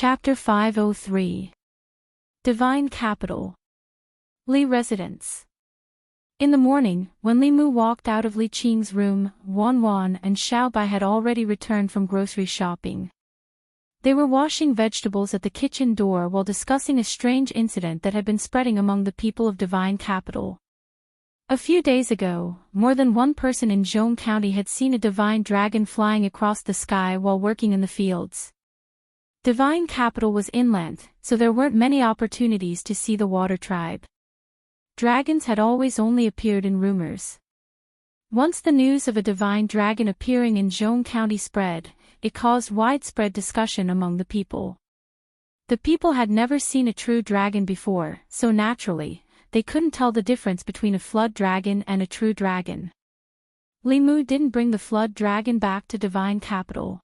Chapter 503. Divine Capital. Li Residence. In the morning, when Li Mu walked out of Li Qing's room, Wan Wan and Xiao Bai had already returned from grocery shopping. They were washing vegetables at the kitchen door while discussing a strange incident that had been spreading among the people of Divine Capital. A few days ago, more than one person in Zhong County had seen a divine dragon flying across the sky while working in the fields. Divine Capital was inland, so there weren't many opportunities to see the water tribe. Dragons had always only appeared in rumors. Once the news of a divine dragon appearing in Zhong County spread, it caused widespread discussion among the people. The people had never seen a true dragon before, so naturally, they couldn't tell the difference between a flood dragon and a true dragon. Li Mu didn't bring the flood dragon back to Divine Capital.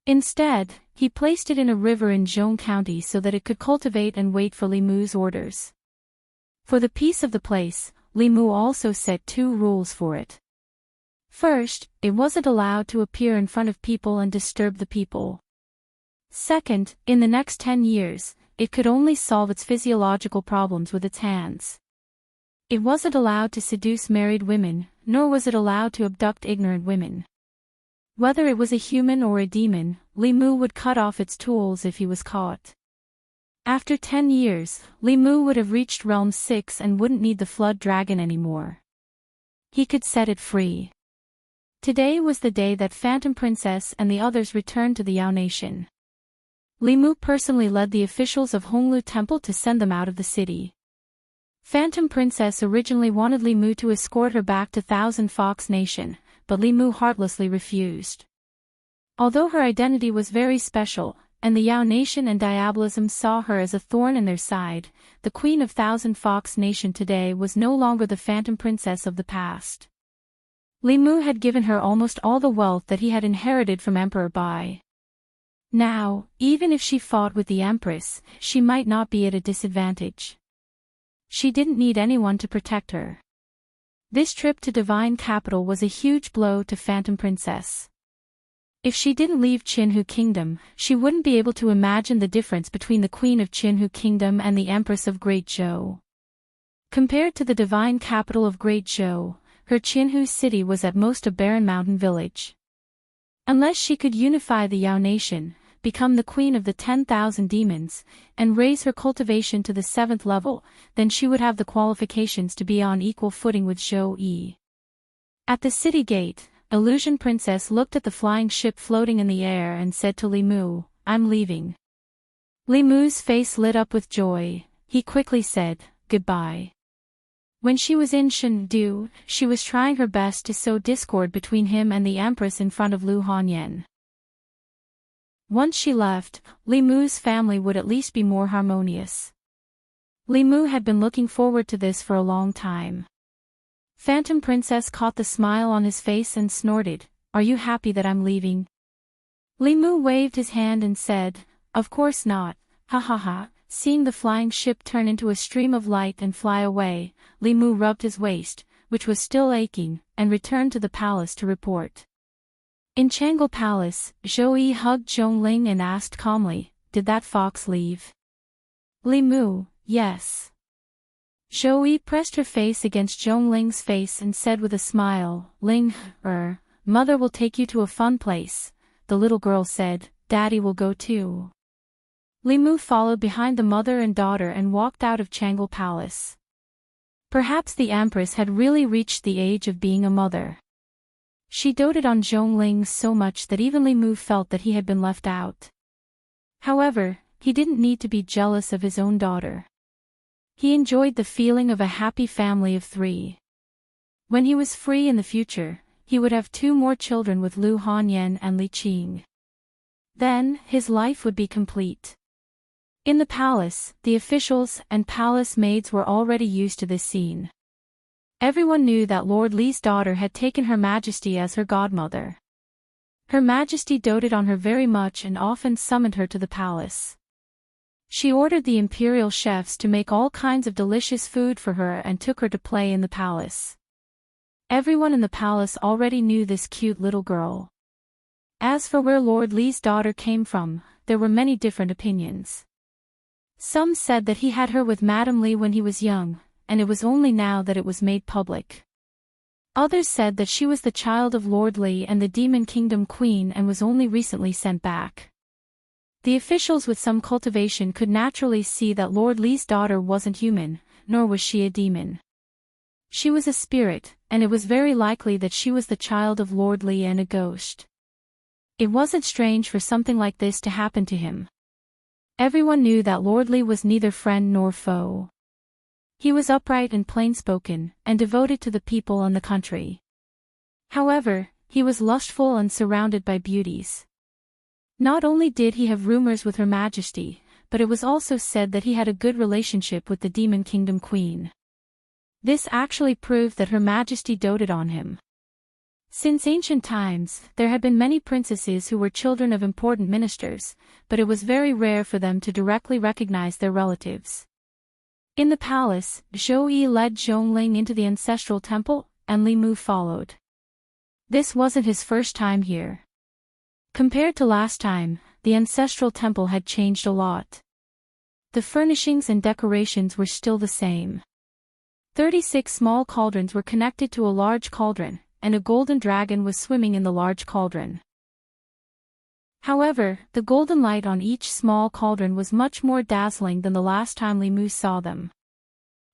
Instead, he placed it in a river in Zhong County so that it could cultivate and wait for Li Mu's orders. For the peace of the place, Li Mu also set 2 rules for it. First, it wasn't allowed to appear in front of people and disturb the people. Second, in the next 10 years, it could only solve its physiological problems with its hands. It wasn't allowed to seduce married women, nor was it allowed to abduct ignorant women. Whether it was a human or a demon, Li Mu would cut off its tools if he was caught. After 10 years, Li Mu would have reached Realm 6 and wouldn't need the flood dragon anymore. He could set it free. Today was the day that Phantom Princess and the others returned to the Yao Nation. Li Mu personally led the officials of Honglu Temple to send them out of the city. Phantom Princess originally wanted Li Mu to escort her back to Thousand Fox Nation, but Li Mu heartlessly refused. Although her identity was very special, and the Yao Nation and Diabolism saw her as a thorn in their side, the Queen of Thousand Fox Nation today was no longer the Phantom Princess of the past. Li Mu had given her almost all the wealth that he had inherited from Emperor Bai. Now, even if she fought with the Empress, she might not be at a disadvantage. She didn't need anyone to protect her. This trip to Divine Capital was a huge blow to Phantom Princess. If she didn't leave Qinhu Kingdom, she wouldn't be able to imagine the difference between the Queen of Qinhu Kingdom and the Empress of Great Zhou. Compared to the Divine Capital of Great Zhou, her Qinhu city was at most a barren mountain village. Unless she could unify the Yao Nation, become the queen of the 10,000 demons, and raise her cultivation to the 7th level, then she would have the qualifications to be on equal footing with Zhou Yi. At the city gate, Illusion Princess looked at the flying ship floating in the air and said to Li Mu, "I'm leaving." Li Mu's face lit up with joy. He quickly said, "Goodbye." When she was in Chengdu, she was trying her best to sow discord between him and the Empress in front of Lu Hanyan. Once she left, Li Mu's family would at least be more harmonious. Li Mu had been looking forward to this for a long time. Phantom Princess caught the smile on his face and snorted, "Are you happy that I'm leaving?" Li Mu waved his hand and said, "Of course not, ha ha ha." Seeing the flying ship turn into a stream of light and fly away, Li Mu rubbed his waist, which was still aching, and returned to the palace to report. In Changle Palace, Zhou Yi hugged Zhongling and asked calmly, "Did that fox leave?" Li Mu, "Yes." Zhou Yi pressed her face against Zhongling's face and said with a smile, "Ling, mother will take you to a fun place." The little girl said, "Daddy will go too." Li Mu followed behind the mother and daughter and walked out of Changle Palace. Perhaps the Empress had really reached the age of being a mother. She doted on Zhongling so much that even Li Mu felt that he had been left out. However, he didn't need to be jealous of his own daughter. He enjoyed the feeling of a happy family of 3. When he was free in the future, he would have 2 more children with Lu Hanyan and Li Qing. Then, his life would be complete. In the palace, the officials and palace maids were already used to this scene. Everyone knew that Lord Li's daughter had taken Her Majesty as her godmother. Her Majesty doted on her very much and often summoned her to the palace. She ordered the imperial chefs to make all kinds of delicious food for her and took her to play in the palace. Everyone in the palace already knew this cute little girl. As for where Lord Li's daughter came from, there were many different opinions. Some said that he had her with Madame Li when he was young, and it was only now that it was made public. Others said that she was the child of Lord Li and the Demon Kingdom Queen and was only recently sent back. The officials with some cultivation could naturally see that Lord Li's daughter wasn't human, nor was she a demon. She was a spirit, and it was very likely that she was the child of Lord Li and a ghost. It wasn't strange for something like this to happen to him. Everyone knew that Lord Li was neither friend nor foe. He was upright and plain-spoken, and devoted to the people and the country. However, he was lustful and surrounded by beauties. Not only did he have rumors with Her Majesty, but it was also said that he had a good relationship with the Demon Kingdom Queen. This actually proved that Her Majesty doted on him. Since ancient times, there had been many princesses who were children of important ministers, but it was very rare for them to directly recognize their relatives. In the palace, Zhou Yi led Zhongling into the ancestral temple, and Li Mu followed. This wasn't his first time here. Compared to last time, the ancestral temple had changed a lot. The furnishings and decorations were still the same. 36 small cauldrons were connected to a large cauldron, and a golden dragon was swimming in the large cauldron. However, the golden light on each small cauldron was much more dazzling than the last time Li Mu saw them.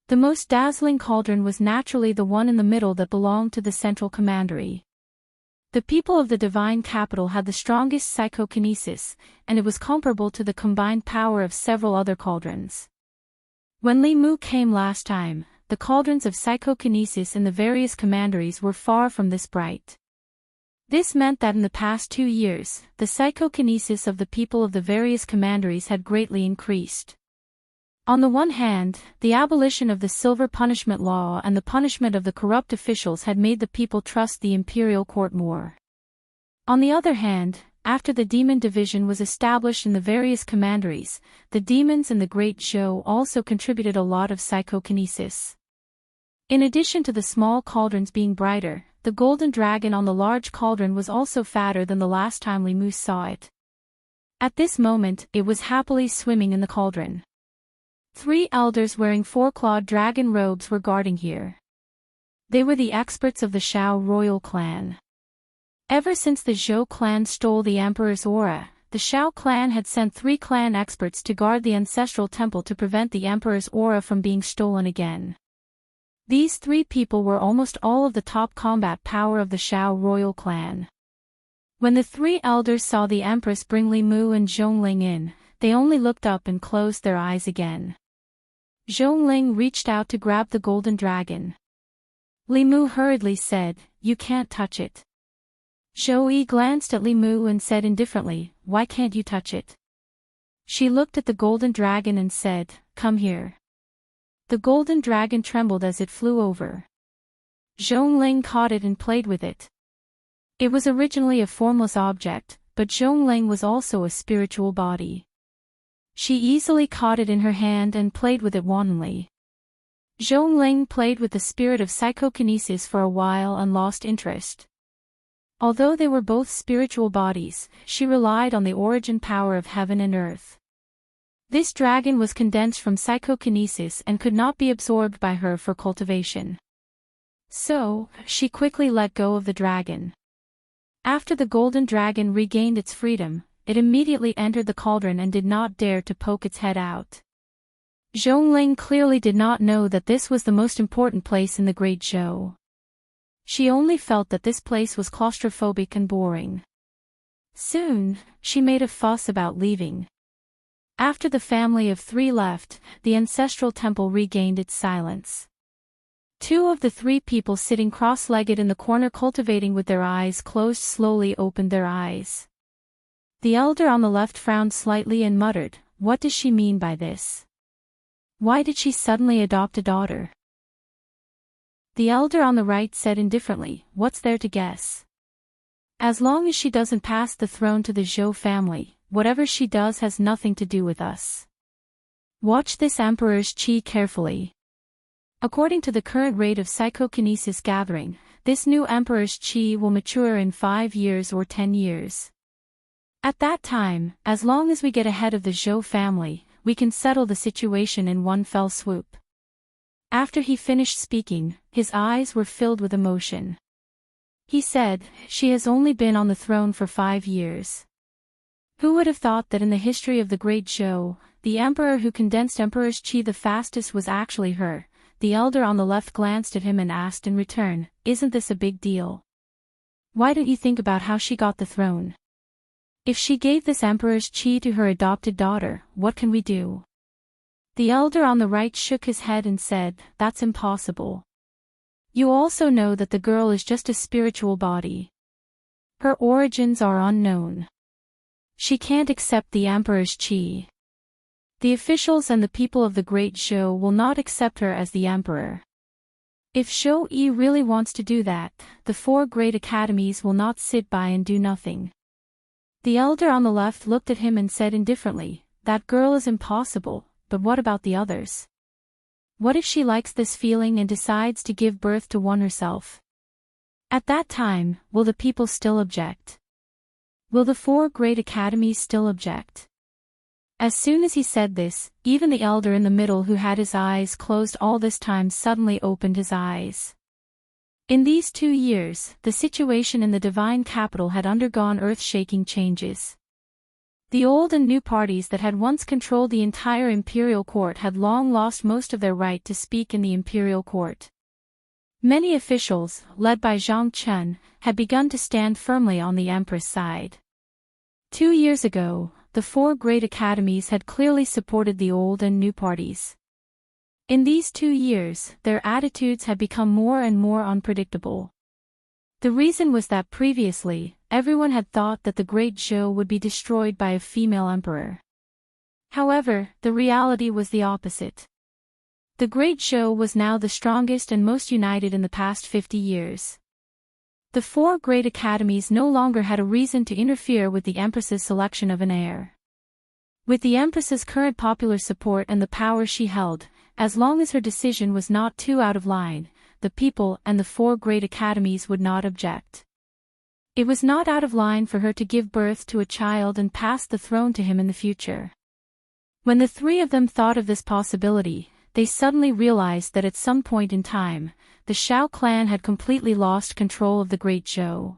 The most dazzling cauldron was naturally the one in the middle that belonged to the central commandery. The people of the divine capital had the strongest psychokinesis, and it was comparable to the combined power of several other cauldrons. When Li Mu came last time, the cauldrons of psychokinesis in the various commanderies were far from this bright. This meant that in the past 2 years, the psychokinesis of the people of the various commanderies had greatly increased. On the one hand, the abolition of the silver punishment law and the punishment of the corrupt officials had made the people trust the imperial court more. On the other hand, after the demon division was established in the various commanderies, the demons and the Great Zhou also contributed a lot of psychokinesis. In addition to the small cauldrons being brighter, the golden dragon on the large cauldron was also fatter than the last time Li Mu saw it. At this moment, it was happily swimming in the cauldron. 3 elders wearing 4-clawed dragon robes were guarding here. They were the experts of the Shao royal clan. Ever since the Zhou clan stole the emperor's aura, the Shao clan had sent 3 clan experts to guard the ancestral temple to prevent the emperor's aura from being stolen again. These 3 people were almost all of the top combat power of the Shao royal clan. When the 3 elders saw the empress bring Li Mu and Zhongling in, they only looked up and closed their eyes again. Zhongling reached out to grab the golden dragon. Li Mu hurriedly said, "You can't touch it." Zhou Yi glanced at Li Mu and said indifferently, "Why can't you touch it?" She looked at the golden dragon and said, "Come here." The golden dragon trembled as it flew over. Zhongling caught it and played with it. It was originally a formless object, but Zhongling was also a spiritual body. She easily caught it in her hand and played with it wantonly. Zhongling played with the spirit of psychokinesis for a while and lost interest. Although they were both spiritual bodies, she relied on the origin power of heaven and earth. This dragon was condensed from psychokinesis and could not be absorbed by her for cultivation. So, she quickly let go of the dragon. After the golden dragon regained its freedom, it immediately entered the cauldron and did not dare to poke its head out. Zhongling clearly did not know that this was the most important place in the Great Zhou. She only felt that this place was claustrophobic and boring. Soon, she made a fuss about leaving. After the family of 3 left, the ancestral temple regained its silence. 2 of the 3 people sitting cross-legged in the corner cultivating with their eyes closed slowly opened their eyes. The elder on the left frowned slightly and muttered, "What does she mean by this? Why did she suddenly adopt a daughter?" The elder on the right said indifferently, "What's there to guess? As long as she doesn't pass the throne to the Zhou family, whatever she does has nothing to do with us. Watch this emperor's qi carefully." According to the current rate of psychokinesis gathering, this new emperor's qi will mature in 5 years or 10 years. At that time, as long as we get ahead of the Zhou family, we can settle the situation in one fell swoop. After he finished speaking, his eyes were filled with emotion. He said, she has only been on the throne for 5 years. Who would have thought that in the history of the Great Zhou, the emperor who condensed emperor's qi the fastest was actually her? The elder on the left glanced at him and asked in return, isn't this a big deal? Why don't you think about how she got the throne? If she gave this emperor's qi to her adopted daughter, what can we do? The elder on the right shook his head and said, that's impossible. You also know that the girl is just a spiritual body. Her origins are unknown. She can't accept the emperor's qi. The officials and the people of the Great Zhou will not accept her as the emperor. If Zhou Yi really wants to do that, the 4 great academies will not sit by and do nothing. The elder on the left looked at him and said indifferently, that girl is impossible, but what about the others? What if she likes this feeling and decides to give birth to one herself? At that time, will the people still object? Will the 4 great academies still object? As soon as he said this, even the elder in the middle who had his eyes closed all this time suddenly opened his eyes. In these 2 years, the situation in the divine capital had undergone earth-shaking changes. The old and new parties that had once controlled the entire imperial court had long lost most of their right to speak in the imperial court. Many officials, led by Zhang Chen, had begun to stand firmly on the empress side. 2 years ago, the 4 great academies had clearly supported the old and new parties. In these 2 years, their attitudes had become more and more unpredictable. The reason was that previously, everyone had thought that the Great Zhou would be destroyed by a female emperor. However, the reality was the opposite. The Great Zhou was now the strongest and most united in the past 50 years. The 4 great academies no longer had a reason to interfere with the Empress's selection of an heir. With the Empress's current popular support and the power she held, as long as her decision was not too out of line, the people and the 4 great academies would not object. It was not out of line for her to give birth to a child and pass the throne to him in the future. When the 3 of them thought of this possibility, they suddenly realized that at some point in time, the Shao clan had completely lost control of the Great Zhou.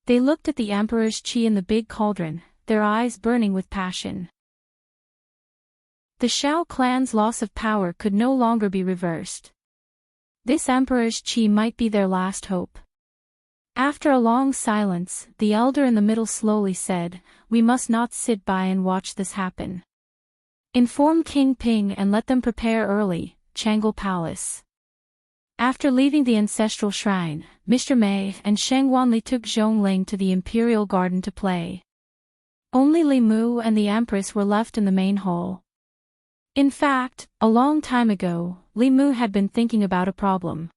They looked at the emperor's qi in the big cauldron, their eyes burning with passion. The Shao clan's loss of power could no longer be reversed. This emperor's qi might be their last hope. After a long silence, the elder in the middle slowly said, we must not sit by and watch this happen. Inform King Ping and let them prepare early, Changle Palace. After leaving the ancestral shrine, Mr. Mei and Sheng Wanli took Zhongling to the imperial garden to play. Only Li Mu and the empress were left in the main hall. In fact, a long time ago, Li Mu had been thinking about a problem.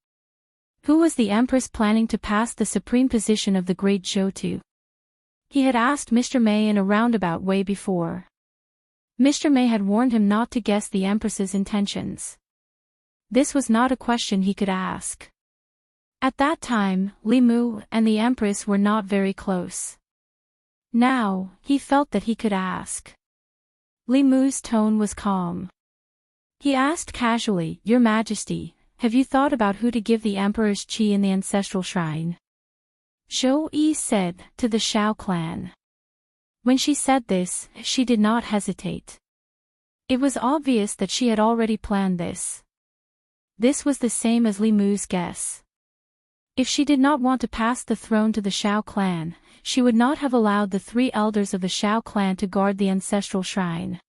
Who was the empress planning to pass the supreme position of the Great Zhou to? He had asked Mr. Mei in a roundabout way before. Mr. Mei had warned him not to guess the empress's intentions. This was not a question he could ask. At that time, Li Mu and the empress were not very close. Now, he felt that he could ask. Li Mu's tone was calm. He asked casually, Your Majesty, have you thought about who to give the emperor's qi in the ancestral shrine? Zhou Yi said, to the Shao clan. When she said this, she did not hesitate. It was obvious that she had already planned this. This was the same as Li Mu's guess. If she did not want to pass the throne to the Shao clan, she would not have allowed the 3 elders of the Shao clan to guard the ancestral shrine.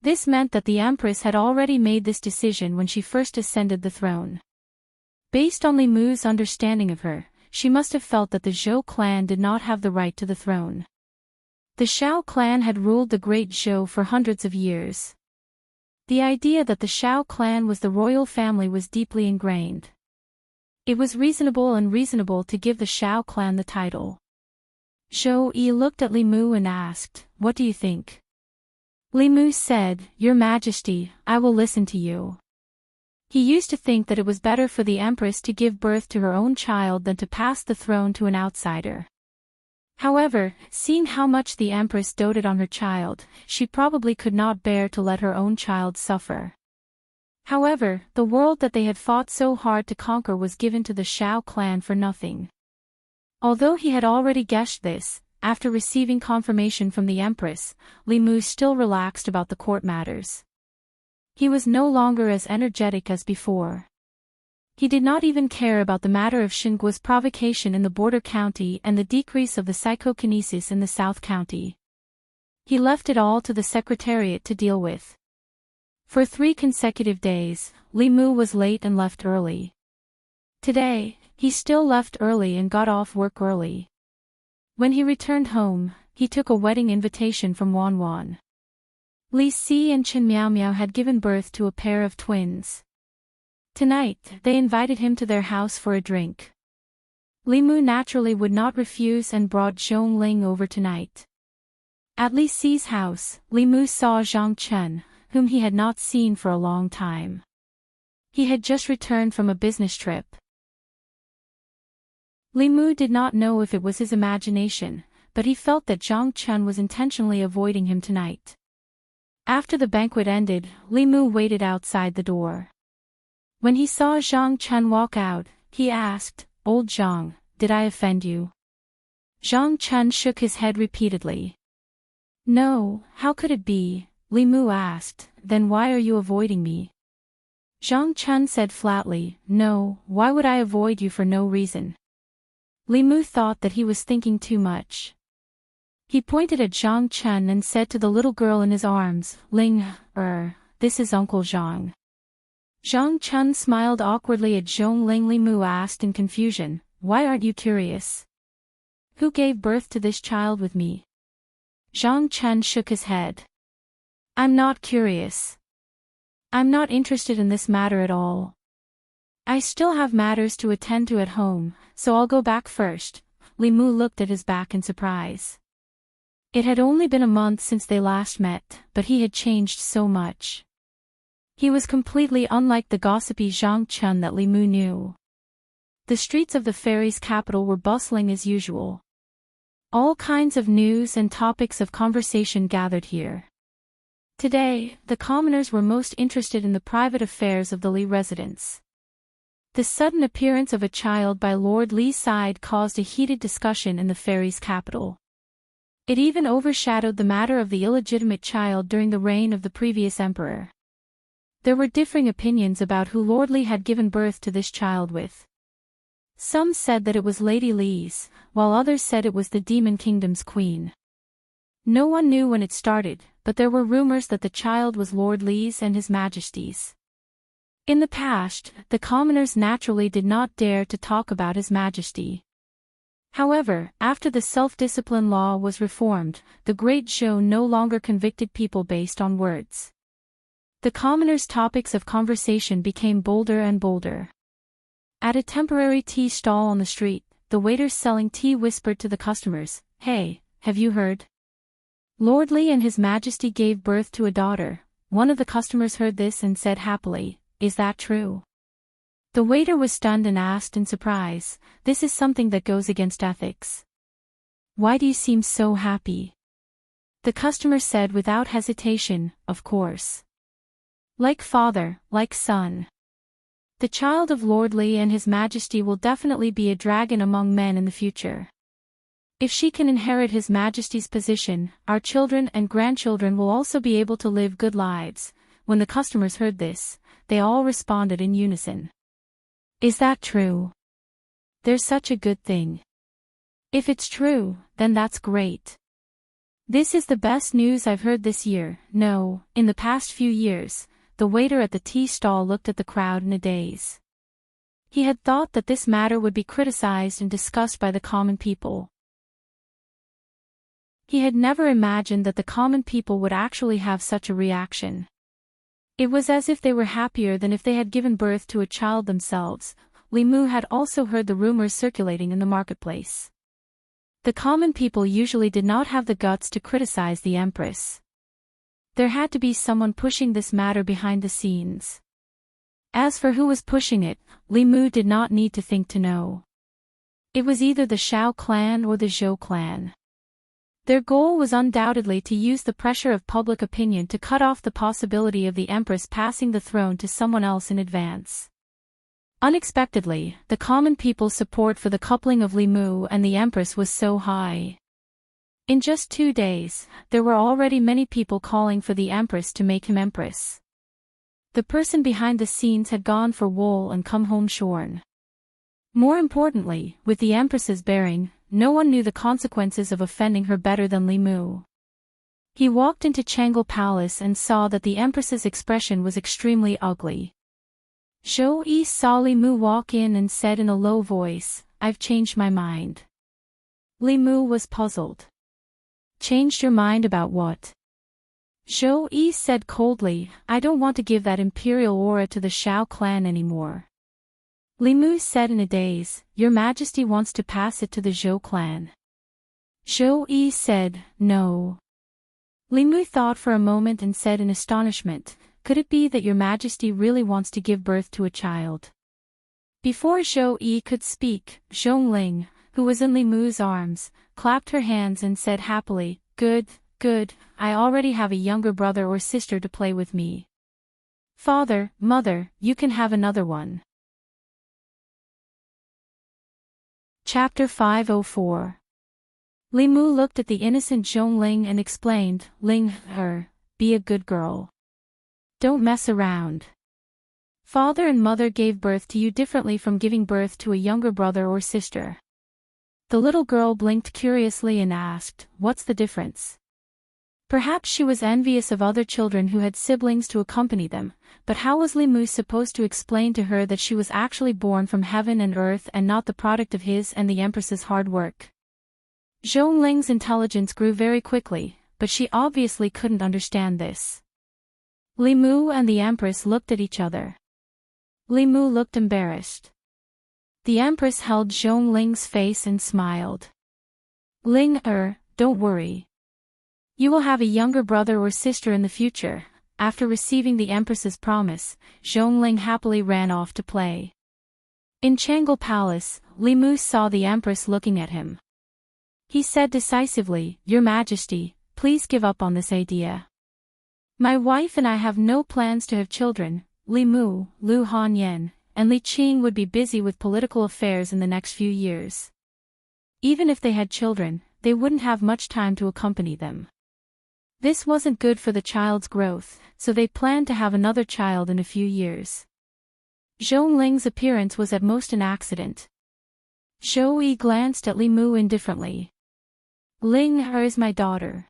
This meant that the empress had already made this decision when she first ascended the throne. Based on Li Mu's understanding of her, she must have felt that the Zhou clan did not have the right to the throne. The Shao clan had ruled the Great Zhou for hundreds of years. The idea that the Shao clan was the royal family was deeply ingrained. It was unreasonable to give the Shao clan the title. Zhou Yi looked at Li Mu and asked, What do you think? Li Mu said, Your Majesty, I will listen to you. He used to think that it was better for the empress to give birth to her own child than to pass the throne to an outsider. However, seeing how much the empress doted on her child, she probably could not bear to let her own child suffer. However, the world that they had fought so hard to conquer was given to the Shao clan for nothing. Although he had already guessed this, after receiving confirmation from the empress, Li Mu still relaxed about the court matters. He was no longer as energetic as before. He did not even care about the matter of Xinguo's provocation in the border county and the decrease of the psychokinesis in the south county. He left it all to the secretariat to deal with. For 3 consecutive days, Li Mu was late and left early. Today, he still left early and got off work early. When he returned home, he took a wedding invitation from Wan Wan. Li Si and Chen Miao Miao had given birth to a pair of twins. Tonight, they invited him to their house for a drink. Li Mu naturally would not refuse and brought Zhong Ling over tonight. At Li Si's house, Li Mu saw Zhang Chen, whom he had not seen for a long time. He had just returned from a business trip. Li Mu did not know if it was his imagination, but he felt that Zhang Chen was intentionally avoiding him tonight. After the banquet ended, Li Mu waited outside the door. When he saw Zhang Chen walk out, he asked, "Old Zhang, did I offend you?" Zhang Chen shook his head repeatedly. "No, how could it be?" Li Mu asked, "Then why are you avoiding me?" Zhang Chen said flatly, "No, why would I avoid you for no reason?" Li Mu thought that he was thinking too much. He pointed at Zhang Chen and said to the little girl in his arms, "Ling, this is Uncle Zhang." Zhang Chen smiled awkwardly at Zhong Ling. Li Mu asked in confusion, "Why aren't you curious? Who gave birth to this child with me?" Zhang Chen shook his head. "I'm not curious. I'm not interested in this matter at all. I still have matters to attend to at home, so I'll go back first." Li Mu looked at his back in surprise. It had only been a month since they last met, but he had changed so much. He was completely unlike the gossipy Zhang Chen that Li Mu knew. The streets of the fairy's capital were bustling as usual. All kinds of news and topics of conversation gathered here. Today, the commoners were most interested in the private affairs of the Li residence. The sudden appearance of a child by Lord Li's side caused a heated discussion in the fairy's capital. It even overshadowed the matter of the illegitimate child during the reign of the previous emperor. There were differing opinions about who Lord Li had given birth to this child with. Some said that it was Lady Li's, while others said it was the Demon Kingdom's queen. No one knew when it started, but there were rumors that the child was Lord Li's and His Majesty's. In the past, the commoners naturally did not dare to talk about His Majesty. However, after the self-discipline law was reformed, the Great Zhou no longer convicted people based on words. The commoners' topics of conversation became bolder and bolder. At a temporary tea stall on the street, the waiters selling tea whispered to the customers, "Hey, have you heard? Lord Li and His Majesty gave birth to a daughter." One of the customers heard this and said happily, "Is that true?" The waiter was stunned and asked in surprise, "This is something that goes against ethics. Why do you seem so happy?" The customer said without hesitation, "Of course. Like father, like son. The child of Lord Li and His Majesty will definitely be a dragon among men in the future. If she can inherit His Majesty's position, our children and grandchildren will also be able to live good lives." When the customers heard this, they all responded in unison. "Is that true? There's such a good thing. If it's true, then that's great. This is the best news I've heard this year." No, in the past few years, the waiter at the tea stall looked at the crowd in a daze. He had thought that this matter would be criticized and discussed by the common people. He had never imagined that the common people would actually have such a reaction. It was as if they were happier than if they had given birth to a child themselves. Li Mu had also heard the rumors circulating in the marketplace. The common people usually did not have the guts to criticize the empress. There had to be someone pushing this matter behind the scenes. As for who was pushing it, Li Mu did not need to think to know. It was either the Shao clan or the Zhou clan. Their goal was undoubtedly to use the pressure of public opinion to cut off the possibility of the Empress passing the throne to someone else in advance. Unexpectedly, the common people's support for the coupling of Li Mu and the Empress was so high. In just 2 days, there were already many people calling for the Empress to make him Empress. The person behind the scenes had gone for wool and come home shorn. More importantly, with the Empress's bearing, no one knew the consequences of offending her better than Li Mu. He walked into Changle Palace and saw that the Empress's expression was extremely ugly. Zhou Yi saw Li Mu walk in and said in a low voice, "I've changed my mind." Li Mu was puzzled. "Changed your mind about what?" Zhou Yi said coldly, "I don't want to give that imperial aura to the Shao clan anymore." Li Mu said in a daze, "Your Majesty wants to pass it to the Zhou clan." Zhou Yi said, "No." Li Mu thought for a moment and said in astonishment, "Could it be that your Majesty really wants to give birth to a child?" Before Zhou Yi could speak, Zhongling, who was in Li Mu's arms, clapped her hands and said happily, "Good, good, I already have a younger brother or sister to play with me. Father, mother, you can have another one." Chapter 504. Li Mu looked at the innocent Zhongling and explained, "Ling, be a good girl. Don't mess around. Father and mother gave birth to you differently from giving birth to a younger brother or sister." The little girl blinked curiously and asked, "What's the difference?" Perhaps she was envious of other children who had siblings to accompany them, but how was Li Mu supposed to explain to her that she was actually born from heaven and earth and not the product of his and the Empress's hard work? Zhongling's intelligence grew very quickly, but she obviously couldn't understand this. Li Mu and the Empress looked at each other. Li Mu looked embarrassed. The Empress held Zhongling's face and smiled. "Ling, don't worry. You will have a younger brother or sister in the future." After receiving the Empress's promise, Zhongling happily ran off to play. In Changle Palace, Li Mu saw the Empress looking at him. He said decisively, "Your Majesty, please give up on this idea. My wife and I have no plans to have children. Li Mu, Lu Hanyan, and Li Qing would be busy with political affairs in the next few years. Even if they had children, they wouldn't have much time to accompany them. This wasn't good for the child's growth, so they planned to have another child in a few years." Zhongling's appearance was at most an accident. Zhou Yi glanced at Li Mu indifferently. "Ling is my daughter.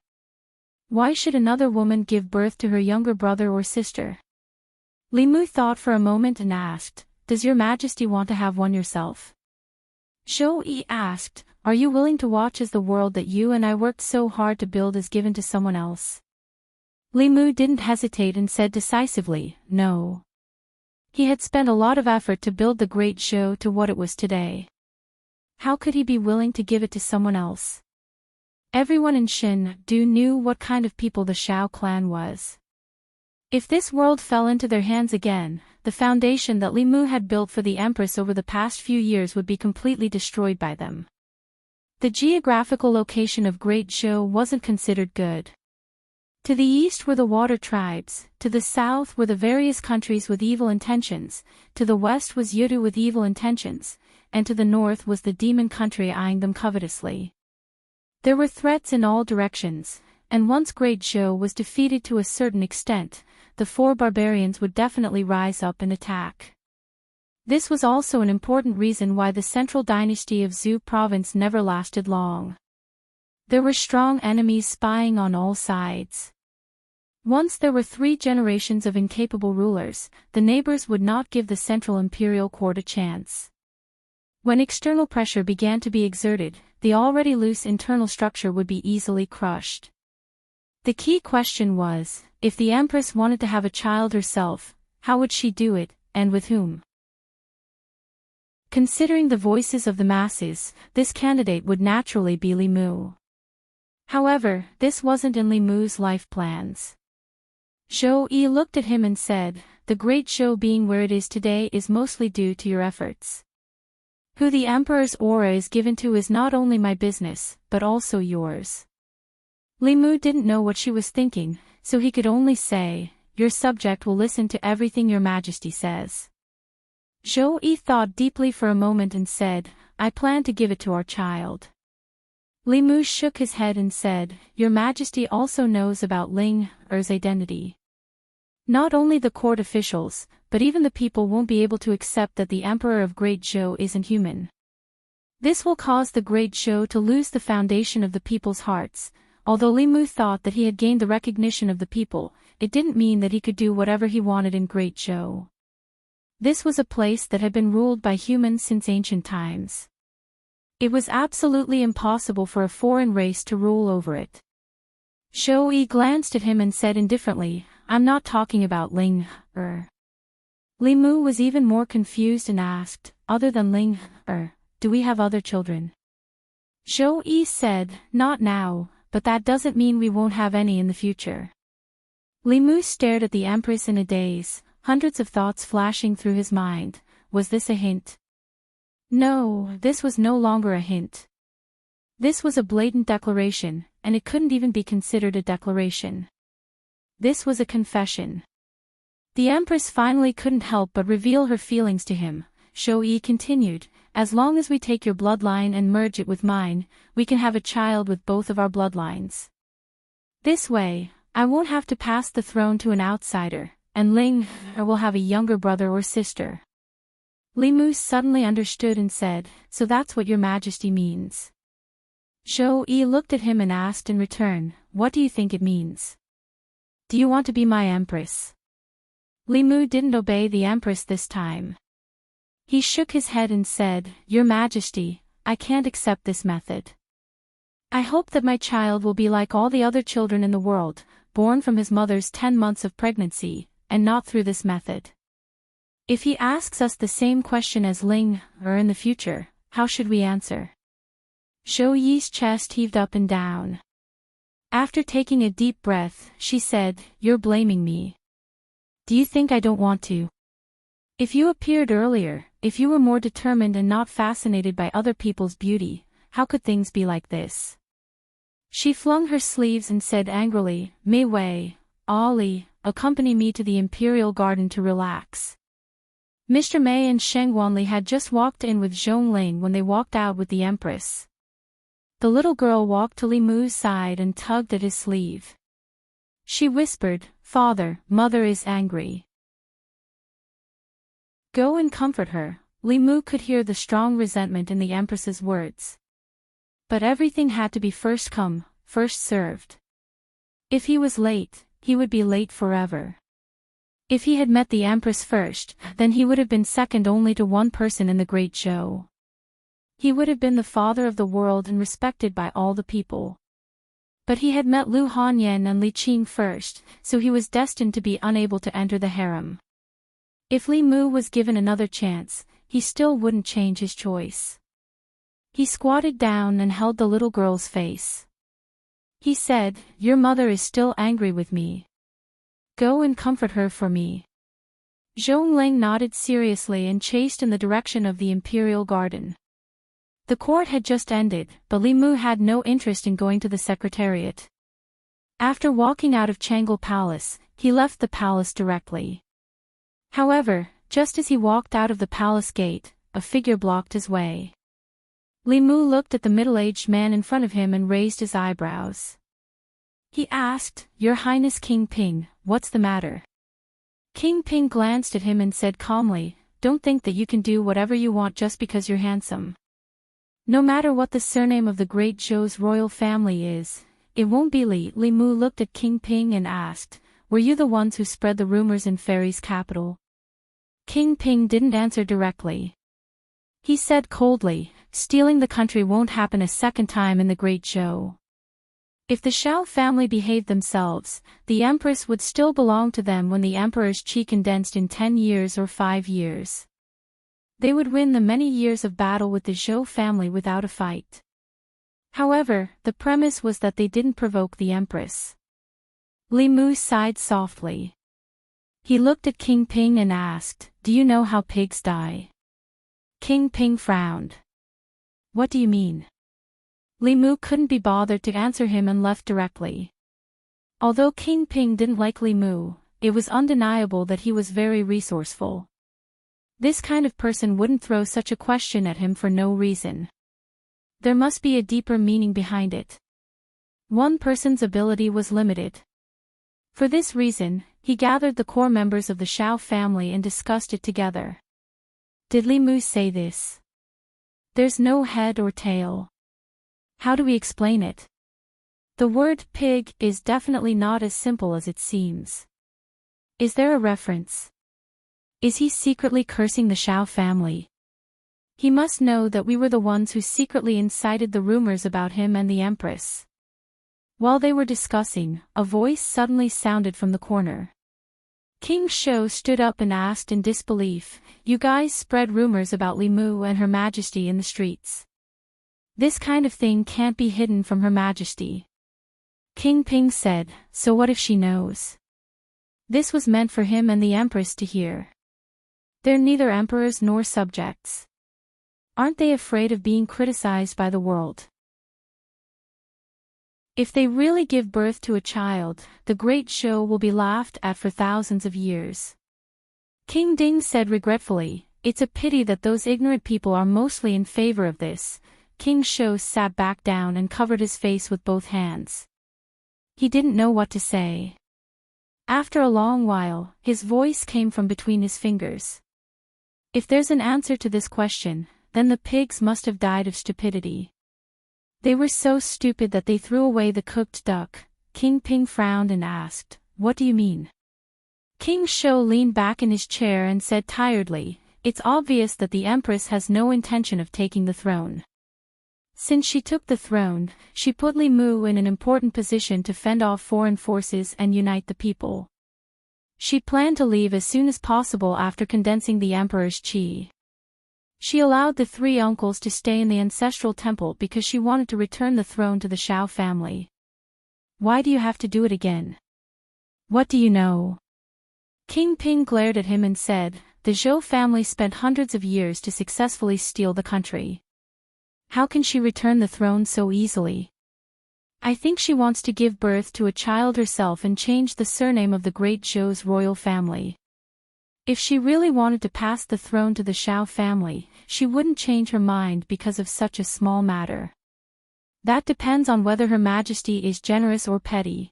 Why should another woman give birth to her younger brother or sister?" Li Mu thought for a moment and asked, "Does your Majesty want to have one yourself?" Zhou Yi asked, "Are you willing to watch as the world that you and I worked so hard to build is given to someone else?" Li Mu didn't hesitate and said decisively, "No." He had spent a lot of effort to build the great Zhou to what it was today. How could he be willing to give it to someone else? Everyone in Xindu knew what kind of people the Shao clan was. If this world fell into their hands again, the foundation that Li Mu had built for the Empress over the past few years would be completely destroyed by them. The geographical location of Great Zhou wasn't considered good. To the east were the water tribes, to the south were the various countries with evil intentions, to the west was Yudu with evil intentions, and to the north was the demon country eyeing them covetously. There were threats in all directions, and once Great Zhou was defeated to a certain extent, the four barbarians would definitely rise up and attack. This was also an important reason why the central dynasty of Zhou province never lasted long. There were strong enemies spying on all sides. Once there were 3 generations of incapable rulers, the neighbors would not give the central imperial court a chance. When external pressure began to be exerted, the already loose internal structure would be easily crushed. The key question was, if the Empress wanted to have a child herself, how would she do it, and with whom? Considering the voices of the masses, this candidate would naturally be Li Mu. However, this wasn't in Li Mu's life plans. Zhou Yi looked at him and said, the Great Show being where it is today is mostly due to your efforts. Who the Emperor's aura is given to is not only my business, but also yours. Li Mu didn't know what she was thinking, so he could only say, your subject will listen to everything your majesty says. Zhou Yi thought deeply for a moment and said, I plan to give it to our child. Li Mu shook his head and said, your majesty also knows about Ling Er's identity. Not only the court officials, but even the people won't be able to accept that the Emperor of Great Zhou isn't human. This will cause the Great Zhou to lose the foundation of the people's hearts. Although Li Mu thought that he had gained the recognition of the people, it didn't mean that he could do whatever he wanted in Great Zhou. This was a place that had been ruled by humans since ancient times. It was absolutely impossible for a foreign race to rule over it. Zhou Yi glanced at him and said indifferently, I'm not talking about Ling Er. Li Mu was even more confused and asked, other than Ling Er, do we have other children? Zhou Yi said, not now, but that doesn't mean we won't have any in the future. Li Mu stared at the Empress in a daze, hundreds of thoughts flashing through his mind. Was this a hint? No, this was no longer a hint. This was a blatant declaration, and it couldn't even be considered a declaration. This was a confession. The Empress finally couldn't help but reveal her feelings to him. Zhou Yi continued, as long as we take your bloodline and merge it with mine, we can have a child with both of our bloodlines. This way, I won't have to pass the throne to an outsider, and Ling Er will have a younger brother or sister. Li Mu suddenly understood and said, so that's what your majesty means. Zhou Yi looked at him and asked in return, what do you think it means? Do you want to be my empress? Li Mu didn't obey the empress this time. He shook his head and said, your majesty, I can't accept this method. I hope that my child will be like all the other children in the world, born from his mother's 10 months of pregnancy, and not through this method. If he asks us the same question as Ling Er in the future, how should we answer? Zhou Yi's chest heaved up and down. After taking a deep breath, she said, you're blaming me. Do you think I don't want to? If you appeared earlier, if you were more determined and not fascinated by other people's beauty, how could things be like this? She flung her sleeves and said angrily, Mei Wei, Ali, accompany me to the Imperial Garden to relax. Mr. Mei and Sheng Wanli had just walked in with Zhongling when they walked out with the Empress. The little girl walked to Li Mu's side and tugged at his sleeve. She whispered, Father, Mother is angry. Go and comfort her. Li Mu could hear the strong resentment in the Empress's words. But everything had to be first come, first served. If he was late, he would be late forever. If he had met the Empress first, then he would have been second only to one person in the Great Zhou. He would have been the father of the world and respected by all the people. But he had met Lu Hanyan and Li Qing first, so he was destined to be unable to enter the harem. If Li Mu was given another chance, he still wouldn't change his choice. He squatted down and held the little girl's face. He said, Your mother is still angry with me. Go and comfort her for me. Zhongling nodded seriously and chased in the direction of the Imperial Garden. The court had just ended, but Li Mu had no interest in going to the Secretariat. After walking out of Changle Palace, he left the palace directly. However, just as he walked out of the palace gate, a figure blocked his way. Li Mu looked at the middle-aged man in front of him and raised his eyebrows. He asked, Your Highness King Ping, what's the matter? King Ping glanced at him and said calmly, Don't think that you can do whatever you want just because you're handsome. No matter what the surname of the Great Zhou's royal family is, it won't be Li. Li Mu looked at King Ping and asked, Were you the ones who spread the rumors in Fairy's capital? King Ping didn't answer directly. He said coldly, Stealing the country won't happen a second time in the Great Zhou. If the Shao family behaved themselves, the Empress would still belong to them when the Emperor's qi condensed in 10 years or 5 years. They would win the many years of battle with the Zhou family without a fight. However, the premise was that they didn't provoke the Empress. Li Mu sighed softly. He looked at King Ping and asked, "Do you know how pigs die?" King Ping frowned. "What do you mean?" Li Mu couldn't be bothered to answer him and left directly. Although King Ping didn't like Li Mu, it was undeniable that he was very resourceful. This kind of person wouldn't throw such a question at him for no reason. There must be a deeper meaning behind it. One person's ability was limited. For this reason, he gathered the core members of the Xiao family and discussed it together. Did Li Mu say this? There's no head or tail. How do we explain it? The word pig is definitely not as simple as it seems. Is there a reference? Is he secretly cursing the Xiao family? He must know that we were the ones who secretly incited the rumors about him and the Empress. While they were discussing, a voice suddenly sounded from the corner. King Shou stood up and asked in disbelief, "You guys spread rumors about Li Mu and Her Majesty in the streets. This kind of thing can't be hidden from Her Majesty." King Ping said, "So what if she knows?" This was meant for him and the Empress to hear. They're neither emperors nor subjects. Aren't they afraid of being criticized by the world? If they really give birth to a child, the great show will be laughed at for thousands of years. King Ding said regretfully, "It's a pity that those ignorant people are mostly in favor of this." King Shou sat back down and covered his face with both hands. He didn't know what to say. After a long while, his voice came from between his fingers. If there's an answer to this question, then the pigs must have died of stupidity. They were so stupid that they threw away the cooked duck. King Ping frowned and asked, "What do you mean?" King Shou leaned back in his chair and said tiredly, "It's obvious that the Empress has no intention of taking the throne. Since she took the throne, she put Li Mu in an important position to fend off foreign forces and unite the people. She planned to leave as soon as possible after condensing the Emperor's qi. She allowed the three uncles to stay in the ancestral temple because she wanted to return the throne to the Xiao family. Why do you have to do it again? What do you know?" King Ping glared at him and said, "The Zhou family spent hundreds of years to successfully steal the country. How can she return the throne so easily? I think she wants to give birth to a child herself and change the surname of the great Zhou's royal family. If she really wanted to pass the throne to the Xiao family, she wouldn't change her mind because of such a small matter. That depends on whether Her Majesty is generous or petty.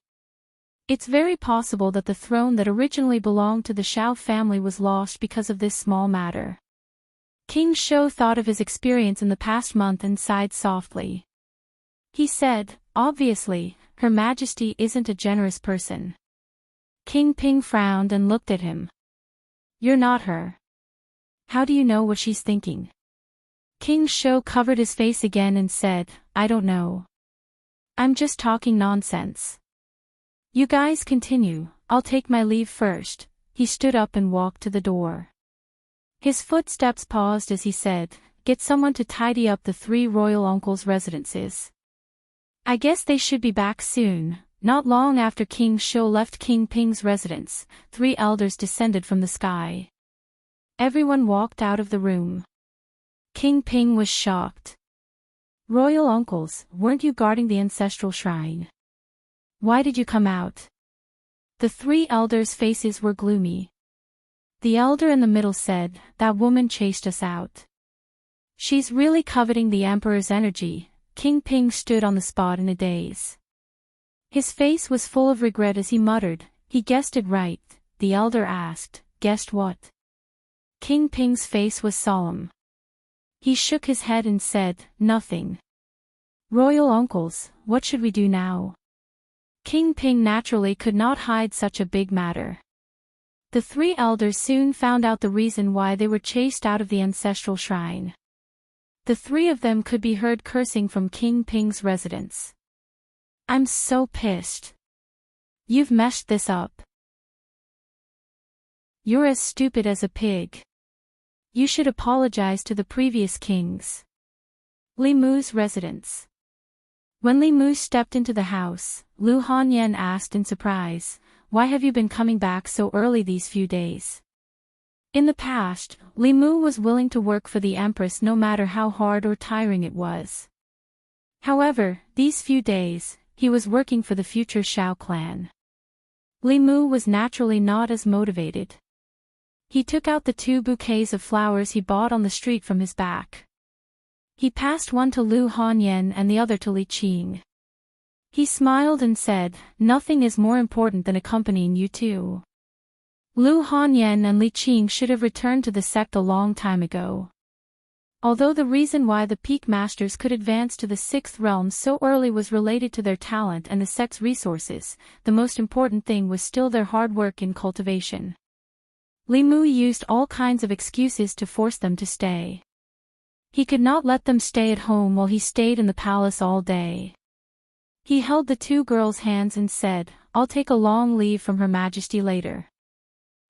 It's very possible that the throne that originally belonged to the Xiao family was lost because of this small matter." King Shou thought of his experience in the past month and sighed softly. He said, "Obviously, Her Majesty isn't a generous person." King Ping frowned and looked at him. "You're not her. How do you know what she's thinking?" King Shou covered his face again and said, "I don't know. I'm just talking nonsense. You guys continue, I'll take my leave first." He stood up and walked to the door. His footsteps paused as he said, "Get someone to tidy up the three royal uncles' residences. I guess they should be back soon." Not long after King Shou left King Ping's residence, three elders descended from the sky. Everyone walked out of the room. King Ping was shocked. "Royal uncles, weren't you guarding the ancestral shrine? Why did you come out?" The three elders' faces were gloomy. The elder in the middle said, "That woman chased us out. She's really coveting the Emperor's energy." King Ping stood on the spot in a daze. His face was full of regret as he muttered, "He guessed it right." The elder asked, "Guessed what?" King Ping's face was solemn. He shook his head and said, "Nothing." "Royal uncles, what should we do now?" King Ping naturally could not hide such a big matter. The three elders soon found out the reason why they were chased out of the ancestral shrine. The three of them could be heard cursing from King Ping's residence. "I'm so pissed. You've messed this up. You're as stupid as a pig. You should apologize to the previous kings." Li Mu's residence. When Li Mu stepped into the house, Lu Hanyan asked in surprise, why have you been coming back so early these few days? In the past, Li Mu was willing to work for the Empress no matter how hard or tiring it was. However, these few days, he was working for the future Shao clan. Li Mu was naturally not as motivated. He took out the 2 bouquets of flowers he bought on the street from his back. He passed one to Lu Hanyan and the other to Li Qing. He smiled and said, "Nothing is more important than accompanying you two." Lu Hanyan and Li Qing should have returned to the sect a long time ago. Although the reason why the Peak Masters could advance to the 6th realm so early was related to their talent and the sect's resources, the most important thing was still their hard work in cultivation. Li Mu used all kinds of excuses to force them to stay. He could not let them stay at home while he stayed in the palace all day. He held the 2 girls' hands and said, "I'll take a long leave from Her Majesty later.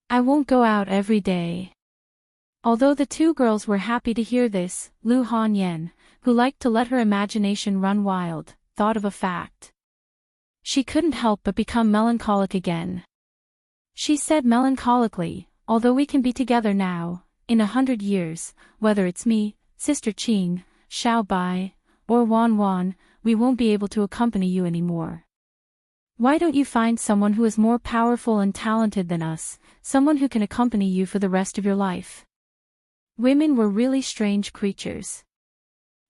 I won't go out every day." Although the 2 girls were happy to hear this, Lu Hanyan, who liked to let her imagination run wild, thought of a fact. She couldn't help but become melancholic again. She said melancholically, "Although we can be together now, in 100 years, whether it's me, Sister Qing, Xiao Bai, or Wan Wan, we won't be able to accompany you anymore. Why don't you find someone who is more powerful and talented than us, someone who can accompany you for the rest of your life?" Women were really strange creatures.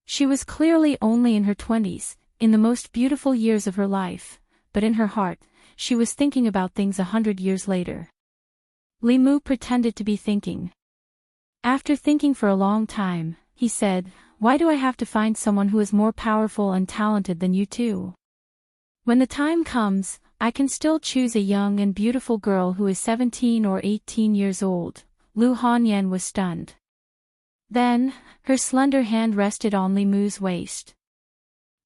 She was clearly only in her 20s, in the most beautiful years of her life, but in her heart, she was thinking about things 100 years later. Li Mu pretended to be thinking. After thinking for a long time, he said, "Why do I have to find someone who is more powerful and talented than you two? When the time comes, I can still choose a young and beautiful girl who is 17 or 18 years old." Lu Hanyan was stunned. Then, her slender hand rested on Li Mu's waist.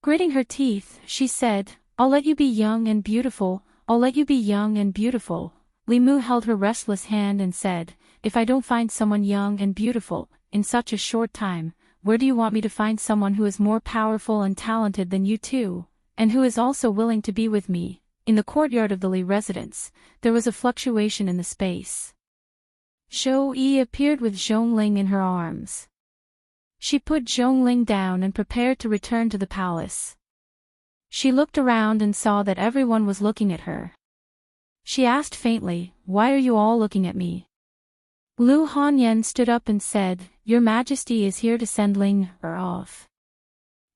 Gritting her teeth, she said, "I'll let you be young and beautiful, I'll let you be young and beautiful." Li Mu held her restless hand and said, "If I don't find someone young and beautiful, in such a short time, where do you want me to find someone who is more powerful and talented than you two, and who is also willing to be with me?" In the courtyard of the Li residence, there was a fluctuation in the space. Zhou Yi appeared with Zhongling in her arms. She put Zhongling down and prepared to return to the palace. She looked around and saw that everyone was looking at her. She asked faintly, "Why are you all looking at me?" Lu Hanyan stood up and said, "Your Majesty is here to send Ling off."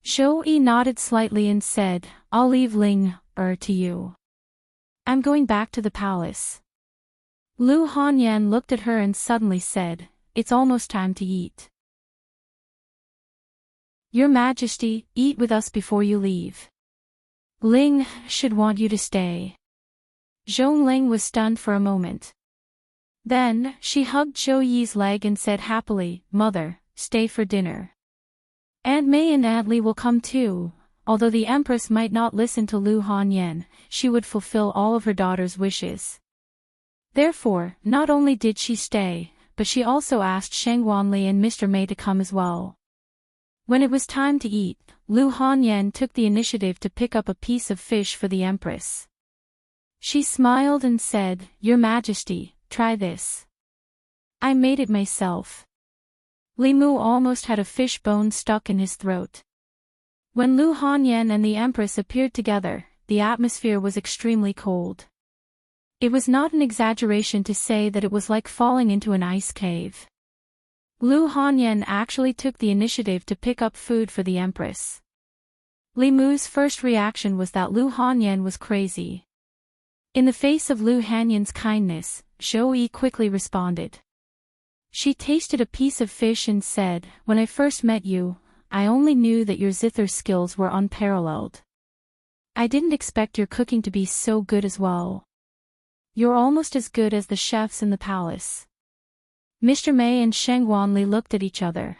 Zhou Yi nodded slightly and said, "I'll leave Ling to you. I'm going back to the palace." Lu Hanyan looked at her and suddenly said, "It's almost time to eat. Your Majesty, eat with us before you leave. Ling should want you to stay." Zhongling was stunned for a moment. Then, she hugged Zhou Yi's leg and said happily, "Mother, stay for dinner. Aunt May and Aunt Li will come too." Although the Empress might not listen to Lu Hanyan, she would fulfill all of her daughter's wishes. Therefore, not only did she stay, but she also asked Shang Wanli and Mr. May to come as well. When it was time to eat, Lu Hanyan took the initiative to pick up a piece of fish for the Empress. She smiled and said, "Your Majesty, try this. I made it myself." Li Mu almost had a fish bone stuck in his throat. When Lu Hanyan and the Empress appeared together, the atmosphere was extremely cold. It was not an exaggeration to say that it was like falling into an ice cave. Lu Hanyan actually took the initiative to pick up food for the Empress. Li Mu's first reaction was that Lu Hanyan was crazy. In the face of Lu Hanyan's kindness, Zhou Yi quickly responded. She tasted a piece of fish and said, "When I first met you, I only knew that your zither skills were unparalleled. I didn't expect your cooking to be so good as well. You're almost as good as the chefs in the palace." Mr. May and Shang Wanli looked at each other.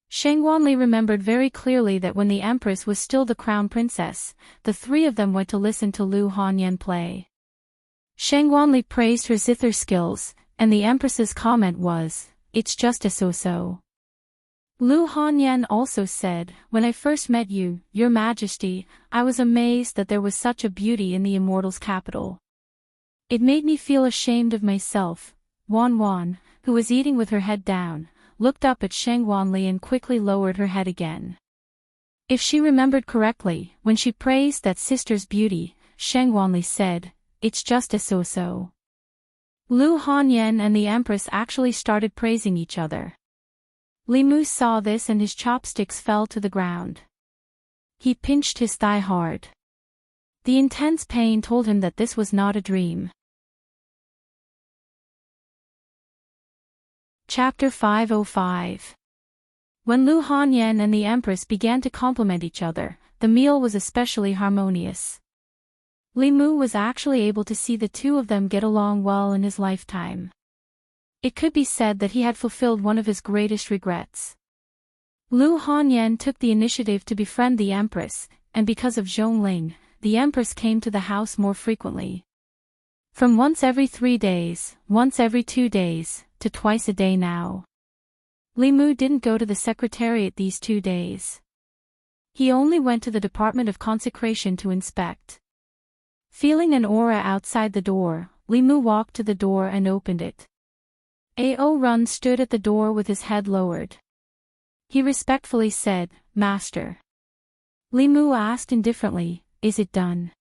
Shang Wanli remembered very clearly that when the Empress was still the crown princess, the three of them went to listen to Lu Hanyan play. Shang Wanli praised her zither skills, and the Empress's comment was, "It's just a so-so." Lu Hanyan also said, "When I first met you, Your Majesty, I was amazed that there was such a beauty in the Immortals' capital. It made me feel ashamed of myself. Wan Wan, who was eating with her head down, looked up at Shang Wanli and quickly lowered her head again. If she remembered correctly, when she praised that sister's beauty, Shang Wanli said, "It's just a so-so." Lu Hanyan and the Empress actually started praising each other. Li Mu saw this and his chopsticks fell to the ground. He pinched his thigh hard. The intense pain told him that this was not a dream. Chapter 505. When Lu Hanyan and the Empress began to compliment each other, the meal was especially harmonious. Li Mu was actually able to see the two of them get along well in his lifetime. It could be said that he had fulfilled one of his greatest regrets. Lu Hanyan took the initiative to befriend the Empress, and because of Zhongling, the Empress came to the house more frequently. From once every 3 days, once every 2 days, to twice a day now. Li Mu didn't go to the secretariat these 2 days. He only went to the Department of Consecration to inspect. Feeling an aura outside the door, Li Mu walked to the door and opened it. Ao Run stood at the door with his head lowered. He respectfully said, "Master." Li Mu asked indifferently, "Is it done?"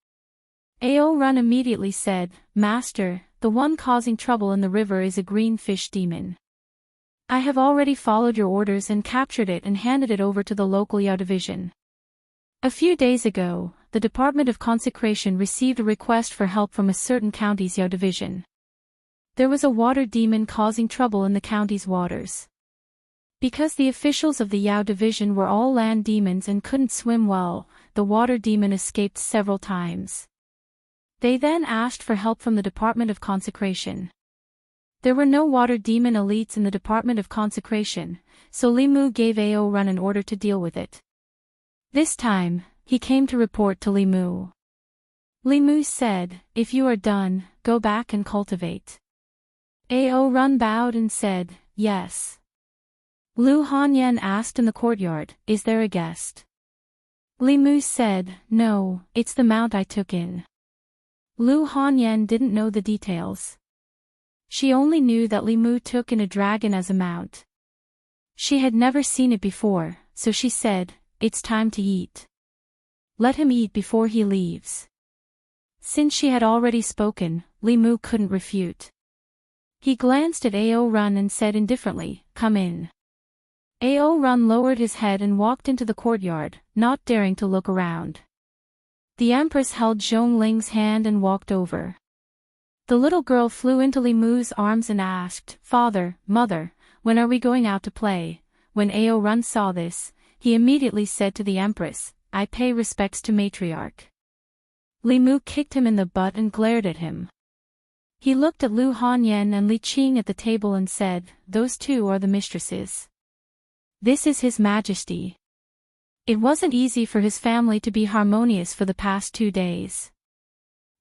Ao Run immediately said, "Master, the one causing trouble in the river is a green fish demon. I have already followed your orders and captured it and handed it over to the local Yao division. A few days ago, the Department of Consecration received a request for help from a certain county's Yao division. There was a water demon causing trouble in the county's waters. Because the officials of the Yao division were all land demons and couldn't swim well, the water demon escaped several times. They then asked for help from the Department of Consecration. There were no water demon elites in the Department of Consecration, so Li Mu gave Ao Run an order to deal with it. This time, he came to report to Li Mu. Li Mu said, "If you are done, go back and cultivate." Ao Run bowed and said, "Yes." Lu Hanyan asked in the courtyard, "Is there a guest?" Li Mu said, "No, it's the mount I took in." Lu Hanyan didn't know the details. She only knew that Li Mu took in a dragon as a mount. She had never seen it before, so she said, "It's time to eat. Let him eat before he leaves." Since she had already spoken, Li Mu couldn't refute. He glanced at Ao Run and said indifferently, "Come in." Ao Run lowered his head and walked into the courtyard, not daring to look around. The Empress held Zhongling's hand and walked over. The little girl flew into Li Mu's arms and asked, "Father, Mother, when are we going out to play?" When Ao Run saw this, he immediately said to the Empress, "I pay respects to matriarch." Li Mu kicked him in the butt and glared at him. He looked at Lu Hanyan and Li Qing at the table and said, "Those two are the mistresses. This is His Majesty." It wasn't easy for his family to be harmonious for the past 2 days.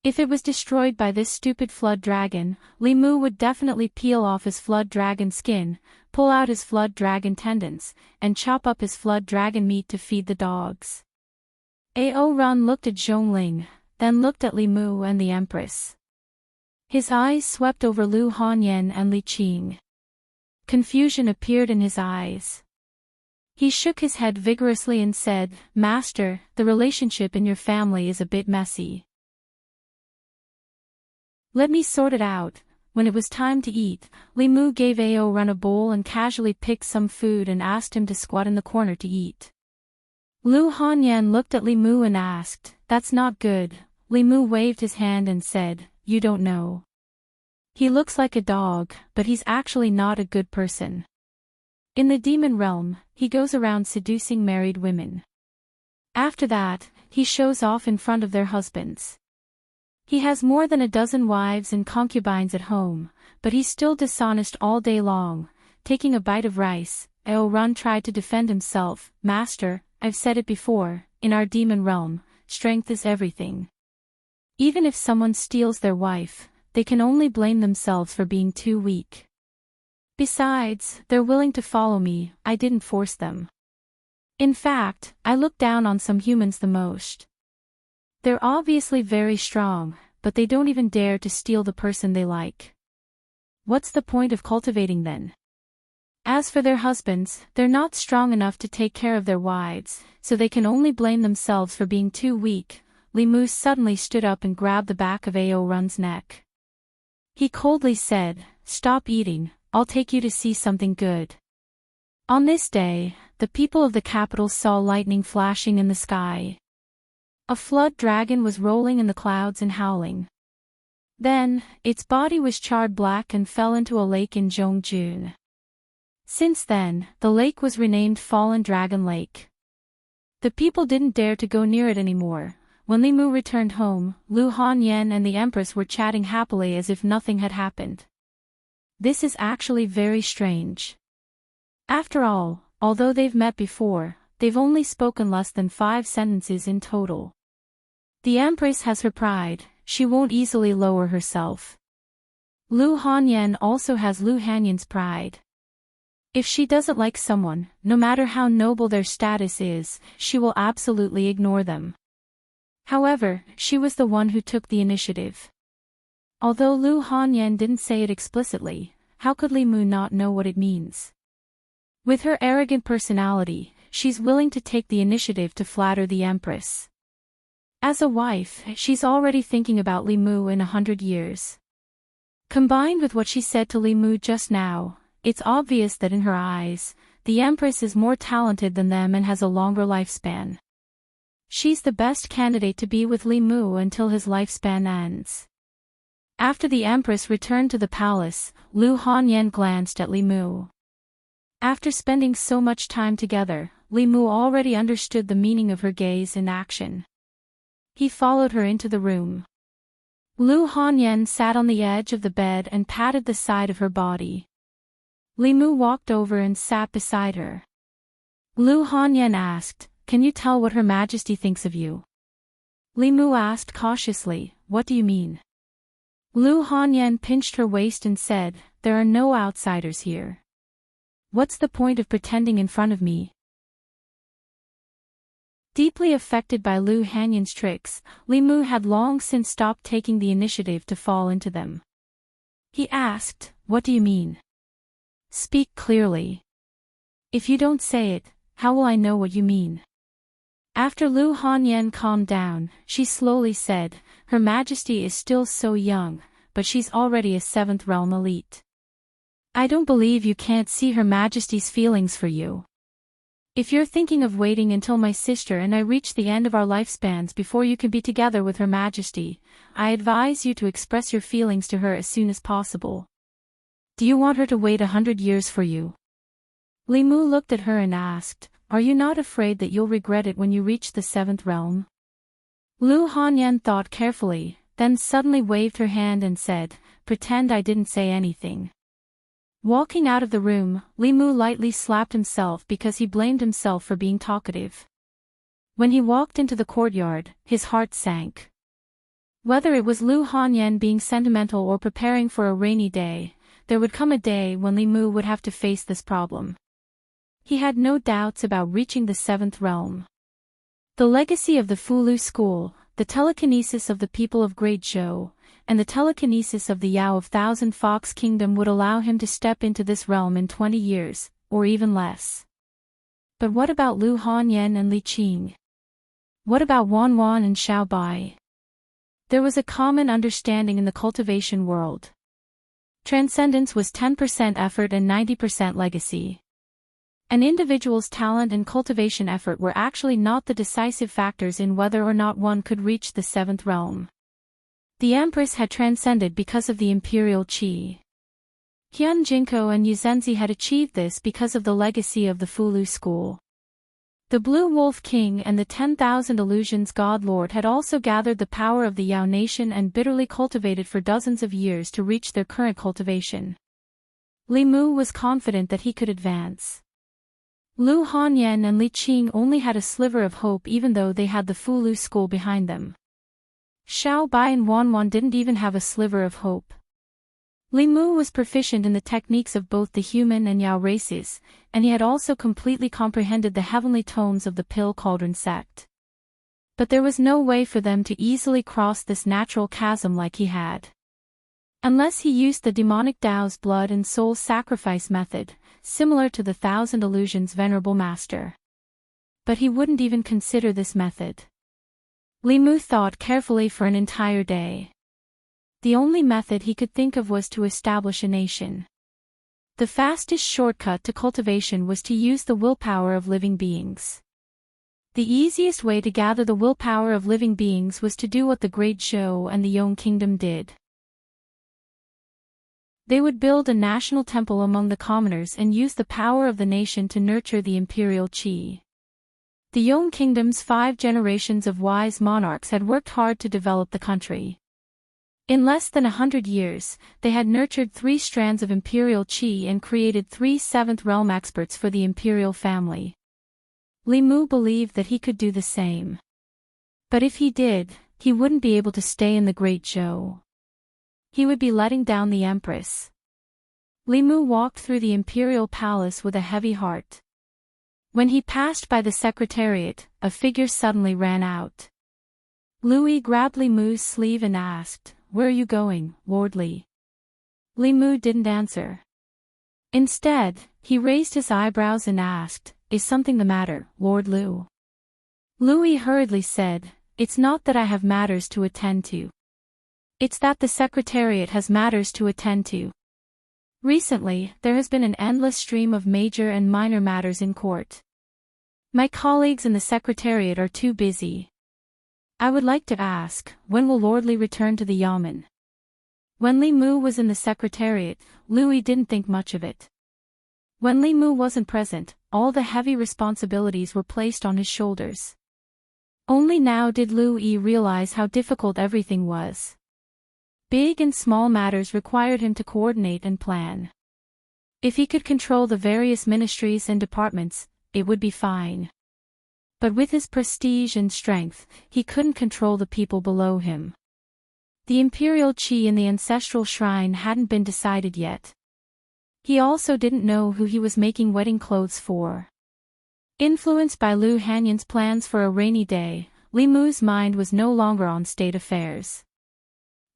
If it was destroyed by this stupid flood dragon, Li Mu would definitely peel off his flood dragon skin, pull out his flood dragon tendons, and chop up his flood dragon meat to feed the dogs. Ao Run looked at Zhongling, then looked at Li Mu and the Empress. His eyes swept over Lu Hanyan and Li Qing. Confusion appeared in his eyes. He shook his head vigorously and said, "Master, the relationship in your family is a bit messy. Let me sort it out." When it was time to eat, Li Mu gave Ao Run a bowl and casually picked some food and asked him to squat in the corner to eat. Lu Hanyan looked at Li Mu and asked, "That's not good." Li Mu waved his hand and said, "You don't know. He looks like a dog, but he's actually not a good person. In the demon realm, he goes around seducing married women. After that, he shows off in front of their husbands. He has more than a dozen wives and concubines at home, but he's still dishonest all day long." Taking a bite of rice, Ao Run tried to defend himself. "Master, I've said it before, in our demon realm, strength is everything. Even if someone steals their wife, they can only blame themselves for being too weak. Besides, they're willing to follow me, I didn't force them. In fact, I look down on some humans the most. They're obviously very strong, but they don't even dare to steal the person they like. What's the point of cultivating then? As for their husbands, they're not strong enough to take care of their wives, so they can only blame themselves for being too weak. Li Mu suddenly stood up and grabbed the back of Ao Run's neck. He coldly said, "Stop eating, I'll take you to see something good." On this day, the people of the capital saw lightning flashing in the sky. A flood dragon was rolling in the clouds and howling. Then, its body was charred black and fell into a lake in Zhongjun. Since then, the lake was renamed Fallen Dragon Lake. The people didn't dare to go near it anymore. When Li Mu returned home, Lu Hanyan and the Empress were chatting happily as if nothing had happened. This is actually very strange. After all, although they've met before, they've only spoken less than 5 sentences in total. The Empress has her pride, she won't easily lower herself. Lu Hanyan also has Lu Hanyan's pride. If she doesn't like someone, no matter how noble their status is, she will absolutely ignore them. However, she was the one who took the initiative. Although Lu Hanyan didn't say it explicitly, how could Li Mu not know what it means? With her arrogant personality, she's willing to take the initiative to flatter the Empress. As a wife, she's already thinking about Li Mu in 100 years. Combined with what she said to Li Mu just now, it's obvious that in her eyes, the Empress is more talented than them and has a longer lifespan. She's the best candidate to be with Li Mu until his lifespan ends. After the Empress returned to the palace, Lu Hanyan glanced at Li Mu. After spending so much time together, Li Mu already understood the meaning of her gaze in action. He followed her into the room. Lu Hanyan sat on the edge of the bed and patted the side of her body. Li Mu walked over and sat beside her. Lu Hanyan asked, "Can you tell what Her Majesty thinks of you?" Li Mu asked cautiously, "What do you mean?" Lu Hanyan pinched her waist and said, "There are no outsiders here. What's the point of pretending in front of me?" Deeply affected by Lu Hanyan's tricks, Li Mu had long since stopped taking the initiative to fall into them. He asked, "What do you mean? Speak clearly. If you don't say it, how will I know what you mean?" After Lu Hanyan calmed down, she slowly said, "Her Majesty is still so young, but she's already a 7th realm elite. I don't believe you can't see Her Majesty's feelings for you. If you're thinking of waiting until my sister and I reach the end of our lifespans before you can be together with Her Majesty, I advise you to express your feelings to her as soon as possible. Do you want her to wait 100 years for you?" Li Mu looked at her and asked, "Are you not afraid that you'll regret it when you reach the 7th realm?" Lu Hanyan thought carefully, then suddenly waved her hand and said, "Pretend I didn't say anything." Walking out of the room, Li Mu lightly slapped himself because he blamed himself for being talkative. When he walked into the courtyard, his heart sank. Whether it was Lu Hanyan being sentimental or preparing for a rainy day, there would come a day when Li Mu would have to face this problem. He had no doubts about reaching the 7th realm. The legacy of the Fulu school, the telekinesis of the people of Great Zhou, and the telekinesis of the Yao of Thousand Fox Kingdom would allow him to step into this realm in 20 years, or even less. But what about Lu Hanyan and Li Qing? What about Wan Wan and Xiao Bai? There was a common understanding in the cultivation world. Transcendence was 10% effort and 90% legacy. An individual's talent and cultivation effort were actually not the decisive factors in whether or not one could reach the 7th realm. The Empress had transcended because of the imperial qi. Hyun Jinko and Yuzenzi had achieved this because of the legacy of the Fulu school. The Blue Wolf King and the 10,000 Illusions God Lord had also gathered the power of the Yao nation and bitterly cultivated for dozens of years to reach their current cultivation. Li Mu was confident that he could advance. Lu Hanyan and Li Qing only had a sliver of hope even though they had the Fulu school behind them. Xiao Bai and Wan Wan didn't even have a sliver of hope. Li Mu was proficient in the techniques of both the human and Yao races, and he had also completely comprehended the heavenly tones of the Pill Cauldron sect. But there was no way for them to easily cross this natural chasm like he had. Unless he used the demonic Tao's blood and soul sacrifice method, similar to the Thousand Illusions' venerable master. But he wouldn't even consider this method. Li Mu thought carefully for an entire day. The only method he could think of was to establish a nation. The fastest shortcut to cultivation was to use the willpower of living beings. The easiest way to gather the willpower of living beings was to do what the Great Zhou and the Yong Kingdom did. They would build a national temple among the commoners and use the power of the nation to nurture the imperial qi. The Yong Kingdom's 5 generations of wise monarchs had worked hard to develop the country. In less than 100 years, they had nurtured 3 strands of imperial qi and created 3 seventh realm experts for the imperial family. Li Mu believed that he could do the same. But if he did, he wouldn't be able to stay in the Great Zhou. He would be letting down the Empress. Li Mu walked through the imperial palace with a heavy heart. When he passed by the secretariat, a figure suddenly ran out. Louis grabbed Li Mu's sleeve and asked, "Where are you going, Lord Li?" Li Mu didn't answer. Instead, he raised his eyebrows and asked, "Is something the matter, Lord Liu?" Louis hurriedly said, "It's not that I have matters to attend to. It's that the Secretariat has matters to attend to. Recently, there has been an endless stream of major and minor matters in court. My colleagues in the Secretariat are too busy. I would like to ask, when will Lord Li return to the Yamen?" When Li Mu was in the Secretariat, Louis didn't think much of it. When Li Mu wasn't present, all the heavy responsibilities were placed on his shoulders. Only now did Louis realize how difficult everything was. Big and small matters required him to coordinate and plan. If he could control the various ministries and departments, it would be fine. But with his prestige and strength, he couldn't control the people below him. The imperial qi in the ancestral shrine hadn't been decided yet. He also didn't know who he was making wedding clothes for. Influenced by Lu Hanyan's plans for a rainy day, Li Mu's mind was no longer on state affairs.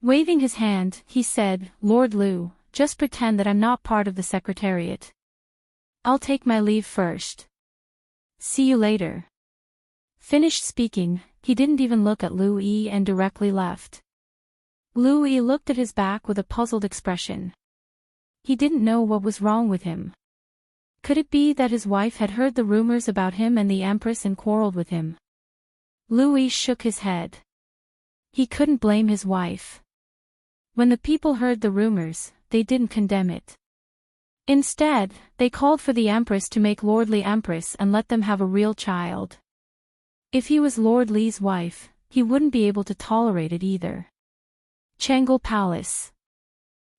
Waving his hand, he said, "Lord Liu, just pretend that I'm not part of the Secretariat. I'll take my leave first. See you later." Finished speaking, he didn't even look at Liu Yi and directly left. Liu Yi looked at his back with a puzzled expression. He didn't know what was wrong with him. Could it be that his wife had heard the rumors about him and the Empress and quarreled with him? Liu Yi shook his head. He couldn't blame his wife. When the people heard the rumors, they didn't condemn it. Instead, they called for the Empress to make Lord Li Empress and let them have a real child. If he was Lord Li's wife, he wouldn't be able to tolerate it either. Changle Palace.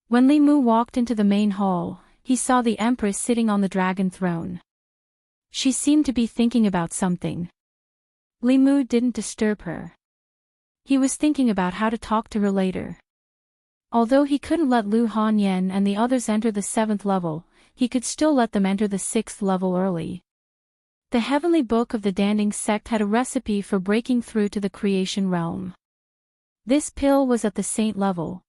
When Li Mu walked into the main hall, he saw the Empress sitting on the dragon throne. She seemed to be thinking about something. Li Mu didn't disturb her. He was thinking about how to talk to her later. Although he couldn't let Lu Hanyan and the others enter the 7th level, he could still let them enter the 6th level early. The Heavenly Book of the Danding sect had a recipe for breaking through to the creation realm. This pill was at the saint level.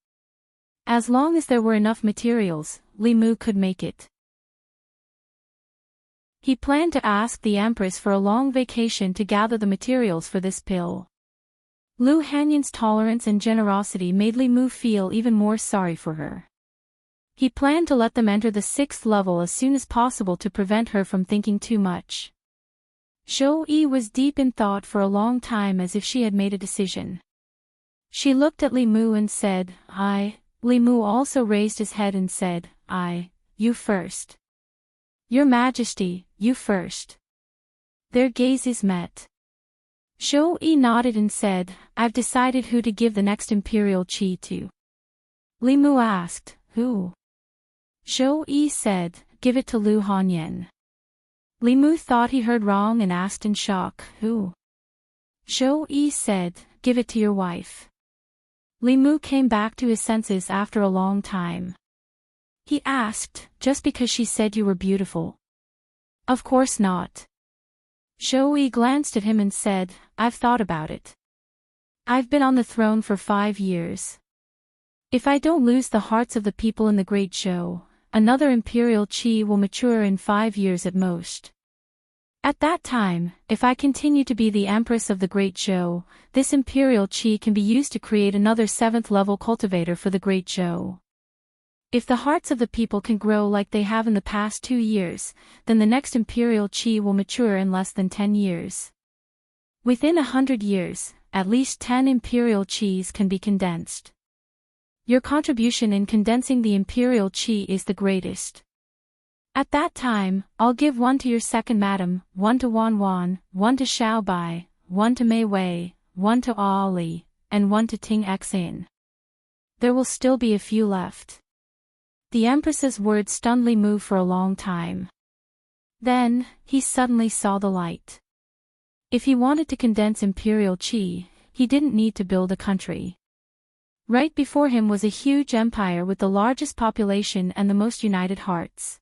As long as there were enough materials, Li Mu could make it. He planned to ask the Empress for a long vacation to gather the materials for this pill. Lu Hanyan's tolerance and generosity made Li Mu feel even more sorry for her. He planned to let them enter the 6th level as soon as possible to prevent her from thinking too much. Zhou Yi was deep in thought for a long time as if she had made a decision. She looked at Li Mu and said, "I." Li Mu also raised his head and said, "I, you first." "Your Majesty, you first." Their gazes met. Zhou Yi nodded and said, "I've decided who to give the next imperial qi to." Li Mu asked, "Who?" Zhou Yi said, "Give it to Lu Hanyan." Li Mu thought he heard wrong and asked in shock, "Who?" Zhou Yi said, "Give it to your wife." Li Mu came back to his senses after a long time. He asked, "Just because she said you were beautiful?" "Of course not. Zhou glanced at him and said, I've thought about it. I've been on the throne for 5 years. If I don't lose the hearts of the people in the Great Zhou, another imperial qi will mature in 5 years at most. At that time, if I continue to be the Empress of the Great Zhou, this imperial qi can be used to create another 7th level cultivator for the Great Zhou. If the hearts of the people can grow like they have in the past 2 years, then the next imperial qi will mature in less than 10 years. Within 100 years, at least 10 imperial qis can be condensed. Your contribution in condensing the imperial qi is the greatest. At that time, I'll give 1 to your second madam, 1 to Wan Wan, 1 to Xiao Bai, 1 to Mei Wei, 1 to Ali, and 1 to Ting Xin. There will still be a few left. The Empress's words stunned Li Mu for a long time. Then, he suddenly saw the light. If he wanted to condense imperial qi, he didn't need to build a country. Right before him was a huge empire with the largest population and the most united hearts.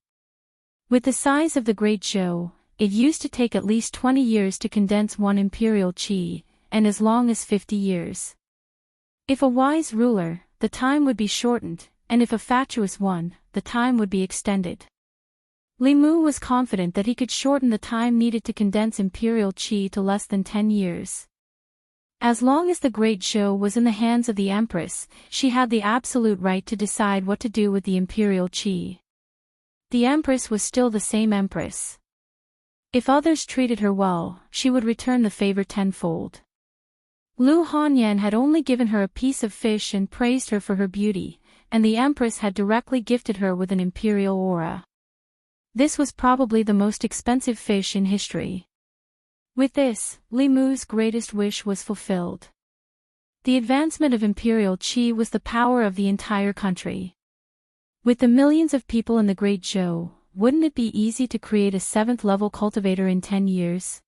With the size of the Great Zhou, it used to take at least 20 years to condense 1 imperial qi, and as long as 50 years. If a wise ruler, the time would be shortened, and if a fatuous one, the time would be extended. Li Mu was confident that he could shorten the time needed to condense imperial qi to less than 10 years. As long as the Great Zhou was in the hands of the Empress, she had the absolute right to decide what to do with the imperial qi. The Empress was still the same Empress. If others treated her well, she would return the favor tenfold. Lu Hanyan had only given her a piece of fish and praised her for her beauty, and the Empress had directly gifted her with an imperial aura. This was probably the most expensive fish in history. With this, Li Mu's greatest wish was fulfilled. The advancement of imperial qi was the power of the entire country. With the millions of people in the Great Zhou, wouldn't it be easy to create a 7th level cultivator in 10 years?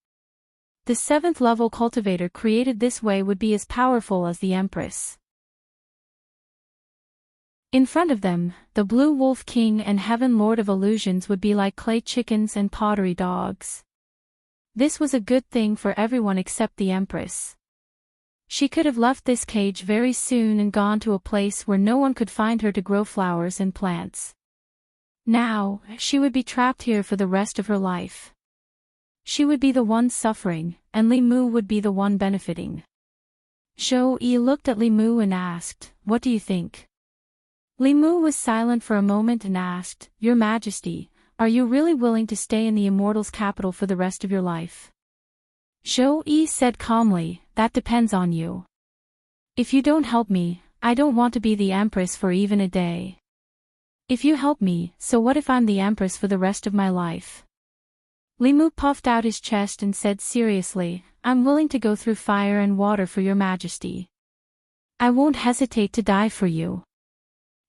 The 7th level cultivator created this way would be as powerful as the Empress. In front of them, the Blue Wolf King and Heaven Lord of Illusions would be like clay chickens and pottery dogs. This was a good thing for everyone except the Empress. She could have left this cage very soon and gone to a place where no one could find her to grow flowers and plants. Now, she would be trapped here for the rest of her life. She would be the one suffering, and Li Mu would be the one benefiting. Zhou looked at Li Mu and asked, "What do you think?" Li Mu was silent for a moment and asked, "Your Majesty, are you really willing to stay in the Immortals' capital for the rest of your life?" Zhou said calmly, "That depends on you. If you don't help me, I don't want to be the Empress for even a day. If you help me, so what if I'm the Empress for the rest of my life?" Li Mu puffed out his chest and said seriously, "I'm willing to go through fire and water for your Majesty. I won't hesitate to die for you."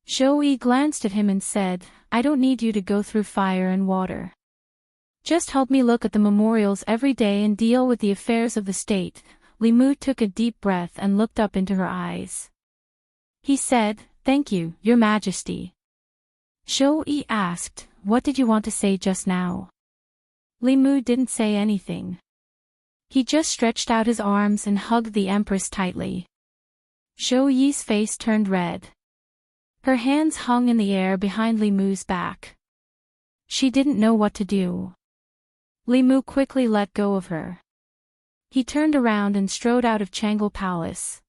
Zhou glanced at him and said, "I don't need you to go through fire and water. Just help me look at the memorials every day and deal with the affairs of the state." Li Mu took a deep breath and looked up into her eyes. He said, "Thank you, Your Majesty." Zhou asked, "What did you want to say just now?" Li Mu didn't say anything. He just stretched out his arms and hugged the Empress tightly. Zhou face turned red. Her hands hung in the air behind Li Mu's back. She didn't know what to do. Li Mu quickly let go of her. He turned around and strode out of Changle Palace.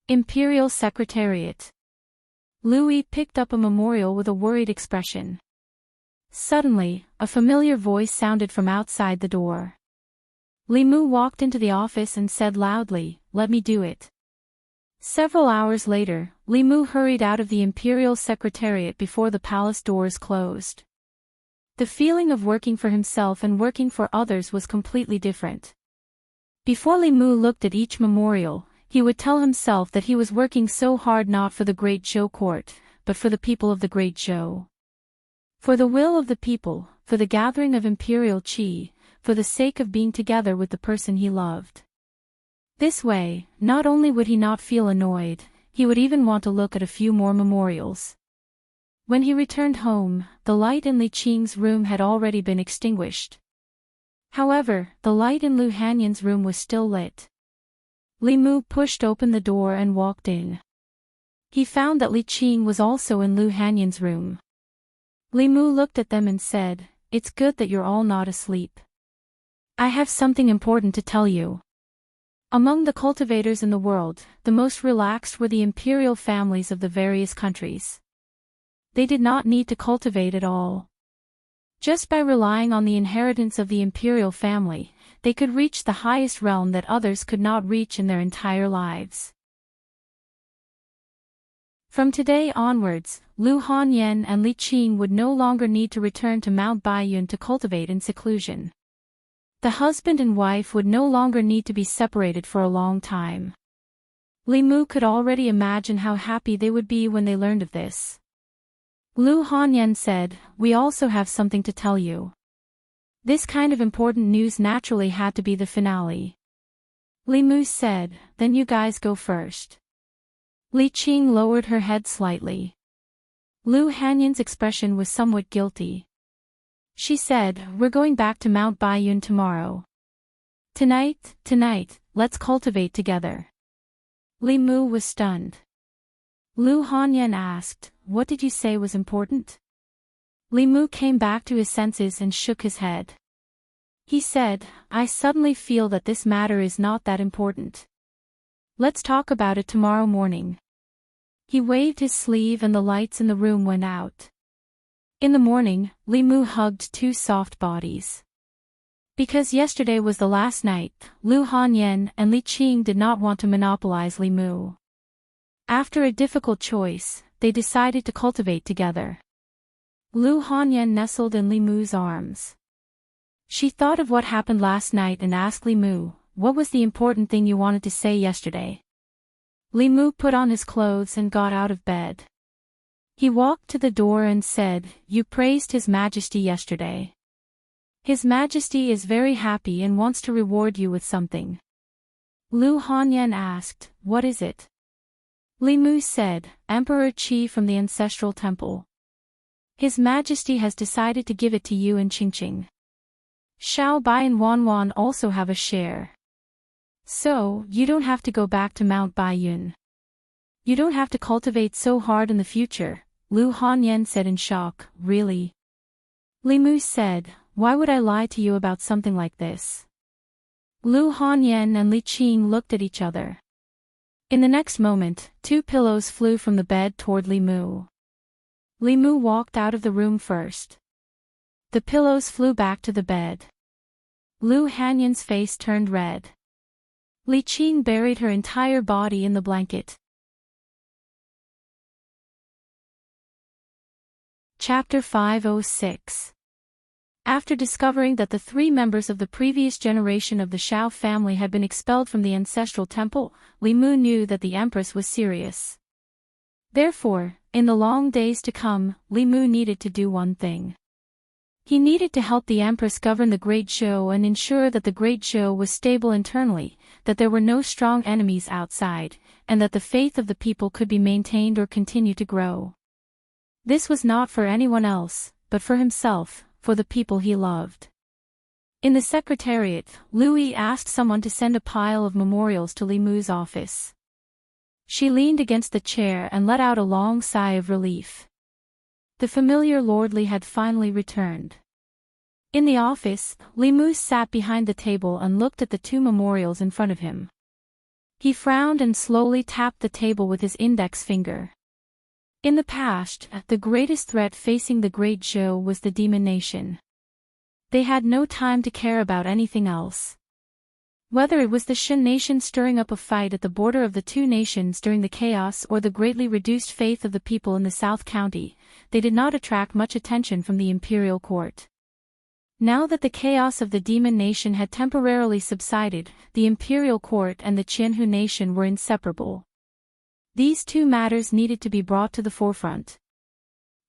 Imperial Secretariat. Louis picked up a memorial with a worried expression. Suddenly, a familiar voice sounded from outside the door. Li Mu walked into the office and said loudly, "Let me do it." Several hours later, Li Mu hurried out of the Imperial Secretariat before the palace doors closed. The feeling of working for himself and working for others was completely different. Before Li Mu looked at each memorial, he would tell himself that he was working so hard not for the Great Zhou court, but for the people of the Great Zhou. For the will of the people, for the gathering of imperial qi, for the sake of being together with the person he loved. This way, not only would he not feel annoyed, he would even want to look at a few more memorials. When he returned home, the light in Li Qing's room had already been extinguished. However, the light in Lu Hanyan's room was still lit. Li Mu pushed open the door and walked in. He found that Li Qing was also in Lu Hanyan's room. Li Mu looked at them and said, "It's good that you're all not asleep. I have something important to tell you." Among the cultivators in the world, the most relaxed were the imperial families of the various countries. They did not need to cultivate at all. Just by relying on the inheritance of the imperial family, they could reach the highest realm that others could not reach in their entire lives. From today onwards, Lu Hanyan and Li Qing would no longer need to return to Mount Baiyun to cultivate in seclusion. The husband and wife would no longer need to be separated for a long time. Li Mu could already imagine how happy they would be when they learned of this. Lu Hanyan said, "We also have something to tell you." This kind of important news naturally had to be the finale. Li Mu said, "Then you guys go first." Li Qing lowered her head slightly. Lu Hanyan's expression was somewhat guilty. She said, "We're going back to Mount Baiyun tomorrow. Tonight, let's cultivate together." Li Mu was stunned. Lu Hanyan asked, "What did you say was important?" Li Mu came back to his senses and shook his head. He said, "I suddenly feel that this matter is not that important. Let's talk about it tomorrow morning." He waved his sleeve and the lights in the room went out. In the morning, Li Mu hugged two soft bodies. Because yesterday was the last night, Lu Hanyan and Li Qing did not want to monopolize Li Mu. After a difficult choice, they decided to cultivate together. Lu Hanyan nestled in Li Mu's arms. She thought of what happened last night and asked Li Mu, "What was the important thing you wanted to say yesterday?" Li Mu put on his clothes and got out of bed. He walked to the door and said, "You praised His Majesty yesterday. His Majesty is very happy and wants to reward you with something." Lu Hanyan asked, "What is it?" Li Mu said, "Emperor Qi from the ancestral temple. His Majesty has decided to give it to you and Qingqing. Xiao Bai and Wanwan also have a share. So, you don't have to go back to Mount Baiyun. You don't have to cultivate so hard in the future," Lu Hanyan said in shock. "Really?" Li Mu said, "Why would I lie to you about something like this?" Lu Hanyan and Li Qing looked at each other. In the next moment, two pillows flew from the bed toward Li Mu. Li Mu walked out of the room first. The pillows flew back to the bed. Lu Hanyan's face turned red. Li Qing buried her entire body in the blanket. Chapter 506. After discovering that the three members of the previous generation of the Shao family had been expelled from the ancestral temple, Li Mu knew that the Empress was serious. Therefore, in the long days to come, Li Mu needed to do one thing. He needed to help the Empress govern the Great Zhou and ensure that the Great Zhou was stable internally, that there were no strong enemies outside, and that the faith of the people could be maintained or continue to grow. This was not for anyone else, but for himself, for the people he loved. In the secretariat, Louis asked someone to send a pile of memorials to Li Mu's office. She leaned against the chair and let out a long sigh of relief. The familiar Lord Li had finally returned. In the office, Li Mu sat behind the table and looked at the two memorials in front of him. He frowned and slowly tapped the table with his index finger. In the past, the greatest threat facing the Great Zhou was the Demon Nation. They had no time to care about anything else. Whether it was the Shen Nation stirring up a fight at the border of the two nations during the chaos or the greatly reduced faith of the people in the South County, they did not attract much attention from the imperial court. Now that the chaos of the Demon Nation had temporarily subsided, the imperial court and the Qianhu Nation were inseparable. These two matters needed to be brought to the forefront.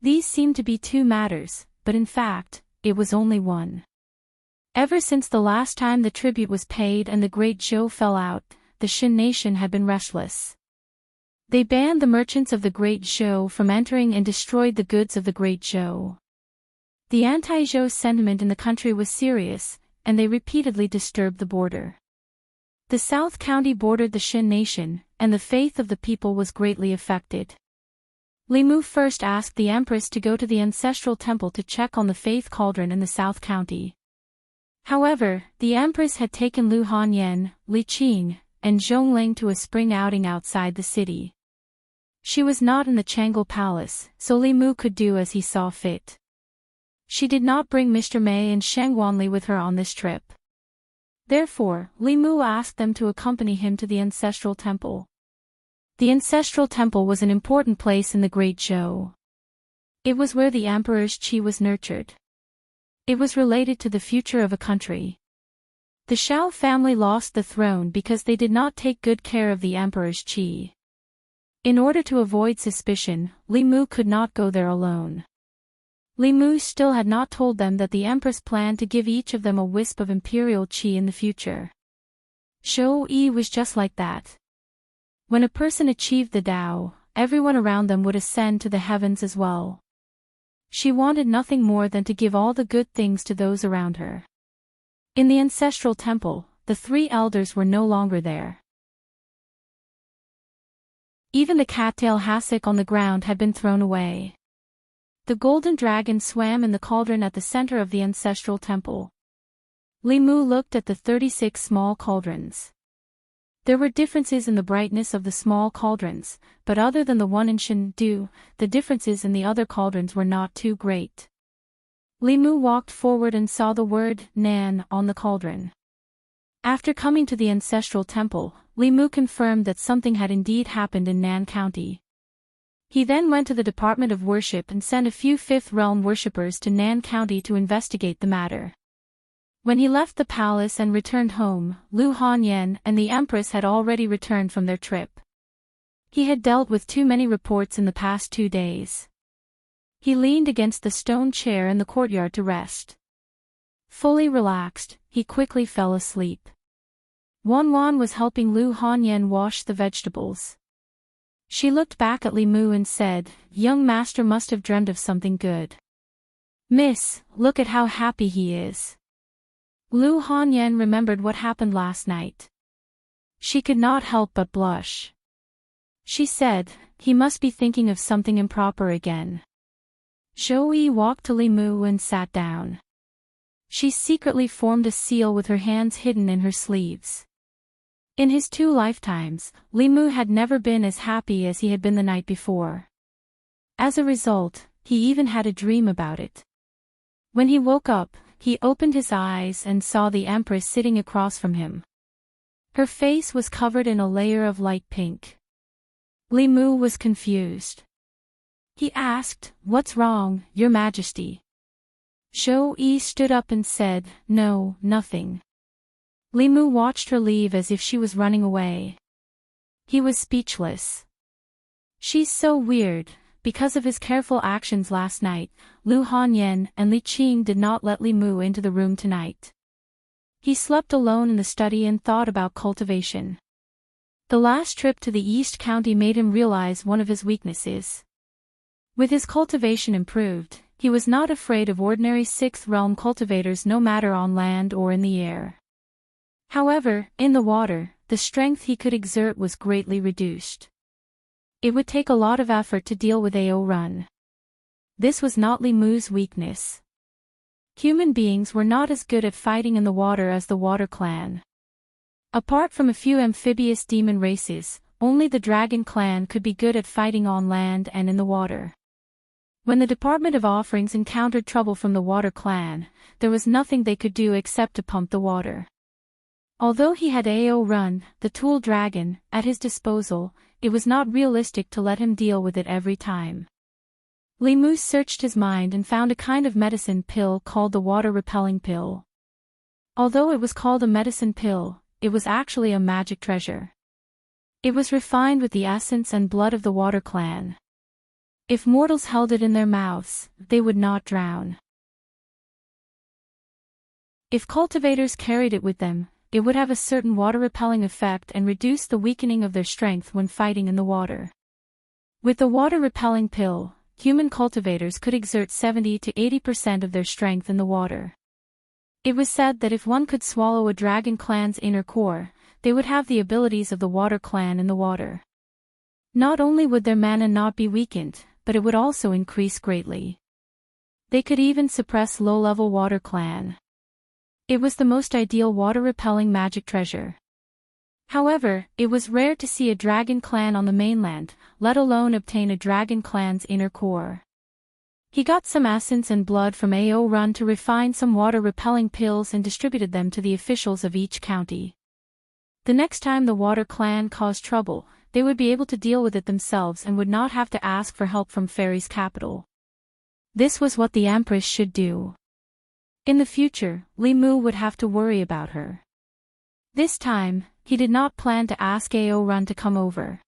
These seemed to be two matters, but in fact, it was only one. Ever since the last time the tribute was paid and the Great Zhou fell out, the Shen Nation had been restless. They banned the merchants of the Great Zhou from entering and destroyed the goods of the Great Zhou. The anti-Zhou sentiment in the country was serious, and they repeatedly disturbed the border. The South County bordered the Shin Nation, and the faith of the people was greatly affected. Li Mu first asked the Empress to go to the ancestral temple to check on the faith cauldron in the South County. However, the Empress had taken Lu Hanyan, Li Qing, and Zhongling to a spring outing outside the city. She was not in the Chang'e Palace, so Li Mu could do as he saw fit. She did not bring Mr. Mei and Sheng Wanli with her on this trip. Therefore, Li Mu asked them to accompany him to the ancestral temple. The ancestral temple was an important place in the Great Zhou. It was where the emperor's qi was nurtured. It was related to the future of a country. The Shao family lost the throne because they did not take good care of the emperor's qi. In order to avoid suspicion, Li Mu could not go there alone. Li Mu still had not told them that the empress planned to give each of them a wisp of imperial qi in the future. Shou Yi was just like that. When a person achieved the Tao, everyone around them would ascend to the heavens as well. She wanted nothing more than to give all the good things to those around her. In the ancestral temple, the three elders were no longer there. Even the cattail hassock on the ground had been thrown away. The golden dragon swam in the cauldron at the center of the ancestral temple. Li Mu looked at the 36 small cauldrons. There were differences in the brightness of the small cauldrons, but other than the one in Shendu, the differences in the other cauldrons were not too great. Li Mu walked forward and saw the word Nan on the cauldron. After coming to the ancestral temple, Li Mu confirmed that something had indeed happened in Nan County. He then went to the Department of Worship and sent a few Fifth Realm worshippers to Nan County to investigate the matter. When he left the palace and returned home, Lu Hanyan and the Empress had already returned from their trip. He had dealt with too many reports in the past 2 days. He leaned against the stone chair in the courtyard to rest. Fully relaxed, he quickly fell asleep. Wanwan was helping Lu Hanyan wash the vegetables. She looked back at Li Mu and said, "Young master must have dreamed of something good. Miss, look at how happy he is." Lu Hanyan remembered what happened last night. She could not help but blush. She said, "He must be thinking of something improper again." Zhou Yi walked to Li Mu and sat down. She secretly formed a seal with her hands hidden in her sleeves. In his 2 lifetimes, Li Mu had never been as happy as he had been the night before. As a result, he even had a dream about it. When he woke up, he opened his eyes and saw the Empress sitting across from him. Her face was covered in a layer of light pink. Li Mu was confused. He asked, "What's wrong, Your Majesty?" Zhou Yi stood up and said, "No, nothing." Li Mu watched her leave as if she was running away. He was speechless. "She's so weird." Because of his careful actions last night, Lu Hanyan and Li Qing did not let Li Mu into the room tonight. He slept alone in the study and thought about cultivation. The last trip to the East County made him realize one of his weaknesses. With his cultivation improved, he was not afraid of ordinary 6th realm cultivators no matter on land or in the air. However, in the water, the strength he could exert was greatly reduced. It would take a lot of effort to deal with AO Run. This was not Li Mu's weakness. Human beings were not as good at fighting in the water as the Water Clan. Apart from a few amphibious demon races, only the Dragon Clan could be good at fighting on land and in the water. When the Department of Offerings encountered trouble from the Water Clan, there was nothing they could do except to pump the water. Although he had AO Run, the Tool Dragon, at his disposal, it was not realistic to let him deal with it every time. Li Mu searched his mind and found a kind of medicine pill called the water-repelling pill. Although it was called a medicine pill, it was actually a magic treasure. It was refined with the essence and blood of the Water Clan. If mortals held it in their mouths, they would not drown. If cultivators carried it with them, it would have a certain water-repelling effect and reduce the weakening of their strength when fighting in the water. With the water-repelling pill, human cultivators could exert 70 to 80% of their strength in the water. It was said that if one could swallow a dragon clan's inner core, they would have the abilities of the water clan in the water. Not only would their mana not be weakened, but it would also increase greatly. They could even suppress low-level water clan. It was the most ideal water-repelling magic treasure. However, it was rare to see a dragon clan on the mainland, let alone obtain a dragon clan's inner core. He got some essence and blood from AO Run to refine some water-repelling pills and distributed them to the officials of each county. The next time the water clan caused trouble, they would be able to deal with it themselves and would not have to ask for help from Fairy's capital. This was what the Empress should do. In the future, Li Mu would have to worry about her. This time, he did not plan to ask AO Run to come over.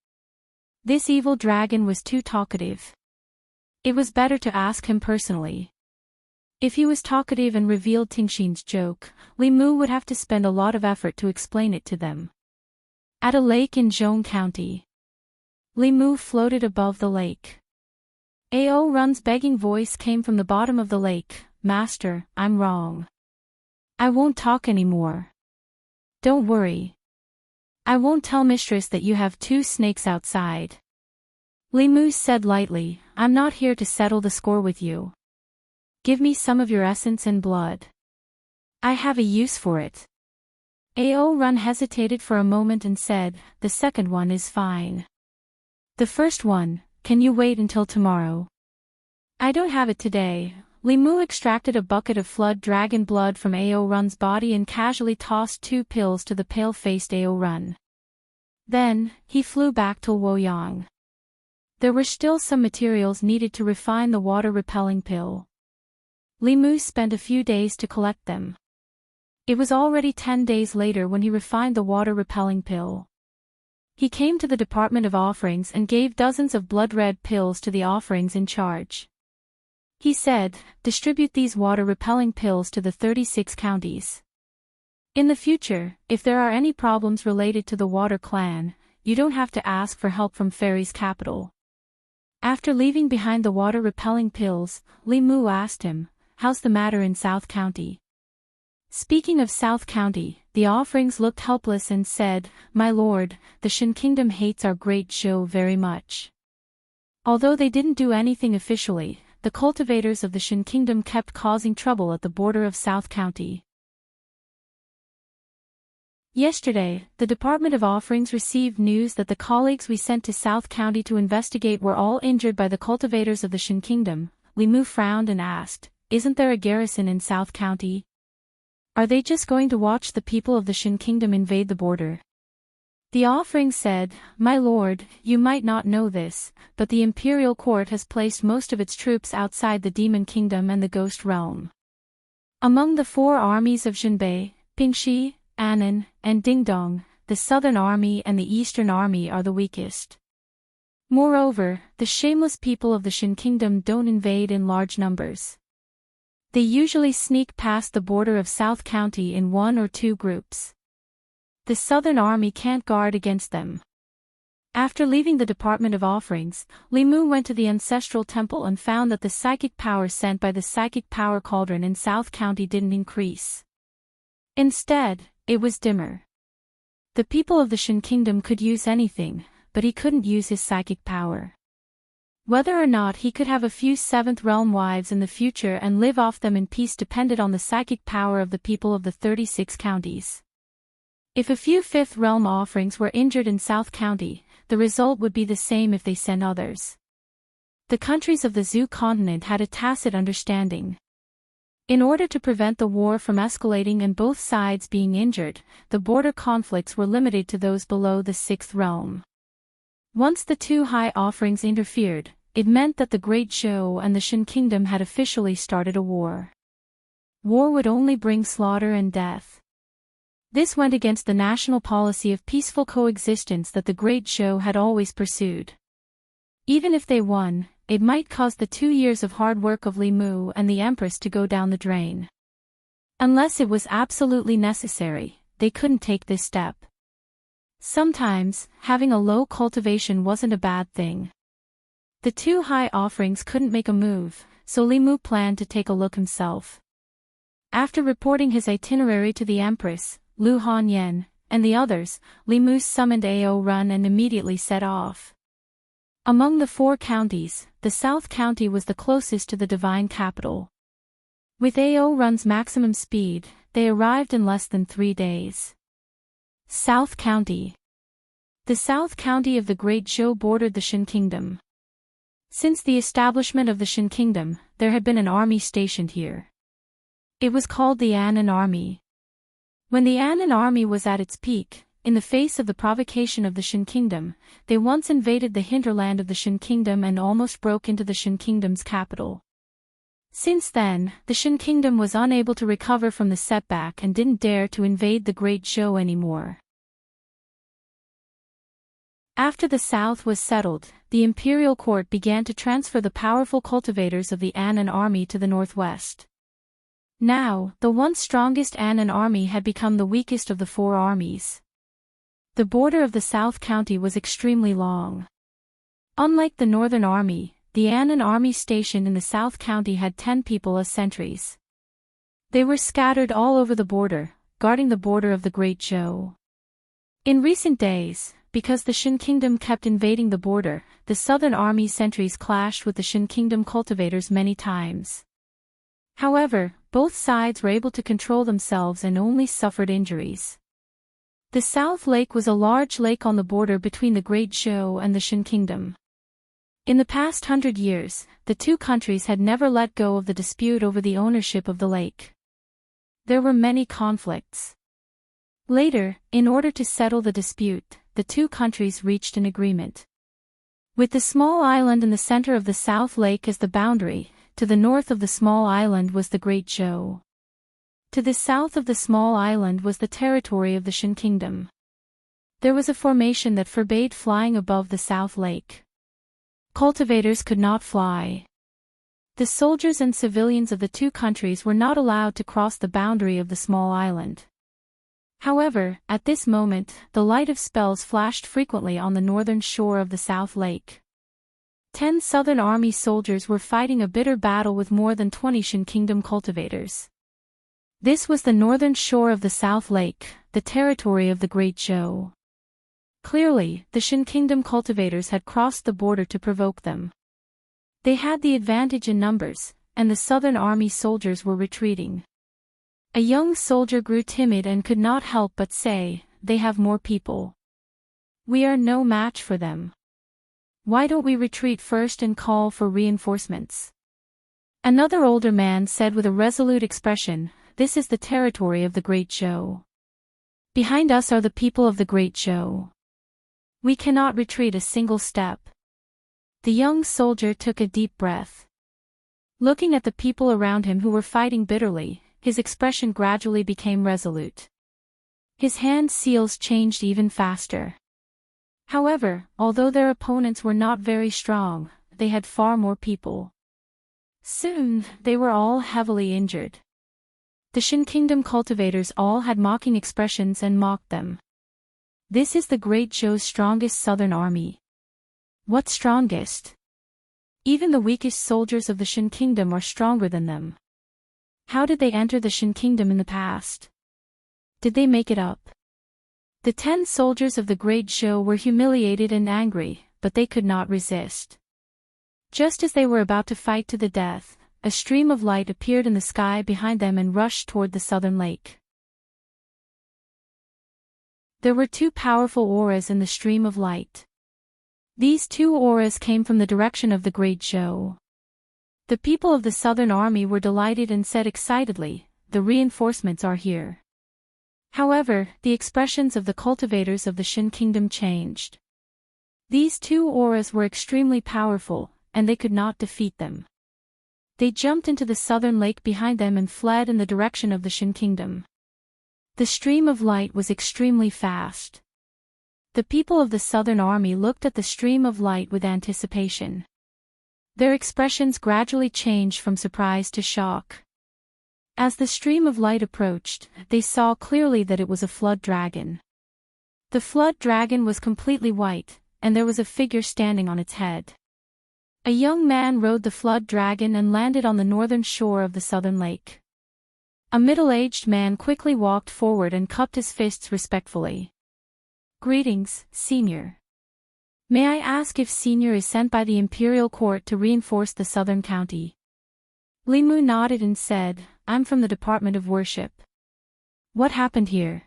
This evil dragon was too talkative. It was better to ask him personally. If he was talkative and revealed Tingxin's joke, Li Mu would have to spend a lot of effort to explain it to them. At a lake in Zhong County, Li Mu floated above the lake. AO Run's begging voice came from the bottom of the lake. Master, I'm wrong. I won't talk anymore. Don't worry. I won't tell Mistress that you have 2 snakes outside. Li Mu said lightly, I'm not here to settle the score with you. Give me some of your essence and blood. I have a use for it. AO Run hesitated for a moment and said, the second one is fine. The first one, can you wait until tomorrow? I don't have it today. Li Mu extracted a bucket of flood dragon blood from AO Run's body and casually tossed 2 pills to the pale-faced AO Run. Then, he flew back to Luoyang. There were still some materials needed to refine the water-repelling pill. Li Mu spent a few days to collect them. It was already 10 days later when he refined the water-repelling pill. He came to the Department of Offerings and gave dozens of blood-red pills to the offerings in charge. He said, distribute these water-repelling pills to the 36 counties. In the future, if there are any problems related to the Water Clan, you don't have to ask for help from Fairy's capital. After leaving behind the water-repelling pills, Li Mu asked him, how's the matter in South County? Speaking of South County, the offerings looked helpless and said, my lord, the Shin Kingdom hates our great show very much. Although they didn't do anything officially, the cultivators of the Shin Kingdom kept causing trouble at the border of South County. Yesterday, the Department of Offerings received news that the colleagues we sent to South County to investigate were all injured by the cultivators of the Shin Kingdom. Li Mu frowned and asked, isn't there a garrison in South County? Are they just going to watch the people of the Shin Kingdom invade the border? The offering said, my lord, you might not know this, but the imperial court has placed most of its troops outside the Demon Kingdom and the Ghost Realm. Among the 4 armies of Jinbei, Pingxi, Annan, and Dingdong, the Southern Army and the Eastern Army are the weakest. Moreover, the shameless people of the Shin Kingdom don't invade in large numbers. They usually sneak past the border of South County in 1 or 2 groups. The Southern Army can't guard against them. After leaving the Department of Offerings, Li Mu went to the Ancestral Temple and found that the psychic power sent by the Psychic Power Cauldron in South County didn't increase. Instead, it was dimmer. The people of the Shin Kingdom could use anything, but he couldn't use his psychic power. Whether or not he could have a few 7th Realm wives in the future and live off them in peace depended on the psychic power of the people of the 36 counties. If a few 5th Realm offerings were injured in South County, the result would be the same if they sent others. The countries of the Zhu continent had a tacit understanding. In order to prevent the war from escalating and both sides being injured, the border conflicts were limited to those below the 6th Realm. Once the 2 high offerings interfered, it meant that the Great Zhou and the Shin Kingdom had officially started a war. War would only bring slaughter and death. This went against the national policy of peaceful coexistence that the Great Zhou had always pursued. Even if they won, it might cause the 2 years of hard work of Li Mu and the Empress to go down the drain. Unless it was absolutely necessary, they couldn't take this step. Sometimes, having a low cultivation wasn't a bad thing. The 2 high offerings couldn't make a move, so Li Mu planned to take a look himself. After reporting his itinerary to the Empress, Lu Hanyan, and the others, Li Mu summoned Ao Run and immediately set off. Among the 4 counties, the South County was the closest to the divine capital. With Ao Run's maximum speed, they arrived in less than 3 days. South County. The South County of the Great Zhou bordered the Shan Kingdom. Since the establishment of the Shan Kingdom, there had been an army stationed here. It was called the Annan Army. When the Annan Army was at its peak, in the face of the provocation of the Shan Kingdom, they once invaded the hinterland of the Shan Kingdom and almost broke into the Shan Kingdom's capital. Since then, the Shan Kingdom was unable to recover from the setback and didn't dare to invade the Great Zhou anymore. After the south was settled, the imperial court began to transfer the powerful cultivators of the Annan army to the northwest. Now, the once strongest Annan army had become the weakest of the 4 armies. The border of the South County was extremely long. Unlike the Northern Army, the Annan Army stationed in the South County had 10 people as sentries. They were scattered all over the border, guarding the border of the Great Zhou. In recent days, because the Shan Kingdom kept invading the border, the Southern Army sentries clashed with the Shan Kingdom cultivators many times. However, both sides were able to control themselves and only suffered injuries. The South Lake was a large lake on the border between the Great Zhou and the Shan Kingdom. In the past 100 years, the 2 countries had never let go of the dispute over the ownership of the lake. There were many conflicts. Later, in order to settle the dispute, the 2 countries reached an agreement. With the small island in the center of the South Lake as the boundary, to the north of the small island was the Great Zhou. To the south of the small island was the territory of the Shan Kingdom. There was a formation that forbade flying above the South Lake. Cultivators could not fly. The soldiers and civilians of the 2 countries were not allowed to cross the boundary of the small island. However, at this moment, the light of spells flashed frequently on the northern shore of the South Lake. 10 Southern Army soldiers were fighting a bitter battle with more than 20 Shan Kingdom cultivators. This was the northern shore of the South Lake, the territory of the Great Zhou. Clearly, the Shan Kingdom cultivators had crossed the border to provoke them. They had the advantage in numbers, and the Southern Army soldiers were retreating. A young soldier grew timid and could not help but say, "They have more people. We are no match for them. Why don't we retreat first and call for reinforcements?" Another older man said with a resolute expression, "This is the territory of the Great Zhou. Behind us are the people of the Great Zhou. We cannot retreat a single step." The young soldier took a deep breath. Looking at the people around him who were fighting bitterly, his expression gradually became resolute. His hand seals changed even faster. However, although their opponents were not very strong, they had far more people. Soon, they were all heavily injured. The Shan Kingdom cultivators all had mocking expressions and mocked them. "This is the Great Zhou's strongest Southern Army." "What strongest? Even the weakest soldiers of the Shan Kingdom are stronger than them. How did they enter the Shan Kingdom in the past? Did they make it up?" The 10 soldiers of the Great Zhou were humiliated and angry, but they could not resist. Just as they were about to fight to the death, a stream of light appeared in the sky behind them and rushed toward the southern lake. There were 2 powerful auras in the stream of light. These 2 auras came from the direction of the Great Zhou. The people of the Southern Army were delighted and said excitedly, "The reinforcements are here." However, the expressions of the cultivators of the Shan Kingdom changed. These 2 auras were extremely powerful, and they could not defeat them. They jumped into the southern lake behind them and fled in the direction of the Shan Kingdom. The stream of light was extremely fast. The people of the Southern Army looked at the stream of light with anticipation. Their expressions gradually changed from surprise to shock. As the stream of light approached, they saw clearly that it was a flood dragon. The flood dragon was completely white, and there was a figure standing on its head. A young man rode the flood dragon and landed on the northern shore of the southern lake. A middle-aged man quickly walked forward and cupped his fists respectfully. "Greetings, Senior. May I ask if Senior is sent by the Imperial Court to reinforce the southern county?" Li Mu nodded and said, "I'm from the Department of Worship." "What happened here?"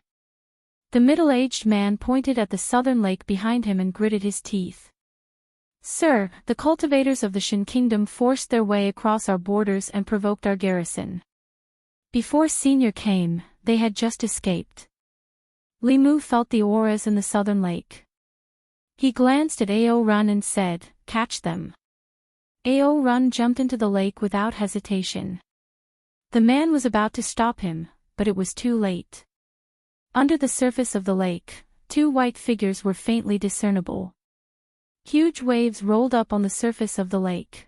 The middle-aged man pointed at the southern lake behind him and gritted his teeth. "Sir, the cultivators of the Shin Kingdom forced their way across our borders and provoked our garrison. Before Senior came, they had just escaped." Li Mu felt the auras in the southern lake. He glanced at Ao Run and said, "Catch them." Ao Run jumped into the lake without hesitation. The man was about to stop him, but it was too late. Under the surface of the lake, two white figures were faintly discernible. Huge waves rolled up on the surface of the lake.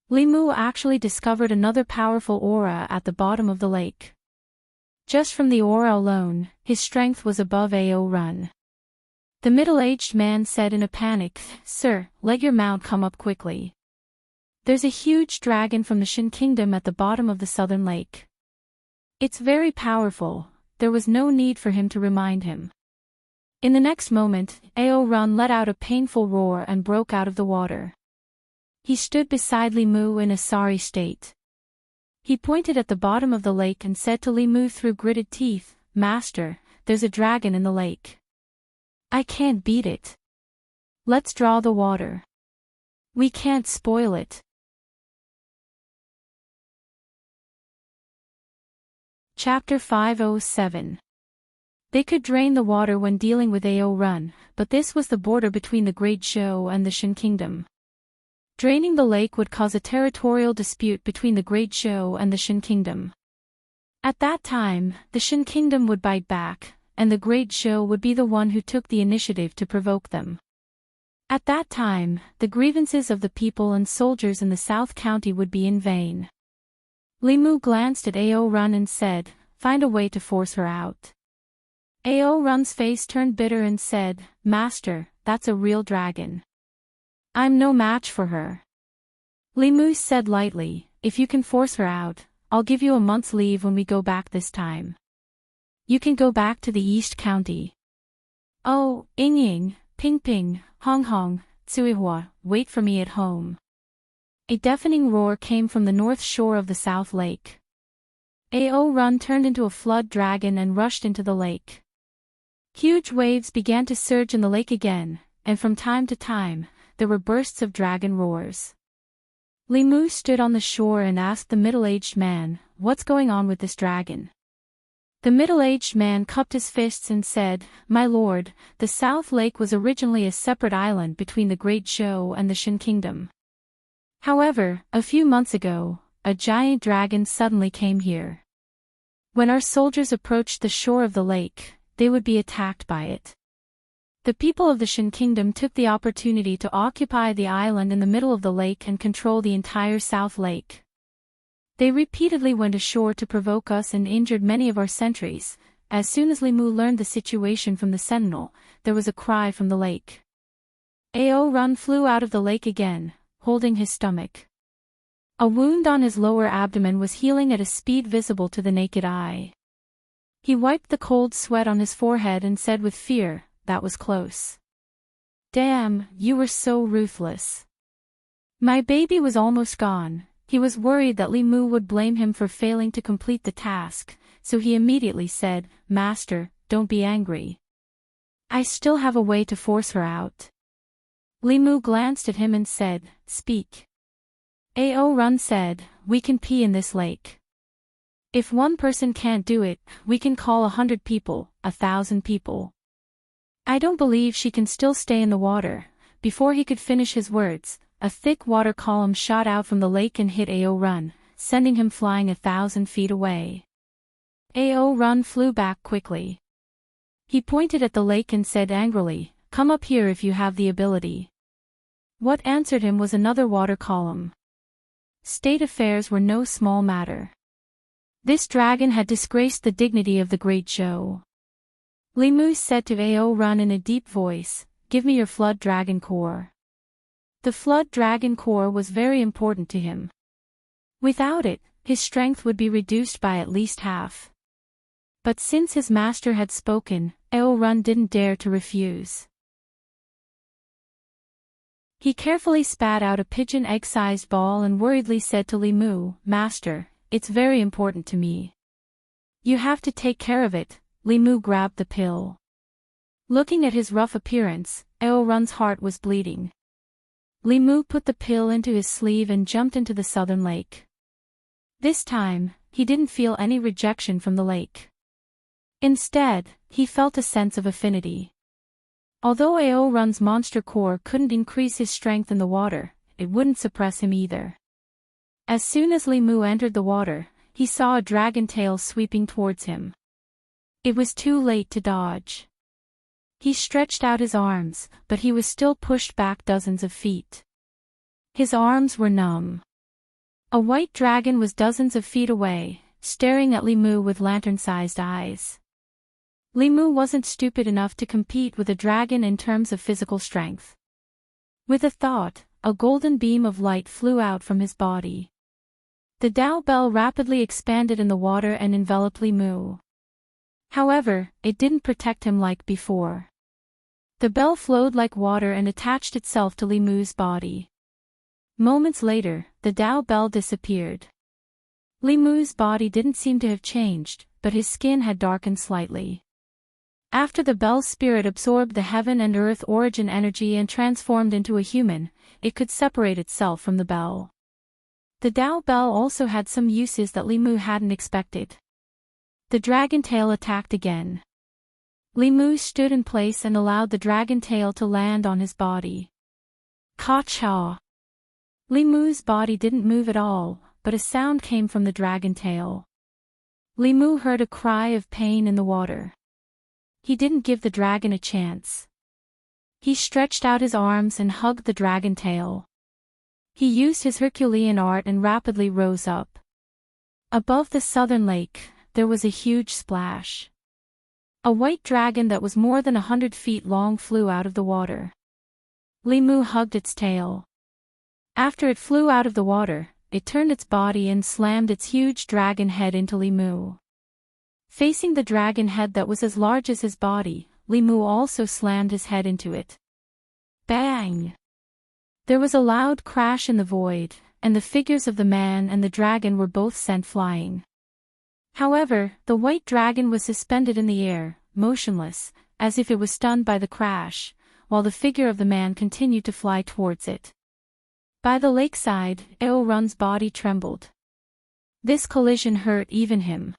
Li Mu actually discovered another powerful aura at the bottom of the lake. Just from the aura alone, his strength was above Ao Run. The middle-aged man said in a panic, "Sir, let your mount come up quickly. There's a huge dragon from the Shin Kingdom at the bottom of the southern lake. It's very powerful." There was no need for him to remind him. In the next moment, Ao Run let out a painful roar and broke out of the water. He stood beside Li Mu in a sorry state. He pointed at the bottom of the lake and said to Li Mu through gritted teeth, "Master, there's a dragon in the lake. I can't beat it. Let's draw the water. We can't spoil it." Chapter 507. They could drain the water when dealing with Ao Run, but this was the border between the Great Zhou and the Shin Kingdom. Draining the lake would cause a territorial dispute between the Great Zhou and the Shin Kingdom. At that time, the Shin Kingdom would bite back, and the Great Zhou would be the one who took the initiative to provoke them. At that time, the grievances of the people and soldiers in the South County would be in vain. Li Mu glanced at Ao Run and said, "Find a way to force her out." Ao Run's face turned bitter and said, "Master, that's a real dragon. I'm no match for her." Li Mu said lightly, "If you can force her out, I'll give you a month's leave when we go back this time. You can go back to the East County. Oh, Ying, Ping Ping, Hong Hong, Tsuihua, wait for me at home." A deafening roar came from the north shore of the South Lake. Ao Run turned into a flood dragon and rushed into the lake. Huge waves began to surge in the lake again, and from time to time, there were bursts of dragon roars. Li Mu stood on the shore and asked the middle-aged man, "What's going on with this dragon?" The middle-aged man cupped his fists and said, "My lord, the South Lake was originally a separate island between the Great Zhou and the Shin Kingdom. However, a few months ago, a giant dragon suddenly came here. When our soldiers approached the shore of the lake, they would be attacked by it. The people of the Shin Kingdom took the opportunity to occupy the island in the middle of the lake and control the entire South Lake. They repeatedly went ashore to provoke us and injured many of our sentries. As soon as Li Mu learned the situation from the sentinel, there was a cry from the lake. Ao Run flew out of the lake again, holding his stomach. A wound on his lower abdomen was healing at a speed visible to the naked eye. He wiped the cold sweat on his forehead and said with fear, "That was close. Damn, you were so ruthless. My baby was almost gone." He was worried that Li Mu would blame him for failing to complete the task, so he immediately said, "Master, don't be angry. I still have a way to force her out." Li Mu glanced at him and said, "Speak." Ao Run said, "We can pee in this lake. If one person can't do it, we can call 100 people, 1,000 people. I don't believe she can still stay in the water." Before he could finish his words, a thick water column shot out from the lake and hit Ao Run, sending him flying 1,000 feet away. Ao Run flew back quickly. He pointed at the lake and said angrily, "Come up here if you have the ability." What answered him was another water column. State affairs were no small matter. This dragon had disgraced the dignity of the Great Zhou. Li Mu said to Ao Run in a deep voice, "Give me your Flood Dragon Core." The Flood Dragon Core was very important to him. Without it, his strength would be reduced by at least half. But since his master had spoken, Run didn't dare to refuse. He carefully spat out a pigeon egg-sized ball and worriedly said to Limu, "Master, it's very important to me. You have to take care of it." Limu grabbed the pill. Looking at his rough appearance, Run's heart was bleeding. Limu put the pill into his sleeve and jumped into the southern lake. This time, he didn't feel any rejection from the lake. Instead, he felt a sense of affinity. Although Run's monster core couldn't increase his strength in the water, it wouldn't suppress him either. As soon as Limu entered the water, he saw a dragon tail sweeping towards him. It was too late to dodge. He stretched out his arms, but he was still pushed back dozens of feet. His arms were numb. A white dragon was dozens of feet away, staring at Limu with lantern-sized eyes. Limu wasn't stupid enough to compete with a dragon in terms of physical strength. With a thought, a golden beam of light flew out from his body. The Dao bell rapidly expanded in the water and enveloped Limu. However, it didn't protect him like before. The bell flowed like water and attached itself to Limu's body. Moments later, the Dao bell disappeared. Limu's body didn't seem to have changed, but his skin had darkened slightly. After the bell's spirit absorbed the heaven and earth origin energy and transformed into a human, it could separate itself from the bell. The Dao bell also had some uses that Limu hadn't expected. The dragon tail attacked again. Limu stood in place and allowed the dragon tail to land on his body. Ka-cha! Limu's body didn't move at all, but a sound came from the dragon tail. Limu heard a cry of pain in the water. He didn't give the dragon a chance. He stretched out his arms and hugged the dragon tail. He used his Herculean art and rapidly rose up. Above the southern lake, there was a huge splash. A white dragon that was more than 100 feet long flew out of the water. Limu hugged its tail. After it flew out of the water, it turned its body and slammed its huge dragon head into Limu. Facing the dragon head that was as large as his body, Limu also slammed his head into it. Bang! There was a loud crash in the void, and the figures of the man and the dragon were both sent flying. However, the white dragon was suspended in the air, motionless, as if it was stunned by the crash, while the figure of the man continued to fly towards it. By the lakeside, Run's body trembled. This collision hurt even him.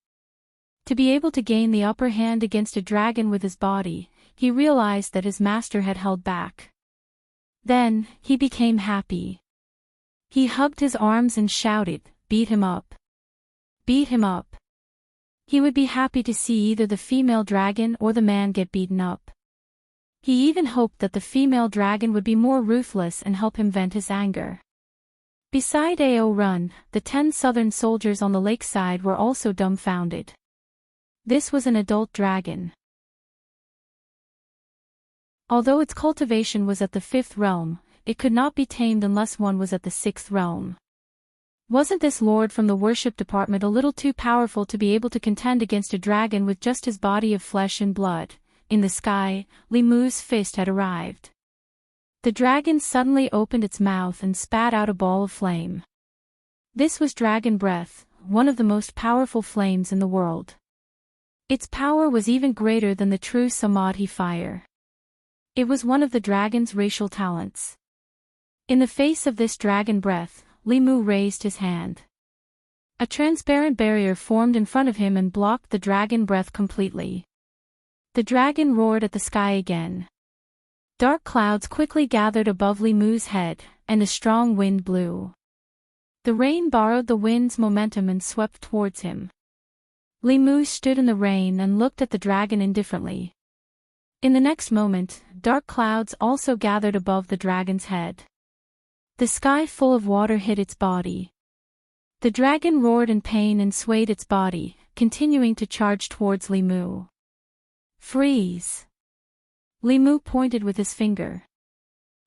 To be able to gain the upper hand against a dragon with his body, he realized that his master had held back. Then, he became happy. He hugged his arms and shouted, "Beat him up! Beat him up!" He would be happy to see either the female dragon or the man get beaten up. He even hoped that the female dragon would be more ruthless and help him vent his anger. Beside Run, the 10 southern soldiers on the lakeside were also dumbfounded. This was an adult dragon. Although its cultivation was at the 5th realm, it could not be tamed unless one was at the 6th realm. Wasn't this lord from the worship department a little too powerful to be able to contend against a dragon with just his body of flesh and blood? In the sky, Limu's fist had arrived. The dragon suddenly opened its mouth and spat out a ball of flame. This was dragon breath, one of the most powerful flames in the world. Its power was even greater than the true Samadhi fire. It was one of the dragon's racial talents. In the face of this dragon breath, Limu raised his hand. A transparent barrier formed in front of him and blocked the dragon breath completely. The dragon roared at the sky again. Dark clouds quickly gathered above Limu's head, and a strong wind blew. The rain borrowed the wind's momentum and swept towards him. Limu stood in the rain and looked at the dragon indifferently. In the next moment, dark clouds also gathered above the dragon's head. The sky full of water hit its body. The dragon roared in pain and swayed its body, continuing to charge towards Limu. "Freeze!" Limu pointed with his finger.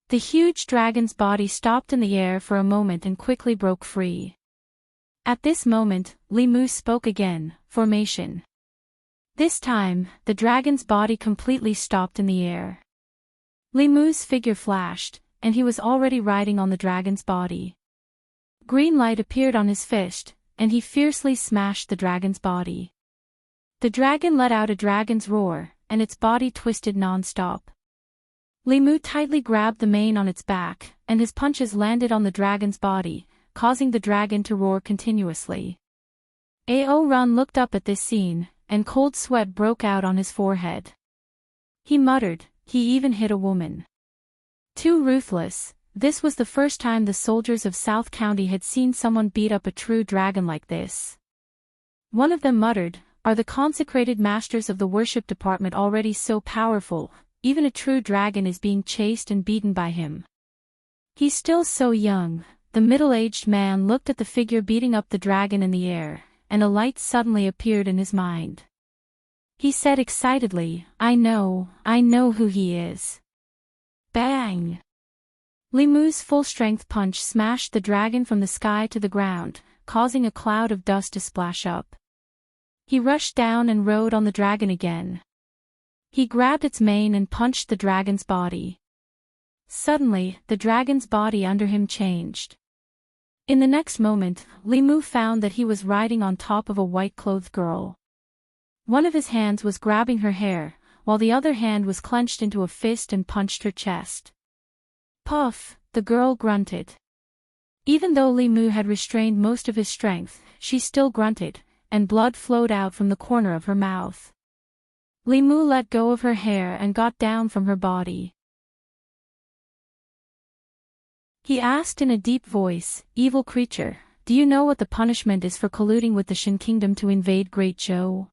The huge dragon's body stopped in the air for a moment and quickly broke free. At this moment, Li Mu spoke again, formation. This time, the dragon's body completely stopped in the air. Li Mu's figure flashed, and he was already riding on the dragon's body. Green light appeared on his fist, and he fiercely smashed the dragon's body. The dragon let out a dragon's roar, and its body twisted non-stop. Li Mu tightly grabbed the mane on its back, and his punches landed on the dragon's body, causing the dragon to roar continuously. Ao Run looked up at this scene, and cold sweat broke out on his forehead. He muttered, he even hit a woman. Too ruthless. This was the first time the soldiers of South County had seen someone beat up a true dragon like this. One of them muttered, are the consecrated masters of the worship department already so powerful? Even a true dragon is being chased and beaten by him. He's still so young. The middle-aged man looked at the figure beating up the dragon in the air, and a light suddenly appeared in his mind. He said excitedly, I know who he is. Bang! Li Mu's full-strength punch smashed the dragon from the sky to the ground, causing a cloud of dust to splash up. He rushed down and rode on the dragon again. He grabbed its mane and punched the dragon's body. Suddenly, the dragon's body under him changed. In the next moment, Li Mu found that he was riding on top of a white-clothed girl. One of his hands was grabbing her hair, while the other hand was clenched into a fist and punched her chest. Puff, the girl grunted. Even though Li Mu had restrained most of his strength, she still grunted, and blood flowed out from the corner of her mouth. Li Mu let go of her hair and got down from her body. He asked in a deep voice, Evil creature, do you know what the punishment is for colluding with the Shin Kingdom to invade Great Zhou?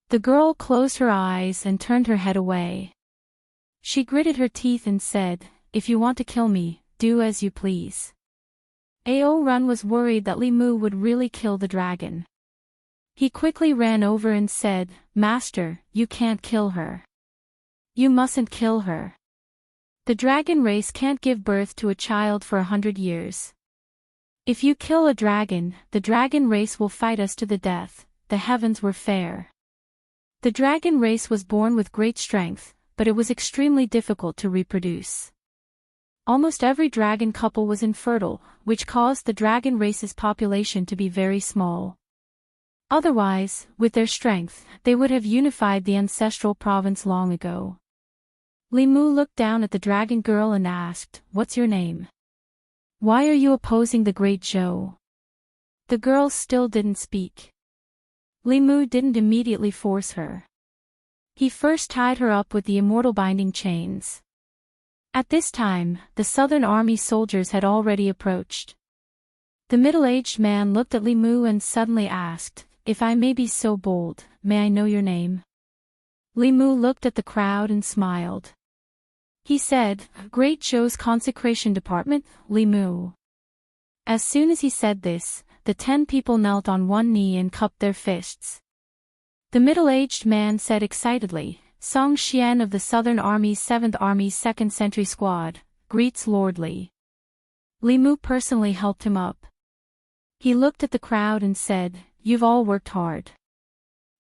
The girl closed her eyes and turned her head away. She gritted her teeth and said, If you want to kill me, do as you please. Ao Run was worried that Li Mu would really kill the dragon. He quickly ran over and said, Master, you can't kill her. You mustn't kill her. The dragon race can't give birth to a child for 100 years. If you kill a dragon, the dragon race will fight us to the death. The heavens were fair. The dragon race was born with great strength, but it was extremely difficult to reproduce. Almost every dragon couple was infertile, which caused the dragon race's population to be very small. Otherwise, with their strength, they would have unified the ancestral province long ago. Li Mu looked down at the dragon girl and asked, What's your name? Why are you opposing the Great Zhou? The girl still didn't speak. Li Mu didn't immediately force her. He first tied her up with the immortal binding chains. At this time, the Southern Army soldiers had already approached. The middle-aged man looked at Li Mu and suddenly asked, If I may be so bold, may I know your name? Li Mu looked at the crowd and smiled. He said, Great Zhou's consecration department, Li Mu. As soon as he said this, the 10 people knelt on one knee and cupped their fists. The middle-aged man said excitedly, Song Xian of the Southern Army's 7th Army's 2nd Century Squad, greets Lord Li. Li Mu personally helped him up. He looked at the crowd and said, You've all worked hard.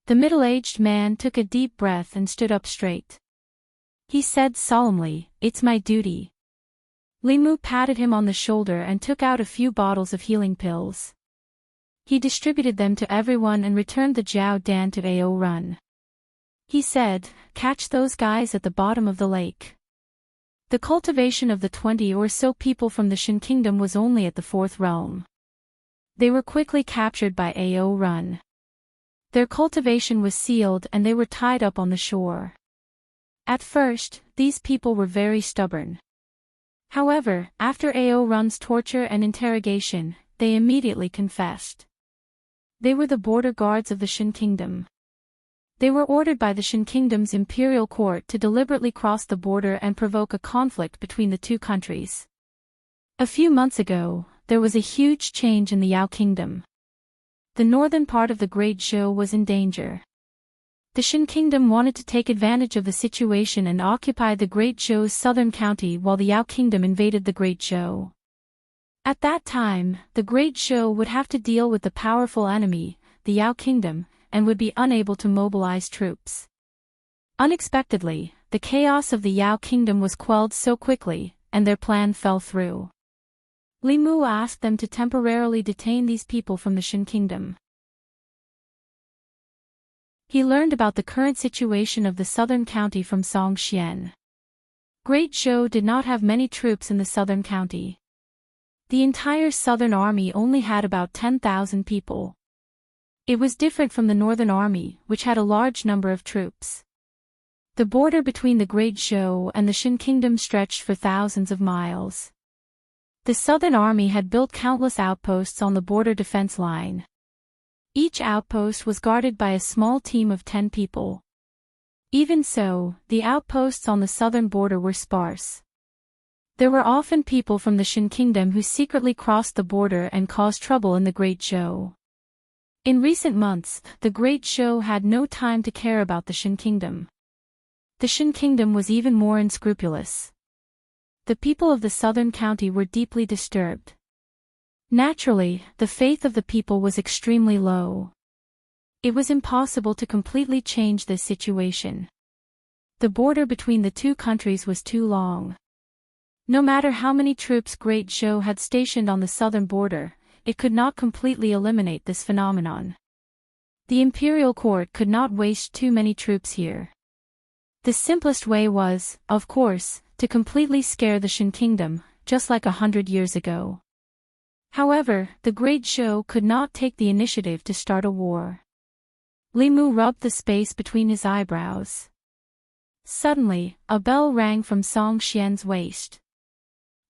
The middle-aged man took a deep breath and stood up straight. He said solemnly, It's my duty. Li Mu patted him on the shoulder and took out a few bottles of healing pills. He distributed them to everyone and returned the Jiao Dan to Ao Run. He said, Catch those guys at the bottom of the lake. The cultivation of the 20 or so people from the Shin Kingdom was only at the 4th realm. They were quickly captured by Ao Run. Their cultivation was sealed and they were tied up on the shore. At first, these people were very stubborn. However, after Ao Run's torture and interrogation, they immediately confessed. They were the border guards of the Shin Kingdom. They were ordered by the Shin Kingdom's imperial court to deliberately cross the border and provoke a conflict between the two countries. A few months ago, there was a huge change in the Yao Kingdom. The northern part of the Great Zhou was in danger. The Shin Kingdom wanted to take advantage of the situation and occupy the Great Zhou's southern county while the Yao Kingdom invaded the Great Zhou. At that time, the Great Show would have to deal with the powerful enemy, the Yao Kingdom, and would be unable to mobilize troops. Unexpectedly, the chaos of the Yao Kingdom was quelled so quickly, and their plan fell through. Li Mu asked them to temporarily detain these people from the Shin Kingdom. He learned about the current situation of the southern county from Song Xian. Great Zhou did not have many troops in the southern county. The entire southern army only had about 10,000 people. It was different from the northern army, which had a large number of troops. The border between the Great Zhou and the Shin Kingdom stretched for thousands of miles. The southern army had built countless outposts on the border defense line. Each outpost was guarded by a small team of 10 people. Even so, the outposts on the southern border were sparse. There were often people from the Shin Kingdom who secretly crossed the border and caused trouble in the Great Zhou. In recent months, the Great Zhou had no time to care about the Shin Kingdom. The Shin Kingdom was even more unscrupulous. The people of the southern county were deeply disturbed. Naturally, the faith of the people was extremely low. It was impossible to completely change this situation. The border between the two countries was too long. No matter how many troops Great Zhou had stationed on the southern border, it could not completely eliminate this phenomenon. The imperial court could not waste too many troops here. The simplest way was, of course, to completely scare the Shin Kingdom, just like 100 years ago. However, the Great Zhou could not take the initiative to start a war. Li Mu rubbed the space between his eyebrows. Suddenly, a bell rang from Song Xian's waist.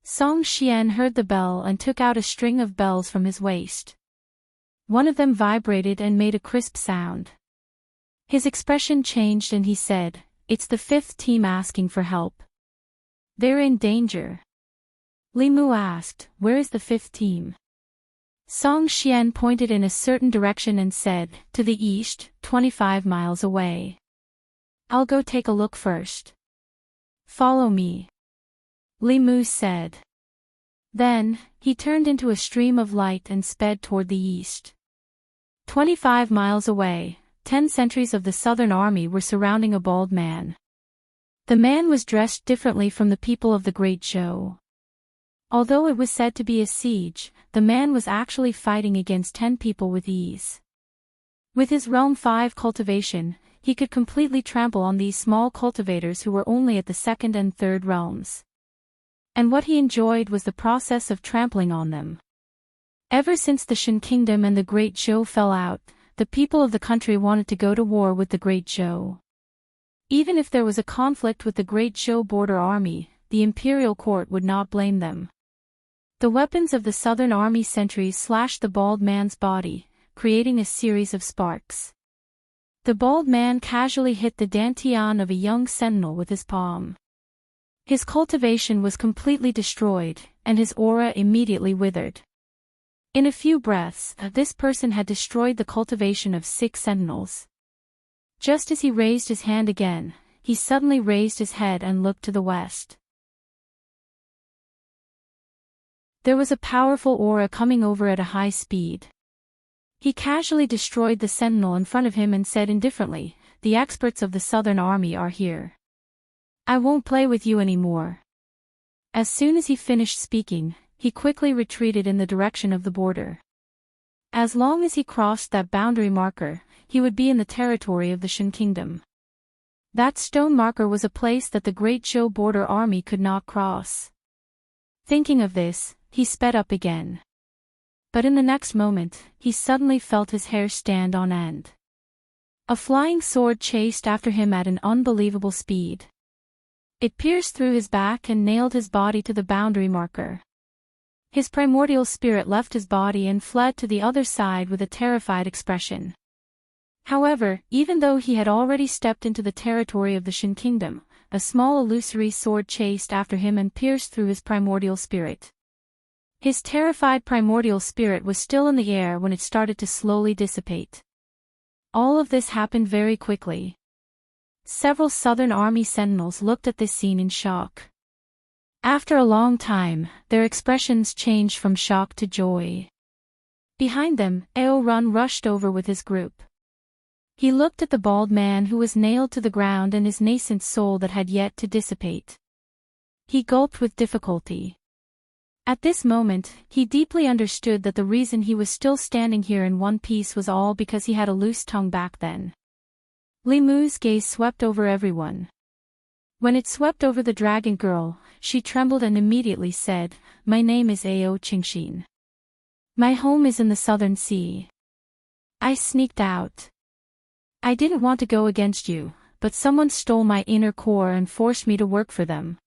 Song Xian heard the bell and took out a string of bells from his waist. One of them vibrated and made a crisp sound. His expression changed and he said, "It's the fifth team asking for help. They're in danger." Li Mu asked, "Where is the fifth team?" Song Xian pointed in a certain direction and said, "To the east, 25 miles away. I'll go take a look first." "Follow me," Li Mu said. Then, he turned into a stream of light and sped toward the east. 25 miles away, 10 sentries of the southern army were surrounding a bald man. The man was dressed differently from the people of the Great Zhou. Although it was said to be a siege, the man was actually fighting against 10 people with ease. With his Realm 5 cultivation, he could completely trample on these small cultivators who were only at the second and third realms. And what he enjoyed was the process of trampling on them. Ever since the Shin Kingdom and the Great Zhou fell out, the people of the country wanted to go to war with the Great Zhou. Even if there was a conflict with the Great Zhou border army, the imperial court would not blame them. The weapons of the southern army sentries slashed the bald man's body, creating a series of sparks. The bald man casually hit the dantian of a young sentinel with his palm. His cultivation was completely destroyed, and his aura immediately withered. In a few breaths, this person had destroyed the cultivation of 6 sentinels. Just as he raised his hand again, he suddenly raised his head and looked to the west. There was a powerful aura coming over at a high speed. He casually destroyed the sentinel in front of him and said indifferently, "The experts of the southern army are here. I won't play with you anymore." As soon as he finished speaking, he quickly retreated in the direction of the border. As long as he crossed that boundary marker, he would be in the territory of the Shin Kingdom. That stone marker was a place that the Great Zhou border army could not cross. Thinking of this, he sped up again. But in the next moment, he suddenly felt his hair stand on end. A flying sword chased after him at an unbelievable speed. It pierced through his back and nailed his body to the boundary marker. His primordial spirit left his body and fled to the other side with a terrified expression. However, even though he had already stepped into the territory of the Shin Kingdom, a small illusory sword chased after him and pierced through his primordial spirit. His terrified primordial spirit was still in the air when it started to slowly dissipate. All of this happened very quickly. Several southern army sentinels looked at this scene in shock. After a long time, their expressions changed from shock to joy. Behind them, Run rushed over with his group. He looked at the bald man who was nailed to the ground and his nascent soul that had yet to dissipate. He gulped with difficulty. At this moment, he deeply understood that the reason he was still standing here in one piece was all because he had a loose tongue back then. Li Mu's gaze swept over everyone. When it swept over the dragon girl, she trembled and immediately said, "My name is Ao Qingxin. My home is in the southern sea. I sneaked out. I didn't want to go against you, but someone stole my inner core and forced me to work for them."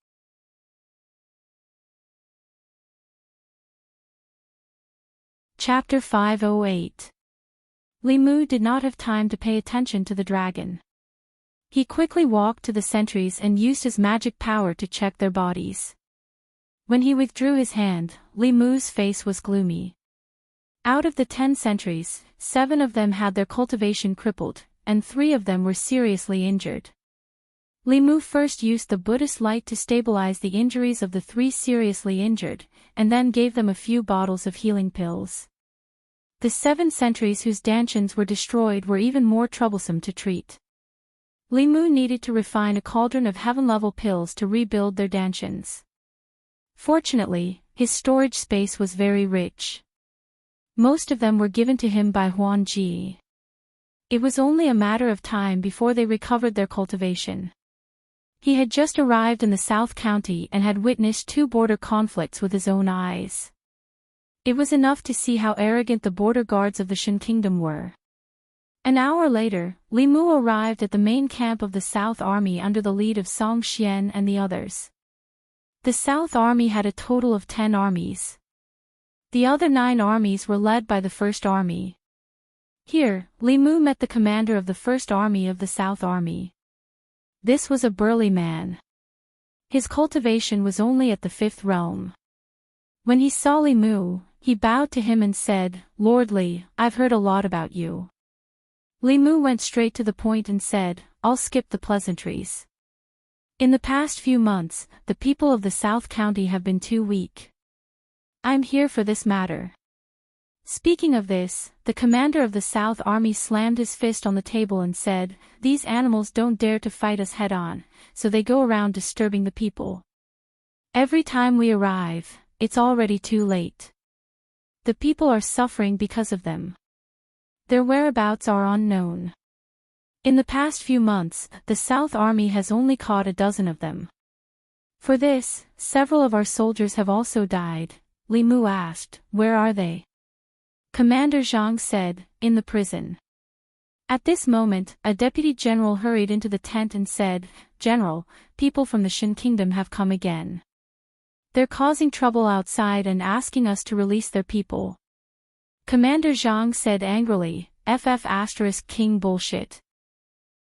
Chapter 508. Li Mu did not have time to pay attention to the dragon. He quickly walked to the sentries and used his magic power to check their bodies. When he withdrew his hand, Li Mu's face was gloomy. Out of the 10 sentries, 7 of them had their cultivation crippled, and 3 of them were seriously injured. Li Mu first used the Buddhist light to stabilize the injuries of the 3 seriously injured, and then gave them a few bottles of healing pills. The 7 sentries whose dantians were destroyed were even more troublesome to treat. Li Mu needed to refine a cauldron of heaven-level pills to rebuild their dantians. Fortunately, his storage space was very rich. Most of them were given to him by Huan Ji. It was only a matter of time before they recovered their cultivation. He had just arrived in the South County and had witnessed 2 border conflicts with his own eyes. It was enough to see how arrogant the border guards of the Shan Kingdom were. An hour later, Li Mu arrived at the main camp of the South Army under the lead of Song Xian and the others. The South Army had a total of 10 armies. The other 9 armies were led by the First Army. Here, Li Mu met the commander of the First Army of the South Army. This was a burly man. His cultivation was only at the 5th realm. When he saw Li Mu, he bowed to him and said, "Lord Li, I've heard a lot about you." Li Mu went straight to the point and said, "I'll skip the pleasantries. In the past few months, the people of the South County have been too weak. I'm here for this matter." Speaking of this, the commander of the South Army slammed his fist on the table and said, "These animals don't dare to fight us head-on, so they go around disturbing the people. Every time we arrive, it's already too late. The people are suffering because of them. Their whereabouts are unknown. In the past few months, the South Army has only caught a dozen of them. For this, several of our soldiers have also died." Li Mu asked, "Where are they?" Commander Zhang said, "In the prison." At this moment, a deputy general hurried into the tent and said, "General, people from the Shan Kingdom have come again. They're causing trouble outside and asking us to release their people." Commander Zhang said angrily, "King bullshit.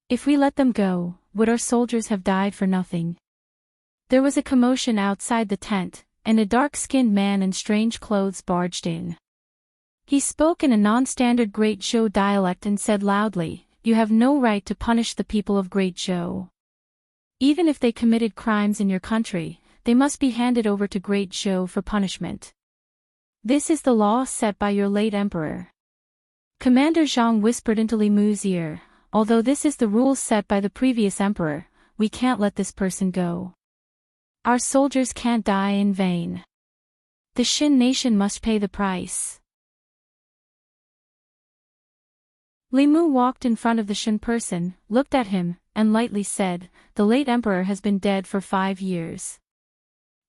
If we let them go, would our soldiers have died for nothing?" There was a commotion outside the tent, and a dark-skinned man in strange clothes barged in. He spoke in a non-standard Great Zhou dialect and said loudly, "You have no right to punish the people of Great Zhou. Even if they committed crimes in your country, they must be handed over to Great Zhou for punishment. This is the law set by your late emperor." Commander Zhang whispered into Li Mu's ear, "Although this is the rule set by the previous emperor, we can't let this person go. Our soldiers can't die in vain. The Shin nation must pay the price." Li Mu walked in front of the Shin person, looked at him, and lightly said, "The late emperor has been dead for 5 years.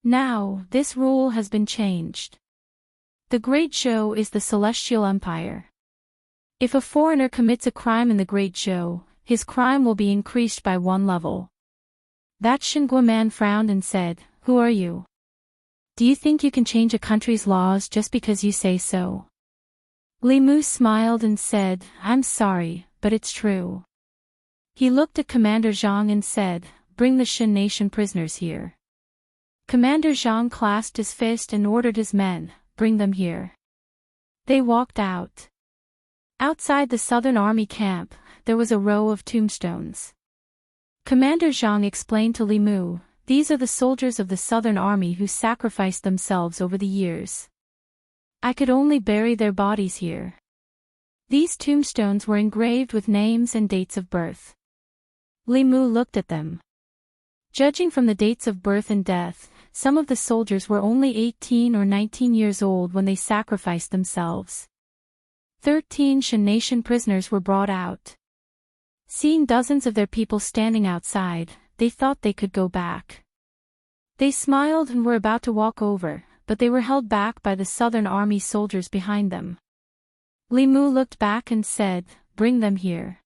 Now, this rule has been changed. The Great Zhou is the Celestial Empire. If a foreigner commits a crime in the Great Zhou, his crime will be increased by 1 level." That Xingua man frowned and said, "Who are you? Do you think you can change a country's laws just because you say so?" Li Mu smiled and said, "I'm sorry, but it's true." He looked at Commander Zhang and said, "Bring the Shin nation prisoners here." Commander Zhang clasped his fist and ordered his men, "Bring them here." They walked out. Outside the Southern Army camp, there was a row of tombstones. Commander Zhang explained to Li Mu, these are the soldiers of the Southern Army who sacrificed themselves over the years. I could only bury their bodies here. These tombstones were engraved with names and dates of birth. Li Mu looked at them. Judging from the dates of birth and death, some of the soldiers were only 18 or 19 years old when they sacrificed themselves. 13 Shan Nation prisoners were brought out. Seeing dozens of their people standing outside, they thought they could go back. They smiled and were about to walk over, but they were held back by the Southern Army soldiers behind them. Li Mu looked back and said, "Bring them here."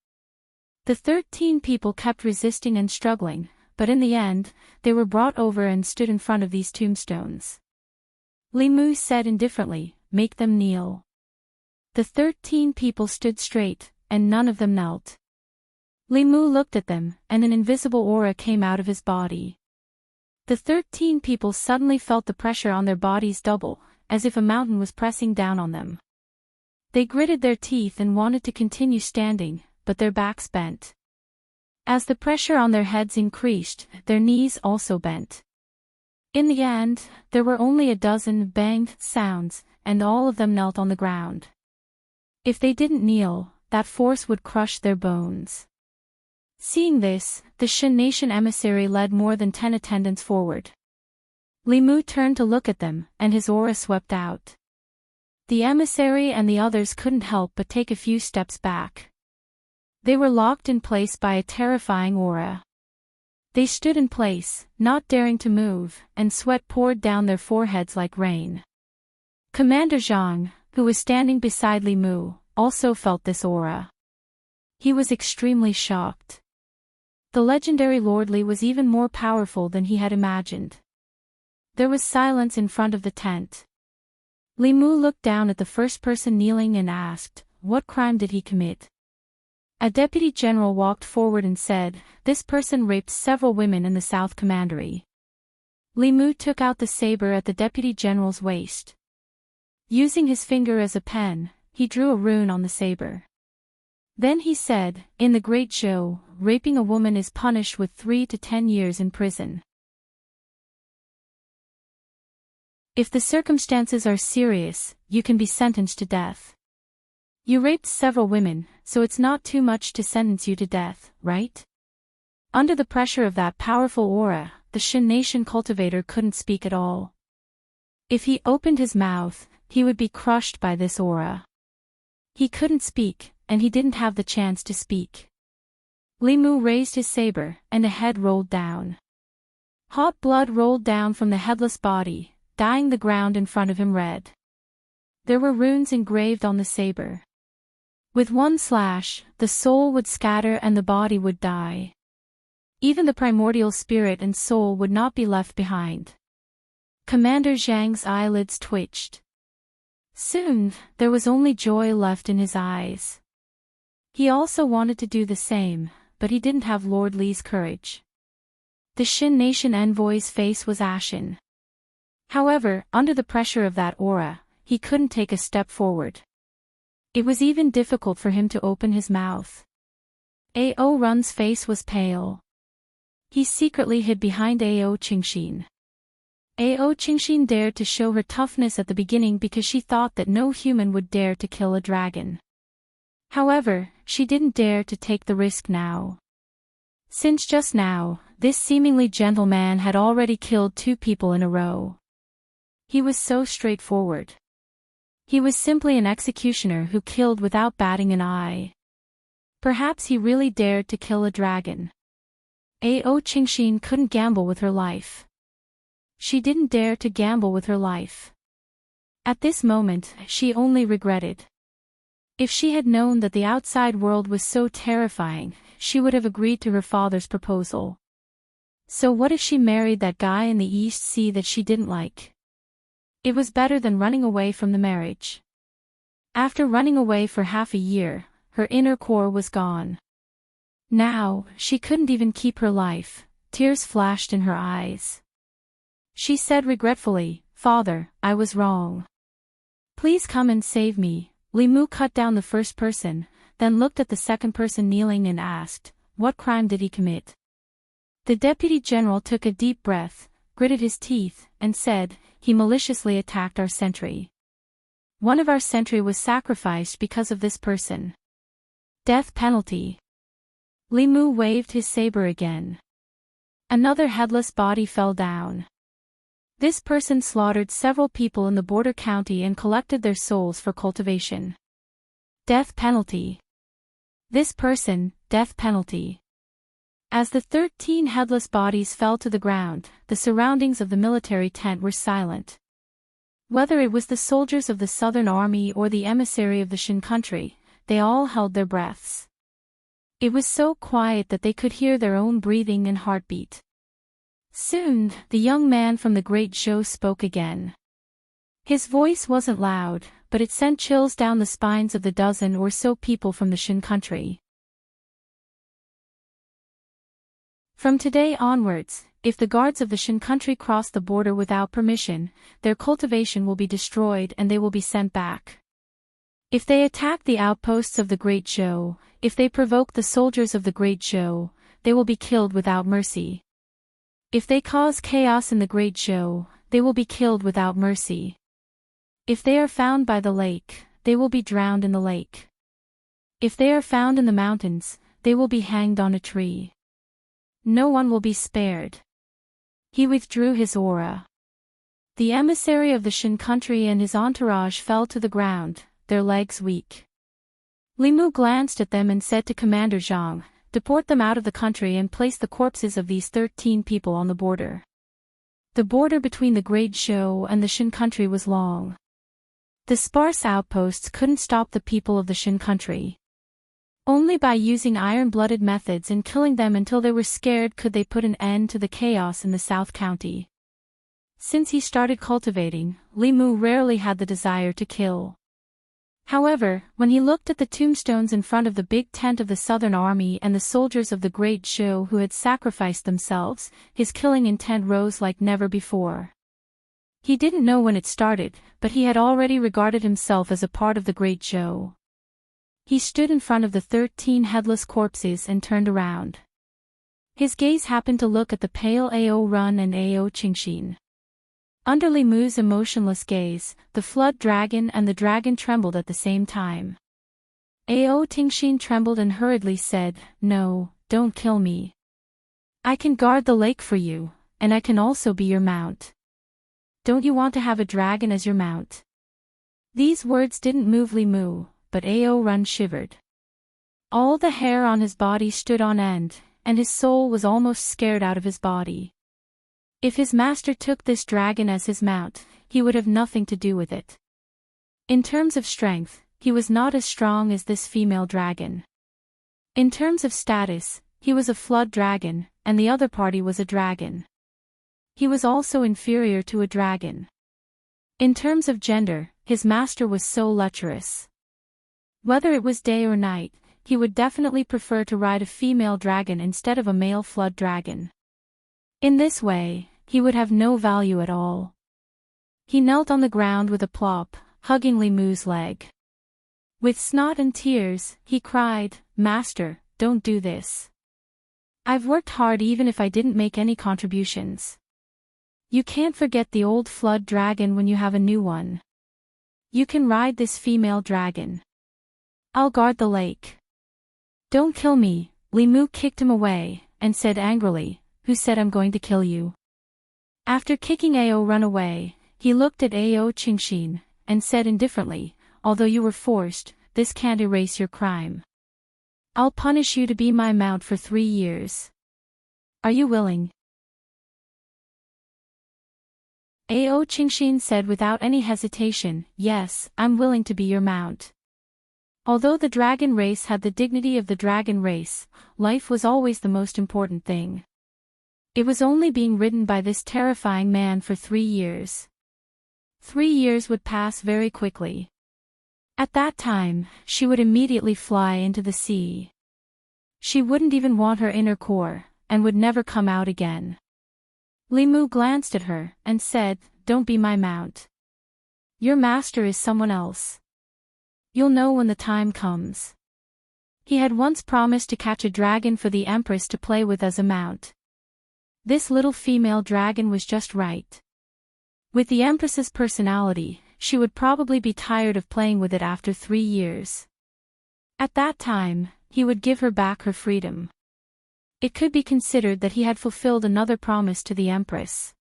The 13 people kept resisting and struggling, but in the end, they were brought over and stood in front of these tombstones. Li Mu said indifferently, "Make them kneel." The 13 people stood straight, and none of them knelt. Li Mu looked at them, and an invisible aura came out of his body. The 13 people suddenly felt the pressure on their bodies double, as if a mountain was pressing down on them. They gritted their teeth and wanted to continue standing, but their backs bent. As the pressure on their heads increased, their knees also bent. In the end, there were only a dozen banged sounds, and all of them knelt on the ground. If they didn't kneel, that force would crush their bones. Seeing this, the Shan Nation emissary led more than 10 attendants forward. Li Mu turned to look at them, and his aura swept out. The emissary and the others couldn't help but take a few steps back. They were locked in place by a terrifying aura. They stood in place, not daring to move, and sweat poured down their foreheads like rain. Commander Zhang, who was standing beside Li Mu, also felt this aura. He was extremely shocked. The legendary Lord Li was even more powerful than he had imagined. There was silence in front of the tent. Li Mu looked down at the first person kneeling and asked, "What crime did he commit?" A deputy general walked forward and said, "This person raped several women in the South Commandery." Li Mu took out the saber at the deputy general's waist. Using his finger as a pen, he drew a rune on the saber. Then he said, "In the Great Zhou, raping a woman is punished with 3 to 10 years in prison. If the circumstances are serious, you can be sentenced to death. You raped several women, so it's not too much to sentence you to death, right?" Under the pressure of that powerful aura, the Shan Nation cultivator couldn't speak at all. If he opened his mouth, he would be crushed by this aura. He couldn't speak, and he didn't have the chance to speak. Li Mu raised his saber, and a head rolled down. Hot blood rolled down from the headless body, dyeing the ground in front of him red. There were runes engraved on the saber. With one slash, the soul would scatter and the body would die. Even the primordial spirit and soul would not be left behind. Commander Zhang's eyelids twitched. Soon, there was only joy left in his eyes. He also wanted to do the same, but he didn't have Lord Li's courage. The Shan Nation envoy's face was ashen. However, under the pressure of that aura, he couldn't take a step forward. It was even difficult for him to open his mouth. Ao Run's face was pale. He secretly hid behind Ao Qingxin. Ao Qingxin dared to show her toughness at the beginning because she thought that no human would dare to kill a dragon. However, she didn't dare to take the risk now. Since just now, this seemingly gentle man had already killed 2 people in a row. He was so straightforward. He was simply an executioner who killed without batting an eye. Perhaps he really dared to kill a dragon. Ao Qingxin couldn't gamble with her life. She didn't dare to gamble with her life. At this moment, she only regretted. If she had known that the outside world was so terrifying, she would have agreed to her father's proposal. So what if she married that guy in the East Sea that she didn't like? It was better than running away from the marriage. After running away for half a year, her inner core was gone. Now, she couldn't even keep her life. Tears flashed in her eyes. She said regretfully, "Father, I was wrong. Please come and save me." Li Mu cut down the first person, then looked at the second person kneeling and asked, "What crime did he commit?" The deputy general took a deep breath, gritted his teeth, and said, "He maliciously attacked our sentry. One of our sentry was sacrificed because of this person. Death penalty." Li Mu waved his saber again. Another headless body fell down. This person slaughtered several people in the border county and collected their souls for cultivation. Death penalty. This person, death penalty. As the 13 headless bodies fell to the ground, the surroundings of the military tent were silent. Whether it was the soldiers of the Southern Army or the emissary of the Shin country, they all held their breaths. It was so quiet that they could hear their own breathing and heartbeat. Soon, the young man from the Great Show spoke again. His voice wasn't loud, but it sent chills down the spines of the dozen or so people from the Shin country. From today onwards, if the guards of the Shin country cross the border without permission, their cultivation will be destroyed and they will be sent back. If they attack the outposts of the Great Show, if they provoke the soldiers of the Great Show, they will be killed without mercy. If they cause chaos in the Great Show, they will be killed without mercy. If they are found by the lake, they will be drowned in the lake. If they are found in the mountains, they will be hanged on a tree. No one will be spared. He withdrew his aura. The emissary of the Shin country and his entourage fell to the ground, their legs weak. Li Mu glanced at them and said to Commander Zhang, "Deport them out of the country and place the corpses of these 13 people on the border." The border between the Great Show and the Shin country was long. The sparse outposts couldn't stop the people of the Shin country. Only by using iron-blooded methods and killing them until they were scared could they put an end to the chaos in the South County. Since he started cultivating, Li Mu rarely had the desire to kill. However, when he looked at the tombstones in front of the big tent of the Southern Army and the soldiers of the Great Show who had sacrificed themselves, his killing intent rose like never before. He didn't know when it started, but he had already regarded himself as a part of the Great Show. He stood in front of the 13 headless corpses and turned around. His gaze happened to look at the pale Ao Run and Ao Qingxin. Under Li Mu's emotionless gaze, the flood dragon and the dragon trembled at the same time. Ao Qingxin trembled and hurriedly said, "No, don't kill me. I can guard the lake for you, and I can also be your mount. Don't you want to have a dragon as your mount?" These words didn't move Li Mu, but Ao Run shivered. All the hair on his body stood on end, and his soul was almost scared out of his body. If his master took this dragon as his mount, he would have nothing to do with it. In terms of strength, he was not as strong as this female dragon. In terms of status, he was a flood dragon, and the other party was a dragon. He was also inferior to a dragon. In terms of gender, his master was so lecherous. Whether it was day or night, he would definitely prefer to ride a female dragon instead of a male flood dragon. In this way, he would have no value at all. He knelt on the ground with a plop, hugging Li Mu's leg. With snot and tears, he cried, "Master, don't do this. I've worked hard even if I didn't make any contributions. You can't forget the old flood dragon when you have a new one. You can ride this female dragon. I'll guard the lake. Don't kill me." Li Mu kicked him away, and said angrily, "Who said I'm going to kill you?" After kicking Ao Run away, he looked at Ao Qingxin, and said indifferently, "Although you were forced, this can't erase your crime. I'll punish you to be my mount for 3 years. Are you willing?" Ao Qingxin said without any hesitation, "Yes, I'm willing to be your mount." Although the dragon race had the dignity of the dragon race, life was always the most important thing. It was only being ridden by this terrifying man for 3 years. 3 years would pass very quickly. At that time, she would immediately fly into the sea. She wouldn't even want her inner core, and would never come out again. Li Mu glanced at her, and said, "Don't be my mount. Your master is someone else. You'll know when the time comes." He had once promised to catch a dragon for the Empress to play with as a mount. This little female dragon was just right. With the Empress's personality, she would probably be tired of playing with it after 3 years. At that time, he would give her back her freedom. It could be considered that he had fulfilled another promise to the Empress.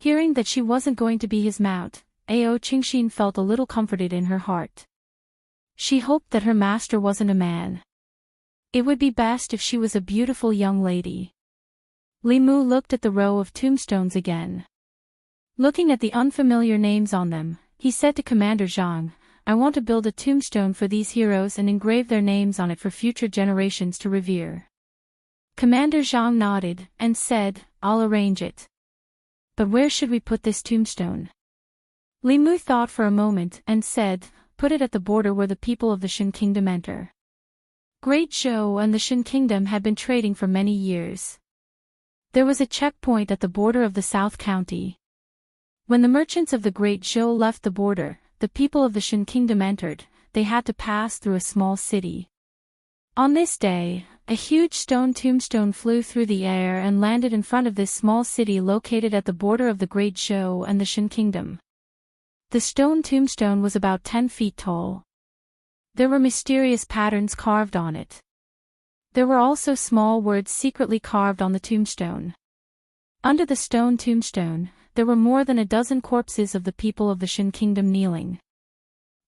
Hearing that she wasn't going to be his mount, Ao Qingxin felt a little comforted in her heart. She hoped that her master wasn't a man. It would be best if she was a beautiful young lady. Li Mu looked at the row of tombstones again. Looking at the unfamiliar names on them, he said to Commander Zhang, I want to build a tombstone for these heroes and engrave their names on it for future generations to revere. Commander Zhang nodded, and said, I'll arrange it. But where should we put this tombstone? Li Mu thought for a moment and said, put it at the border where the people of the Shen Kingdom enter. Great Zhou and the Shen Kingdom had been trading for many years. There was a checkpoint at the border of the South County. When the merchants of the Great Zhou left the border, the people of the Shen Kingdom entered. They had to pass through a small city. On this day, a huge stone tombstone flew through the air and landed in front of this small city located at the border of the Great Zhou and the Shen Kingdom. The stone tombstone was about 10 feet tall. There were mysterious patterns carved on it. There were also small words secretly carved on the tombstone. Under the stone tombstone, there were more than a dozen corpses of the people of the Shen Kingdom kneeling.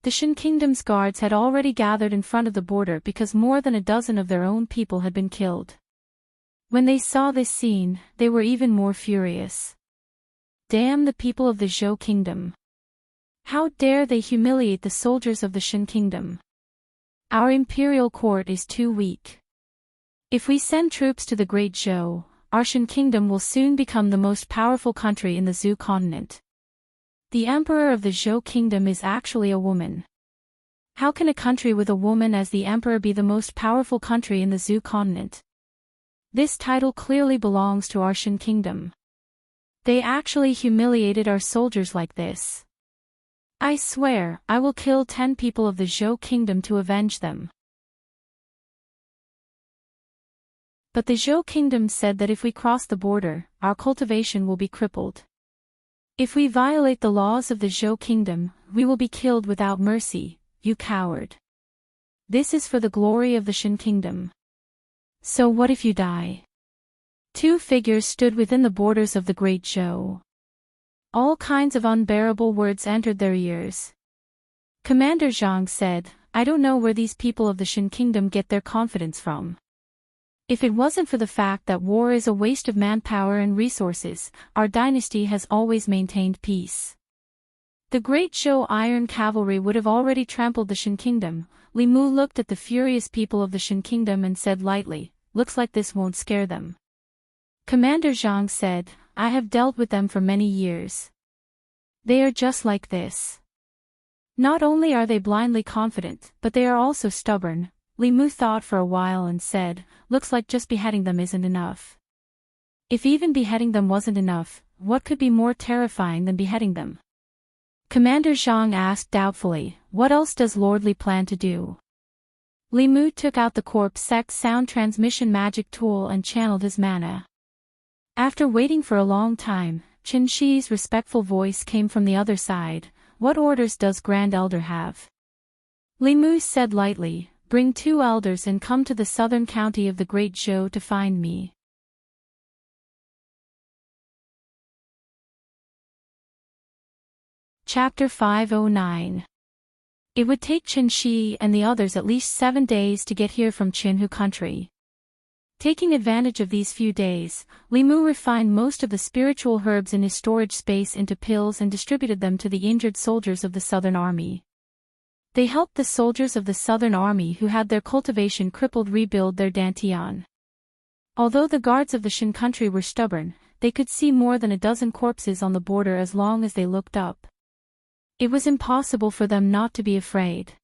The Shen Kingdom's guards had already gathered in front of the border because more than a dozen of their own people had been killed. When they saw this scene, they were even more furious. Damn the people of the Zhou Kingdom! How dare they humiliate the soldiers of the Shen Kingdom? Our imperial court is too weak. If we send troops to the Great Zhou, our Shen Kingdom will soon become the most powerful country in the Zhou continent. The emperor of the Zhou Kingdom is actually a woman. How can a country with a woman as the emperor be the most powerful country in the Zhou continent? This title clearly belongs to our Shen Kingdom. They actually humiliated our soldiers like this. I swear, I will kill 10 people of the Zhou Kingdom to avenge them. But the Zhou Kingdom said that if we cross the border, our cultivation will be crippled. If we violate the laws of the Zhou Kingdom, we will be killed without mercy, you coward. This is for the glory of the Shen Kingdom. So what if you die? 2 figures stood within the borders of the Great Zhou. All kinds of unbearable words entered their ears. Commander Zhang said, I don't know where these people of the Shen Kingdom get their confidence from. If it wasn't for the fact that war is a waste of manpower and resources, our dynasty has always maintained peace. The Great Zhou Iron Cavalry would have already trampled the Shen Kingdom. Li Mu looked at the furious people of the Shen Kingdom and said lightly, looks like this won't scare them. Commander Zhang said, I have dealt with them for many years. They are just like this. Not only are they blindly confident, but they are also stubborn. Li Mu thought for a while and said, looks like just beheading them isn't enough. If even beheading them wasn't enough, what could be more terrifying than beheading them? Commander Zhang asked doubtfully, what else does Lord Li plan to do? Li Mu took out the corpse sect sound transmission magic tool and channeled his mana. After waiting for a long time, Chen Shi's respectful voice came from the other side, what orders does Grand Elder have? Li Mu said lightly, bring 2 elders and come to the southern county of the Great Zhou to find me. Chapter 509. It would take Chen Shi and the others at least 7 days to get here from Qinhu country. Taking advantage of these few days, Li Mu refined most of the spiritual herbs in his storage space into pills and distributed them to the injured soldiers of the Southern Army. They helped the soldiers of the Southern Army who had their cultivation crippled rebuild their dantian. Although the guards of the Shen country were stubborn, they could see more than a dozen corpses on the border as long as they looked up. It was impossible for them not to be afraid.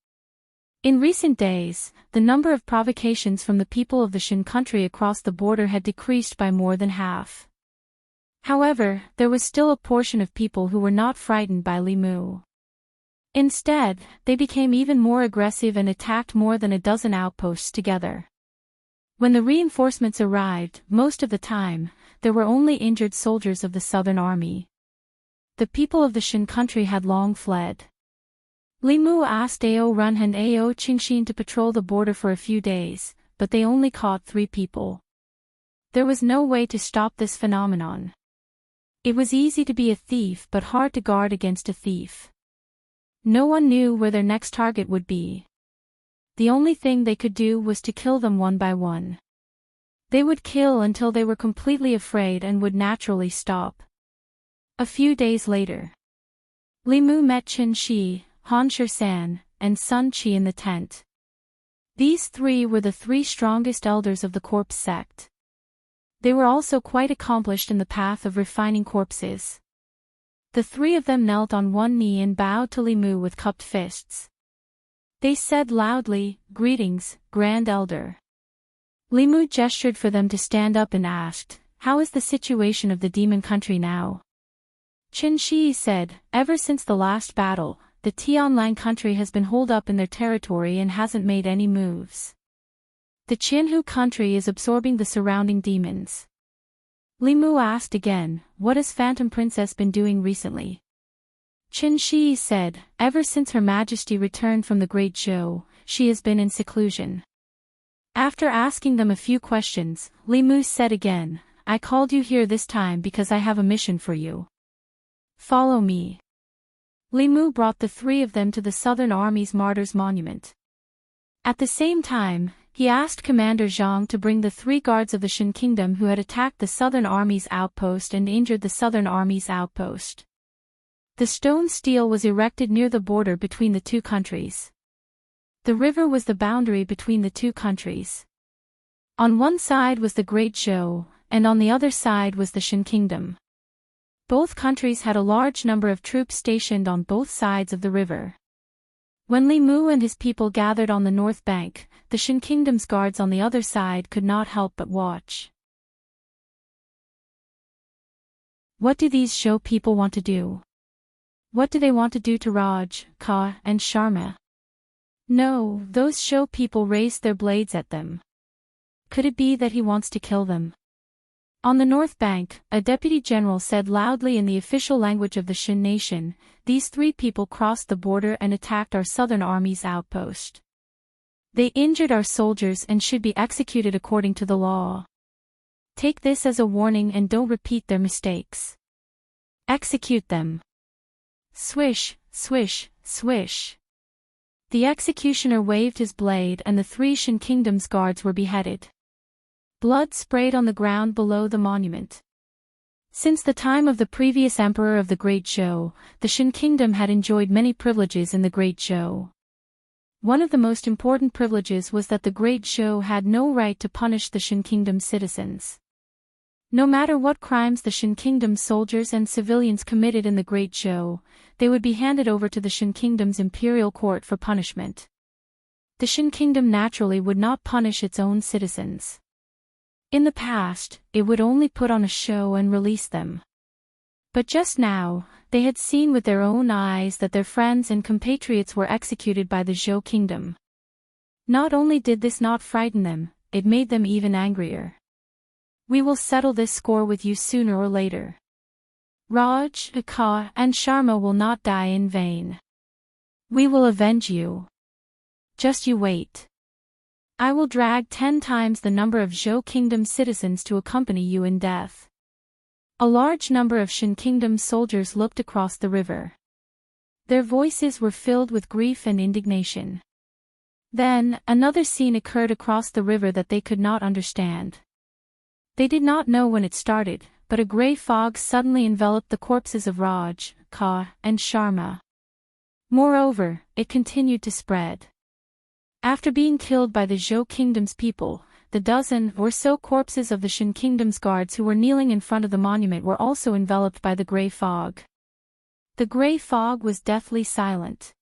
In recent days, the number of provocations from the people of the Shen country across the border had decreased by more than half. However, there was still a portion of people who were not frightened by Li Mu. Instead, they became even more aggressive and attacked more than a dozen outposts together. When the reinforcements arrived, most of the time, there were only injured soldiers of the southern army. The people of the Shan country had long fled. Li Mu asked Ao Run and Ao Qingshin to patrol the border for a few days, but they only caught 3 people. There was no way to stop this phenomenon. It was easy to be a thief but hard to guard against a thief. No one knew where their next target would be. The only thing they could do was to kill them one by one. They would kill until they were completely afraid and would naturally stop. A few days later, Li Mu met Qin Shi, Han San, and Sun Qi in the tent. These 3 were the 3 strongest elders of the corpse sect. They were also quite accomplished in the path of refining corpses. The 3 of them knelt on one knee and bowed to Li Mu with cupped fists. They said loudly, "Greetings, Grand Elder." Li Mu gestured for them to stand up and asked, "How is the situation of the demon country now?" Qin Shi said, "Ever since the last battle, the Tianlang country has been holed up in their territory and hasn't made any moves. The Qianhu country is absorbing the surrounding demons." Li Mu asked again, "What has Phantom Princess been doing recently?" Qin Shi said, "Ever since Her Majesty returned from the Great Zhou, she has been in seclusion." After asking them a few questions, Li Mu said again, "I called you here this time because I have a mission for you. Follow me." Li Mu brought the 3 of them to the Southern Army's Martyrs Monument. At the same time, he asked Commander Zhang to bring the 3 guards of the Shan Kingdom who had attacked the Southern Army's outpost and injured the Southern Army's outpost. The stone stele was erected near the border between the 2 countries. The river was the boundary between the 2 countries. On one side was the Great Zhou, and on the other side was the Shan Kingdom. Both countries had a large number of troops stationed on both sides of the river. When Li Mu and his people gathered on the north bank, the Shan Kingdom's guards on the other side could not help but watch. What do these Zhou people want to do? What do they want to do to Raj, Ka, and Sharma? No, those Zhou people raised their blades at them. Could it be that he wants to kill them? On the north bank, a deputy general said loudly in the official language of the Shan nation, "These 3 people crossed the border and attacked our southern army's outpost. They injured our soldiers and should be executed according to the law. Take this as a warning and don't repeat their mistakes. Execute them." Swish, swish, swish. The executioner waved his blade and the 3 Shan Kingdom's guards were beheaded. Blood sprayed on the ground below the monument. Since the time of the previous emperor of the Great Zhou, the Shan Kingdom had enjoyed many privileges in the Great Zhou. One of the most important privileges was that the Great Zhou had no right to punish the Shan Kingdom's citizens. No matter what crimes the Shan Kingdom's soldiers and civilians committed in the Great Zhou, they would be handed over to the Shan Kingdom's imperial court for punishment. The Shan Kingdom naturally would not punish its own citizens. In the past, it would only put on a show and release them. But just now, they had seen with their own eyes that their friends and compatriots were executed by the Zhou Kingdom. Not only did this not frighten them, it made them even angrier. "We will settle this score with you sooner or later. Raj, Ka, and Sharma will not die in vain. We will avenge you. Just you wait. I will drag 10 times the number of Zhou Kingdom citizens to accompany you in death." A large number of Shan Kingdom soldiers looked across the river. Their voices were filled with grief and indignation. Then, another scene occurred across the river that they could not understand. They did not know when it started, but a gray fog suddenly enveloped the corpses of Raj, Ka, and Sharma. Moreover, it continued to spread. After being killed by the Zhou Kingdom's people, the dozen or so corpses of the Shan Kingdom's guards who were kneeling in front of the monument were also enveloped by the gray fog. The gray fog was deathly silent.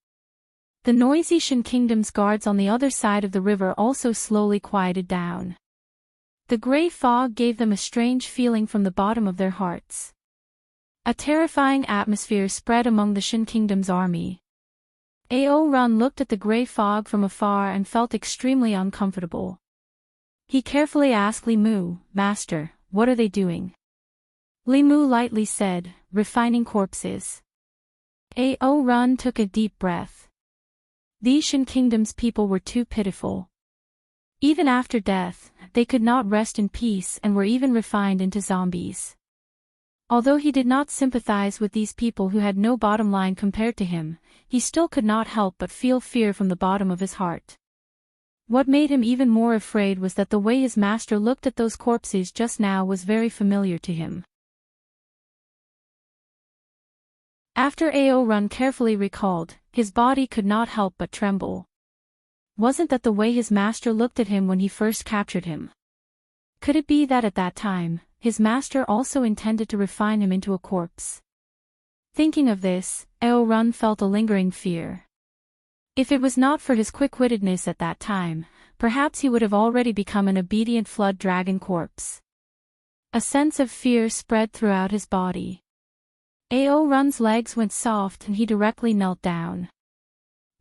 The noisy Shan Kingdom's guards on the other side of the river also slowly quieted down. The gray fog gave them a strange feeling from the bottom of their hearts. A terrifying atmosphere spread among the Shan Kingdom's army. Ao Run looked at the gray fog from afar and felt extremely uncomfortable. He carefully asked Li Mu, "Master, what are they doing?" Li Mu lightly said, refining corpses. Ao Run took a deep breath. These Shin Kingdom's people were too pitiful. Even after death, they could not rest in peace and were even refined into zombies. Although he did not sympathize with these people who had no bottom line compared to him, he still could not help but feel fear from the bottom of his heart. What made him even more afraid was that the way his master looked at those corpses just now was very familiar to him. After Ao Run carefully recalled, his body could not help but tremble. Wasn't that the way his master looked at him when he first captured him? Could it be that at that time, his master also intended to refine him into a corpse? Thinking of this, Ao Run felt a lingering fear. If it was not for his quick-wittedness at that time, perhaps he would have already become an obedient flood dragon corpse. A sense of fear spread throughout his body. Ao Run's legs went soft and he directly knelt down.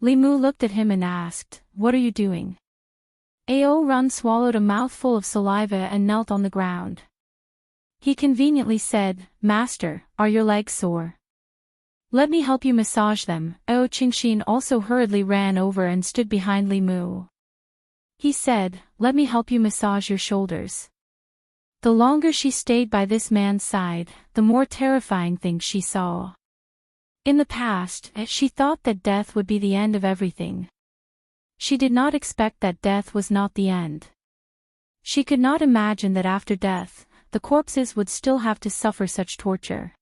Li Mu looked at him and asked, "What are you doing?" Ao Run swallowed a mouthful of saliva and knelt on the ground. He conveniently said, "Master, are your legs sore? Let me help you massage them." Ao Qingxin also hurriedly ran over and stood behind Li Mu. He said, "Let me help you massage your shoulders." The longer she stayed by this man's side, the more terrifying things she saw. In the past, she thought that death would be the end of everything. She did not expect that death was not the end. She could not imagine that after death, the corpses would still have to suffer such torture.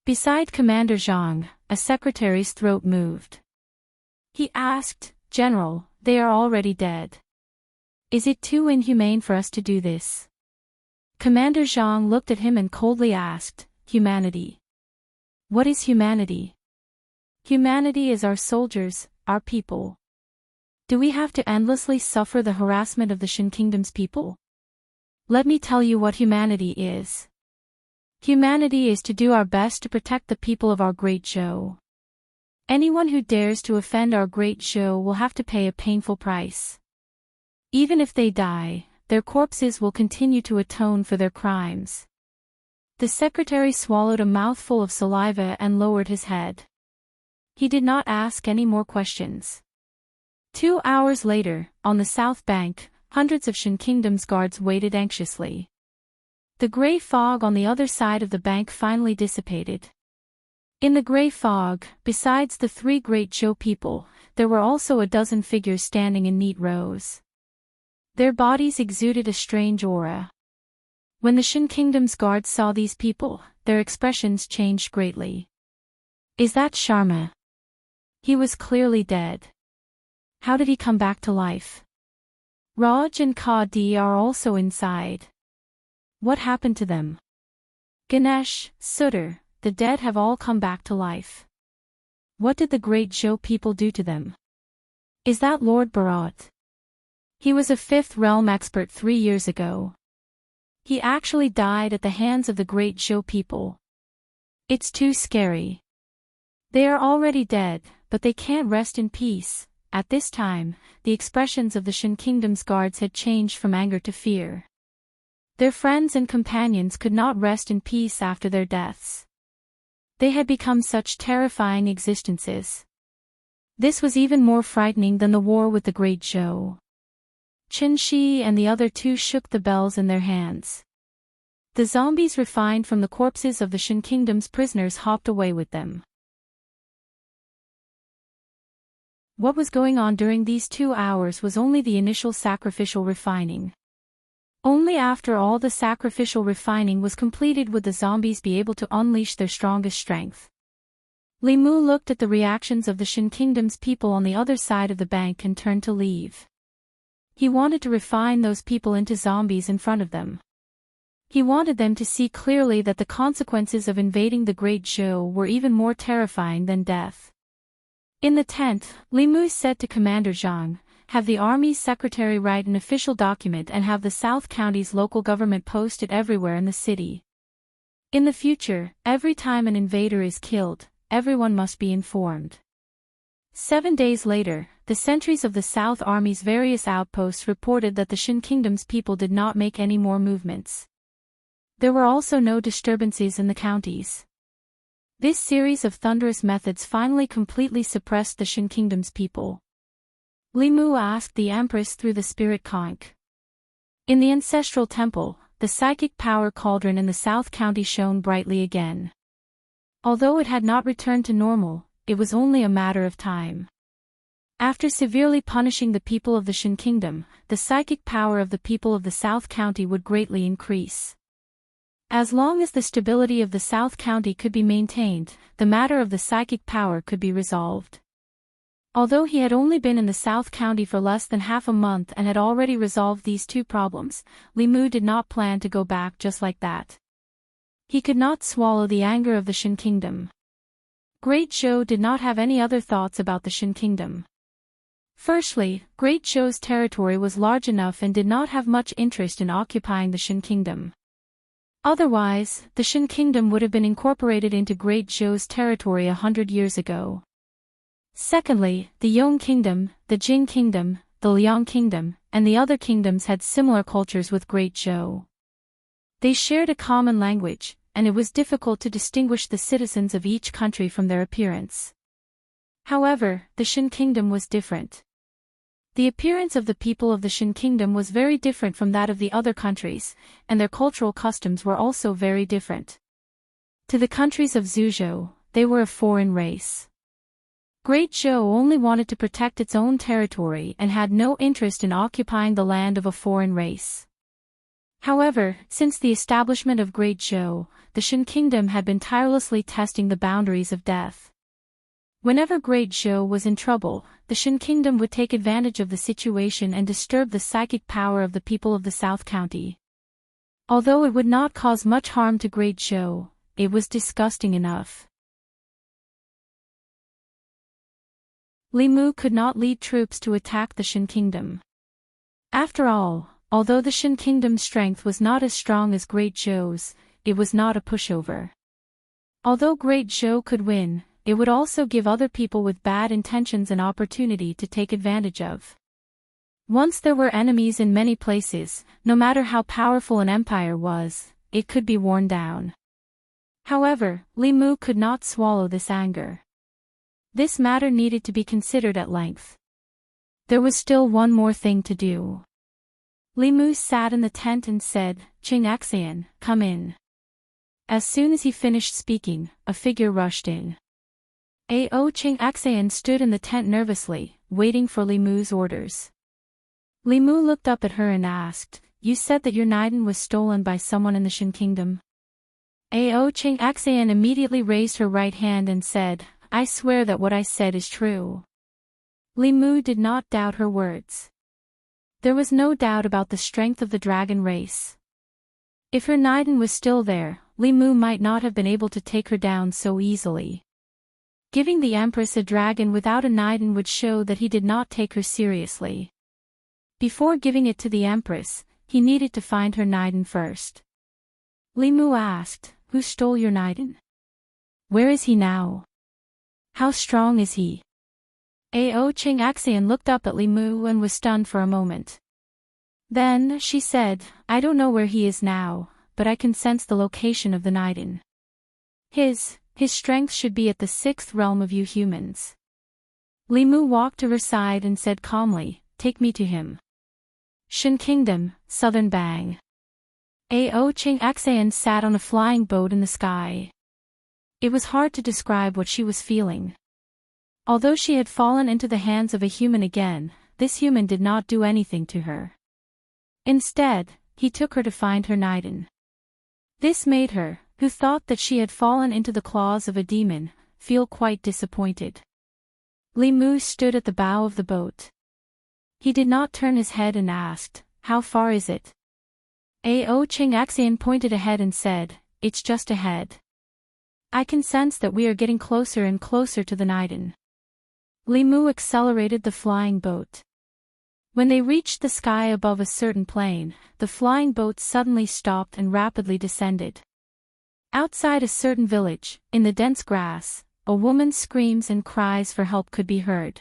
Beside Commander Zhang, a secretary's throat moved. He asked, "General, they are already dead. Is it too inhumane for us to do this?" Commander Zhang looked at him and coldly asked, "Humanity? What is humanity?" "Humanity is our soldiers, our people. Do we have to endlessly suffer the harassment of the Shin Kingdom's people? Let me tell you what humanity is. Humanity is to do our best to protect the people of our great Zhou. Anyone who dares to offend our great Zhou will have to pay a painful price. Even if they die, their corpses will continue to atone for their crimes." The secretary swallowed a mouthful of saliva and lowered his head. He did not ask any more questions. 2 hours later, on the south bank, hundreds of Shin Kingdom's guards waited anxiously. The gray fog on the other side of the bank finally dissipated. In the gray fog, besides the 3 great Zhou people, there were also a dozen figures standing in neat rows. Their bodies exuded a strange aura. When the Shin Kingdom's guards saw these people, their expressions changed greatly. "Is that Sharma? He was clearly dead. How did he come back to life? Raj and Ka Di are also inside. What happened to them? Ganesh, Sutter, the dead have all come back to life. What did the great Zhou people do to them? Is that Lord Bharat? He was a 5th realm expert 3 years ago. He actually died at the hands of the great Zhou people. It's too scary. They are already dead, but they can't rest in peace." At this time, the expressions of the Shin Kingdom's guards had changed from anger to fear. Their friends and companions could not rest in peace after their deaths. They had become such terrifying existences. This was even more frightening than the war with the great Zhou. Qin Shi and the other 2 shook the bells in their hands. The zombies refined from the corpses of the Shin Kingdom's prisoners hopped away with them. What was going on during these 2 hours was only the initial sacrificial refining. Only after all the sacrificial refining was completed would the zombies be able to unleash their strongest strength. Li Mu looked at the reactions of the Shin Kingdom's people on the other side of the bank and turned to leave. He wanted to refine those people into zombies in front of them. He wanted them to see clearly that the consequences of invading the Great Zhou were even more terrifying than death. In the tent, Li Mu said to Commander Zhang, "Have the Army's secretary write an official document and have the South County's local government post it everywhere in the city. In the future, every time an invader is killed, everyone must be informed." 7 days later, the sentries of the South Army's various outposts reported that the Shin Kingdom's people did not make any more movements. There were also no disturbances in the counties. This series of thunderous methods finally completely suppressed the Shin Kingdom's people. Li Mu asked the Empress through the spirit conch. In the ancestral temple, the psychic power cauldron in the South County shone brightly again. Although it had not returned to normal, it was only a matter of time. After severely punishing the people of the Shin Kingdom, the psychic power of the people of the South County would greatly increase. As long as the stability of the South County could be maintained, the matter of the psychic power could be resolved. Although he had only been in the South County for less than half a month and had already resolved these two problems, Li Mu did not plan to go back just like that. He could not swallow the anger of the Shin Kingdom. Great Zhou did not have any other thoughts about the Shin Kingdom. Firstly, Great Zhou's territory was large enough and did not have much interest in occupying the Shin Kingdom. Otherwise, the Shin Kingdom would have been incorporated into Great Zhou's territory 100 years ago. Secondly, the Yong Kingdom, the Jing Kingdom, the Liang Kingdom, and the other kingdoms had similar cultures with Great Zhou. They shared a common language, and it was difficult to distinguish the citizens of each country from their appearance. However, the Shin Kingdom was different. The appearance of the people of the Shin Kingdom was very different from that of the other countries, and their cultural customs were also very different. To the countries of Zhuzhou, they were a foreign race. Great Zhou only wanted to protect its own territory and had no interest in occupying the land of a foreign race. However, since the establishment of Great Zhou, the Shin Kingdom had been tirelessly testing the boundaries of death. Whenever Great Zhou was in trouble, the Shin Kingdom would take advantage of the situation and disturb the psychic power of the people of the South County. Although it would not cause much harm to Great Zhou, it was disgusting enough. Li Mu could not lead troops to attack the Shin Kingdom. After all, although the Shin Kingdom's strength was not as strong as Great Zhou's, it was not a pushover. Although Great Zhou could win, it would also give other people with bad intentions an opportunity to take advantage of. Once there were enemies in many places, no matter how powerful an empire was, it could be worn down. However, Li Mu could not swallow this anger. This matter needed to be considered at length. There was still one more thing to do. Li Mu sat in the tent and said, "Qing Xian, come in." As soon as he finished speaking, a figure rushed in. Ao Qing Xian stood in the tent nervously, waiting for Li Mu's orders. Li Mu looked up at her and asked, "You said that your Naiden was stolen by someone in the Shin Kingdom?" Ao Qing Xian immediately raised her right hand and said, "I swear that what I said is true." Li Mu did not doubt her words. There was no doubt about the strength of the dragon race. If her Naiden was still there, Li Mu might not have been able to take her down so easily. Giving the Empress a dragon without a Naiden would show that he did not take her seriously. Before giving it to the Empress, he needed to find her Naiden first. Li Mu asked, "Who stole your Naiden? Where is he now? How strong is he?" Ao Qing Xian looked up at Li Mu and was stunned for a moment. Then, she said, "I don't know where he is now, but I can sense the location of the Naiden. His strength should be at the 6th realm of you humans." Li Mu walked to her side and said calmly, "Take me to him." Shin Kingdom, Southern Bang. Ao Qing Xian sat on a flying boat in the sky. It was hard to describe what she was feeling. Although she had fallen into the hands of a human again, this human did not do anything to her. Instead, he took her to find her Naiden. This made her, who thought that she had fallen into the claws of a demon, feel quite disappointed. Li Mu stood at the bow of the boat. He did not turn his head and asked, "How far is it?" Ao Qing Xian pointed ahead and said, "It's just ahead. I can sense that we are getting closer and closer to the Naiden." Li Mu accelerated the flying boat. When they reached the sky above a certain plane, the flying boat suddenly stopped and rapidly descended. Outside a certain village, in the dense grass, a woman's screams and cries for help could be heard.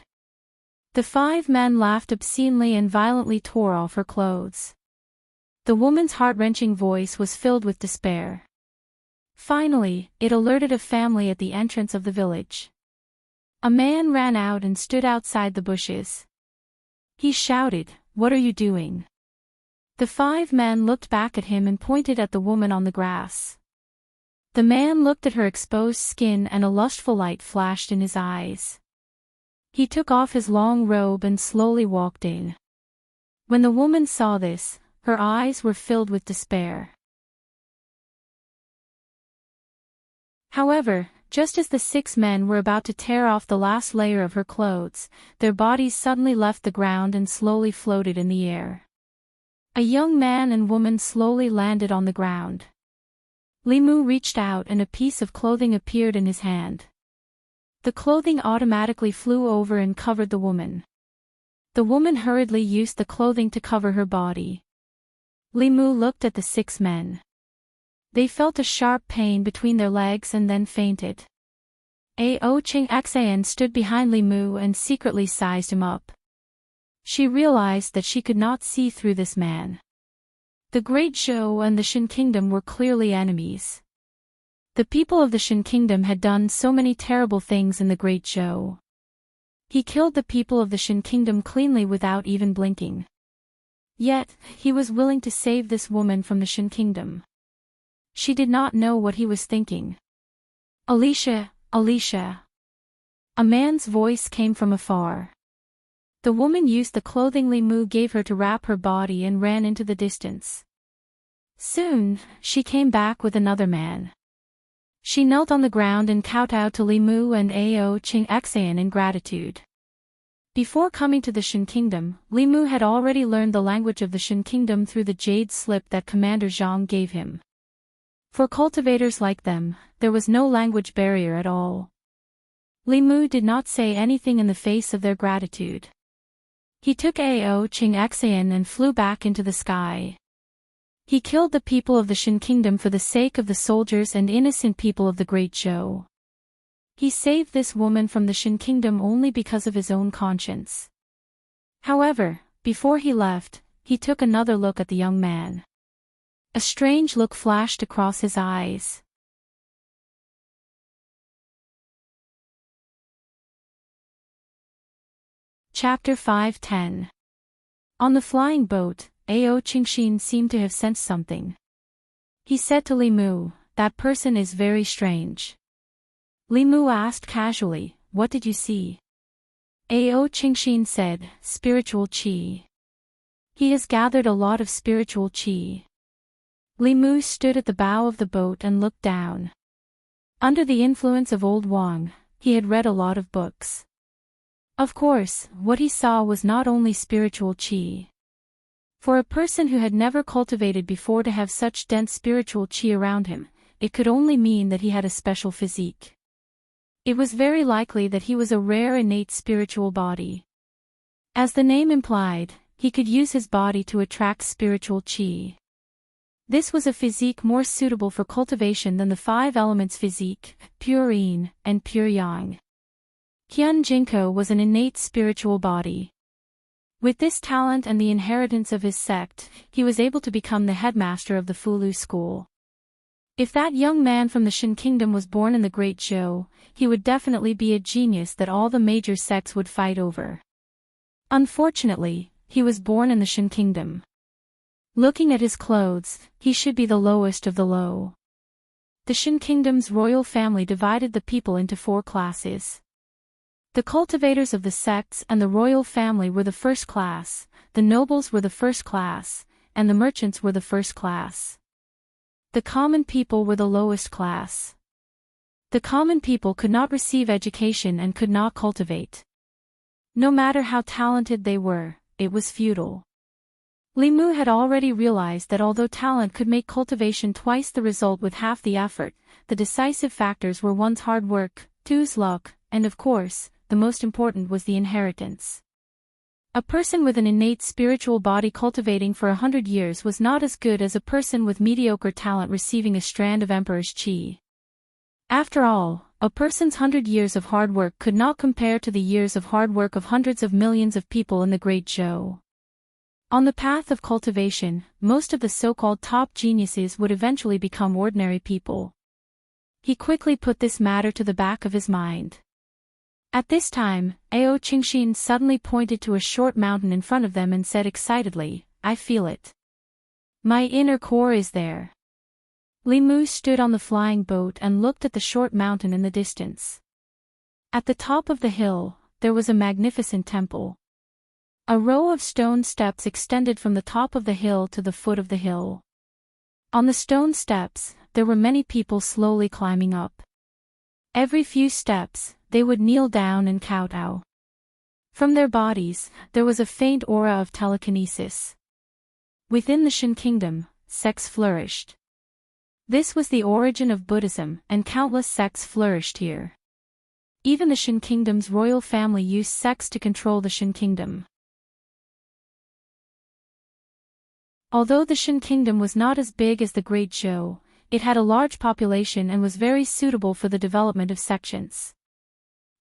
The 5 men laughed obscenely and violently tore off her clothes. The woman's heart-wrenching voice was filled with despair. Finally, it alerted a family at the entrance of the village. A man ran out and stood outside the bushes. He shouted, "What are you doing?" The 5 men looked back at him and pointed at the woman on the grass. The man looked at her exposed skin and a lustful light flashed in his eyes. He took off his long robe and slowly walked in. When the woman saw this, her eyes were filled with despair. However, just as the 6 men were about to tear off the last layer of her clothes, their bodies suddenly left the ground and slowly floated in the air. A young man and woman slowly landed on the ground. Limu reached out and a piece of clothing appeared in his hand. The clothing automatically flew over and covered the woman. The woman hurriedly used the clothing to cover her body. Limu looked at the 6 men. They felt a sharp pain between their legs and then fainted. Enchanting stood behind Limu and secretly sized him up. She realized that she could not see through this man. The Great Zhou and the Shin Kingdom were clearly enemies. The people of the Shin Kingdom had done so many terrible things in the Great Zhou. He killed the people of the Shin Kingdom cleanly without even blinking. Yet, he was willing to save this woman from the Shin Kingdom. She did not know what he was thinking. "Alicia, Alicia." A man's voice came from afar. The woman used the clothing Limu gave her to wrap her body and ran into the distance. Soon, she came back with another man. She knelt on the ground and kowtowed to Limu and Enchanting in gratitude. Before coming to the Shin Kingdom, Limu had already learned the language of the Shin Kingdom through the jade slip that Commander Zhang gave him. For cultivators like them, there was no language barrier at all. Limu did not say anything in the face of their gratitude. He took Enchanting and flew back into the sky. He killed the people of the Shin Kingdom for the sake of the soldiers and innocent people of the Great Zhou. He saved this woman from the Shin Kingdom only because of his own conscience. However, before he left, he took another look at the young man. A strange look flashed across his eyes. Chapter 5:10. On the flying boat, Enchanting seemed to have sensed something. He said to Limu, "That person is very strange." Limu asked casually, "What did you see?" Enchanting said, "Spiritual qi. He has gathered a lot of spiritual qi." Limu stood at the bow of the boat and looked down. Under the influence of Old Wang, he had read a lot of books. Of course, what he saw was not only spiritual qi. For a person who had never cultivated before to have such dense spiritual qi around him, it could only mean that he had a special physique. It was very likely that he was a rare innate spiritual body. As the name implied, he could use his body to attract spiritual qi. This was a physique more suitable for cultivation than the 5 elements physique, pure yin, and pure yang. Hyun Jinko was an innate spiritual body. With this talent and the inheritance of his sect, he was able to become the headmaster of the Fulu school. If that young man from the Shin Kingdom was born in the Great Zhou, he would definitely be a genius that all the major sects would fight over. Unfortunately, he was born in the Shin Kingdom. Looking at his clothes, he should be the lowest of the low. The Shin Kingdom's royal family divided the people into 4 classes. The cultivators of the sects and the royal family were the first class, the nobles were the first class, and the merchants were the first class. The common people were the lowest class. The common people could not receive education and could not cultivate. No matter how talented they were, it was futile. Limu had already realized that although talent could make cultivation twice the result with half the effort, the decisive factors were 1's hard work, 2's luck, and of course, the most important was the inheritance. A person with an innate spiritual body cultivating for 100 years was not as good as a person with mediocre talent receiving a strand of Emperor's qi. After all, a person's 100 years of hard work could not compare to the years of hard work of hundreds of millions of people in the Great Zhou. On the path of cultivation, most of the so-called top geniuses would eventually become ordinary people. He quickly put this matter to the back of his mind. At this time, Ao Qingxin suddenly pointed to a short mountain in front of them and said excitedly, "I feel it. My inner core is there." Li Mu stood on the flying boat and looked at the short mountain in the distance. At the top of the hill, there was a magnificent temple. A row of stone steps extended from the top of the hill to the foot of the hill. On the stone steps, there were many people slowly climbing up. Every few steps, they would kneel down and kowtow. From their bodies, there was a faint aura of telekinesis. Within the Shan kingdom, sects flourished. This was the origin of Buddhism, and countless sects flourished here. Even the Shan kingdom's royal family used sects to control the Shan kingdom. Although the Shan kingdom was not as big as the Great Zhou, it had a large population and was very suitable for the development of sections.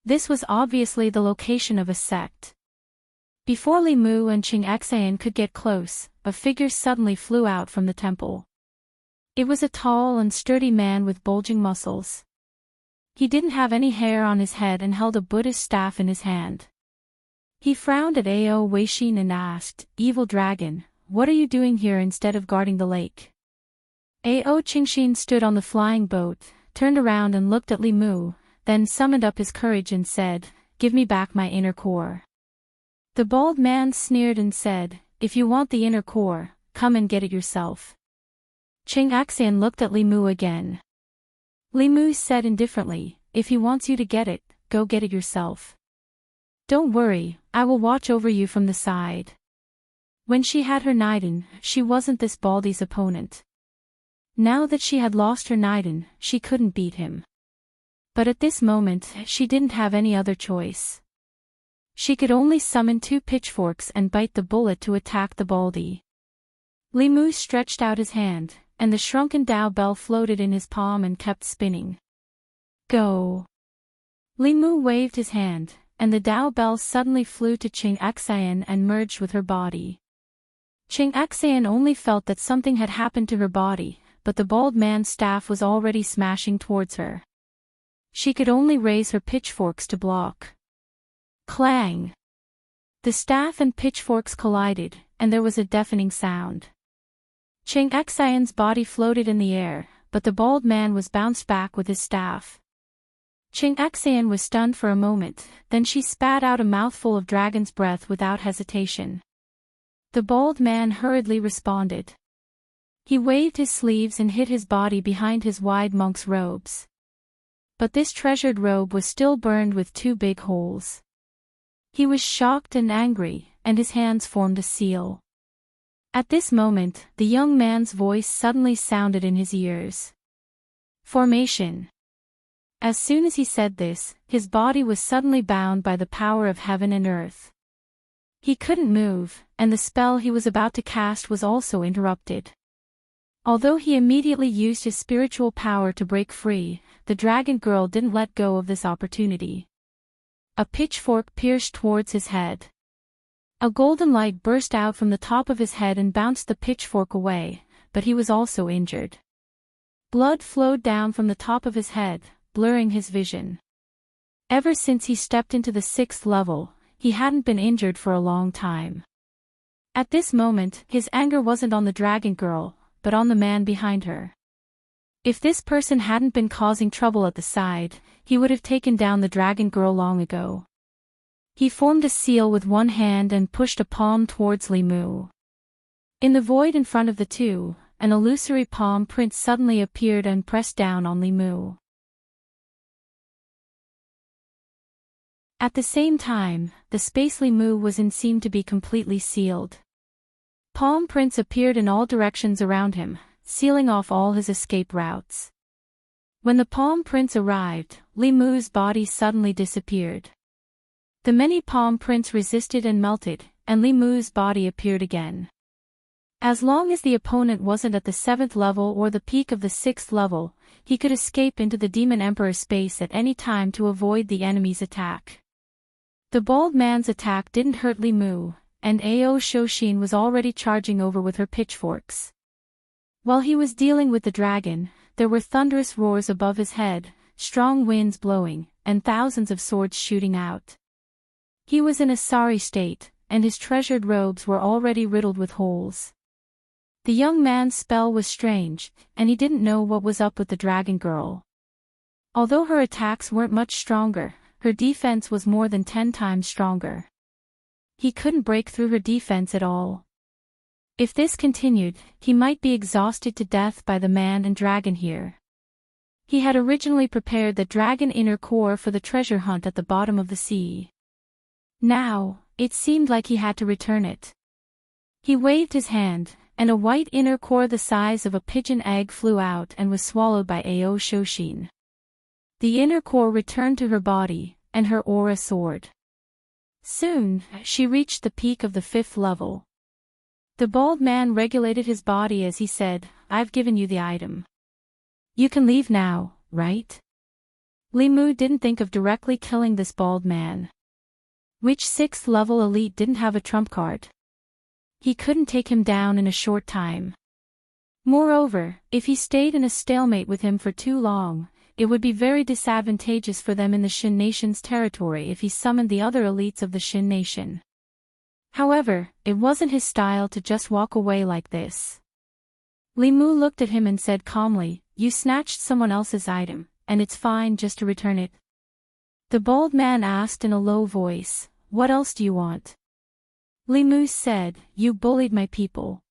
This was obviously the location of a sect. Before Li Mu and Qing Xian could get close, a figure suddenly flew out from the temple. It was a tall and sturdy man with bulging muscles. He didn't have any hair on his head and held a Buddhist staff in his hand. He frowned at Ao Weixin and asked, "Evil dragon, what are you doing here instead of guarding the lake?" Ao Qingxin stood on the flying boat, turned around and looked at Li Mu, then summoned up his courage and said, "Give me back my inner core." The bald man sneered and said, "If you want the inner core, come and get it yourself." Qing Xian looked at Li Mu again. Li Mu said indifferently, "If he wants you to get it, go get it yourself. Don't worry, I will watch over you from the side." When she had her Naiden, she wasn't this baldy's opponent. Now that she had lost her Naiden, she couldn't beat him. But at this moment, she didn't have any other choice. She could only summon 2 pitchforks and bite the bullet to attack the baldy. Li Mu stretched out his hand, and the shrunken Dao bell floated in his palm and kept spinning. "Go!" Li Mu waved his hand, and the Dao bell suddenly flew to Qing Xian and merged with her body. Qing Xian only felt that something had happened to her body, but the bald man's staff was already smashing towards her. She could only raise her pitchforks to block. Clang! The staff and pitchforks collided, and there was a deafening sound. Qing Xian's body floated in the air, but the bald man was bounced back with his staff. Qing Xian was stunned for a moment, then she spat out a mouthful of dragon's breath without hesitation. The bald man hurriedly responded. He waved his sleeves and hid his body behind his wide monk's robes. But this treasured robe was still burned with 2 big holes. He was shocked and angry, and his hands formed a seal. At this moment, the young man's voice suddenly sounded in his ears. Formation. As soon as he said this, his body was suddenly bound by the power of heaven and earth. He couldn't move, and the spell he was about to cast was also interrupted. Although he immediately used his spiritual power to break free, the dragon girl didn't let go of this opportunity. A pitchfork pierced towards his head. A golden light burst out from the top of his head and bounced the pitchfork away, but he was also injured. Blood flowed down from the top of his head, blurring his vision. Ever since he stepped into the 6th level, he hadn't been injured for a long time. At this moment, his anger wasn't on the dragon girl, but on the man behind her. If this person hadn't been causing trouble at the side, he would have taken down the dragon girl long ago. He formed a seal with one hand and pushed a palm towards Li Mu. In the void in front of the two, an illusory palm print suddenly appeared and pressed down on Li Mu. At the same time, the space Li Mu was in seemed to be completely sealed. Palm prints appeared in all directions around him, sealing off all his escape routes. When the palm prints arrived, Li Mu's body suddenly disappeared. The many palm prints resisted and melted, and Li Mu's body appeared again. As long as the opponent wasn't at the 7th level or the peak of the 6th level, he could escape into the Demon Emperor space at any time to avoid the enemy's attack. The bald man's attack didn't hurt Li Mu, and Ao Shoshin was already charging over with her pitchforks. While he was dealing with the dragon, there were thunderous roars above his head, strong winds blowing, and thousands of swords shooting out. He was in a sorry state, and his treasured robes were already riddled with holes. The young man's spell was strange, and he didn't know what was up with the dragon girl. Although her attacks weren't much stronger, her defense was more than 10 times stronger. He couldn't break through her defense at all. If this continued, he might be exhausted to death by the man and dragon here. He had originally prepared the dragon inner core for the treasure hunt at the bottom of the sea. Now, it seemed like he had to return it. He waved his hand, and a white inner core the size of a pigeon egg flew out and was swallowed by Ao Shoshin. The inner core returned to her body, and her aura soared. Soon, she reached the peak of the 5th level. The bald man regulated his body as he said, "I've given you the item. You can leave now, right?" Li Mu didn't think of directly killing this bald man. Which 6th level elite didn't have a trump card? He couldn't take him down in a short time. Moreover, if he stayed in a stalemate with him for too long, it would be very disadvantageous for them in the Shin Nation's territory if he summoned the other elites of the Shin Nation. However, it wasn't his style to just walk away like this. Li Mu looked at him and said calmly, "You snatched someone else's item, and it's fine just to return it." The bald man asked in a low voice, "What else do you want?" Li Mu said, "You bullied my people.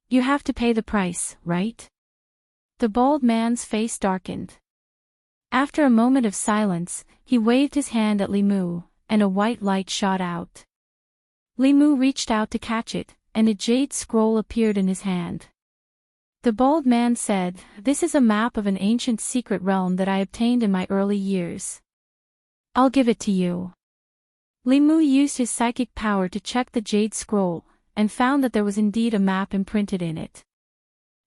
You have to pay the price, right?" The bald man's face darkened. After a moment of silence, he waved his hand at Li Mu, and a white light shot out. Li Mu reached out to catch it, and a jade scroll appeared in his hand. The bald man said, "This is a map of an ancient secret realm that I obtained in my early years. I'll give it to you." Li Mu used his psychic power to check the jade scroll, and found that there was indeed a map imprinted in it.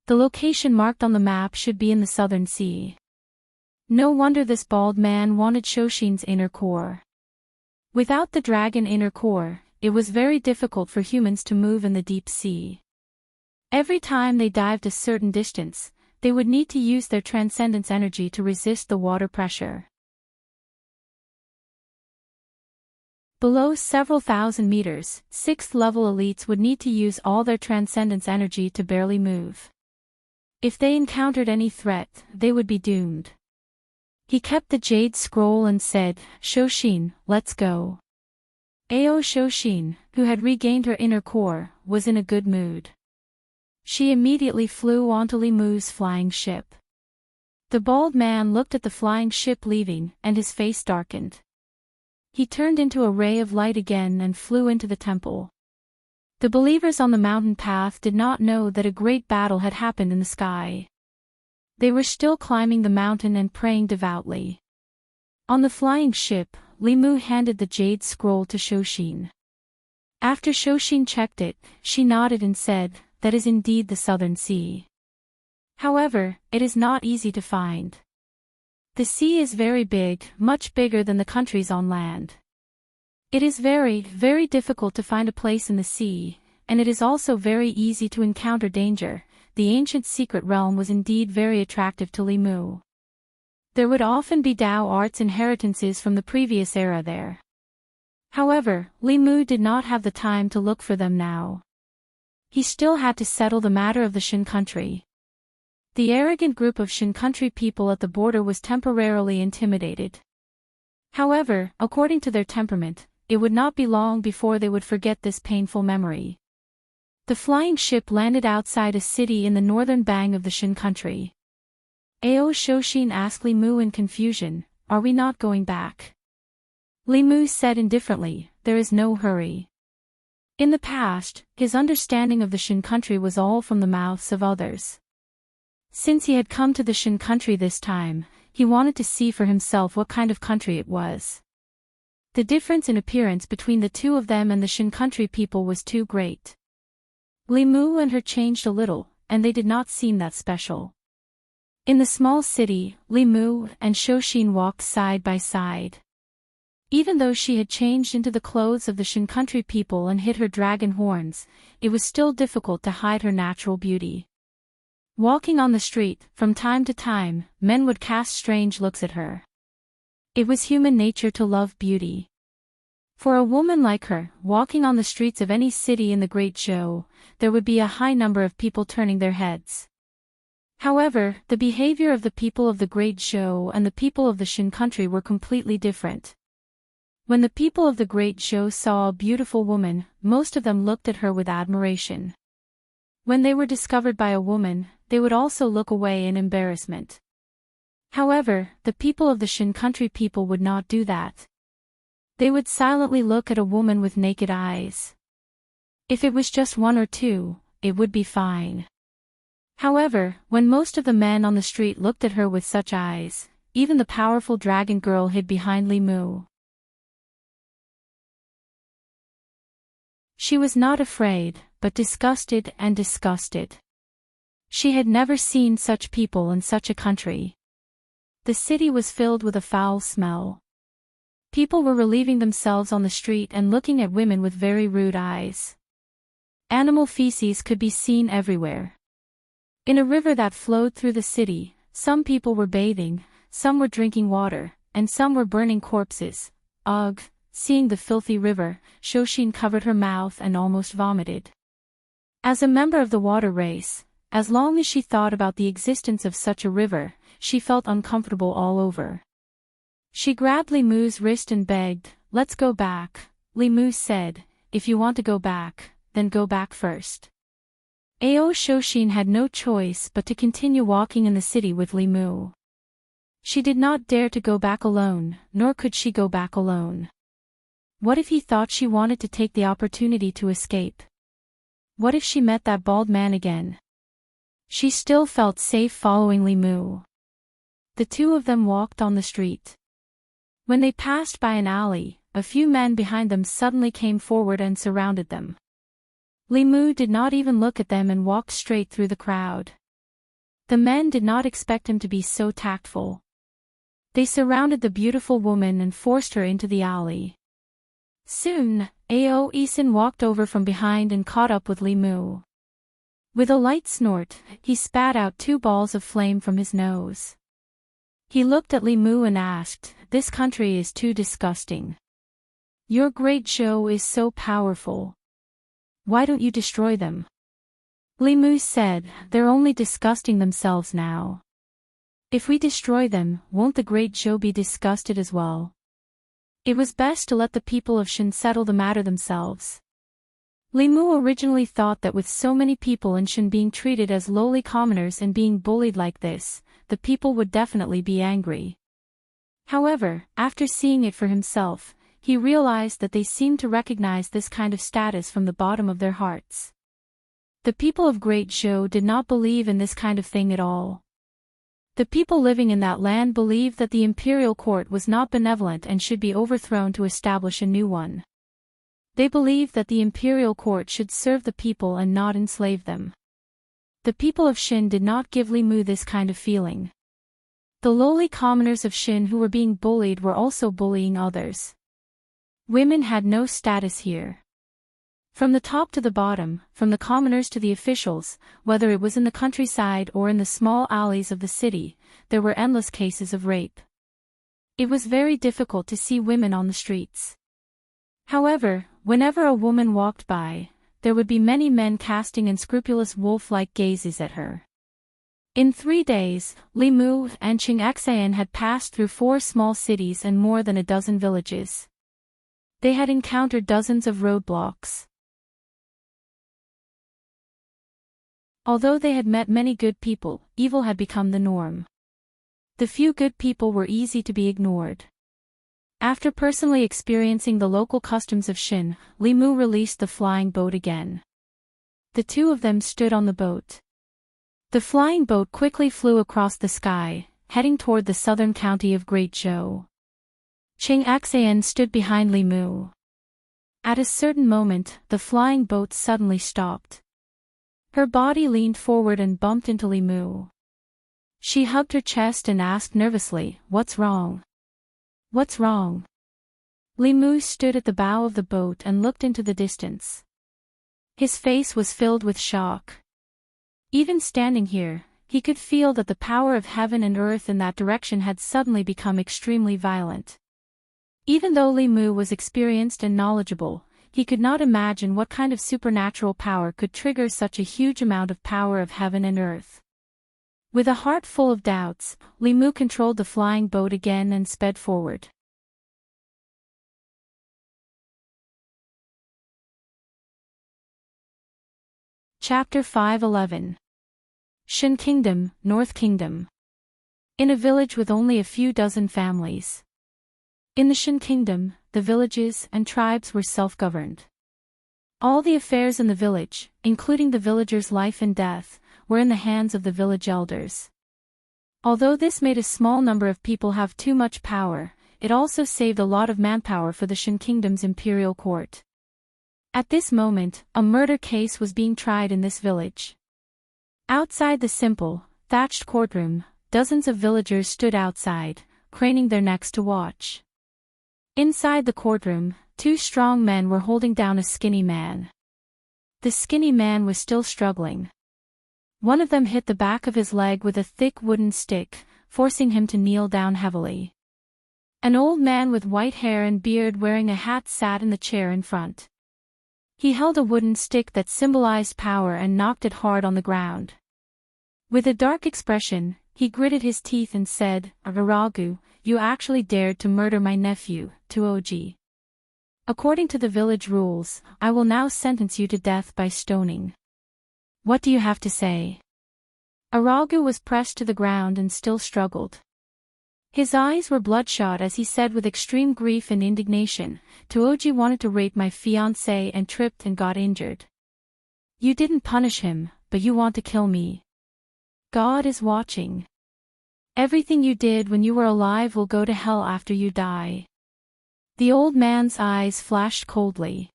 The location marked on the map should be in the Southern Sea. No wonder this bald man wanted Shoshin's inner core. Without the dragon inner core, it was very difficult for humans to move in the deep sea. Every time they dived a certain distance, they would need to use their transcendence energy to resist the water pressure. Below several thousand meters, 6th level elites would need to use all their transcendence energy to barely move. If they encountered any threat, they would be doomed. He kept the jade scroll and said, "Shoshin, let's go." Ao Shoshin, who had regained her inner core, was in a good mood. She immediately flew onto Li Mu's flying ship. The bald man looked at the flying ship leaving, and his face darkened. He turned into a ray of light again and flew into the temple. The believers on the mountain path did not know that a great battle had happened in the sky. They were still climbing the mountain and praying devoutly. On the flying ship, Li Mu handed the jade scroll to Shoshin. After Shoshin checked it, she nodded and said, "That is indeed the Southern Sea. However, it is not easy to find. The sea is very big, much bigger than the countries on land. It is very, very difficult to find a place in the sea, and it is also very easy to encounter danger." The ancient secret realm was indeed very attractive to Li Mu. There would often be Dao arts inheritances from the previous era there. However, Li Mu did not have the time to look for them now. He still had to settle the matter of the Shin country. The arrogant group of Shin country people at the border was temporarily intimidated. However, according to their temperament, it would not be long before they would forget this painful memory. The flying ship landed outside a city in the northern bang of the Shin country. Ao Shoshin asked Li Mu in confusion, "Are we not going back?" Li Mu said indifferently, "There is no hurry." In the past, his understanding of the Shin country was all from the mouths of others. Since he had come to the Shin country this time, he wanted to see for himself what kind of country it was. The difference in appearance between the two of them and the Shin country people was too great. Li Mu and her changed a little, and they did not seem that special. In the small city, Li Mu and Shoshin walked side by side. Even though she had changed into the clothes of the Shin country people and hid her dragon horns, it was still difficult to hide her natural beauty. Walking on the street, from time to time, men would cast strange looks at her. It was human nature to love beauty. For a woman like her, walking on the streets of any city in the Great Zhou, there would be a high number of people turning their heads. However, the behavior of the people of the Great Zhou and the people of the Shin country were completely different. When the people of the Great Zhou saw a beautiful woman, most of them looked at her with admiration. When they were discovered by a woman, they would also look away in embarrassment. However, the people of the Shin country people would not do that. They would silently look at a woman with naked eyes. If it was just one or two, it would be fine. However, when most of the men on the street looked at her with such eyes, even the powerful dragon girl hid behind Li Mu. She was not afraid, but disgusted and disgusted. She had never seen such people in such a country. The city was filled with a foul smell. People were relieving themselves on the street and looking at women with very rude eyes. Animal feces could be seen everywhere. In a river that flowed through the city, some people were bathing, some were drinking water, and some were burning corpses. Ugh! Seeing the filthy river, Shoshin covered her mouth and almost vomited. As a member of the water race, as long as she thought about the existence of such a river, she felt uncomfortable all over. She grabbed Li Mu's wrist and begged, "Let's go back." Li Mu said, "If you want to go back, then go back first." Ao Shoshin had no choice but to continue walking in the city with Li Mu. She did not dare to go back alone, nor could she go back alone. What if he thought she wanted to take the opportunity to escape? What if she met that bald man again? She still felt safe following Li Mu. The two of them walked on the street. When they passed by an alley, a few men behind them suddenly came forward and surrounded them. Li Mu did not even look at them and walked straight through the crowd. The men did not expect him to be so tactful. They surrounded the beautiful woman and forced her into the alley. Soon, Ao Isin walked over from behind and caught up with Li Mu. With a light snort, he spat out 2 balls of flame from his nose. He looked at Li Mu and asked, "This country is too disgusting. Your great Zhou is so powerful. Why don't you destroy them?" Li Mu said, "They're only disgusting themselves now. If we destroy them, won't the great Zhou be disgusted as well? It was best to let the people of Shin settle the matter themselves." Li Mu originally thought that with so many people in Shin being treated as lowly commoners and being bullied like this, the people would definitely be angry. However, after seeing it for himself, he realized that they seemed to recognize this kind of status from the bottom of their hearts. The people of Great Zhou did not believe in this kind of thing at all. The people living in that land believed that the imperial court was not benevolent and should be overthrown to establish a new one. They believed that the imperial court should serve the people and not enslave them. The people of Shin did not give Li Mu this kind of feeling. The lowly commoners of Shin who were being bullied were also bullying others. Women had no status here. From the top to the bottom, from the commoners to the officials, whether it was in the countryside or in the small alleys of the city, there were endless cases of rape. It was very difficult to see women on the streets. However, whenever a woman walked by, there would be many men casting unscrupulous wolf-like gazes at her. In 3 days, Li Mu and Changxan had passed through 4 small cities and more than a dozen villages. They had encountered dozens of roadblocks. Although they had met many good people, evil had become the norm. The few good people were easy to be ignored. After personally experiencing the local customs of Shin, Li Mu released the flying boat again. The two of them stood on the boat. The flying boat quickly flew across the sky, heading toward the southern county of Great Zhou. Changxan stood behind Li Mu. At a certain moment, the flying boat suddenly stopped. Her body leaned forward and bumped into Li Mu. She hugged her chest and asked nervously, "What's wrong? What's wrong?" Limu stood at the bow of the boat and looked into the distance. His face was filled with shock. Even standing here, he could feel that the power of heaven and earth in that direction had suddenly become extremely violent. Even though Limu was experienced and knowledgeable, he could not imagine what kind of supernatural power could trigger such a huge amount of power of heaven and earth. With a heart full of doubts, Limu controlled the flying boat again and sped forward. Chapter 5:11. Shan Kingdom, North Kingdom. In a village with only a few dozen families. In the Shan Kingdom, the villages and tribes were self-governed. All the affairs in the village, including the villagers' life and death, were in the hands of the village elders. Although this made a small number of people have too much power, it also saved a lot of manpower for the Shan Kingdom's imperial court. At this moment, a murder case was being tried in this village. Outside the simple, thatched courtroom, dozens of villagers stood outside, craning their necks to watch. Inside the courtroom, two strong men were holding down a skinny man. The skinny man was still struggling. One of them hit the back of his leg with a thick wooden stick, forcing him to kneel down heavily. An old man with white hair and beard wearing a hat sat in the chair in front. He held a wooden stick that symbolized power and knocked it hard on the ground. With a dark expression, he gritted his teeth and said, "Aragu, you actually dared to murder my nephew, Tuoji. According to the village rules, I will now sentence you to death by stoning. What do you have to say?" Aragu was pressed to the ground and still struggled. His eyes were bloodshot as he said with extreme grief and indignation, "Tuoji wanted to rape my fiancée and tripped and got injured. You didn't punish him, but you want to kill me. God is watching. Everything you did when you were alive will go to hell after you die." The old man's eyes flashed coldly.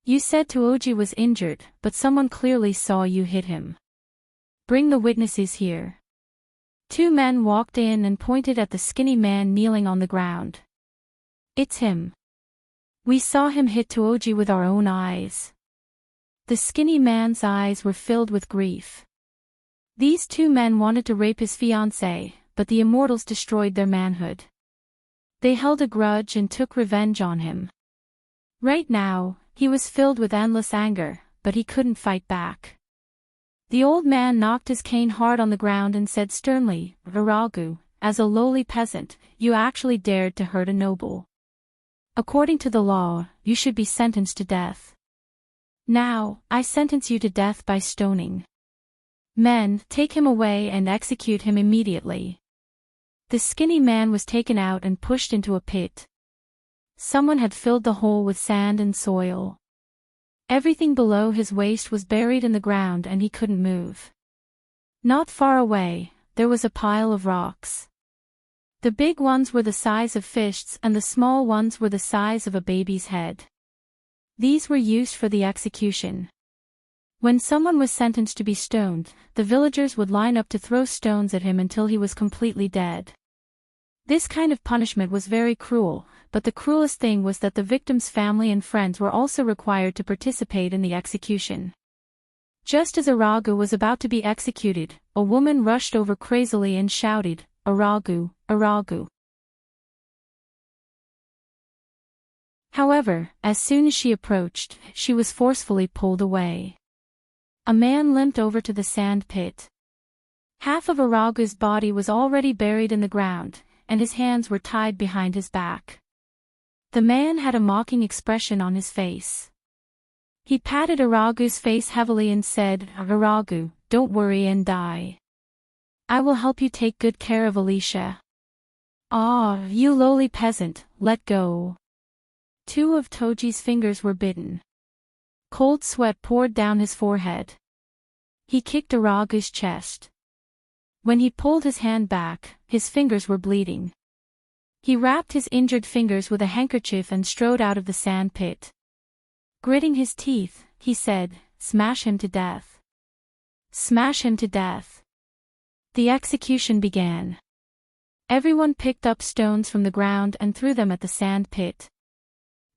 "You said Tuoji was injured, but someone clearly saw you hit him. Bring the witnesses here." Two men walked in and pointed at the skinny man kneeling on the ground. "It's him. We saw him hit Tuoji with our own eyes." The skinny man's eyes were filled with grief. These two men wanted to rape his fiancée, but the immortals destroyed their manhood. They held a grudge and took revenge on him. Right now, he was filled with endless anger, but he couldn't fight back. The old man knocked his cane hard on the ground and said sternly, "Aragu, as a lowly peasant, you actually dared to hurt a noble. According to the law, you should be sentenced to death. Now, I sentence you to death by stoning. Men, take him away and execute him immediately." The skinny man was taken out and pushed into a pit. Someone had filled the hole with sand and soil. Everything below his waist was buried in the ground and he couldn't move. Not far away, there was a pile of rocks. The big ones were the size of fists and the small ones were the size of a baby's head. These were used for the execution. When someone was sentenced to be stoned, the villagers would line up to throw stones at him until he was completely dead. This kind of punishment was very cruel, but the cruelest thing was that the victim's family and friends were also required to participate in the execution. Just as Aragu was about to be executed, a woman rushed over crazily and shouted, "Aragu, Aragu." However, as soon as she approached, she was forcefully pulled away. A man limped over to the sand pit. Half of Aragu's body was already buried in the ground, and his hands were tied behind his back. The man had a mocking expression on his face. He patted Aragu's face heavily and said, "Aragu, don't worry and die. I will help you take good care of Alicia." "Ah, you lowly peasant, let go." Two of Toji's fingers were bitten. Cold sweat poured down his forehead. He kicked Aragu's chest. When he pulled his hand back, his fingers were bleeding. He wrapped his injured fingers with a handkerchief and strode out of the sand pit. Gritting his teeth, he said, "Smash him to death. Smash him to death." The execution began. Everyone picked up stones from the ground and threw them at the sand pit.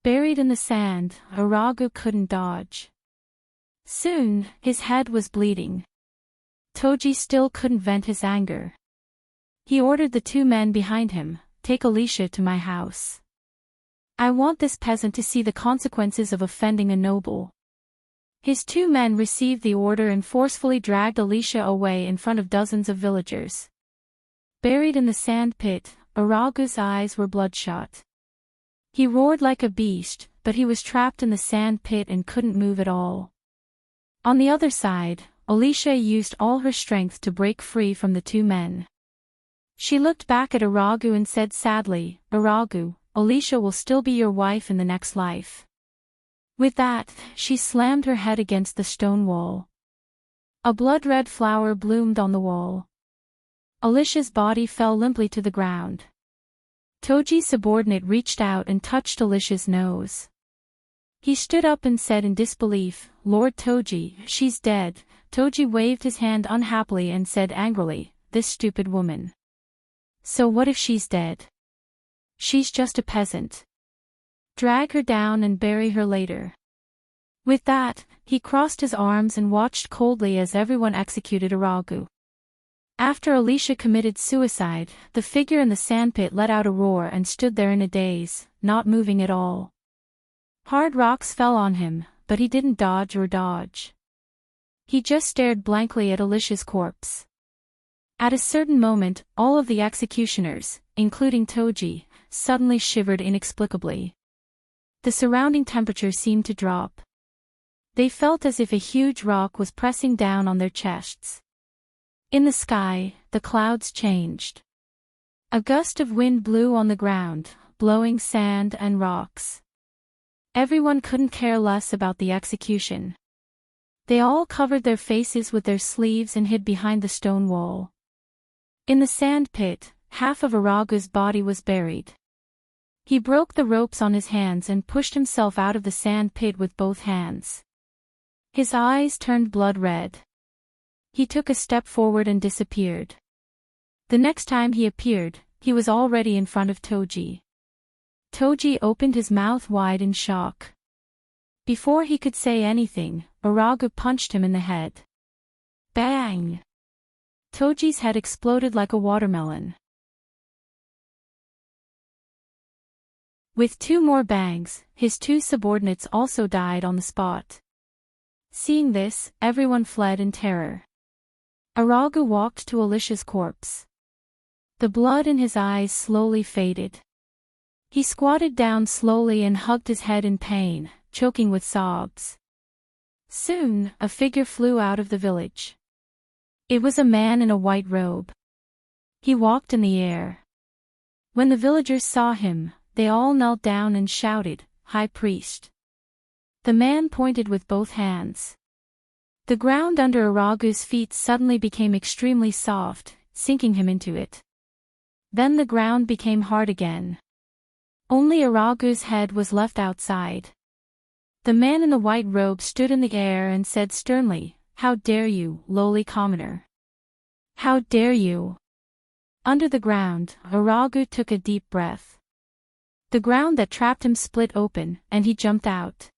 Buried in the sand, Aragu couldn't dodge. Soon, his head was bleeding. Toji still couldn't vent his anger. He ordered the two men behind him, "Take Alicia to my house. I want this peasant to see the consequences of offending a noble." His two men received the order and forcefully dragged Alicia away in front of dozens of villagers. Buried in the sand pit, Aragu's eyes were bloodshot. He roared like a beast, but he was trapped in the sand pit and couldn't move at all. On the other side, Alicia used all her strength to break free from the two men. She looked back at Aragu and said sadly, "Aragu, Alicia will still be your wife in the next life." With that, she slammed her head against the stone wall. A blood-red flower bloomed on the wall. Alicia's body fell limply to the ground. Toji's subordinate reached out and touched Alicia's nose. He stood up and said in disbelief, "Lord Toji, she's dead." Toji waved his hand unhappily and said angrily, "This stupid woman. So what if she's dead? She's just a peasant. Drag her down and bury her later." With that, he crossed his arms and watched coldly as everyone executed Aragu. After Alicia committed suicide, the figure in the sandpit let out a roar and stood there in a daze, not moving at all. Hard rocks fell on him, but he didn't dodge or dodge. He just stared blankly at Alicia's corpse. At a certain moment, all of the executioners, including Toji, suddenly shivered inexplicably. The surrounding temperature seemed to drop. They felt as if a huge rock was pressing down on their chests. In the sky, the clouds changed. A gust of wind blew on the ground, blowing sand and rocks. Everyone couldn't care less about the execution. They all covered their faces with their sleeves and hid behind the stone wall. In the sand pit, half of Aragu's body was buried. He broke the ropes on his hands and pushed himself out of the sand pit with both hands. His eyes turned blood red. He took a step forward and disappeared. The next time he appeared, he was already in front of Toji. Toji opened his mouth wide in shock. Before he could say anything, Aragu punched him in the head. Bang! Toji's head exploded like a watermelon. With two more bangs, his two subordinates also died on the spot. Seeing this, everyone fled in terror. Aragu walked to Alicia's corpse. The blood in his eyes slowly faded. He squatted down slowly and hugged his head in pain, choking with sobs. Soon, a figure flew out of the village. It was a man in a white robe. He walked in the air. When the villagers saw him, they all knelt down and shouted, "High Priest." The man pointed with both hands. The ground under Aragu's feet suddenly became extremely soft, sinking him into it. Then the ground became hard again. Only Aragu's head was left outside. The man in the white robe stood in the air and said sternly, "How dare you, lowly commoner? How dare you?" Under the ground, Aragu took a deep breath. The ground that trapped him split open, and he jumped out.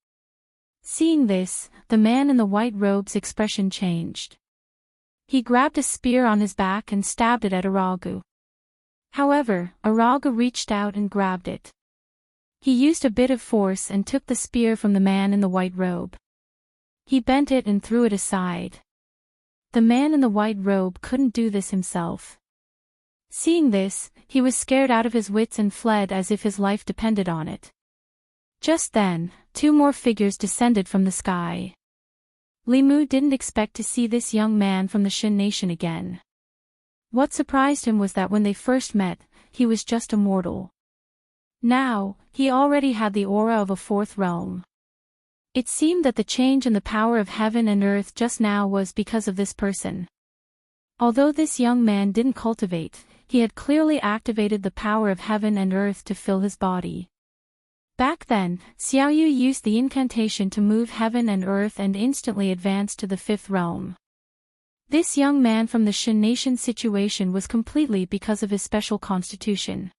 Seeing this, the man in the white robe's expression changed. He grabbed a spear on his back and stabbed it at Aragu. However, Aragu reached out and grabbed it. He used a bit of force and took the spear from the man in the white robe. He bent it and threw it aside. The man in the white robe couldn't do this himself. Seeing this, he was scared out of his wits and fled as if his life depended on it. Just then, two more figures descended from the sky. Limu didn't expect to see this young man from the Shin nation again. What surprised him was that when they first met, he was just a mortal. Now, he already had the aura of a fourth realm. It seemed that the change in the power of heaven and earth just now was because of this person. Although this young man didn't cultivate, he had clearly activated the power of heaven and earth to fill his body. Back then, Xiaoyu used the incantation to move heaven and earth and instantly advanced to the fifth realm. This young man from the Shin nation situation was completely because of his special constitution.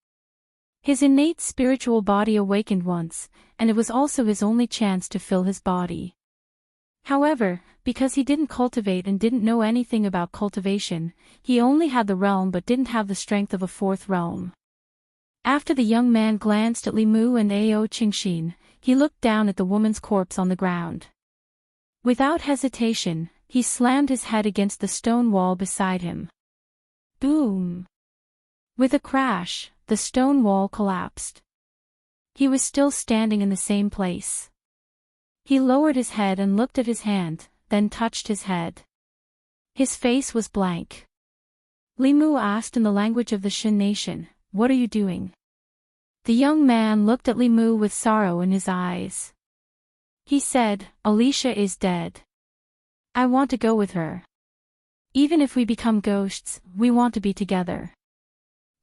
His innate spiritual body awakened once, and it was also his only chance to fill his body. However, because he didn't cultivate and didn't know anything about cultivation, he only had the realm but didn't have the strength of a fourth realm. After the young man glanced at Li Mu and Ao Qingxin, he looked down at the woman's corpse on the ground. Without hesitation, he slammed his head against the stone wall beside him. Boom! With a crash, the stone wall collapsed. He was still standing in the same place. He lowered his head and looked at his hand, then touched his head. His face was blank. Li Mu asked in the language of the Shin nation, "What are you doing?" The young man looked at Li Mu with sorrow in his eyes. He said, "Alicia is dead. I want to go with her. Even if we become ghosts, we want to be together."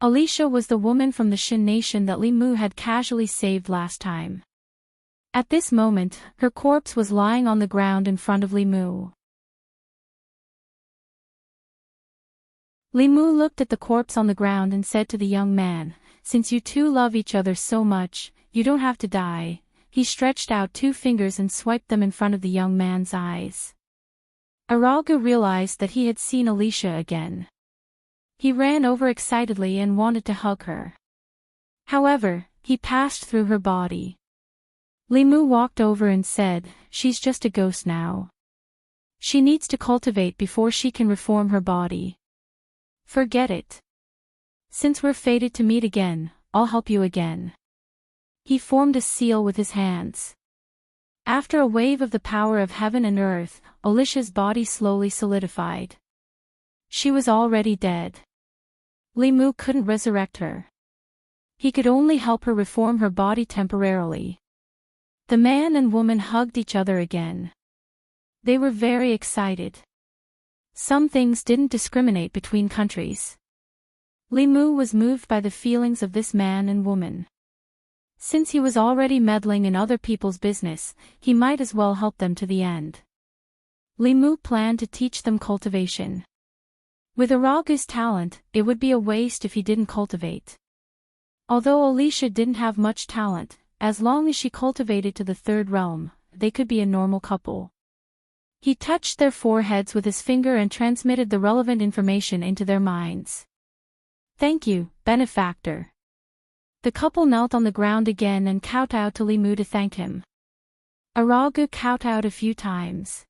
Alicia was the woman from the Shin nation that Li Mu had casually saved last time. At this moment, her corpse was lying on the ground in front of Li Mu. Li Mu looked at the corpse on the ground and said to the young man, "Since you two love each other so much, you don't have to die." He stretched out 2 fingers and swiped them in front of the young man's eyes. Araga realized that he had seen Alicia again. He ran over excitedly and wanted to hug her. However, he passed through her body. Li Mu walked over and said, "She's just a ghost now. She needs to cultivate before she can reform her body. Forget it. Since we're fated to meet again, I'll help you again." He formed a seal with his hands. After a wave of the power of heaven and earth, Alicia's body slowly solidified. She was already dead. Li Mu couldn't resurrect her. He could only help her reform her body temporarily. The man and woman hugged each other again. They were very excited. Some things didn't discriminate between countries. Li Mu was moved by the feelings of this man and woman. Since he was already meddling in other people's business, he might as well help them to the end. Li Mu planned to teach them cultivation. With Araga's talent, it would be a waste if he didn't cultivate. Although Alicia didn't have much talent, as long as she cultivated to the 3rd realm, they could be a normal couple. He touched their foreheads with his finger and transmitted the relevant information into their minds. "Thank you, benefactor." The couple knelt on the ground again and kowtowed to Li Mu to thank him. Araga kowtowed a few times.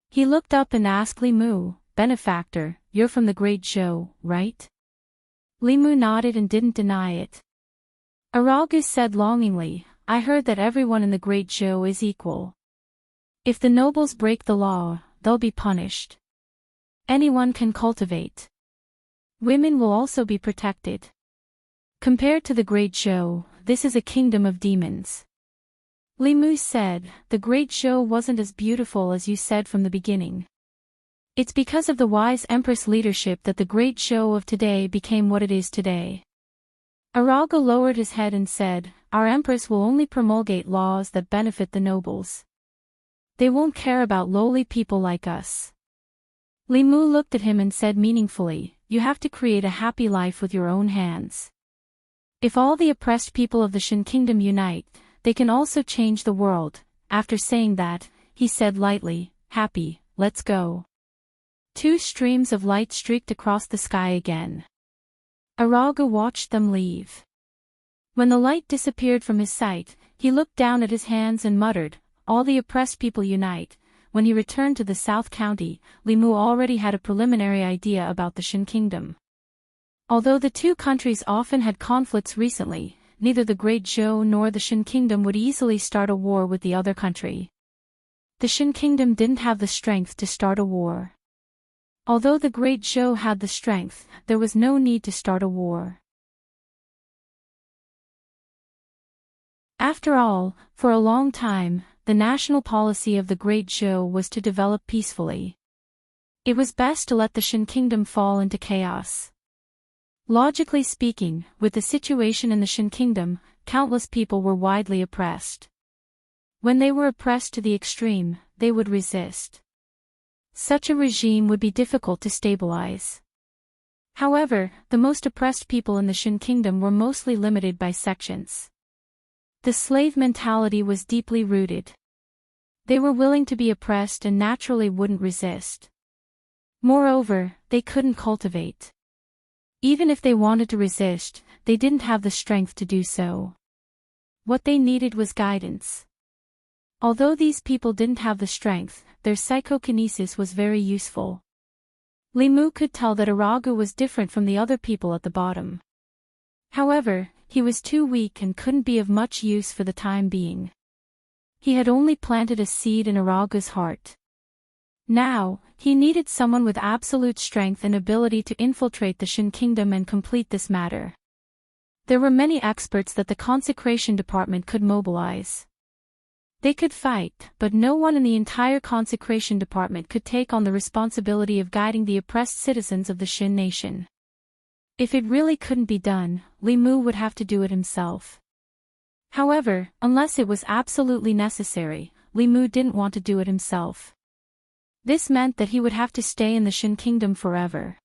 He looked up and asked Li Mu, "Benefactor, you're from the Great Zhou, right?" Li Mu nodded and didn't deny it. Araga said longingly, "I heard that everyone in the Great Zhou is equal. If the nobles break the law, they'll be punished. Anyone can cultivate. Women will also be protected. Compared to the Great Zhou, this is a kingdom of demons." Li Mu said, "The Great Zhou wasn't as beautiful as you said from the beginning. It's because of the wise Empress leadership that the Great Zhou of today became what it is today." Araga lowered his head and said, "Our Empress will only promulgate laws that benefit the nobles. They won't care about lowly people like us." Li Mu looked at him and said meaningfully, "You have to create a happy life with your own hands. If all the oppressed people of the Shin Kingdom unite, they can also change the world." After saying that, he said lightly, "Happy, let's go." 2 streams of light streaked across the sky again. Araga watched them leave. When the light disappeared from his sight, he looked down at his hands and muttered, "All the oppressed people unite." When he returned to the South County, Li Mu already had a preliminary idea about the Shin Kingdom. Although the 2 countries often had conflicts recently, neither the Great Zhou nor the Shin Kingdom would easily start a war with the other country. The Shin Kingdom didn't have the strength to start a war. Although the Great Zhou had the strength, there was no need to start a war. After all, for a long time, the national policy of the Great Zhou was to develop peacefully. It was best to let the Shin Kingdom fall into chaos. Logically speaking, with the situation in the Shin Kingdom, countless people were widely oppressed. When they were oppressed to the extreme, they would resist. Such a regime would be difficult to stabilize. However, the most oppressed people in the Shin Kingdom were mostly limited by sections. The slave mentality was deeply rooted. They were willing to be oppressed and naturally wouldn't resist. Moreover, they couldn't cultivate. Even if they wanted to resist, they didn't have the strength to do so. What they needed was guidance. Although these people didn't have the strength, their psychokinesis was very useful. Li Mu could tell that Aragu was different from the other people at the bottom. However, he was too weak and couldn't be of much use for the time being. He had only planted a seed in Aragu's heart. Now, he needed someone with absolute strength and ability to infiltrate the Shin Kingdom and complete this matter. There were many experts that the consecration department could mobilize. They could fight, but no one in the entire consecration department could take on the responsibility of guiding the oppressed citizens of the Shin nation. If it really couldn't be done, Li Mu would have to do it himself. However, unless it was absolutely necessary, Li Mu didn't want to do it himself. This meant that he would have to stay in the Shin Kingdom forever.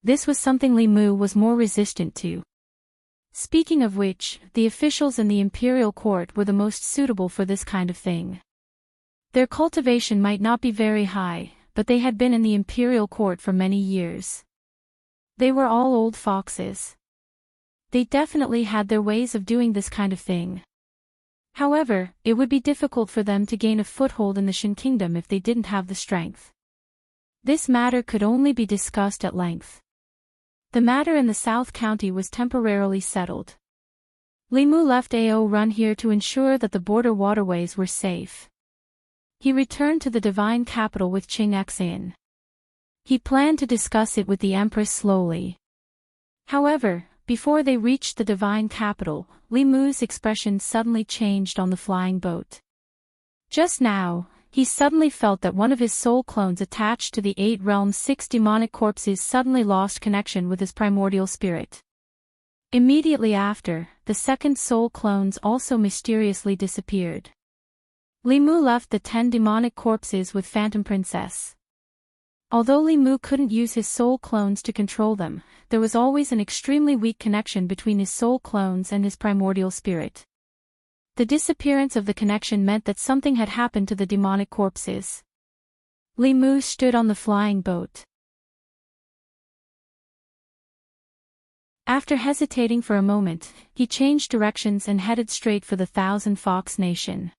This was something Li Mu was more resistant to. Speaking of which, the officials in the imperial court were the most suitable for this kind of thing. Their cultivation might not be very high, but they had been in the imperial court for many years. They were all old foxes. They definitely had their ways of doing this kind of thing. However, it would be difficult for them to gain a foothold in the Shin Kingdom if they didn't have the strength. This matter could only be discussed at length. The matter in the South County was temporarily settled. Li Mu left Ao Run here to ensure that the border waterways were safe. He returned to the divine capital with Qing Xian. He planned to discuss it with the Empress slowly. However, before they reached the divine capital, Li Mu's expression suddenly changed on the flying boat. Just now, he suddenly felt that one of his soul clones attached to the 8 realms' 6 demonic corpses suddenly lost connection with his primordial spirit. Immediately after, the second soul clones also mysteriously disappeared. Li Mu left the 10 demonic corpses with Phantom Princess. Although Li Mu couldn't use his soul clones to control them, there was always an extremely weak connection between his soul clones and his primordial spirit. The disappearance of the connection meant that something had happened to the demonic corpses. Li Mu stood on the flying boat. After hesitating for a moment, he changed directions and headed straight for the Thousand Fox Nation.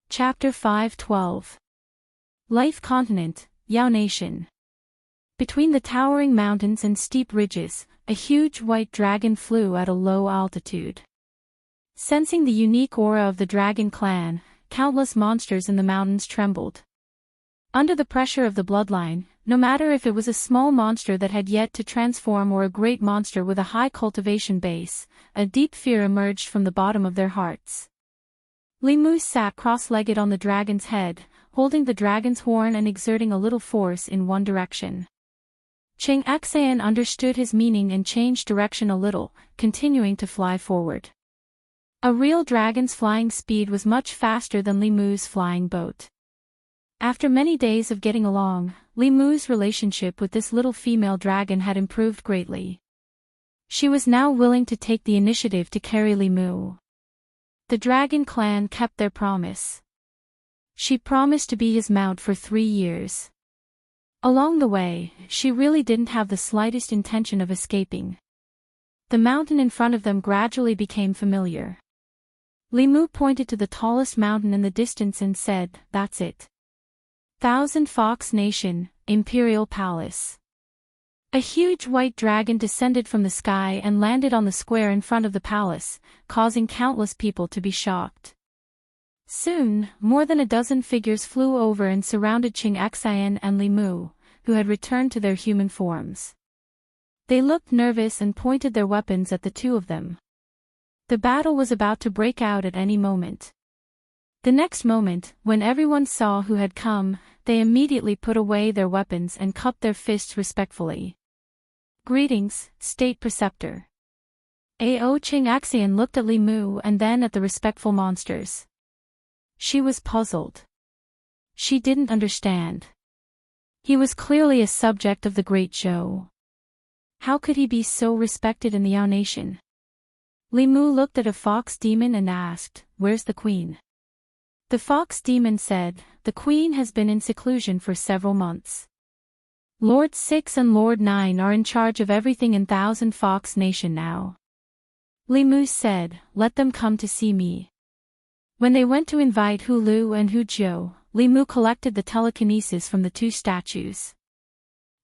Chapter 5:12. Life Continent, Yao Nation. Between the towering mountains and steep ridges, a huge white dragon flew at a low altitude. Sensing the unique aura of the dragon clan, countless monsters in the mountains trembled. Under the pressure of the bloodline, no matter if it was a small monster that had yet to transform or a great monster with a high cultivation base, a deep fear emerged from the bottom of their hearts. Li Mu sat cross-legged on the dragon's head, holding the dragon's horn and exerting a little force in one direction. Qing Xian understood his meaning and changed direction a little, continuing to fly forward. A real dragon's flying speed was much faster than Li Mu's flying boat. After many days of getting along, Li Mu's relationship with this little female dragon had improved greatly. She was now willing to take the initiative to carry Li Mu. The dragon clan kept their promise. She promised to be his mount for 3 years. Along the way, she really didn't have the slightest intention of escaping. The mountain in front of them gradually became familiar. Li Mu pointed to the tallest mountain in the distance and said, "That's it. Thousand Fox Nation, Imperial Palace." A huge white dragon descended from the sky and landed on the square in front of the palace, causing countless people to be shocked. Soon, more than a dozen figures flew over and surrounded Qing Xian and Li Mu, who had returned to their human forms. They looked nervous and pointed their weapons at the two of them. The battle was about to break out at any moment. The next moment, when everyone saw who had come, they immediately put away their weapons and cupped their fists respectfully. "Greetings, State Preceptor." Ao Qing Xian looked at Li Mu and then at the respectful monsters. She was puzzled. She didn't understand. He was clearly a subject of the Great Zhou. How could he be so respected in the Yao nation? Li Mu looked at a fox demon and asked, "Where's the queen?" The fox demon said, "The queen has been in seclusion for several months. Lord 6 and Lord 9 are in charge of everything in Thousand Fox Nation now." Li Mu said, "Let them come to see me." When they went to invite Hu Lu and Hu Jiu, Li Mu collected the telekinesis from the two statues.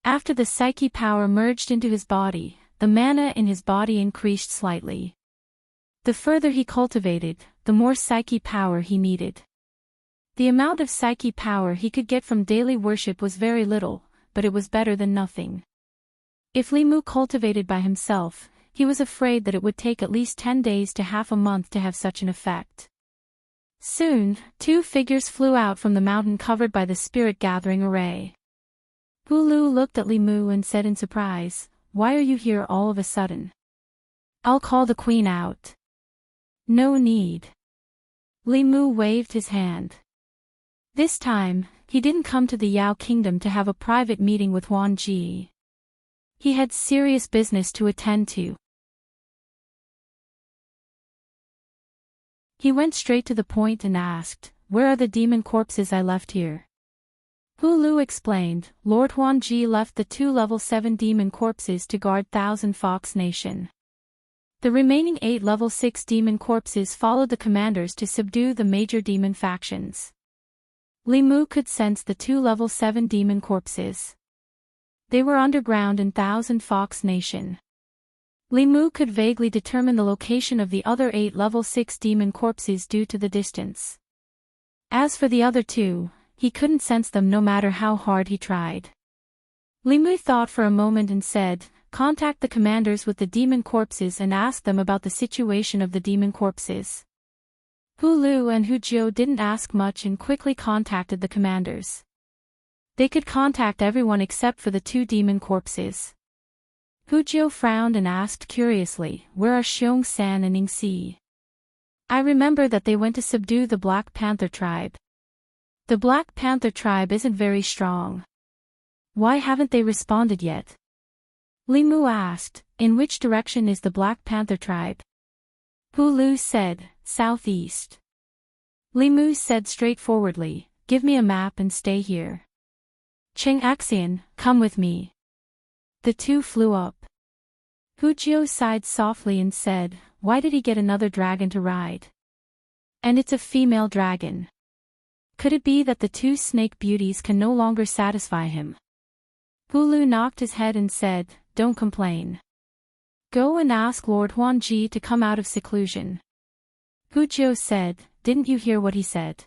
After the psyche power merged into his body, the mana in his body increased slightly. The further he cultivated, the more psyche power he needed. The amount of psyche power he could get from daily worship was very little, but it was better than nothing. If Li Mu cultivated by himself, he was afraid that it would take at least 10 days to half a month to have such an effect. Soon, two figures flew out from the mountain covered by the spirit-gathering array. Hu Lu looked at Li Mu and said in surprise, "Why are you here all of a sudden?" "I'll call the queen out." "No need." Li Mu waved his hand. This time, he didn't come to the Yao Kingdom to have a private meeting with Huan Ji. He had serious business to attend to. He went straight to the point and asked, "Where are the demon corpses I left here?" Hu Lu explained, "Lord Huan Ji left the 2 level 7 demon corpses to guard Thousand Fox Nation. The remaining 8 level 6 demon corpses followed the commanders to subdue the major demon factions." Li Mu could sense the 2 level 7 demon corpses. They were underground in Thousand Fox Nation. Li Mu could vaguely determine the location of the other 8 level 6 demon corpses due to the distance. As for the other 2, he couldn't sense them no matter how hard he tried. Li Mu thought for a moment and said, "Contact the commanders with the demon corpses and ask them about the situation of the demon corpses." Hu Lu and Hu Jiu didn't ask much and quickly contacted the commanders. They could contact everyone except for the 2 demon corpses. Hu Jiu frowned and asked curiously, "Where are Xiong San and Ning Si?" "I remember that they went to subdue the Black Panther tribe." "The Black Panther tribe isn't very strong. Why haven't they responded yet?" Li Mu asked, "In which direction is the Black Panther tribe?" Hu Lu said, "Southeast." Li Mu said straightforwardly, "Give me a map and stay here." "Cheng Axian, come with me." The two flew up. Hu Jiu sighed softly and said, "Why did he get another dragon to ride? And it's a female dragon. Could it be that the 2 snake beauties can no longer satisfy him?" Hu Lu knocked his head and said, "Don't complain. Go and ask Lord Huan Ji to come out of seclusion." Hu Jiu said, "Didn't you hear what he said?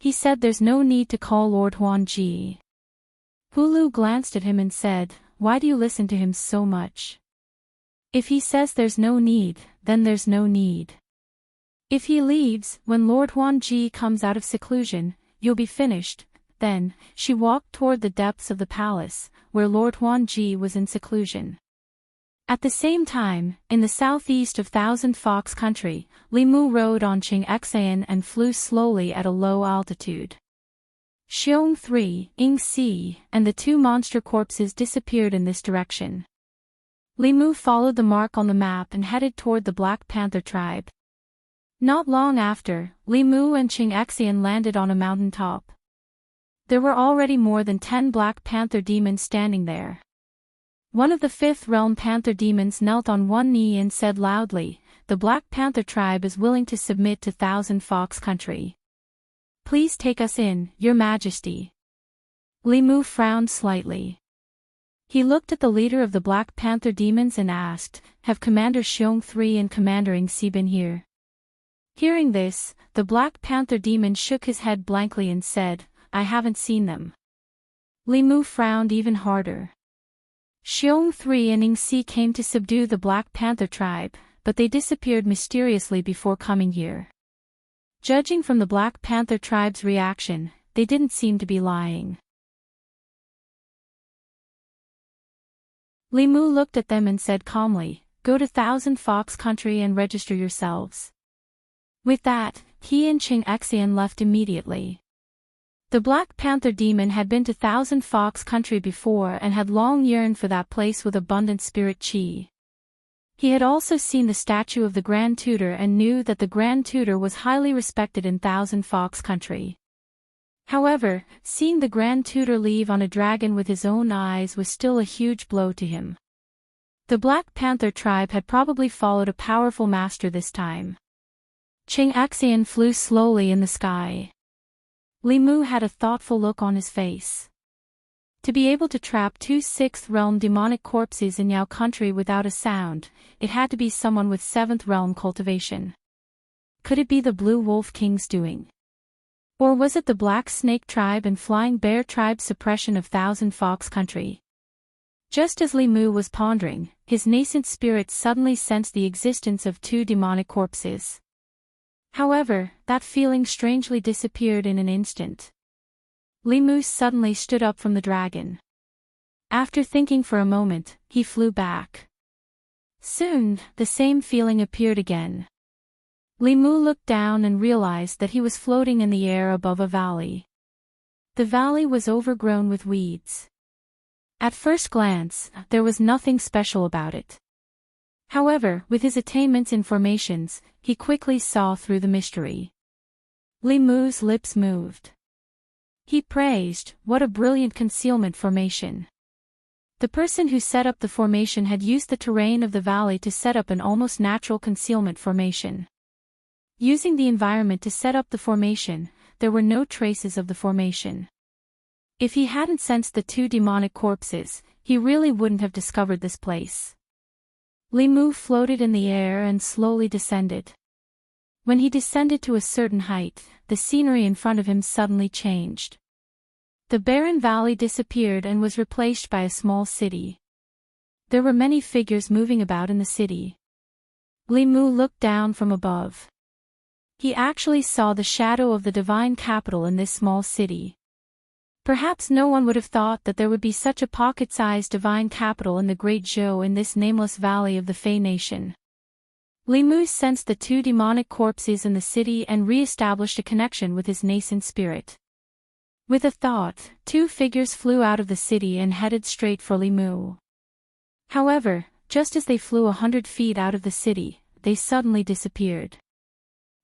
He said there's no need to call Lord Huan Ji." Hu Lu glanced at him and said, "Why do you listen to him so much? If he says there's no need, then there's no need. If he leaves, when Lord Huan Ji comes out of seclusion, you'll be finished." Then, she walked toward the depths of the palace, where Lord Huan Ji was in seclusion. At the same time, in the southeast of Thousand Fox Country, Li Mu rode on Cheng Xian and flew slowly at a low altitude. Xiong 3, Ing Si, and the 2 monster corpses disappeared in this direction. Li Mu followed the mark on the map and headed toward the Black Panther tribe. Not long after, Li Mu and Cheng Xian landed on a mountain top. There were already more than 10 Black Panther demons standing there. One of the 5th realm Panther demons knelt on one knee and said loudly, "The Black Panther tribe is willing to submit to Thousand Fox Country. Please take us in, Your Majesty." Li Mu frowned slightly. He looked at the leader of the Black Panther demons and asked, "Have Commander Xiong 3 and Commander Ing Si been here?" Hearing this, the Black Panther demon shook his head blankly and said, "I haven't seen them." Li Mu frowned even harder. Xiong 3 and Ing Si came to subdue the Black Panther tribe, but they disappeared mysteriously before coming here. Judging from the Black Panther tribe's reaction, they didn't seem to be lying. Li Mu looked at them and said calmly, "Go to Thousand Fox Country and register yourselves." With that, he and Ching-Xian left immediately. The Black Panther demon had been to Thousand Fox Country before and had long yearned for that place with abundant spirit chi. He had also seen the statue of the Grand Tutor and knew that the Grand Tutor was highly respected in Thousand Fox Country. However, seeing the Grand Tutor leave on a dragon with his own eyes was still a huge blow to him. The Black Panther tribe had probably followed a powerful master this time. Ching-Xian flew slowly in the sky. Li Mu had a thoughtful look on his face. To be able to trap two sixth-realm demonic corpses in Yao country without a sound, it had to be someone with seventh-realm cultivation. Could it be the Blue Wolf King's doing? Or was it the Black Snake tribe and Flying Bear tribe's suppression of Thousand Fox Country? Just as Li Mu was pondering, his nascent spirit suddenly sensed the existence of two demonic corpses. However, that feeling strangely disappeared in an instant. Li Mu suddenly stood up from the dragon. After thinking for a moment, he flew back. Soon, the same feeling appeared again. Li Mu looked down and realized that he was floating in the air above a valley. The valley was overgrown with weeds. At first glance, there was nothing special about it. However, with his attainments in formations, he quickly saw through the mystery. Li Mu's lips moved. He praised, "What a brilliant concealment formation." The person who set up the formation had used the terrain of the valley to set up an almost natural concealment formation. Using the environment to set up the formation, there were no traces of the formation. If he hadn't sensed the two demonic corpses, he really wouldn't have discovered this place. Li Mu floated in the air and slowly descended. When he descended to a certain height, the scenery in front of him suddenly changed. The barren valley disappeared and was replaced by a small city. There were many figures moving about in the city. Li Mu looked down from above. He actually saw the shadow of the divine capital in this small city. Perhaps no one would have thought that there would be such a pocket-sized divine capital in the Great Zhou in this nameless valley of the Fey Nation. Li Mu sensed the two demonic corpses in the city and re-established a connection with his nascent spirit. With a thought, two figures flew out of the city and headed straight for Li Mu. However, just as they flew 100 feet out of the city, they suddenly disappeared.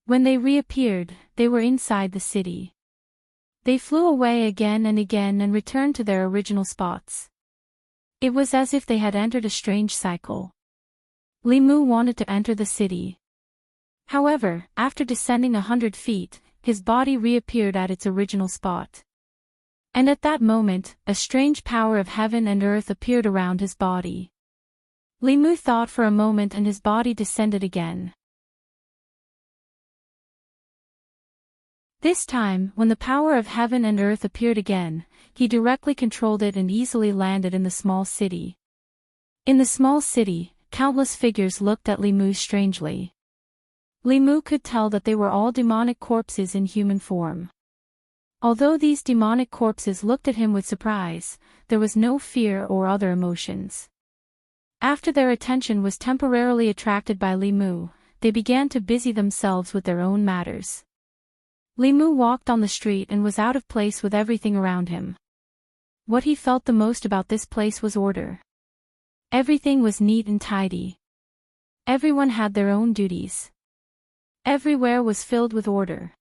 When they reappeared, they were inside the city. They flew away again and returned to their original spots. It was as if they had entered a strange cycle. Li Mu wanted to enter the city. However, after descending 100 feet, his body reappeared at its original spot. And at that moment, a strange power of heaven and earth appeared around his body. Li Mu thought for a moment and his body descended again. This time, when the power of heaven and earth appeared again, he directly controlled it and easily landed in the small city. In the small city, countless figures looked at Li Mu strangely. Li Mu could tell that they were all demonic corpses in human form. Although these demonic corpses looked at him with surprise, there was no fear or other emotions. After their attention was temporarily attracted by Li Mu, they began to busy themselves with their own matters. Li Mu walked on the street and was out of place with everything around him. What he felt the most about this place was order. Everything was neat and tidy. Everyone had their own duties. Everywhere was filled with order.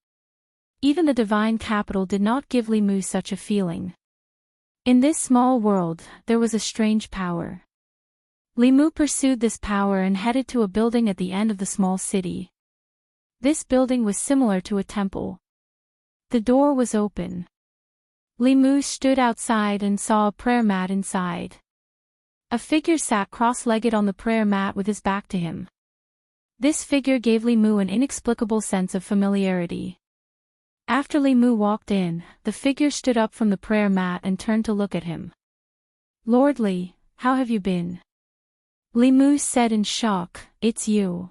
Even the divine capital did not give Li Mu such a feeling. In this small world, there was a strange power. Li Mu pursued this power and headed to a building at the end of the small city. This building was similar to a temple. The door was open. Li Mu stood outside and saw a prayer mat inside. A figure sat cross-legged on the prayer mat with his back to him. This figure gave Li Mu an inexplicable sense of familiarity. After Li Mu walked in, the figure stood up from the prayer mat and turned to look at him. "Lord Li, how have you been?" Li Mu said in shock, "It's you."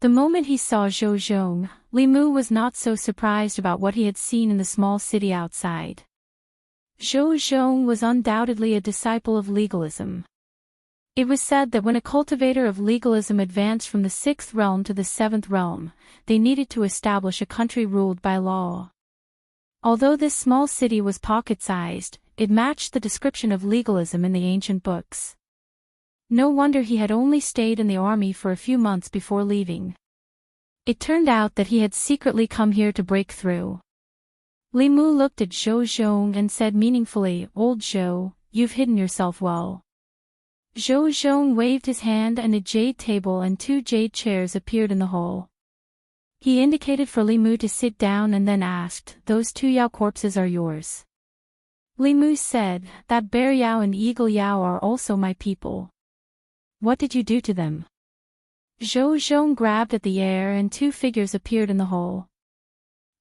The moment he saw Zhou Zhong, Li Mu was not so surprised about what he had seen in the small city outside. Zhou Zhong was undoubtedly a disciple of legalism. It was said that when a cultivator of legalism advanced from the 6th realm to the 7th realm, they needed to establish a country ruled by law. Although this small city was pocket-sized, it matched the description of legalism in the ancient books. No wonder he had only stayed in the army for a few months before leaving. It turned out that he had secretly come here to break through. Li Mu looked at Zhou Zhong and said meaningfully, "Old Zhou, you've hidden yourself well." Zhou Zhong waved his hand and a jade table and 2 jade chairs appeared in the hall. He indicated for Li Mu to sit down and then asked, "Those 2 Yao corpses are yours?" Li Mu said, "That Bear Yao and Eagle Yao are also my people." "What did you do to them?" Zhou Zhong grabbed at the air and 2 figures appeared in the hall.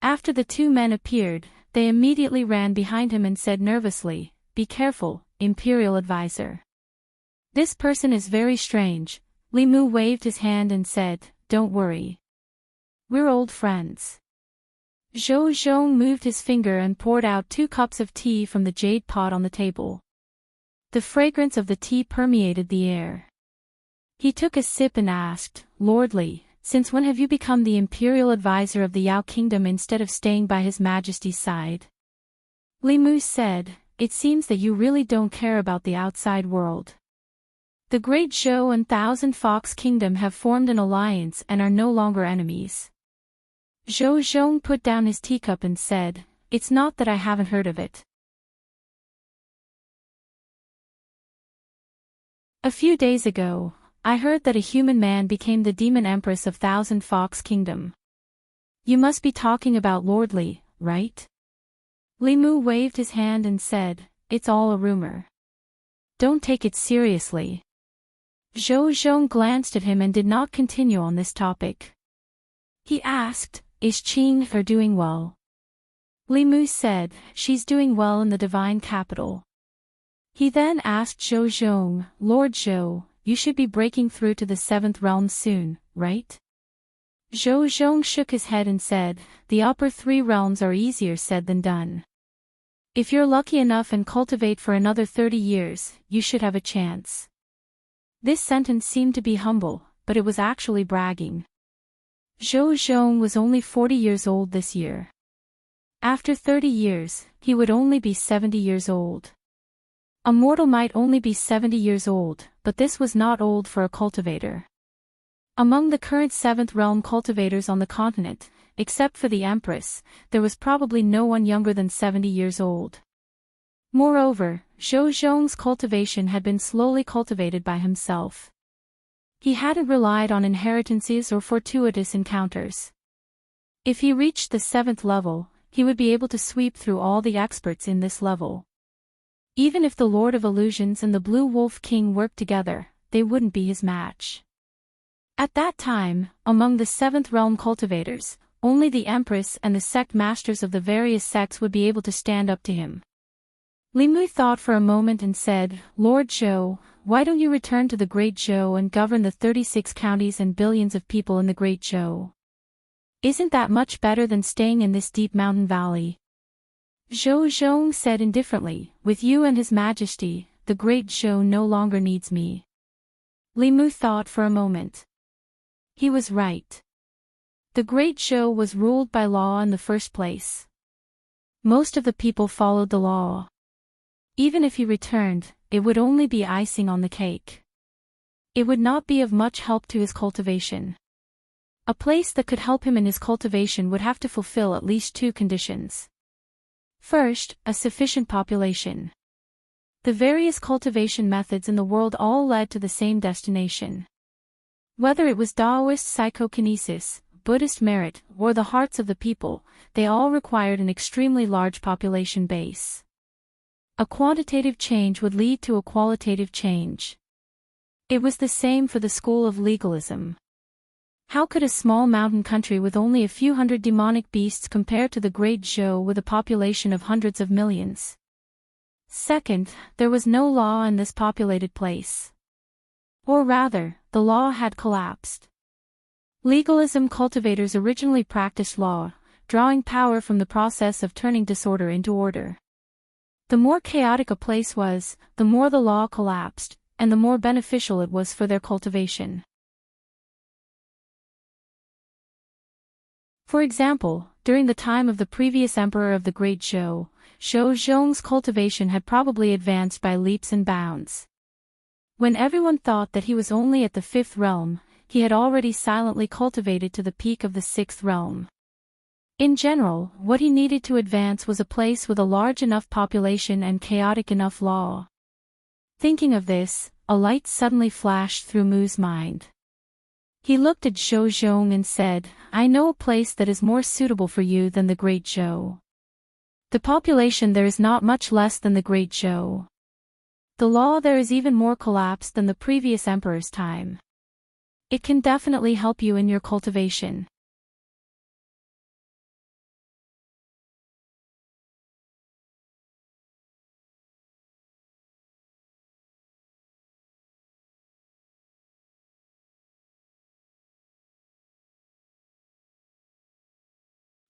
After the 2 men appeared, they immediately ran behind him and said nervously, "Be careful, Imperial Advisor." "This person is very strange." Li Mu waved his hand and said, "Don't worry. We're old friends." Zhou Zhong moved his finger and poured out 2 cups of tea from the jade pot on the table. The fragrance of the tea permeated the air. He took a sip and asked, "Lord Li, since when have you become the imperial advisor of the Yao Kingdom instead of staying by His Majesty's side?" Li Mu said, "It seems that you really don't care about the outside world. The Great Zhou and Thousand Fox Kingdom have formed an alliance and are no longer enemies." Zhou Zhong put down his teacup and said, "It's not that I haven't heard of it. A few days ago, I heard that a human man became the demon empress of Thousand Fox Kingdom. You must be talking about Lord Li, right?" Li Mu waved his hand and said, "It's all a rumor. Don't take it seriously." Zhou Zhong glanced at him and did not continue on this topic. He asked, "Is Qing her doing well?" Li Mu said, "She's doing well in the divine capital." He then asked Zhou Zhong, "Lord Zhou, you should be breaking through to the 7th realm soon, right?" Zhou Zhong shook his head and said, "The upper 3 realms are easier said than done. If you're lucky enough and cultivate for another 30 years, you should have a chance." This sentence seemed to be humble, but it was actually bragging. Zhou Zhong was only 40 years old this year. After 30 years, he would only be 70 years old. A mortal might only be 70 years old, but this was not old for a cultivator. Among the current 7th realm cultivators on the continent, except for the Empress, there was probably no one younger than 70 years old. Moreover, Zhou Zhong's cultivation had been slowly cultivated by himself. He hadn't relied on inheritances or fortuitous encounters. If he reached the 7th level, he would be able to sweep through all the experts in this level. Even if the Lord of Illusions and the Blue Wolf King worked together, they wouldn't be his match. At that time, among the 7th realm cultivators, only the Empress and the sect masters of the various sects would be able to stand up to him. Li Mu thought for a moment and said, "Lord Zhou, why don't you return to the Great Zhou and govern the 36 counties and billions of people in the Great Zhou? Isn't that much better than staying in this deep mountain valley?" Zhou Zhong said indifferently, "With you and His Majesty, the Great Zhou no longer needs me." Li Mu thought for a moment. He was right. The Great Zhou was ruled by law in the first place. Most of the people followed the law. Even if he returned, it would only be icing on the cake. It would not be of much help to his cultivation. A place that could help him in his cultivation would have to fulfill at least 2 conditions. First, a sufficient population. The various cultivation methods in the world all led to the same destination. Whether it was Taoist psychokinesis, Buddhist merit, or the hearts of the people, they all required an extremely large population base. A quantitative change would lead to a qualitative change. It was the same for the school of legalism. How could a small mountain country with only a few hundred demonic beasts compare to the Great Zhou with a population of hundreds of millions? Second, there was no law in this populated place. Or rather, the law had collapsed. Legalism cultivators originally practiced law, drawing power from the process of turning disorder into order. The more chaotic a place was, the more the law collapsed, and the more beneficial it was for their cultivation. For example, during the time of the previous emperor of the Great Zhou, Zhou Zhong's cultivation had probably advanced by leaps and bounds. When everyone thought that he was only at the 5th realm, he had already silently cultivated to the peak of the 6th realm. In general, what he needed to advance was a place with a large enough population and chaotic enough law. Thinking of this, a light suddenly flashed through Mu's mind. He looked at Zhou Zhong and said, "I know a place that is more suitable for you than the Great Zhou. The population there is not much less than the Great Zhou. The law there is even more collapsed than the previous emperor's time. It can definitely help you in your cultivation."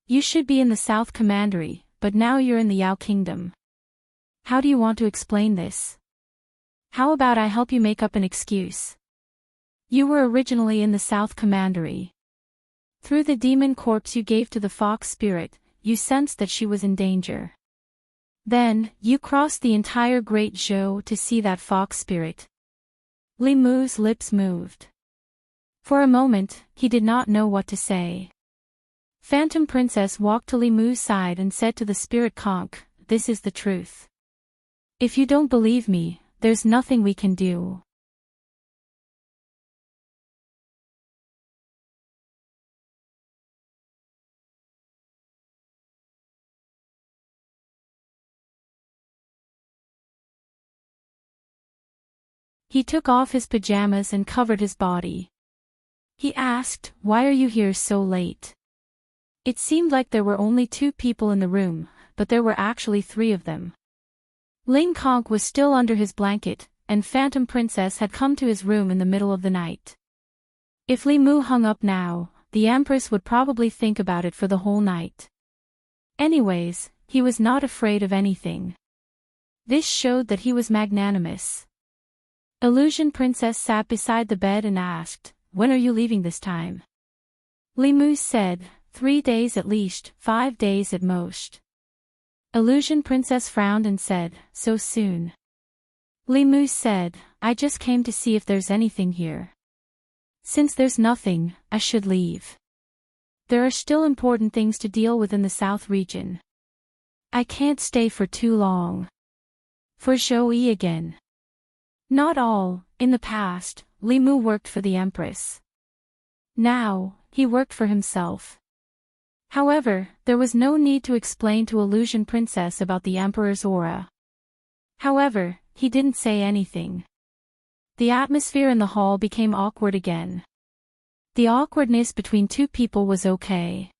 You should be in the South Commandery, but now you're in the Yao Kingdom. How do you want to explain this? How about I help you make up an excuse? You were originally in the South Commandery. Through the demon corpse you gave to the fox spirit, you sensed that she was in danger. Then, you crossed the entire Great Zhou to see that fox spirit. Li Mu's lips moved. For a moment, he did not know what to say. Phantom Princess walked to Li Mu's side and said to the spirit conch, "This is the truth. If you don't believe me, there's nothing we can do." He took off his pajamas and covered his body. He asked, "Why are you here so late?" It seemed like there were only 2 people in the room, but there were actually 3 of them. Ling Kong was still under his blanket, and Phantom Princess had come to his room in the middle of the night. If Li Mu hung up now, the Empress would probably think about it for the whole night. Anyways, he was not afraid of anything. This showed that he was magnanimous. Illusion Princess sat beside the bed and asked, "When are you leaving this time?" Li Mu said, 3 days at least, 5 days at most. Illusion Princess frowned and said, "So soon?" Li Mu said, "I just came to see if there's anything here. Since there's nothing, I should leave. There are still important things to deal with in the South region. I can't stay for too long." For Zhou Yi again. Not all, in the past, Li Mu worked for the Empress. Now, he worked for himself. However, there was no need to explain to Illusion Princess about the Emperor's aura. However, he didn't say anything. The atmosphere in the hall became awkward again. The awkwardness between 2 people was okay.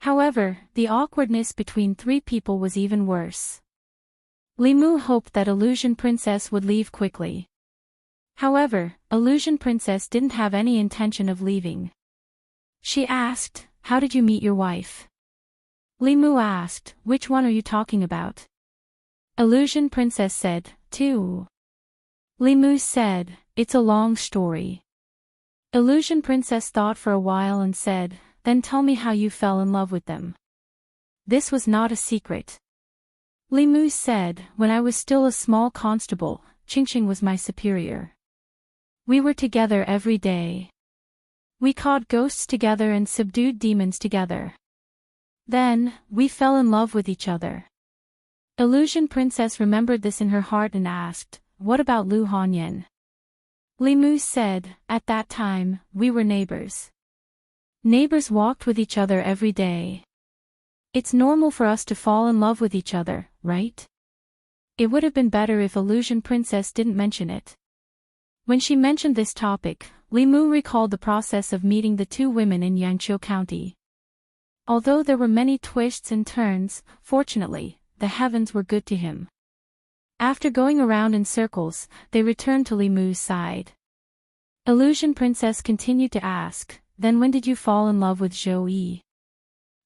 However, the awkwardness between 3 people was even worse. Li Mu hoped that Illusion Princess would leave quickly. However, Illusion Princess didn't have any intention of leaving. She asked, "How did you meet your wife?" Li Mu asked, "Which one are you talking about?" Illusion Princess said, "Two." Li Mu said, "It's a long story." Illusion Princess thought for a while and said, "Then tell me how you fell in love with them." This was not a secret. Li Mu said, "When I was still a small constable, Qingqing was my superior. We were together every day. We caught ghosts together and subdued demons together. Then, we fell in love with each other." Illusion Princess remembered this in her heart and asked, "What about Lu Hanyan?" Li Mu said, "At that time, we were neighbors. Neighbors walked with each other every day. It's normal for us to fall in love with each other, right?" It would have been better if Illusion Princess didn't mention it. When she mentioned this topic, Li Mu recalled the process of meeting the 2 women in Yangqiu County. Although there were many twists and turns, fortunately, the heavens were good to him. After going around in circles, they returned to Li Mu's side. Illusion Princess continued to ask, "Then when did you fall in love with Zhou Yi?"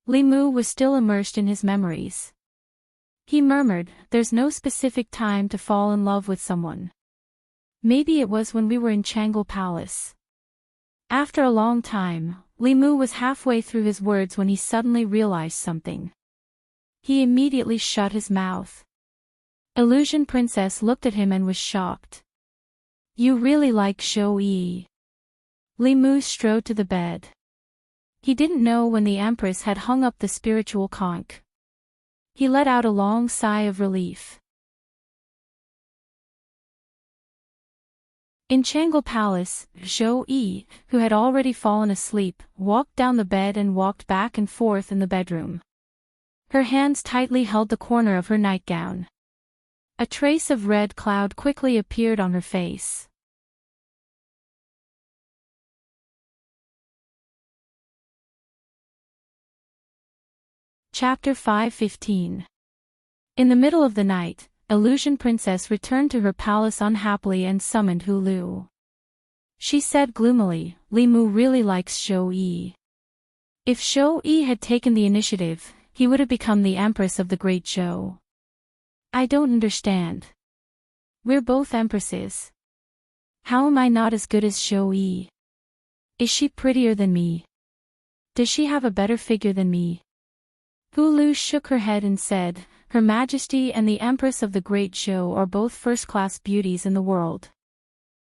Li Mu was still immersed in his memories. He murmured, "There's no specific time to fall in love with someone. Maybe it was when we were in Changle Palace. After a long time, Li Mu was halfway through his words when he suddenly realized something. He immediately shut his mouth. Illusion Princess looked at him and was shocked. You really like Shou-Yi. Li Mu strode to the bed. He didn't know when the Empress had hung up the spiritual conch. He let out a long sigh of relief. In Changle Palace, Shou-Yi, who had already fallen asleep, walked down the bed and walked back and forth in the bedroom. Her hands tightly held the corner of her nightgown. A trace of red cloud quickly appeared on her face. Chapter 5:15. In the middle of the night, Illusion Princess returned to her palace unhappily and summoned Hulu. She said gloomily, Li Mu really likes Shou-Yi. If Shou-Yi had taken the initiative, he would have become the Empress of the Great Zhou. I don't understand. We're both Empresses. How am I not as good as Shou-Yi? Is she prettier than me? Does she have a better figure than me? Hulu shook her head and said, Her Majesty and the Empress of the Great Zhou are both first-class beauties in the world.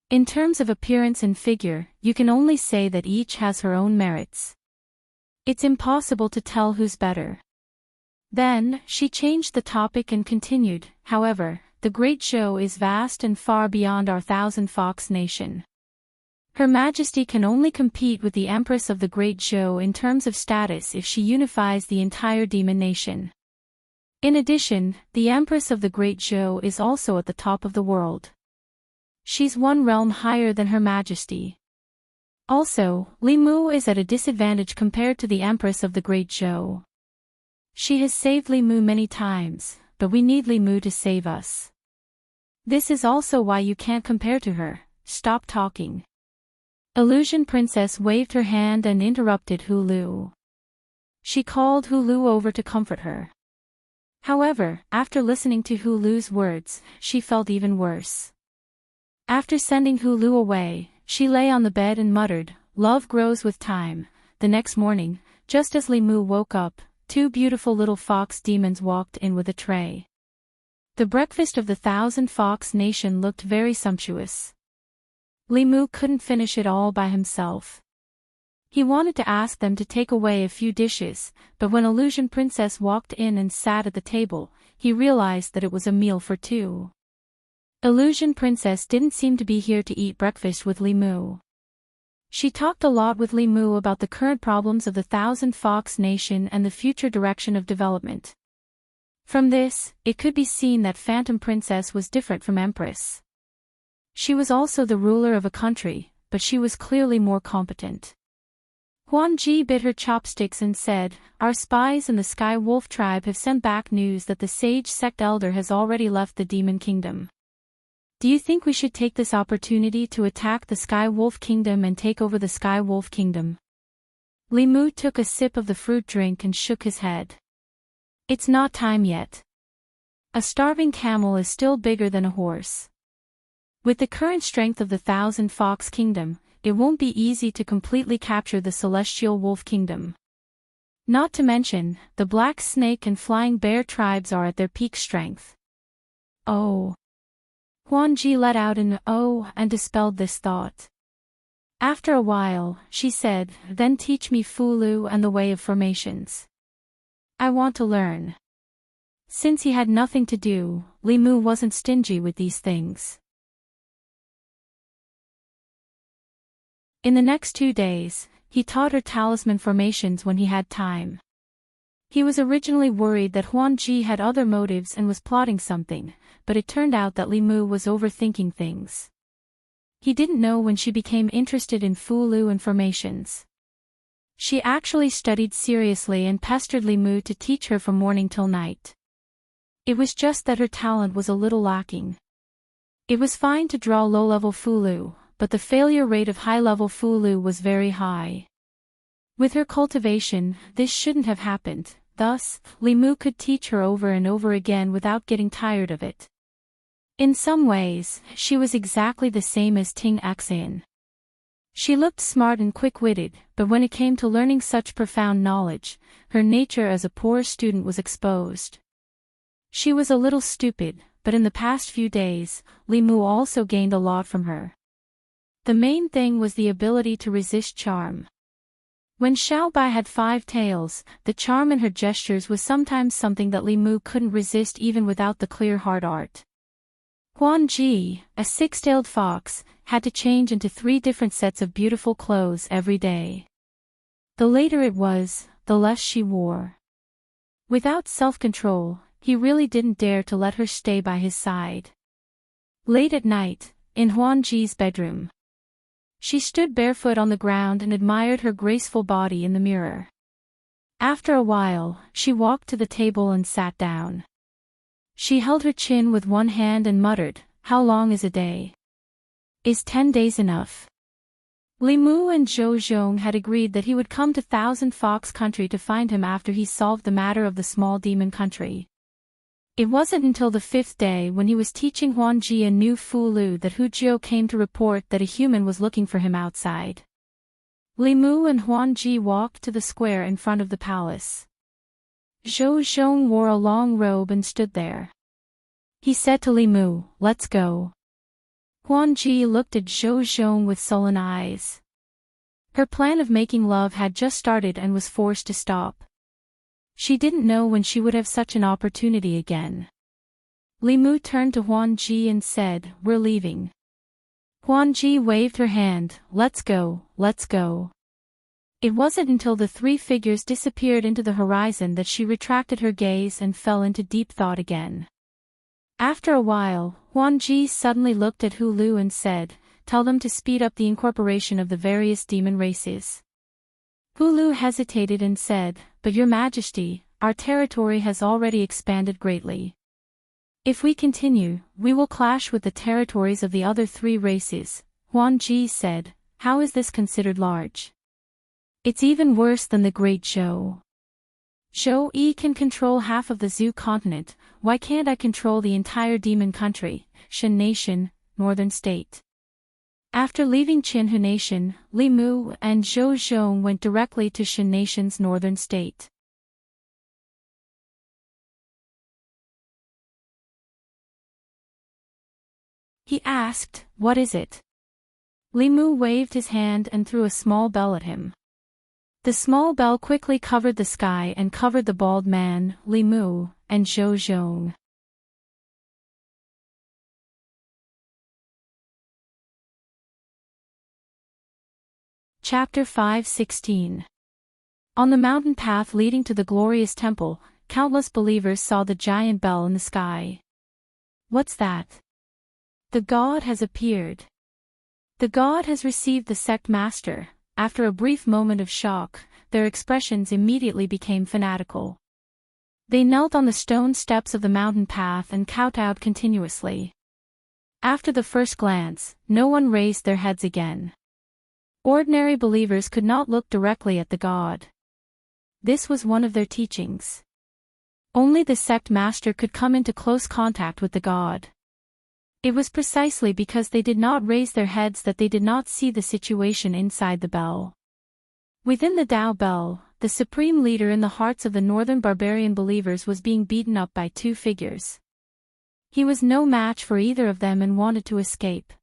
In terms of appearance and figure, you can only say that each has her own merits. It's impossible to tell who's better. Then, she changed the topic and continued, however, the Great Zhou is vast and far beyond our thousand-fox nation. Her Majesty can only compete with the Empress of the Great Zhou in terms of status if she unifies the entire demon nation. In addition, the Empress of the Great Zhou is also at the top of the world. She's one realm higher than Her Majesty. Also, Li Mu is at a disadvantage compared to the Empress of the Great Zhou. She has saved Li Mu many times, but we need Li Mu to save us. This is also why you can't compare to her. Stop talking. Illusion Princess waved her hand and interrupted Hulu. She called Hulu over to comfort her. However, after listening to Hulu's words, she felt even worse. After sending Hulu away, she lay on the bed and muttered, Love grows with time. The next morning, just as Li Mu woke up, two beautiful little fox demons walked in with a tray. The breakfast of the Thousand Fox Nation looked very sumptuous. Li Mu couldn't finish it all by himself. He wanted to ask them to take away a few dishes, but when Illusion Princess walked in and sat at the table, he realized that it was a meal for two. Illusion Princess didn't seem to be here to eat breakfast with Li Mu. She talked a lot with Li Mu about the current problems of the Thousand Fox Nation and the future direction of development. From this, it could be seen that Phantom Princess was different from Empress. She was also the ruler of a country, but she was clearly more competent. Huan Ji bit her chopsticks and said, Our spies in the Sky Wolf tribe have sent back news that the Sage Sect Elder has already left the Demon Kingdom. Do you think we should take this opportunity to attack the Sky Wolf Kingdom and take over the Sky Wolf Kingdom? Li Mu took a sip of the fruit drink and shook his head. It's not time yet. A starving camel is still bigger than a horse. With the current strength of the Thousand Fox Kingdom, it won't be easy to completely capture the Celestial Wolf Kingdom. Not to mention, the Black Snake and Flying Bear tribes are at their peak strength. Oh. Huan Ji let out an oh and dispelled this thought. After a while, she said, Then teach me Fulu and the way of formations. I want to learn. Since he had nothing to do, Li Mu wasn't stingy with these things. In the next 2 days, he taught her talisman formations when he had time. He was originally worried that Huan Ji had other motives and was plotting something, but it turned out that Li Mu was overthinking things. He didn't know when she became interested in Fulu and formations. She actually studied seriously and pestered Li Mu to teach her from morning till night. It was just that her talent was a little lacking. It was fine to draw low-level Fulu, but the failure rate of high-level Fulu was very high. With her cultivation, this shouldn't have happened, thus, Li Mu could teach her over and over again without getting tired of it. In some ways, she was exactly the same as Ting Axin. She looked smart and quick-witted, but when it came to learning such profound knowledge, her nature as a poor student was exposed. She was a little stupid, but in the past few days, Li Mu also gained a lot from her. The main thing was the ability to resist charm. When Xiaobai had 5 tails, the charm in her gestures was sometimes something that Li Mu couldn't resist even without the clear heart art. Huan Ji, a 6-tailed fox, had to change into 3 different sets of beautiful clothes every day. The later it was, the less she wore. Without self-control, he really didn't dare to let her stay by his side. Late at night, in Huan Ji's bedroom, she stood barefoot on the ground and admired her graceful body in the mirror. After a while, she walked to the table and sat down. She held her chin with one hand and muttered, "How long is a day? Is 10 days enough?" Li Mu and Zhou Zhong had agreed that he would come to Thousand Fox Country to find him after he solved the matter of the small demon country. It wasn't until the 5th day when he was teaching Huan Ji a new Fu Lu that Hu Jiu came to report that a human was looking for him outside. Li Mu and Huan Ji walked to the square in front of the palace. Zhou Zhong wore a long robe and stood there. He said to Li Mu, "Let's go." Huan Ji looked at Zhou Zhong with sullen eyes. Her plan of making love had just started and was forced to stop. She didn't know when she would have such an opportunity again. Li Mu turned to Huan Ji and said, "We're leaving." Huan Ji waved her hand, "Let's go, let's go." It wasn't until the 3 figures disappeared into the horizon that she retracted her gaze and fell into deep thought again. After a while, Huan Ji suddenly looked at Hu Lu and said, "Tell them to speed up the incorporation of the various demon races." Hu Lu hesitated and said, "But Your Majesty, our territory has already expanded greatly. If we continue, we will clash with the territories of the other 3 races." Huan Ji said, "How is this considered large? It's even worse than the Great Zhou. Zhou Yi can control half of the Zhu continent, why can't I control the entire demon country, Shen Nation, Northern State?" After leaving Qinhu Nation, Li Mu and Zhou Zhong went directly to Shen Nation's northern state. He asked, "What is it?" Li Mu waved his hand and threw a small bell at him. The small bell quickly covered the sky and covered the bald man, Li Mu, and Zhou Zhong. Chapter 5:16. On the mountain path leading to the glorious temple, countless believers saw the giant bell in the sky. "What's that? The god has appeared. The god has received the sect master." After a brief moment of shock, their expressions immediately became fanatical. They knelt on the stone steps of the mountain path and kowtowed continuously. After the first glance, no one raised their heads again. Ordinary believers could not look directly at the god. This was one of their teachings. Only the sect master could come into close contact with the god. It was precisely because they did not raise their heads that they did not see the situation inside the bell. Within the Tao Bell, the supreme leader in the hearts of the northern barbarian believers was being beaten up by 2 figures. He was no match for either of them and wanted to escape.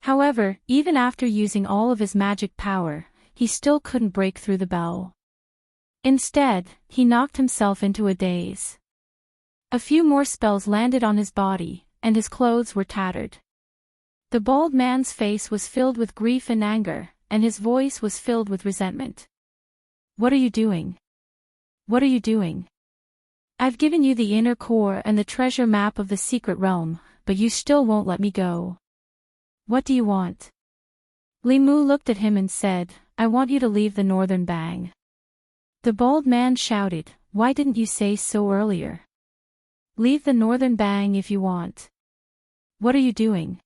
However, even after using all of his magic power, he still couldn't break through the bell. Instead, he knocked himself into a daze. A few more spells landed on his body, and his clothes were tattered. The bald man's face was filled with grief and anger, and his voice was filled with resentment. "What are you doing? What are you doing? I've given you the inner core and the treasure map of the secret realm, but you still won't let me go. What do you want?" Li Mu looked at him and said, "I want you to leave the northern bang." The bald man shouted, "Why didn't you say so earlier? Leave the northern bang if you want. What are you doing?"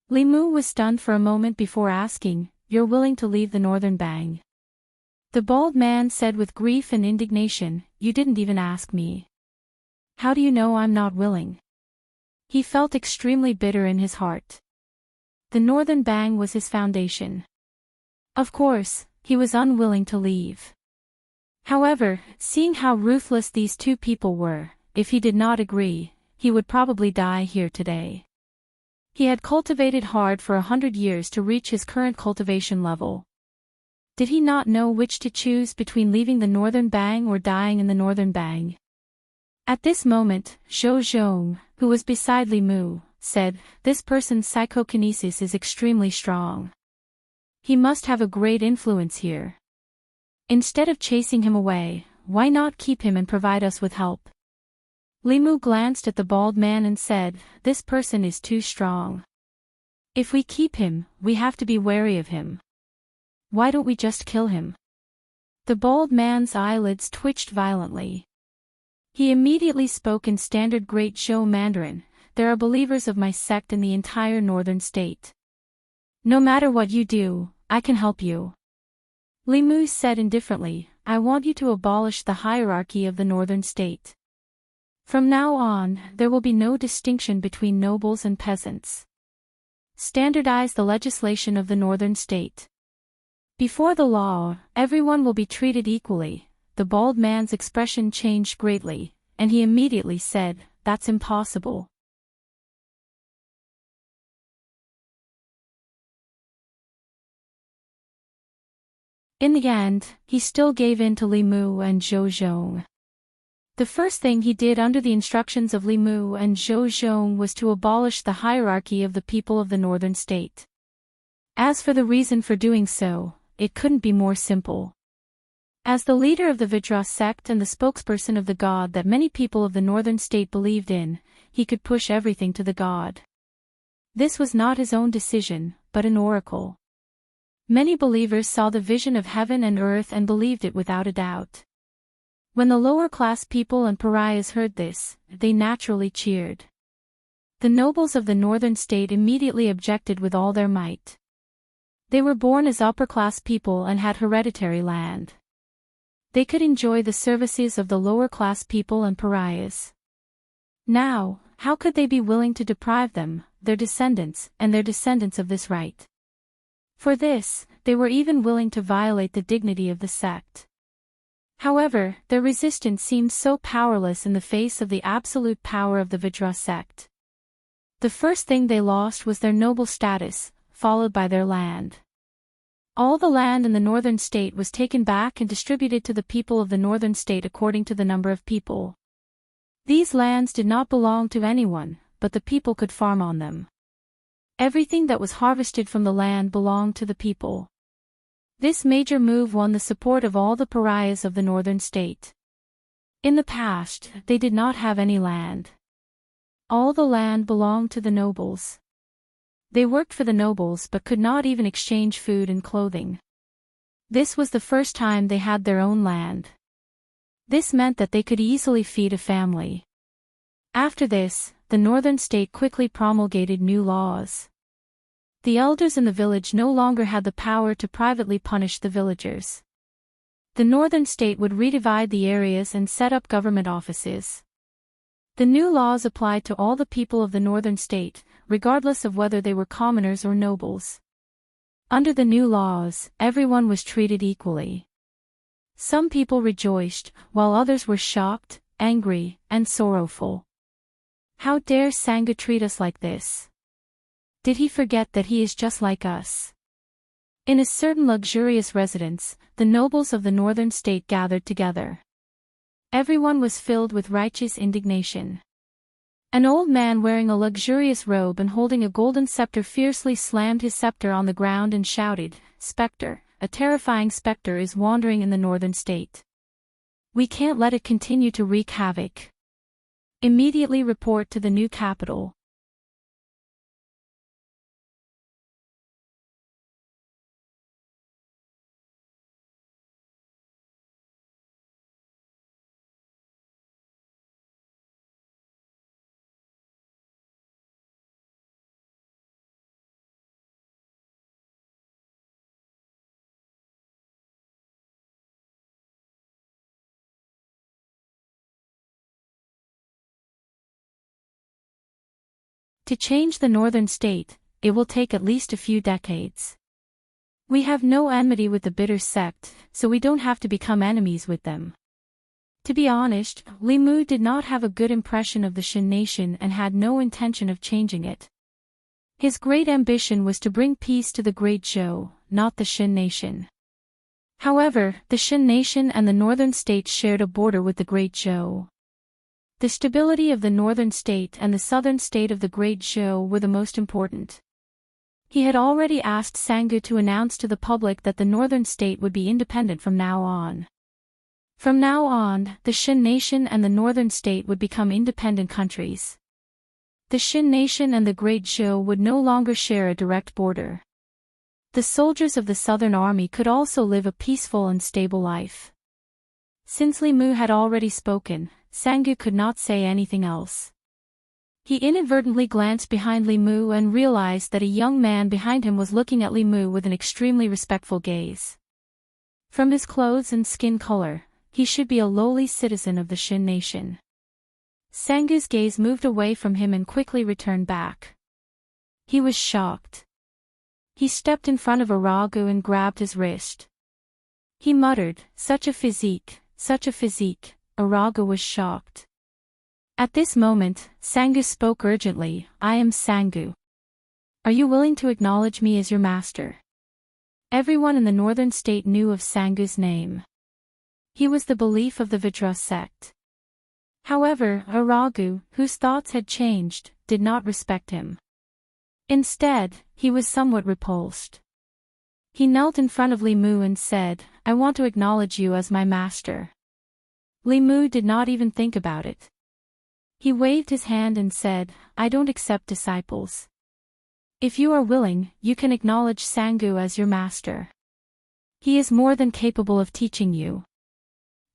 Li Mu was stunned for a moment before asking, "You're willing to leave the northern bang?" The bald man said with grief and indignation, "You didn't even ask me. How do you know I'm not willing?" He felt extremely bitter in his heart. The northern bang was his foundation. Of course, he was unwilling to leave. However, seeing how ruthless these two people were, if he did not agree, he would probably die here today. He had cultivated hard for 100 years to reach his current cultivation level. Did he not know which to choose between leaving the northern bang or dying in the northern bang? At this moment, Zhou Zhong, who was beside Li Mu, said, "This person's psychokinesis is extremely strong. He must have a great influence here. Instead of chasing him away, why not keep him and provide us with help?" Li Mu glanced at the bald man and said, "This person is too strong. If we keep him, we have to be wary of him. Why don't we just kill him?" The bald man's eyelids twitched violently. He immediately spoke in standard Great Zhou Mandarin, "There are believers of my sect in the entire northern state. No matter what you do, I can help you." Li Mu said indifferently, "I want you to abolish the hierarchy of the northern state. From now on, there will be no distinction between nobles and peasants. Standardize the legislation of the northern state. Before the law, everyone will be treated equally." The bald man's expression changed greatly, and he immediately said, "That's impossible." In the end, he still gave in to Li Mu and Zhou Zhong. The first thing he did under the instructions of Li Mu and Zhou Zhong was to abolish the hierarchy of the people of the northern state. As for the reason for doing so, it couldn't be more simple. As the leader of the Vajra sect and the spokesperson of the god that many people of the northern state believed in, he could push everything to the god. This was not his own decision, but an oracle. Many believers saw the vision of heaven and earth and believed it without a doubt. When the lower-class people and pariahs heard this, they naturally cheered. The nobles of the northern state immediately objected with all their might. They were born as upper-class people and had hereditary land. They could enjoy the services of the lower-class people and pariahs. Now, how could they be willing to deprive them, their descendants, and their descendants of this right? For this, they were even willing to violate the dignity of the sect. However, their resistance seemed so powerless in the face of the absolute power of the Vajra sect. The first thing they lost was their noble status, followed by their land. All the land in the northern state was taken back and distributed to the people of the northern state according to the number of people. These lands did not belong to anyone, but the people could farm on them. Everything that was harvested from the land belonged to the people. This major move won the support of all the pariahs of the northern state. In the past, they did not have any land. All the land belonged to the nobles. They worked for the nobles but could not even exchange food and clothing. This was the first time they had their own land. This meant that they could easily feed a family. After this, the northern state quickly promulgated new laws. The elders in the village no longer had the power to privately punish the villagers. The northern state would redivide the areas and set up government offices. The new laws applied to all the people of the northern state, regardless of whether they were commoners or nobles. Under the new laws, everyone was treated equally. Some people rejoiced, while others were shocked, angry, and sorrowful. How dare Sangha treat us like this? Did he forget that he is just like us? In a certain luxurious residence, the nobles of the northern state gathered together. Everyone was filled with righteous indignation. An old man wearing a luxurious robe and holding a golden scepter fiercely slammed his scepter on the ground and shouted, "Spectre, a terrifying spectre is wandering in the northern state. We can't let it continue to wreak havoc. Immediately report to the new capital." To change the northern state, it will take at least a few decades. We have no enmity with the bitter sect, so we don't have to become enemies with them. To be honest, Li Mu did not have a good impression of the Shin nation and had no intention of changing it. His great ambition was to bring peace to the Great Zhou, not the Shin nation. However, the Shin nation and the northern states shared a border with the Great Zhou. The stability of the northern state and the southern state of the Great Zhou were the most important. He had already asked Sangu to announce to the public that the northern state would be independent from now on. From now on, the Shin nation and the northern state would become independent countries. The Shin nation and the Great Zhou would no longer share a direct border. The soldiers of the southern army could also live a peaceful and stable life. Since Li Mu had already spoken, Sangu could not say anything else. He inadvertently glanced behind Li Mu and realized that a young man behind him was looking at Li Mu with an extremely respectful gaze. From his clothes and skin color, he should be a lowly citizen of the Shin nation. Sangu's gaze moved away from him and quickly returned back. He was shocked. He stepped in front of Aragu and grabbed his wrist. He muttered, "Such a physique, such a physique." Aragu was shocked. At this moment, Sangu spoke urgently, "I am Sangu. Are you willing to acknowledge me as your master?" Everyone in the northern state knew of Sangu's name. He was the belief of the Vajra sect. However, Aragu, whose thoughts had changed, did not respect him. Instead, he was somewhat repulsed. He knelt in front of Li Mu and said, "I want to acknowledge you as my master." Li Mu did not even think about it. He waved his hand and said, "I don't accept disciples. If you are willing, you can acknowledge Sangu as your master. He is more than capable of teaching you."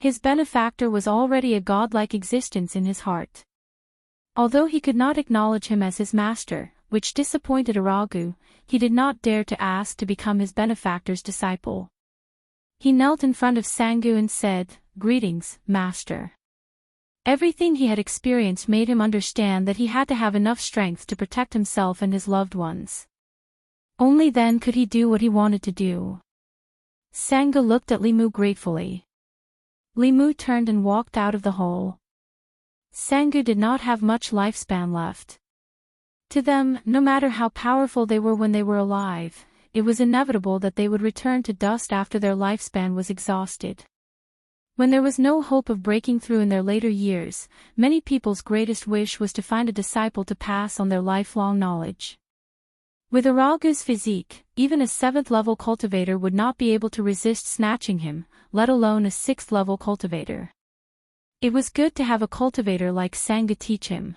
His benefactor was already a godlike existence in his heart. Although he could not acknowledge him as his master, which disappointed Aragu, he did not dare to ask to become his benefactor's disciple. He knelt in front of Sangu and said, "Greetings, master." Everything he had experienced made him understand that he had to have enough strength to protect himself and his loved ones. Only then could he do what he wanted to do. Sangu looked at Li Mu gratefully. Li Mu turned and walked out of the hole. Sangu did not have much lifespan left. To them, no matter how powerful they were when they were alive, it was inevitable that they would return to dust after their lifespan was exhausted. When there was no hope of breaking through in their later years, many people's greatest wish was to find a disciple to pass on their lifelong knowledge. With Aragu's physique, even a 7th-level cultivator would not be able to resist snatching him, let alone a 6th-level cultivator. It was good to have a cultivator like Sangu teach him.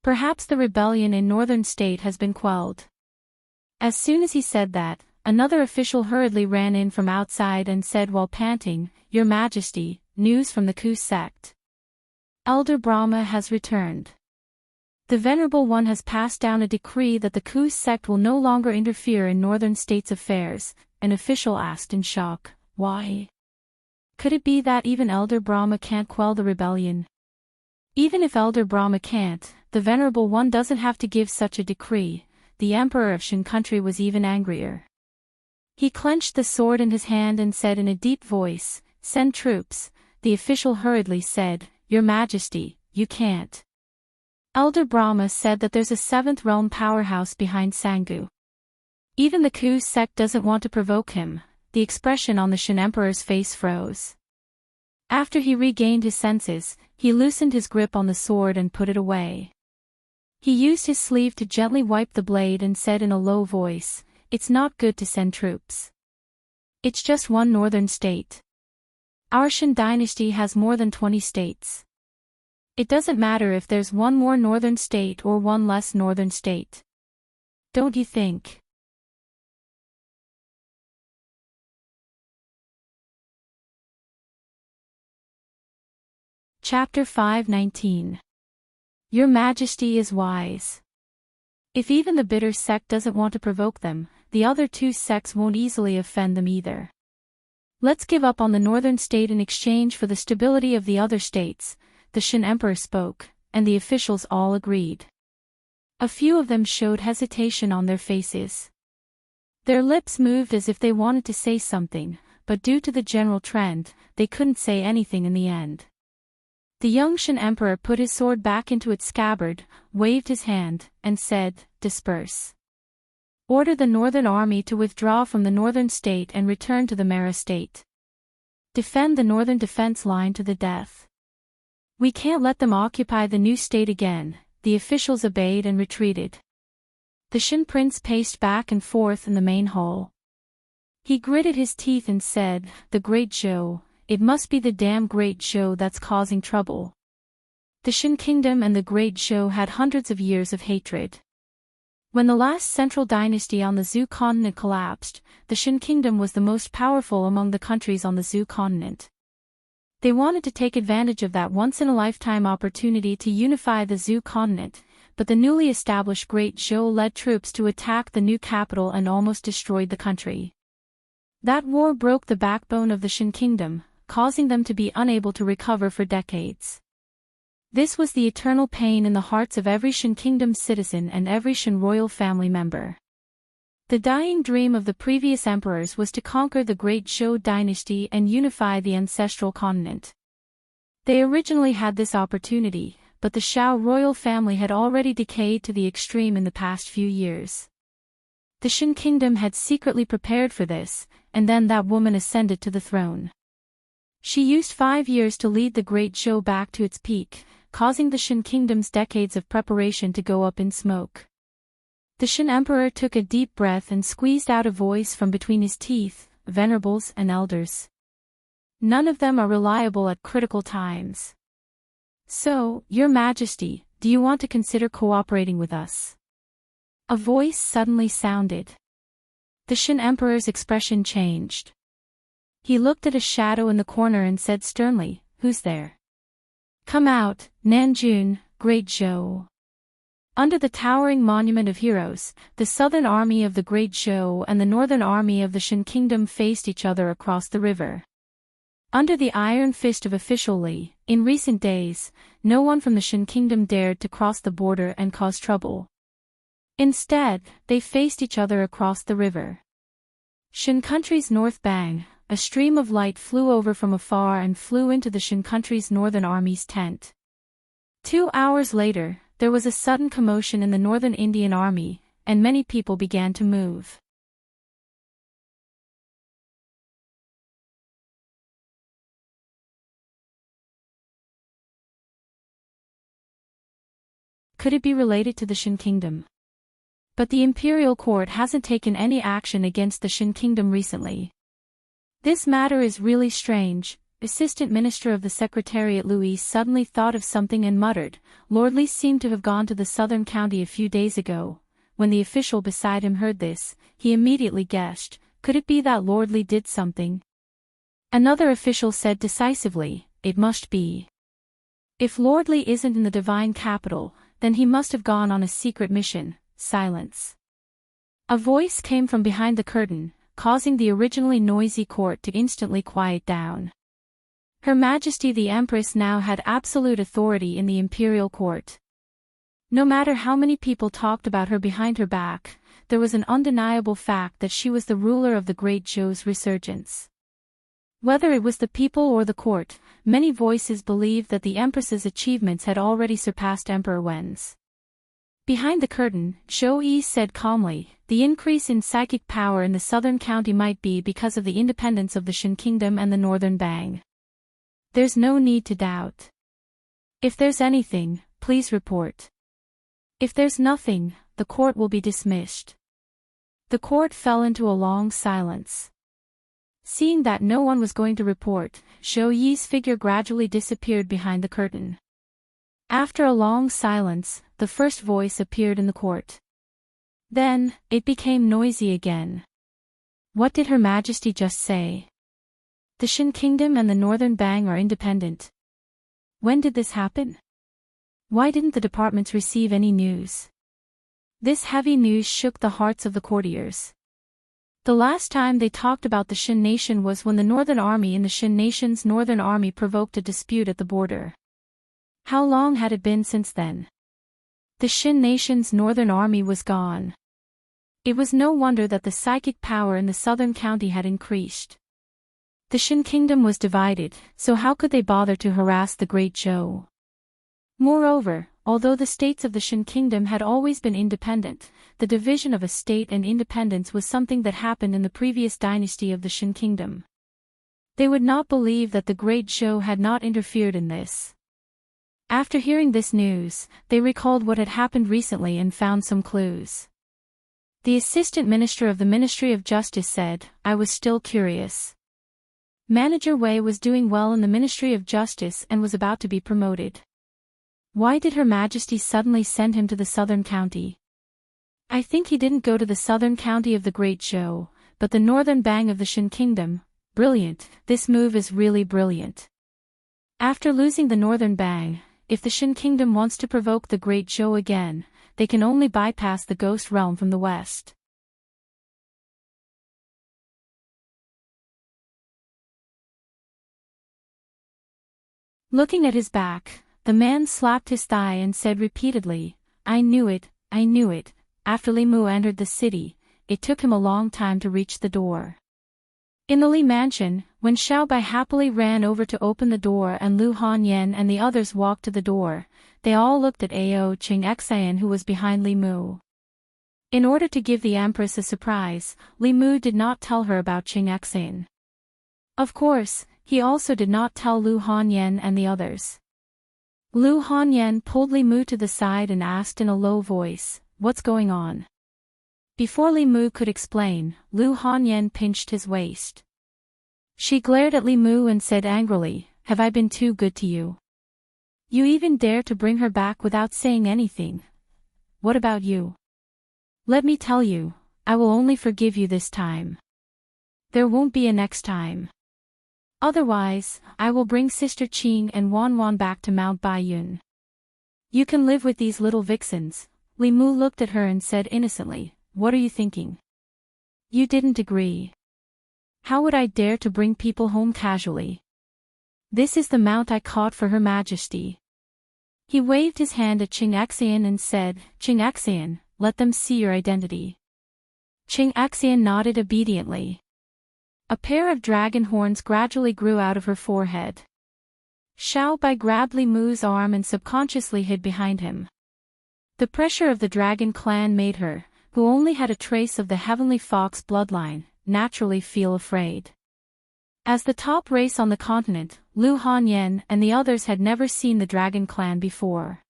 Perhaps the rebellion in Northern State has been quelled. As soon as he said that, another official hurriedly ran in from outside and said while panting, "Your Majesty, news from the Ku sect. Elder Brahma has returned. The Venerable One has passed down a decree that the Ku sect will no longer interfere in Northern States' affairs." An official asked in shock, "Why? Could it be that even Elder Brahma can't quell the rebellion?" Even if Elder Brahma can't, the Venerable One doesn't have to give such a decree. The Emperor of Shin country was even angrier. He clenched the sword in his hand and said in a deep voice, "Send troops." The official hurriedly said, "Your Majesty, you can't." Elder Brahma said that there's a 7th realm powerhouse behind Sangu. Even the Ku sect doesn't want to provoke him. The expression on the Shin Emperor's face froze. After he regained his senses, he loosened his grip on the sword and put it away. He used his sleeve to gently wipe the blade and said in a low voice, "It's not good to send troops. It's just one northern state. Our Shin dynasty has more than 20 states. It doesn't matter if there's one more northern state or one less northern state. Don't you think?" Chapter 5:19. Your Majesty is wise. If even the bitter sect doesn't want to provoke them, the other 2 sects won't easily offend them either. Let's give up on the northern state in exchange for the stability of the other states, the Shin Emperor spoke, and the officials all agreed. A few of them showed hesitation on their faces. Their lips moved as if they wanted to say something, but due to the general trend, they couldn't say anything in the end. The young Shin Emperor put his sword back into its scabbard, waved his hand, and said, "Disperse. Order the northern army to withdraw from the northern state and return to the Mara state. Defend the northern defense line to the death. We can't let them occupy the new state again." The officials obeyed and retreated. The Shin prince paced back and forth in the main hall. He gritted his teeth and said, "The Great Zhou, it must be the damn Great Zhou that's causing trouble." The Shin kingdom and the Great Zhou had hundreds of years of hatred. When the last central dynasty on the Zhou continent collapsed, the Shin kingdom was the most powerful among the countries on the Zhou continent. They wanted to take advantage of that once-in-a-lifetime opportunity to unify the Zhou continent, but the newly established Great Zhou led troops to attack the new capital and almost destroyed the country. That war broke the backbone of the Shin kingdom, causing them to be unable to recover for decades. This was the eternal pain in the hearts of every Shin kingdom citizen and every Shin royal family member. The dying dream of the previous emperors was to conquer the Great Zhou dynasty and unify the ancestral continent. They originally had this opportunity, but the Shao royal family had already decayed to the extreme in the past few years. The Shin kingdom had secretly prepared for this, and then that woman ascended to the throne. She used 5 years to lead the Great Zhou back to its peak, causing the Shin kingdom's decades of preparation to go up in smoke. The Shin emperor took a deep breath and squeezed out a voice from between his teeth, "Venerables and elders. None of them are reliable at critical times. So, Your Majesty, do you want to consider cooperating with us?" A voice suddenly sounded. The Shin emperor's expression changed. He looked at a shadow in the corner and said sternly, "Who's there? Come out, Nanjun, Great Zhou." Under the towering monument of heroes, the southern army of the Great Zhou and the northern army of the Shin kingdom faced each other across the river. Under the iron fist of official Li, in recent days, no one from the Shin kingdom dared to cross the border and cause trouble. Instead, they faced each other across the river. Shin country's north bang, a stream of light flew over from afar and flew into the Shin country's northern army's tent. 2 hours later, there was a sudden commotion in the northern Indian army, and many people began to move. Could it be related to the Shin kingdom? But the imperial court hasn't taken any action against the Shin kingdom recently. This matter is really strange. Assistant Minister of the Secretariat Louis suddenly thought of something and muttered, "Lord Li seemed to have gone to the southern county a few days ago." When the official beside him heard this, he immediately guessed, could it be that Lord Li did something? Another official said decisively, "It must be. If Lord Li isn't in the divine capital, then he must have gone on a secret mission." Silence. A voice came from behind the curtain, causing the originally noisy court to instantly quiet down. Her Majesty the Empress now had absolute authority in the imperial court. No matter how many people talked about her behind her back, there was an undeniable fact that she was the ruler of the Great Zhou's resurgence. Whether it was the people or the court, many voices believed that the Empress's achievements had already surpassed Emperor Wen's. Behind the curtain, Zhou Yi said calmly, "The increase in psychic power in the southern county might be because of the independence of the Shin kingdom and the northern bang. There's no need to doubt. If there's anything, please report. If there's nothing, the court will be dismissed." The court fell into a long silence. Seeing that no one was going to report, Zhou Yi's figure gradually disappeared behind the curtain. After a long silence, the first voice appeared in the court. Then, it became noisy again. What did Her Majesty just say? The Shin kingdom and the northern bang are independent. When did this happen? Why didn't the departments receive any news? This heavy news shook the hearts of the courtiers. The last time they talked about the Shin Nation was when the Northern Army and the Shin Nation's Northern Army provoked a dispute at the border. How long had it been since then? The Shin Nation's Northern Army was gone. It was no wonder that the psychic power in the southern county had increased. The Shin Kingdom was divided, so how could they bother to harass the Great Zhou? Moreover, although the states of the Shin Kingdom had always been independent, the division of a state and independence was something that happened in the previous dynasty of the Shin Kingdom. They would not believe that the Great Zhou had not interfered in this. After hearing this news, they recalled what had happened recently and found some clues. The assistant minister of the Ministry of Justice said, "I was still curious." Manager Wei was doing well in the Ministry of Justice and was about to be promoted. Why did Her Majesty suddenly send him to the southern county? I think he didn't go to the southern county of the Great Zhou, but the northern bang of the Shin Kingdom. Brilliant, this move is really brilliant. After losing the northern bang, if the Shin Kingdom wants to provoke the Great Zhou again, they can only bypass the Ghost Realm from the west. Looking at his back, the man slapped his thigh and said repeatedly, "I knew it, I knew it." After Li Mu entered the city, it took him a long time to reach the door. In the Li mansion, when Xiaobai happily ran over to open the door and Lu Hanyan and the others walked to the door, they all looked at Ao Qing Xian who was behind Li Mu. In order to give the Empress a surprise, Li Mu did not tell her about Qing Xian. Of course, he also did not tell Lu Hanyan and the others. Lu Hanyan pulled Li Mu to the side and asked in a low voice, "What's going on?" Before Li Mu could explain, Lu Hanyan pinched his waist. She glared at Li Mu and said angrily, "Have I been too good to you? You even dare to bring her back without saying anything. What about you? Let me tell you, I will only forgive you this time. There won't be a next time. Otherwise, I will bring Sister Qing and Wan Wan back to Mount Baiyun. You can live with these little vixens." Li Mu looked at her and said innocently, "What are you thinking? You didn't agree. How would I dare to bring people home casually? This is the mount I caught for Her Majesty." He waved his hand at Qing Xian and said, "Qing Xian, let them see your identity." Qing Xian nodded obediently. A pair of dragon horns gradually grew out of her forehead. Xiaobai grabbed Li Mu's arm and subconsciously hid behind him. The pressure of the dragon clan made her, who only had a trace of the heavenly fox bloodline, naturally feel afraid. As the top race on the continent, Lu Hanyan and the others had never seen the dragon clan before.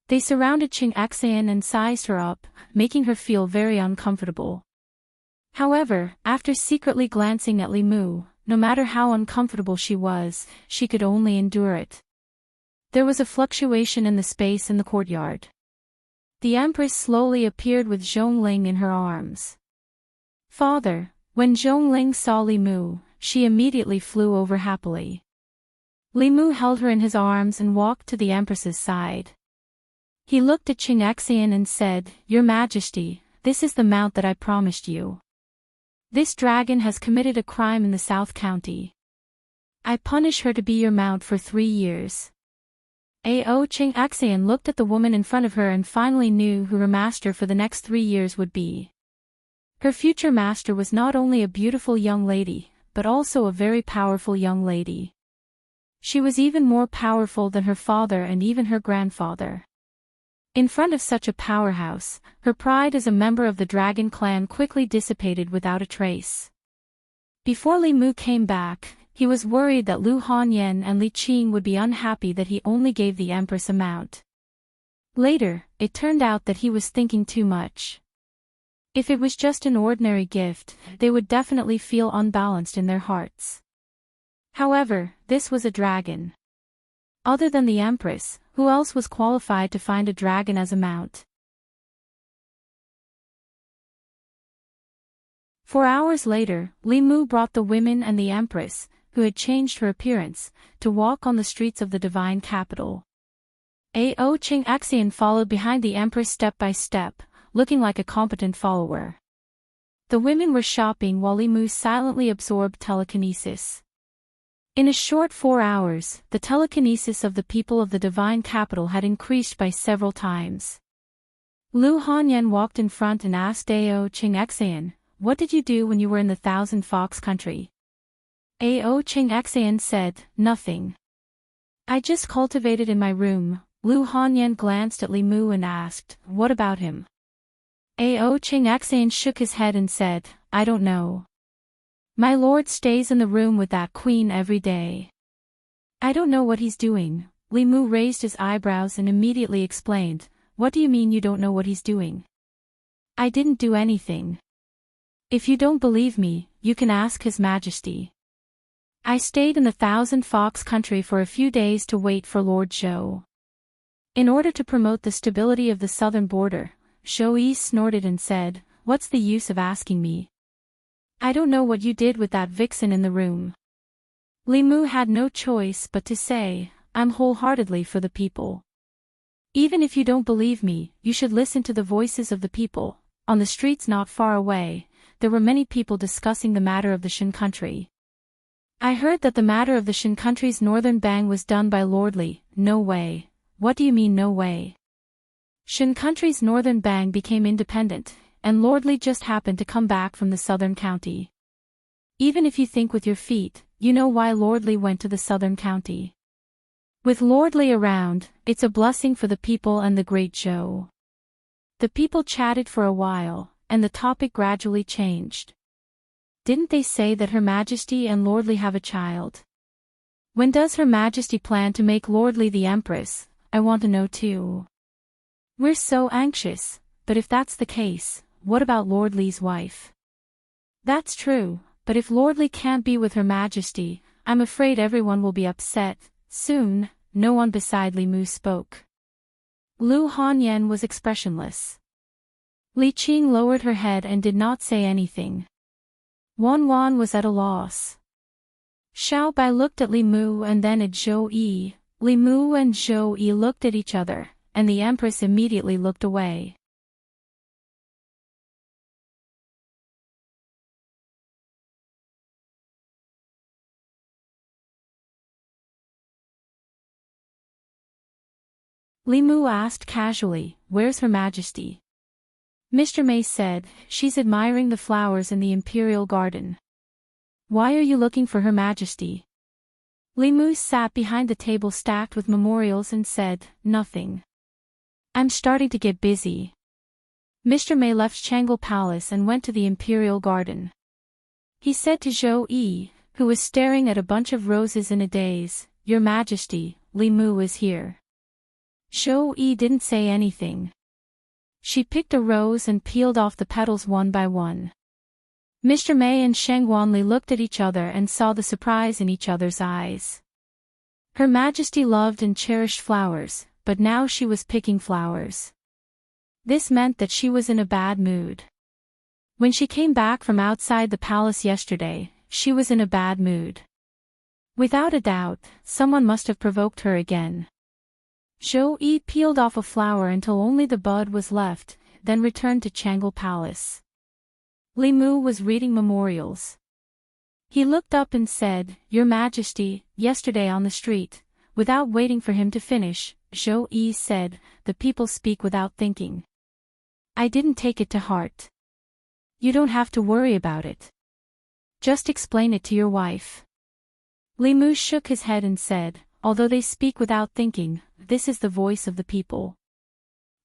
They surrounded Qing Xian and sized her up, making her feel very uncomfortable. However, after secretly glancing at Li Mu, no matter how uncomfortable she was, she could only endure it. There was a fluctuation in the space in the courtyard. The Empress slowly appeared with Zhongling in her arms. "Father," when Zhongling saw Li Mu, she immediately flew over happily. Li Mu held her in his arms and walked to the Empress's side. He looked at Qing Xian and said, "Your Majesty, this is the mount that I promised you. This dragon has committed a crime in the South County. I punish her to be your mount for 3 years. Ao Qing Xian looked at the woman in front of her and finally knew who her master for the next 3 years would be. Her future master was not only a beautiful young lady, but also a very powerful young lady. She was even more powerful than her father and even her grandfather. In front of such a powerhouse, her pride as a member of the dragon clan quickly dissipated without a trace. Before Li Mu came back, he was worried that Lu Hanyan and Li Qing would be unhappy that he only gave the Empress a mount. Later, it turned out that he was thinking too much. If it was just an ordinary gift, they would definitely feel unbalanced in their hearts. However, this was a dragon. Other than the Empress, who else was qualified to find a dragon as a mount? 4 hours later, Li Mu brought the women and the Empress, who had changed her appearance, to walk on the streets of the divine capital. Ao Qing Xian followed behind the Empress step by step, looking like a competent follower. The women were shopping while Li Mu silently absorbed telekinesis. In a short 4 hours, the telekinesis of the people of the divine capital had increased by several times. Lu Hanyan walked in front and asked Ao Ching Xan, "What did you do when you were in the Thousand Fox country?" Ao Ching Xan said, "Nothing. I just cultivated in my room." Lu Hanyan glanced at Li Mu and asked, "What about him?" Ao Ching Xan shook his head and said, "I don't know. My lord stays in the room with that queen every day. I don't know what he's doing." Li Mu raised his eyebrows and immediately explained, "What do you mean you don't know what he's doing?" "I didn't do anything. If you don't believe me, you can ask His Majesty. I stayed in the Thousand Fox country for a few days to wait for Lord Zhou. In order to promote the stability of the southern border." Zhou Yi snorted and said, "What's the use of asking me? I don't know what you did with that vixen in the room." Li Mu had no choice but to say, "I'm wholeheartedly for the people. Even if you don't believe me, you should listen to the voices of the people." On the streets not far away, there were many people discussing the matter of the Shan country. "I heard that the matter of the Shan country's northern bang was done by Lord Li." "No way." "What do you mean no way?" "Shan country's northern bang became independent, and Lord Li just happened to come back from the southern county. Even if you think with your feet, you know why Lord Li went to the southern county. With Lord Li around, it's a blessing for the people and the great Zhou." The people chatted for a while, and the topic gradually changed. "Didn't they say that Her Majesty and Lord Li have a child? When does Her Majesty plan to make Lord Li the Empress? I want to know too. We're so anxious, but if that's the case, what about Lord Li's wife?" "That's true, but if Lord Li can't be with Her Majesty, I'm afraid everyone will be upset." Soon, no one beside Li Mu spoke. Lu Hanyan was expressionless. Li Qing lowered her head and did not say anything. Wan Wan was at a loss. Xiao Bai looked at Li Mu and then at Zhou Yi. Li Mu and Zhou Yi looked at each other, and the Empress immediately looked away. Li Mu asked casually, "Where's Her Majesty?" Mr. May said, "She's admiring the flowers in the Imperial Garden." "Why are you looking for Her Majesty?" Li Mu sat behind the table stacked with memorials and said, "Nothing. I'm starting to get busy." Mr. May left Changle Palace and went to the Imperial Garden. He said to Zhou Yi, who was staring at a bunch of roses in a daze, "Your Majesty, Li Mu is here." Zhou Yi didn't say anything. She picked a rose and peeled off the petals one by one. Mr. May and Sheng Wanli looked at each other and saw the surprise in each other's eyes. Her Majesty loved and cherished flowers, but now she was picking flowers. This meant that she was in a bad mood. When she came back from outside the palace yesterday, she was in a bad mood. Without a doubt, someone must have provoked her again. Zhou Yi peeled off a flower until only the bud was left, then returned to Changle Palace. Li Mu was reading memorials. He looked up and said, "Your Majesty," yesterday on the street. Without waiting for him to finish, Zhou Yi said, "The people speak without thinking. I didn't take it to heart. You don't have to worry about it. Just explain it to your wife." Li Mu shook his head and said, "Although they speak without thinking, this is the voice of the people.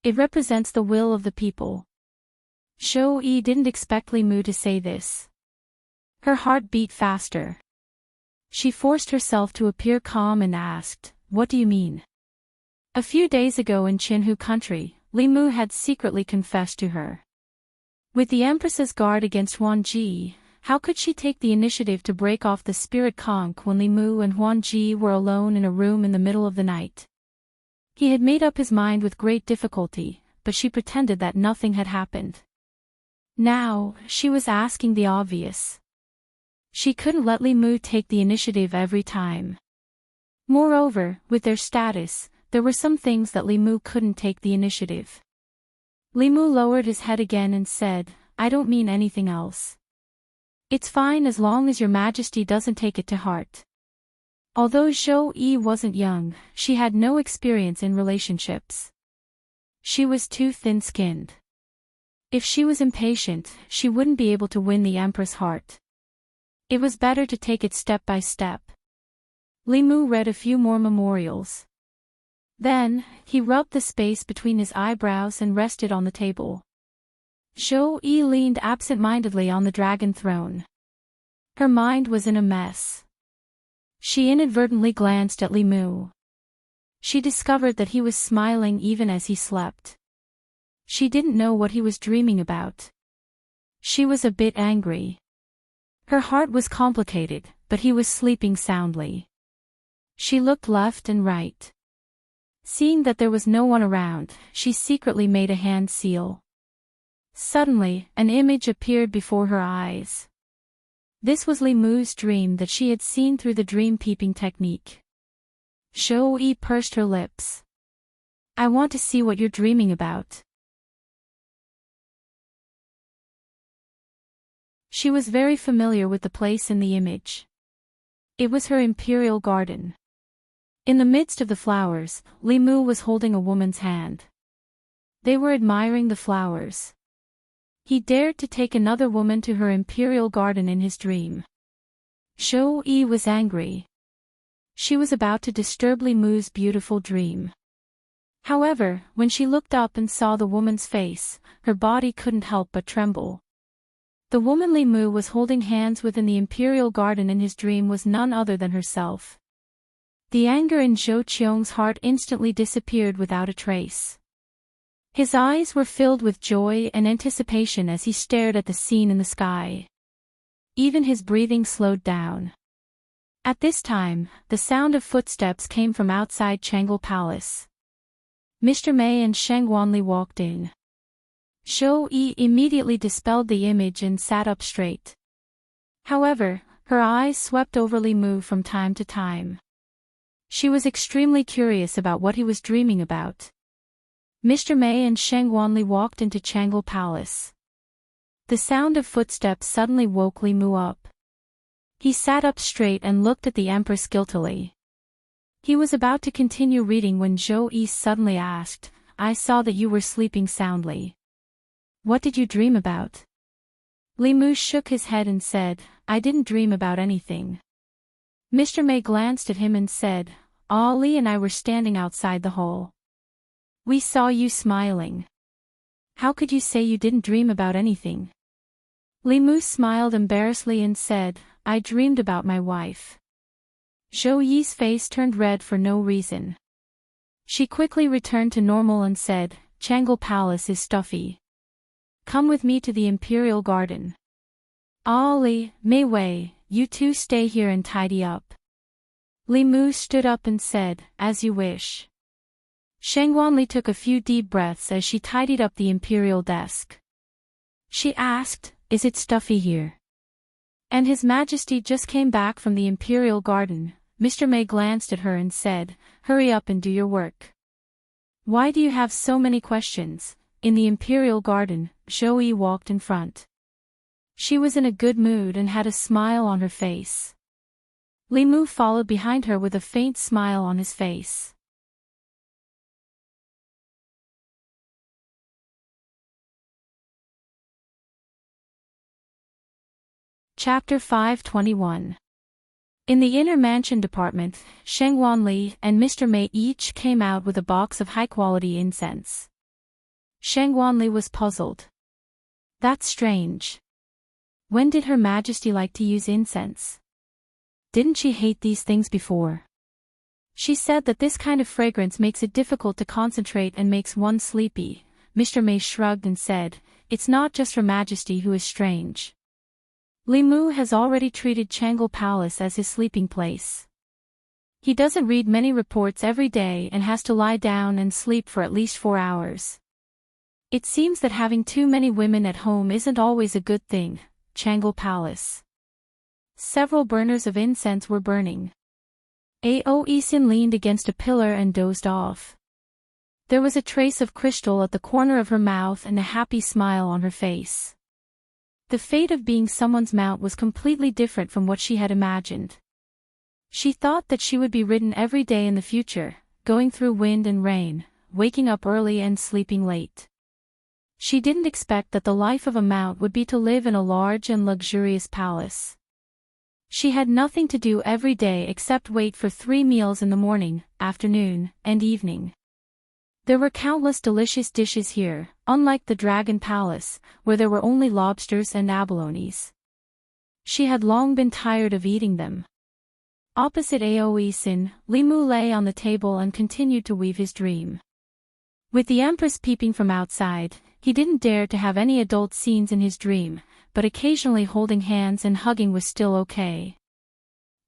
It represents the will of the people." Zhou Yi didn't expect Li Mu to say this. Her heart beat faster. She forced herself to appear calm and asked, "What do you mean?" A few days ago in Qinhu country, Li Mu had secretly confessed to her. With the Empress's guard against Huan Ji, how could she take the initiative to break off the spirit conch when Li Mu and Huan Ji were alone in a room in the middle of the night? He had made up his mind with great difficulty, but she pretended that nothing had happened. Now, she was asking the obvious. She couldn't let Li Mu take the initiative every time. Moreover, with their status, there were some things that Li Mu couldn't take the initiative. Li Mu lowered his head again and said, I don't mean anything else. It's fine as long as your majesty doesn't take it to heart. Although Zhou Yi wasn't young, she had no experience in relationships. She was too thin-skinned. If she was impatient, she wouldn't be able to win the Empress' heart. It was better to take it step by step. Li Mu read a few more memorials. Then, he rubbed the space between his eyebrows and rested on the table. Zhou Yi leaned absent-mindedly on the dragon throne. Her mind was in a mess. She inadvertently glanced at Li Mu. She discovered that he was smiling even as he slept. She didn't know what he was dreaming about. She was a bit angry. Her heart was complicated, but he was sleeping soundly. She looked left and right. Seeing that there was no one around, she secretly made a hand seal. Suddenly, an image appeared before her eyes. This was Li Mu's dream that she had seen through the dream peeping technique. Zhou Yi pursed her lips. I want to see what you're dreaming about. She was very familiar with the place in the image. It was her imperial garden. In the midst of the flowers, Li Mu was holding a woman's hand. They were admiring the flowers. He dared to take another woman to her imperial garden in his dream. Zhou Yi was angry. She was about to disturb Li Mu's beautiful dream. However, when she looked up and saw the woman's face, her body couldn't help but tremble. The woman Li Mu was holding hands with in the imperial garden in his dream was none other than herself. The anger in Zhou Qiong's heart instantly disappeared without a trace. His eyes were filled with joy and anticipation as he stared at the scene in the sky. Even his breathing slowed down. At this time, the sound of footsteps came from outside Changle Palace. Mr. Mei and Sheng Wanli walked in. Zhou Yi immediately dispelled the image and sat up straight. However, her eyes swept over Li Mu from time to time. She was extremely curious about what he was dreaming about. Mr. Mei and Sheng Wanli walked into Changle Palace. The sound of footsteps suddenly woke Li Mu up. He sat up straight and looked at the Empress guiltily. He was about to continue reading when Zhou Yi suddenly asked, I saw that you were sleeping soundly. What did you dream about? Li Mu shook his head and said, I didn't dream about anything. Mr. Mei glanced at him and said, Ali and I were standing outside the hall. We saw you smiling. How could you say you didn't dream about anything? Li Mu smiled embarrassedly and said, I dreamed about my wife. Zhou Yi's face turned red for no reason. She quickly returned to normal and said, Changle Palace is stuffy. Come with me to the Imperial Garden. Ali, Mei Wei, you two stay here and tidy up. Li Mu stood up and said, as you wish. Sheng Wanli took a few deep breaths as she tidied up the imperial desk. She asked, is it stuffy here? And His Majesty just came back from the imperial garden. Mr. Mei glanced at her and said, hurry up and do your work. Why do you have so many questions? In the imperial garden, Zhou Yi walked in front. She was in a good mood and had a smile on her face. Li Mu followed behind her with a faint smile on his face. Chapter 521. In the inner mansion department, Sheng Wanli and Mr. Mei each came out with a box of high-quality incense. Sheng Wanli was puzzled. That's strange. When did Her Majesty like to use incense? Didn't she hate these things before? She said that this kind of fragrance makes it difficult to concentrate and makes one sleepy. Mr. Mei shrugged and said, it's not just Her Majesty who is strange. Li Mu has already treated Changle Palace as his sleeping place. He doesn't read many reports every day and has to lie down and sleep for at least 4 hours. It seems that having too many women at home isn't always a good thing. Changle Palace. Several burners of incense were burning. Ao Isin leaned against a pillar and dozed off. There was a trace of crystal at the corner of her mouth and a happy smile on her face. The fate of being someone's mount was completely different from what she had imagined. She thought that she would be ridden every day in the future, going through wind and rain, waking up early and sleeping late. She didn't expect that the life of a mount would be to live in a large and luxurious palace. She had nothing to do every day except wait for 3 meals in the morning, afternoon, and evening. There were countless delicious dishes here, unlike the Dragon Palace, where there were only lobsters and abalones. She had long been tired of eating them. Opposite Aoi Sin, Li Mu lay on the table and continued to weave his dream. With the Empress peeping from outside, he didn't dare to have any adult scenes in his dream, but occasionally holding hands and hugging was still okay.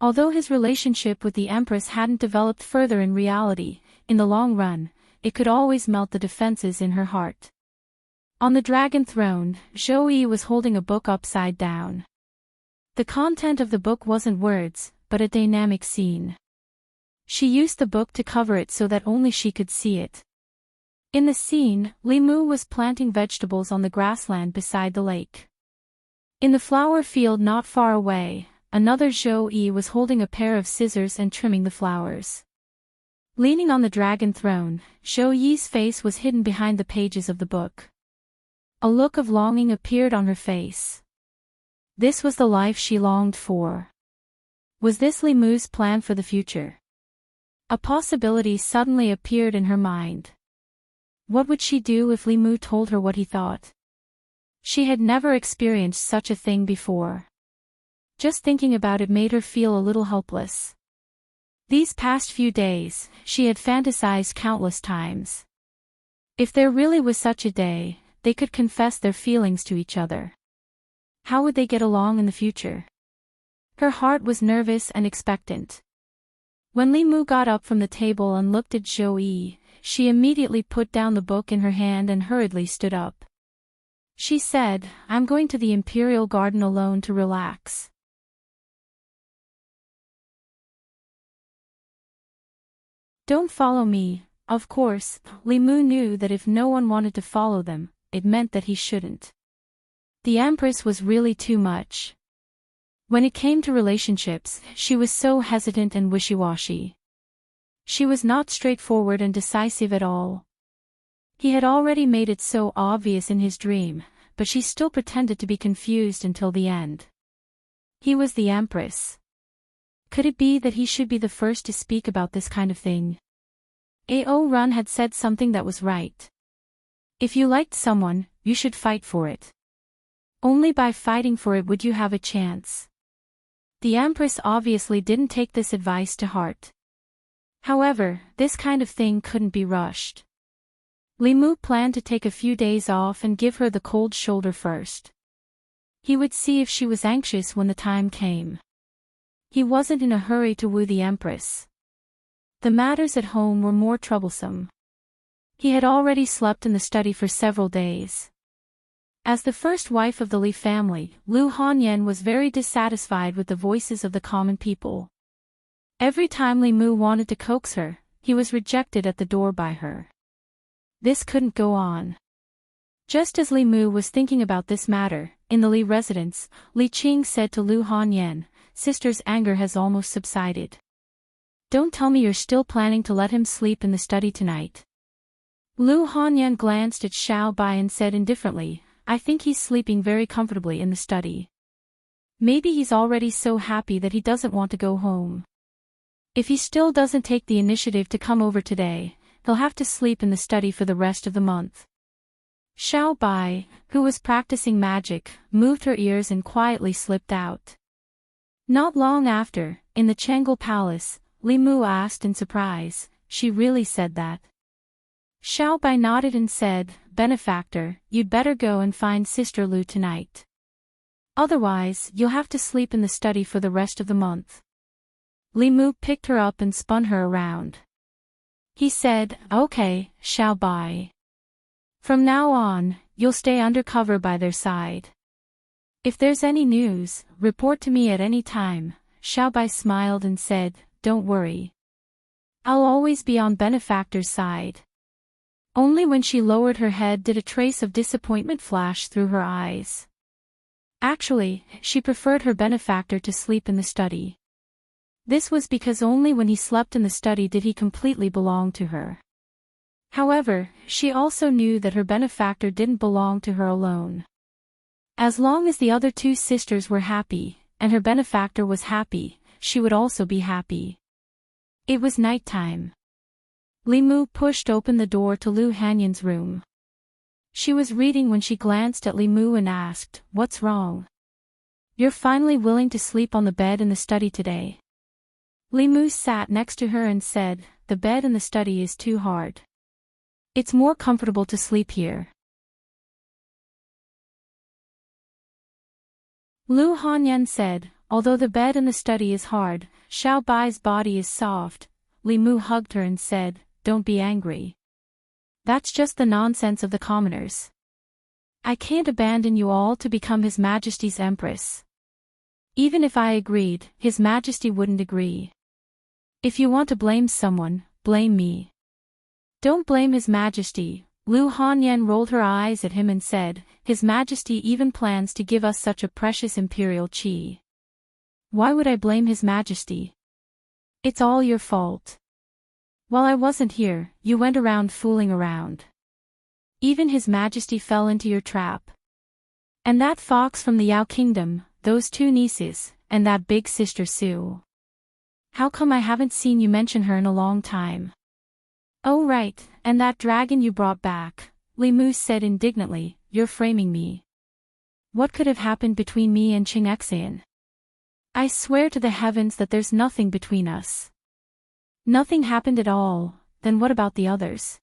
Although his relationship with the Empress hadn't developed further in reality, in the long run, it could always melt the defenses in her heart. On the dragon throne, Zhou Yi was holding a book upside down. The content of the book wasn't words, but a dynamic scene. She used the book to cover it so that only she could see it. In the scene, Li Mu was planting vegetables on the grassland beside the lake. In the flower field not far away, another Zhou Yi was holding a pair of scissors and trimming the flowers. Leaning on the dragon throne, Zhou Yi's face was hidden behind the pages of the book. A look of longing appeared on her face. This was the life she longed for. Was this Li Mu's plan for the future? A possibility suddenly appeared in her mind. What would she do if Li Mu told her what he thought? She had never experienced such a thing before. Just thinking about it made her feel a little helpless. These past few days, she had fantasized countless times. If there really was such a day, they could confess their feelings to each other. How would they get along in the future? Her heart was nervous and expectant. When Li Mu got up from the table and looked at Zhou Yi, she immediately put down the book in her hand and hurriedly stood up. She said, "I'm going to the Imperial Garden alone to relax." "Don't follow me." Of course, Li Mu knew that if no one wanted to follow them, it meant that he shouldn't. The Empress was really too much. When it came to relationships, she was so hesitant and wishy-washy. She was not straightforward and decisive at all. He had already made it so obvious in his dream, but she still pretended to be confused until the end. He was the Empress. Could it be that he should be the first to speak about this kind of thing? Ao Run had said something that was right. If you liked someone, you should fight for it. Only by fighting for it would you have a chance. The Empress obviously didn't take this advice to heart. However, this kind of thing couldn't be rushed. Li Mu planned to take a few days off and give her the cold shoulder first. He would see if she was anxious when the time came. He wasn't in a hurry to woo the Empress. The matters at home were more troublesome. He had already slept in the study for several days. As the first wife of the Li family, Lu Hanyan was very dissatisfied with the voices of the common people. Every time Li Mu wanted to coax her, he was rejected at the door by her. This couldn't go on. Just as Li Mu was thinking about this matter, in the Li residence, Li Qing said to Lu Hanyan, "Sister's anger has almost subsided. Don't tell me you're still planning to let him sleep in the study tonight." Lu Hanyan glanced at Xiao Bai and said indifferently, "I think he's sleeping very comfortably in the study. Maybe he's already so happy that he doesn't want to go home. If he still doesn't take the initiative to come over today, he'll have to sleep in the study for the rest of the month." Xiao Bai, who was practicing magic, moved her ears and quietly slipped out. Not long after, in the Changel Palace, Li Mu asked in surprise, "She really said that?" Xiao Bai nodded and said, "Benefactor, you'd better go and find Sister Lu tonight. Otherwise, you'll have to sleep in the study for the rest of the month." Li Mu picked her up and spun her around. He said, "Okay, Xiao Bai. From now on, you'll stay undercover by their side. If there's any news, report to me at any time." Xiao Bai smiled and said, "Don't worry. I'll always be on Benefactor's side." Only when she lowered her head did a trace of disappointment flash through her eyes. Actually, she preferred her benefactor to sleep in the study. This was because only when he slept in the study did he completely belong to her. However, she also knew that her benefactor didn't belong to her alone. As long as the other two sisters were happy, and her benefactor was happy, she would also be happy. It was nighttime. Li Mu pushed open the door to Lu Hanyan's room. She was reading when she glanced at Li Mu and asked, "What's wrong? You're finally willing to sleep on the bed in the study today." Li Mu sat next to her and said, "The bed in the study is too hard. It's more comfortable to sleep here." Lu Hanyan said, "Although the bed in the study is hard, Xiao Bai's body is soft." Li Mu hugged her and said, "Don't be angry. That's just the nonsense of the commoners. I can't abandon you all to become His Majesty's Empress. Even if I agreed, His Majesty wouldn't agree. If you want to blame someone, blame me. Don't blame His Majesty." Lu Hanyan rolled her eyes at him and said, "His Majesty even plans to give us such a precious imperial qi. Why would I blame His Majesty? It's all your fault. While I wasn't here, you went around fooling around. Even His Majesty fell into your trap. And that fox from the Yao Kingdom, those two nieces, and that big sister Sue. How come I haven't seen you mention her in a long time? Oh right, and that dragon you brought back," Li Mu said indignantly, "you're framing me. What could have happened between me and Qing Xian? I swear to the heavens that there's nothing between us." "Nothing happened at all, then what about the others?"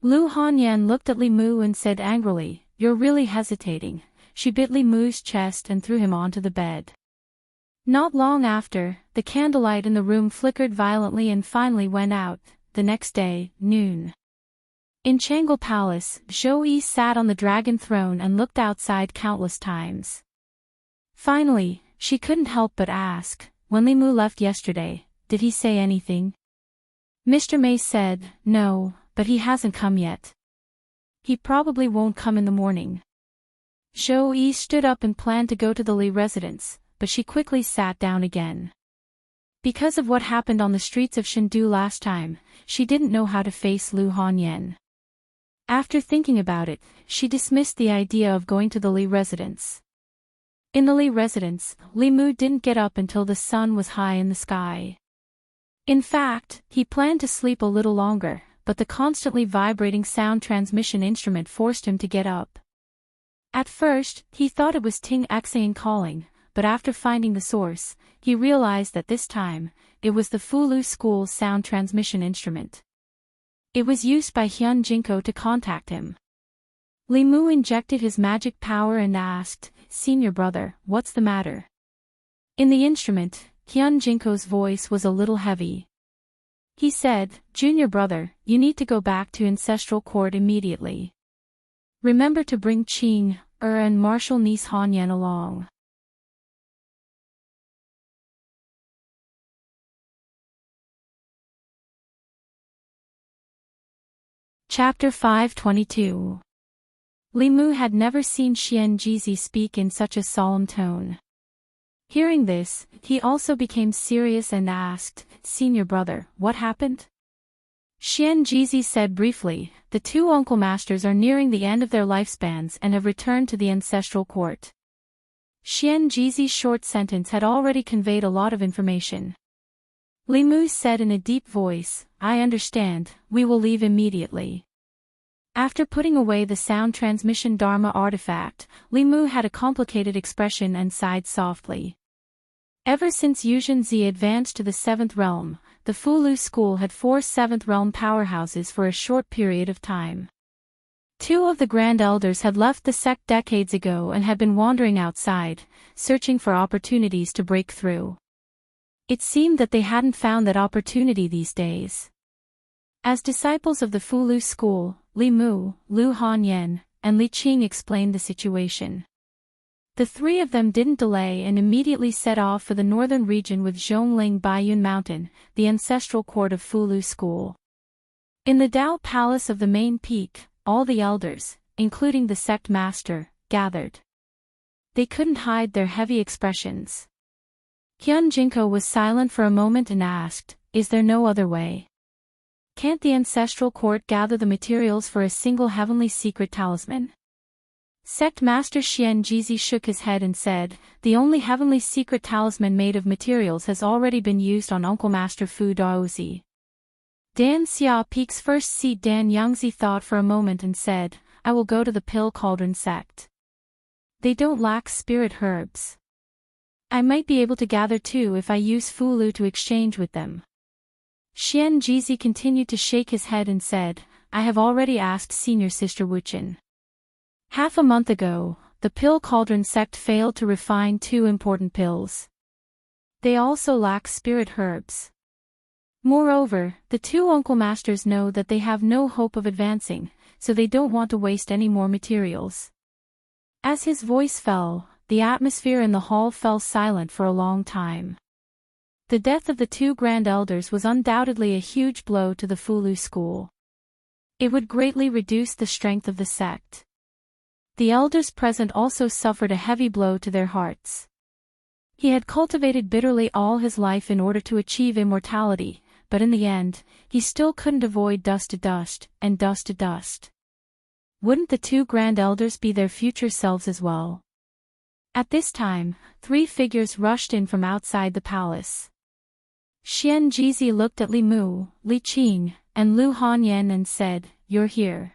Lu Hanyan looked at Li Mu and said angrily, "You're really hesitating." She bit Li Mu's chest and threw him onto the bed. Not long after, the candlelight in the room flickered violently and finally went out. The next day, noon. In Changle Palace, Zhou Yi sat on the dragon throne and looked outside countless times. Finally, she couldn't help but ask, "When Li Mu left yesterday, did he say anything?" Mr. May said, "No, but he hasn't come yet. He probably won't come in the morning." Zhou Yi stood up and planned to go to the Li residence, but she quickly sat down again. Because of what happened on the streets of Chengdu last time, she didn't know how to face Lu Hanyan. After thinking about it, she dismissed the idea of going to the Li residence. In the Li residence, Li Mu didn't get up until the sun was high in the sky. In fact, he planned to sleep a little longer, but the constantly vibrating sound transmission instrument forced him to get up. At first, he thought it was Ting Xian calling, but after finding the source, he realized that this time, it was the Fulu School's sound transmission instrument. It was used by Hyun Jinko to contact him. Li Mu injected his magic power and asked, "Senior brother, what's the matter?" In the instrument, Hyun Jinko's voice was a little heavy. He said, "Junior brother, you need to go back to Ancestral Court immediately. Remember to bring Qing, and Marshal niece Hanyan along." Chapter 522. Li Mu had never seen Xian Jizi speak in such a solemn tone. Hearing this, he also became serious and asked, "Senior brother, what happened?" Xian Jizi said briefly, "The two uncle masters are nearing the end of their lifespans and have returned to the Ancestral Court." Xian Jizi's short sentence had already conveyed a lot of information. Li Mu said in a deep voice, "I understand, we will leave immediately." After putting away the sound transmission Dharma artifact, Li Mu had a complicated expression and sighed softly. Ever since Yuzhen Zi advanced to the 7th realm, the Fulu School had 4 7th realm powerhouses for a short period of time. 2 of the Grand Elders had left the sect decades ago and had been wandering outside, searching for opportunities to break through. It seemed that they hadn't found that opportunity these days. As disciples of the Fulu School, Li Mu, Lu Hanyan, and Li Qing explained the situation. The 3 of them didn't delay and immediately set off for the northern region with Zhongling Baiyun Mountain, the ancestral court of Fulu School. In the Dao Palace of the main peak, all the elders, including the sect master, gathered. They couldn't hide their heavy expressions. Hyun Jinko was silent for a moment and asked, "Is there no other way? Can't the ancestral court gather the materials for a single heavenly secret talisman?" Sect Master Xian Jizi shook his head and said, "The only heavenly secret talisman made of materials has already been used on Uncle Master Fu Daozi." Dan Xia Peak's first seat Dan Yangzi thought for a moment and said, "I will go to the Pill Cauldron sect. They don't lack spirit herbs. I might be able to gather two if I use Fulu to exchange with them." Xian Jizi continued to shake his head and said, "I have already asked Senior Sister Wuchen. Half a month ago, the Pill Cauldron sect failed to refine two important pills. They also lack spirit herbs. Moreover, the two Uncle Masters know that they have no hope of advancing, so they don't want to waste any more materials." As his voice fell, the atmosphere in the hall fell silent for a long time. The death of the two Grand Elders was undoubtedly a huge blow to the Fulu school. It would greatly reduce the strength of the sect. The elders present also suffered a heavy blow to their hearts. He had cultivated bitterly all his life in order to achieve immortality, but in the end, he still couldn't avoid dust to dust, and dust to dust. Wouldn't the two Grand Elders be their future selves as well? At this time, three figures rushed in from outside the palace. Xian Jizi looked at Li Mu, Li Qing, and Lu Hanyan and said, "You're here.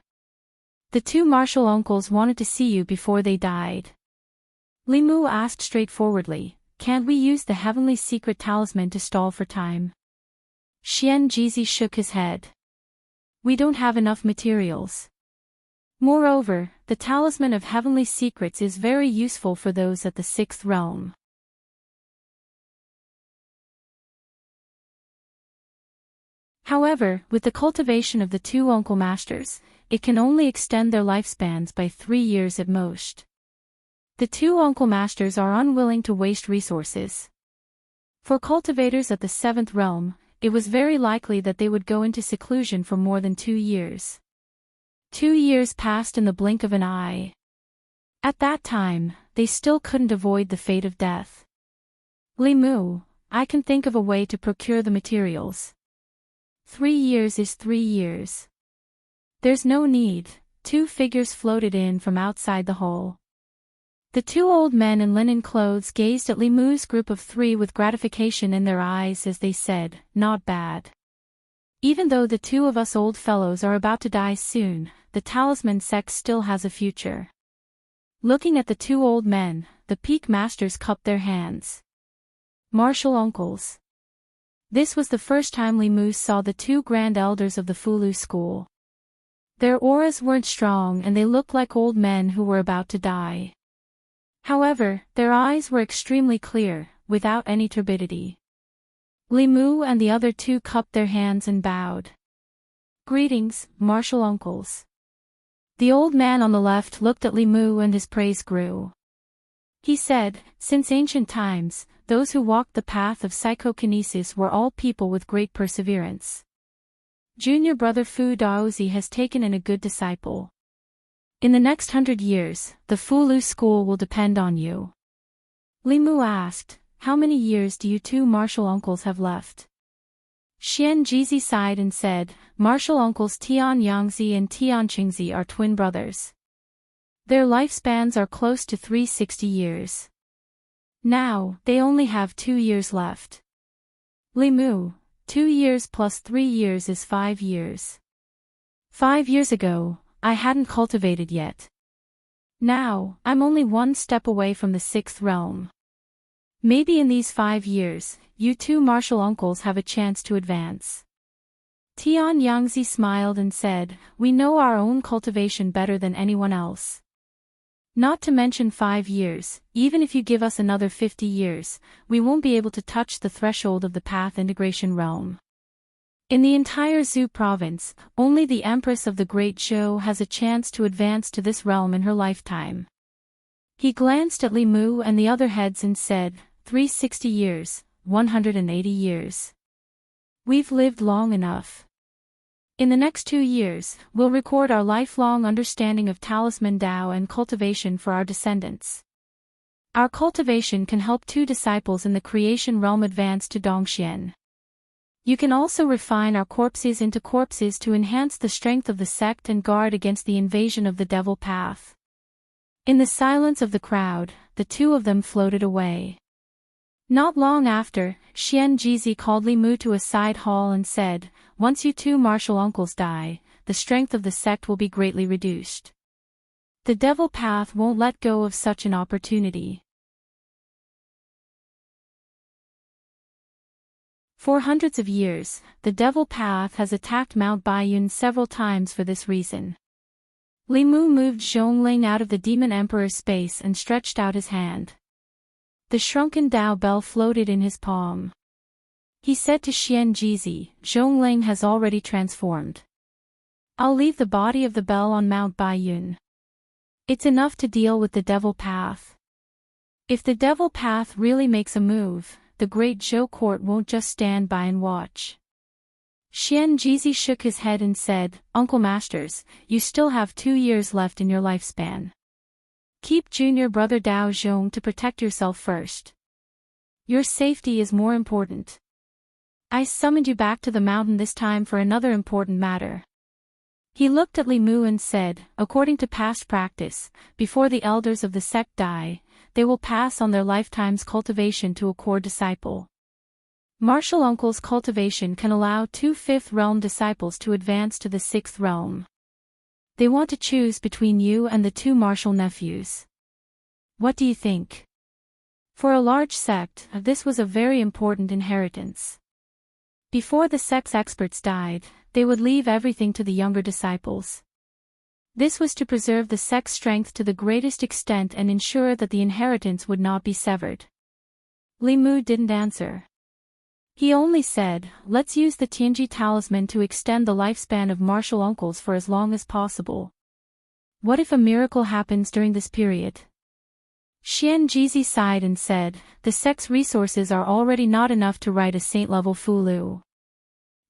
The two martial uncles wanted to see you before they died." Li Mu asked straightforwardly, "Can't we use the heavenly secret talisman to stall for time?" Xian Jizi shook his head. "We don't have enough materials. Moreover, the talisman of heavenly secrets is very useful for those at the sixth realm." However, with the cultivation of the two Uncle Masters, it can only extend their lifespans by 3 years at most. The two Uncle Masters are unwilling to waste resources. For cultivators at the seventh realm, it was very likely that they would go into seclusion for more than 2 years. 2 years passed in the blink of an eye. At that time, they still couldn't avoid the fate of death. "Li Mu, I can think of a way to procure the materials. 3 years is 3 years. There's no need." Two figures floated in from outside the hall. The two old men in linen clothes gazed at Li Mu's group of 3 with gratification in their eyes as they said, "Not bad. Even though the two of us old fellows are about to die soon, the talisman sect still has a future." Looking at the two old men, the Peak Masters cupped their hands. Martial uncles. This was the first time Li Mu saw the two Grand Elders of the Fulu school. Their auras weren't strong and they looked like old men who were about to die. However, their eyes were extremely clear, without any turbidity. Li Mu and the other two cupped their hands and bowed. "Greetings, martial uncles." The old man on the left looked at Li Mu and his praise grew. He said, "Since ancient times, those who walked the path of psychokinesis were all people with great perseverance. Junior brother Fu Daozi has taken in a good disciple. In the next 100 years, the Fulu school will depend on you." Li Mu asked, "How many years do you two martial uncles have left?" Xian Jizi sighed and said, "Martial uncles Tian Yangzi and Tian Qingzi are twin brothers. Their lifespans are close to 360 years. Now, they only have 2 years left. Li Mu, 2 years plus 3 years is 5 years. 5 years ago, I hadn't cultivated yet. Now, I'm only 1 step away from the 6th realm. Maybe in these 5 years, you two martial uncles have a chance to advance." Tian Yangzi smiled and said, "We know our own cultivation better than anyone else. Not to mention 5 years, even if you give us another 50 years, we won't be able to touch the threshold of the path integration realm. In the entire Zhu province, only the Empress of the Great Zhou has a chance to advance to this realm in her lifetime." He glanced at Li Mu and the other heads and said, 360 years, 180 years. We've lived long enough. In the next 2 years, we'll record our lifelong understanding of Talisman Dao and cultivation for our descendants. Our cultivation can help 2 disciples in the creation realm advance to Dongxian. You can also refine our corpses into corpses to enhance the strength of the sect and guard against the invasion of the devil path. In the silence of the crowd, the 2 of them floated away. Not long after, Xian Jizi called Li Mu to a side hall and said, "Once you 2 martial uncles die, the strength of the sect will be greatly reduced. The devil path won't let go of such an opportunity." For hundreds of years, the devil path has attacked Mount Baiyun several times for this reason. Li Mu moved Zhongling out of the demon emperor's space and stretched out his hand. The shrunken Dao bell floated in his palm. He said to Xian Jizi, "Zhongling has already transformed. I'll leave the body of the bell on Mount Baiyun. It's enough to deal with the devil path. If the devil path really makes a move, the great Zhou court won't just stand by and watch." Xian Jizi shook his head and said, "Uncle Masters, you still have 2 years left in your lifespan. Keep junior brother Dao Zhong to protect yourself first. Your safety is more important. I summoned you back to the mountain this time for another important matter." He looked at Li Mu and said, "According to past practice, before the elders of the sect die, they will pass on their lifetime's cultivation to a core disciple. Martial uncle's cultivation can allow 2 5th realm disciples to advance to the 6th realm. They want to choose between you and the 2 martial nephews. What do you think?" For a large sect, this was a very important inheritance. Before the sect's experts died, they would leave everything to the younger disciples. This was to preserve the sect's strength to the greatest extent and ensure that the inheritance would not be severed. Li Mu didn't answer. He only said, "Let's use the Tianji talisman to extend the lifespan of martial uncles for as long as possible. What if a miracle happens during this period?" Xian Jizi sighed and said, "The sect's resources are already not enough to write a saint-level Fulu."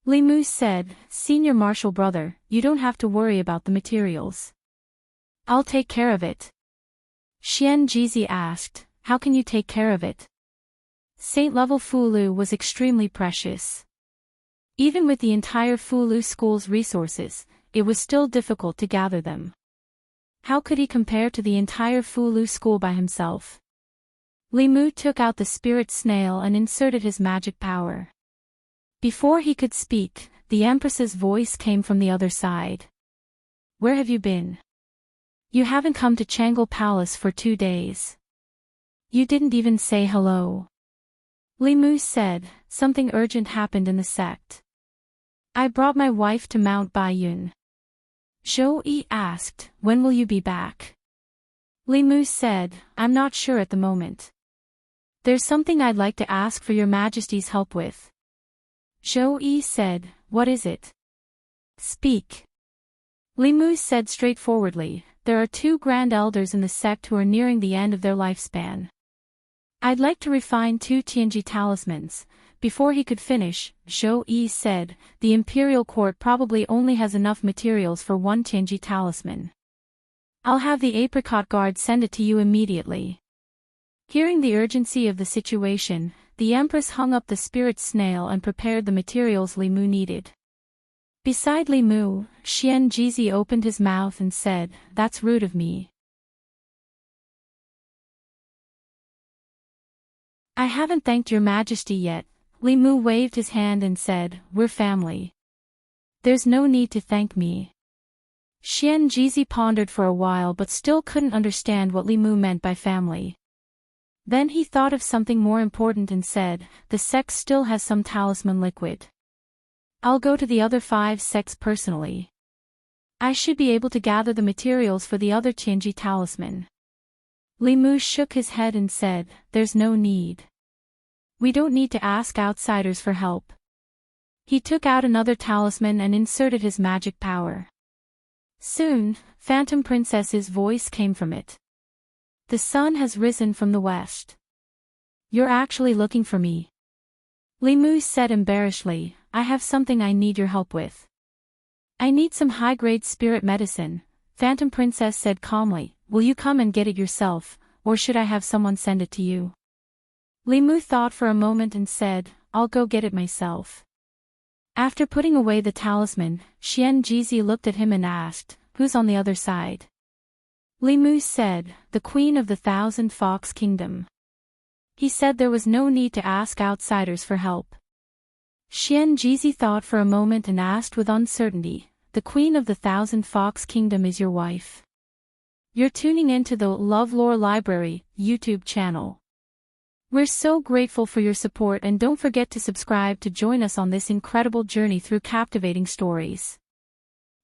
Li Mu said, "Senior martial brother, you don't have to worry about the materials. I'll take care of it." Xian Jizi asked, "How can you take care of it?" Saint-level Fulu was extremely precious. Even with the entire Fulu school's resources, it was still difficult to gather them. How could he compare to the entire Fulu school by himself? Li Mu took out the spirit snail and inserted his magic power. Before he could speak, the Empress's voice came from the other side. "Where have you been? You haven't come to Changle Palace for 2 days. You didn't even say hello." Li Mu said, "Something urgent happened in the sect. I brought my wife to Mount Baiyun." Zhou Yi asked, "When will you be back?" Li Mu said, "I'm not sure at the moment. There's something I'd like to ask for your Majesty's help with." Zhou Yi said, "What is it? Speak." Li Mu said straightforwardly, "There are 2 grand elders in the sect who are nearing the end of their lifespan. I'd like to refine 2 Tianji talismans." Before he could finish, Zhou Yi said, "The Imperial Court probably only has enough materials for 1 Tianji talisman. I'll have the Apricot Guard send it to you immediately." Hearing the urgency of the situation, the Empress hung up the spirit snail and prepared the materials Li Mu needed. Beside Li Mu, Xian Jizi opened his mouth and said, "That's rude of me. I haven't thanked your Majesty yet." Li Mu waved his hand and said, "We're family. There's no need to thank me." Xian Jizi pondered for a while but still couldn't understand what Li Mu meant by family. Then he thought of something more important and said, "The sect still has some talisman liquid. I'll go to the other 5 sects personally. I should be able to gather the materials for the other Tianji talisman." Li Mu shook his head and said, "There's no need. We don't need to ask outsiders for help." He took out another talisman and inserted his magic power. Soon, Phantom Princess's voice came from it. "The sun has risen from the west. You're actually looking for me." Li Mu said embarrassedly, "I have something I need your help with." "I need some high-grade spirit medicine," Phantom Princess said calmly. "Will you come and get it yourself, or should I have someone send it to you? Limu thought for a moment and said, I'll go get it myself. After putting away the talisman, Xianjizi looked at him and asked, who's on the other side? Limu said, the Queen of the Thousand Fox Kingdom. He said there was no need to ask outsiders for help. Xianjizi thought for a moment and asked with uncertainty, the Queen of the Thousand Fox Kingdom is your wife? You're tuning into the LoveLore Library YouTube channel. We're so grateful for your support, and don't forget to subscribe to join us on this incredible journey through captivating stories.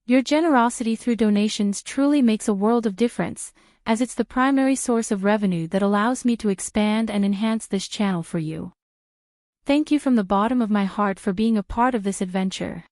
Your generosity through donations truly makes a world of difference, as it's the primary source of revenue that allows me to expand and enhance this channel for you. Thank you from the bottom of my heart for being a part of this adventure.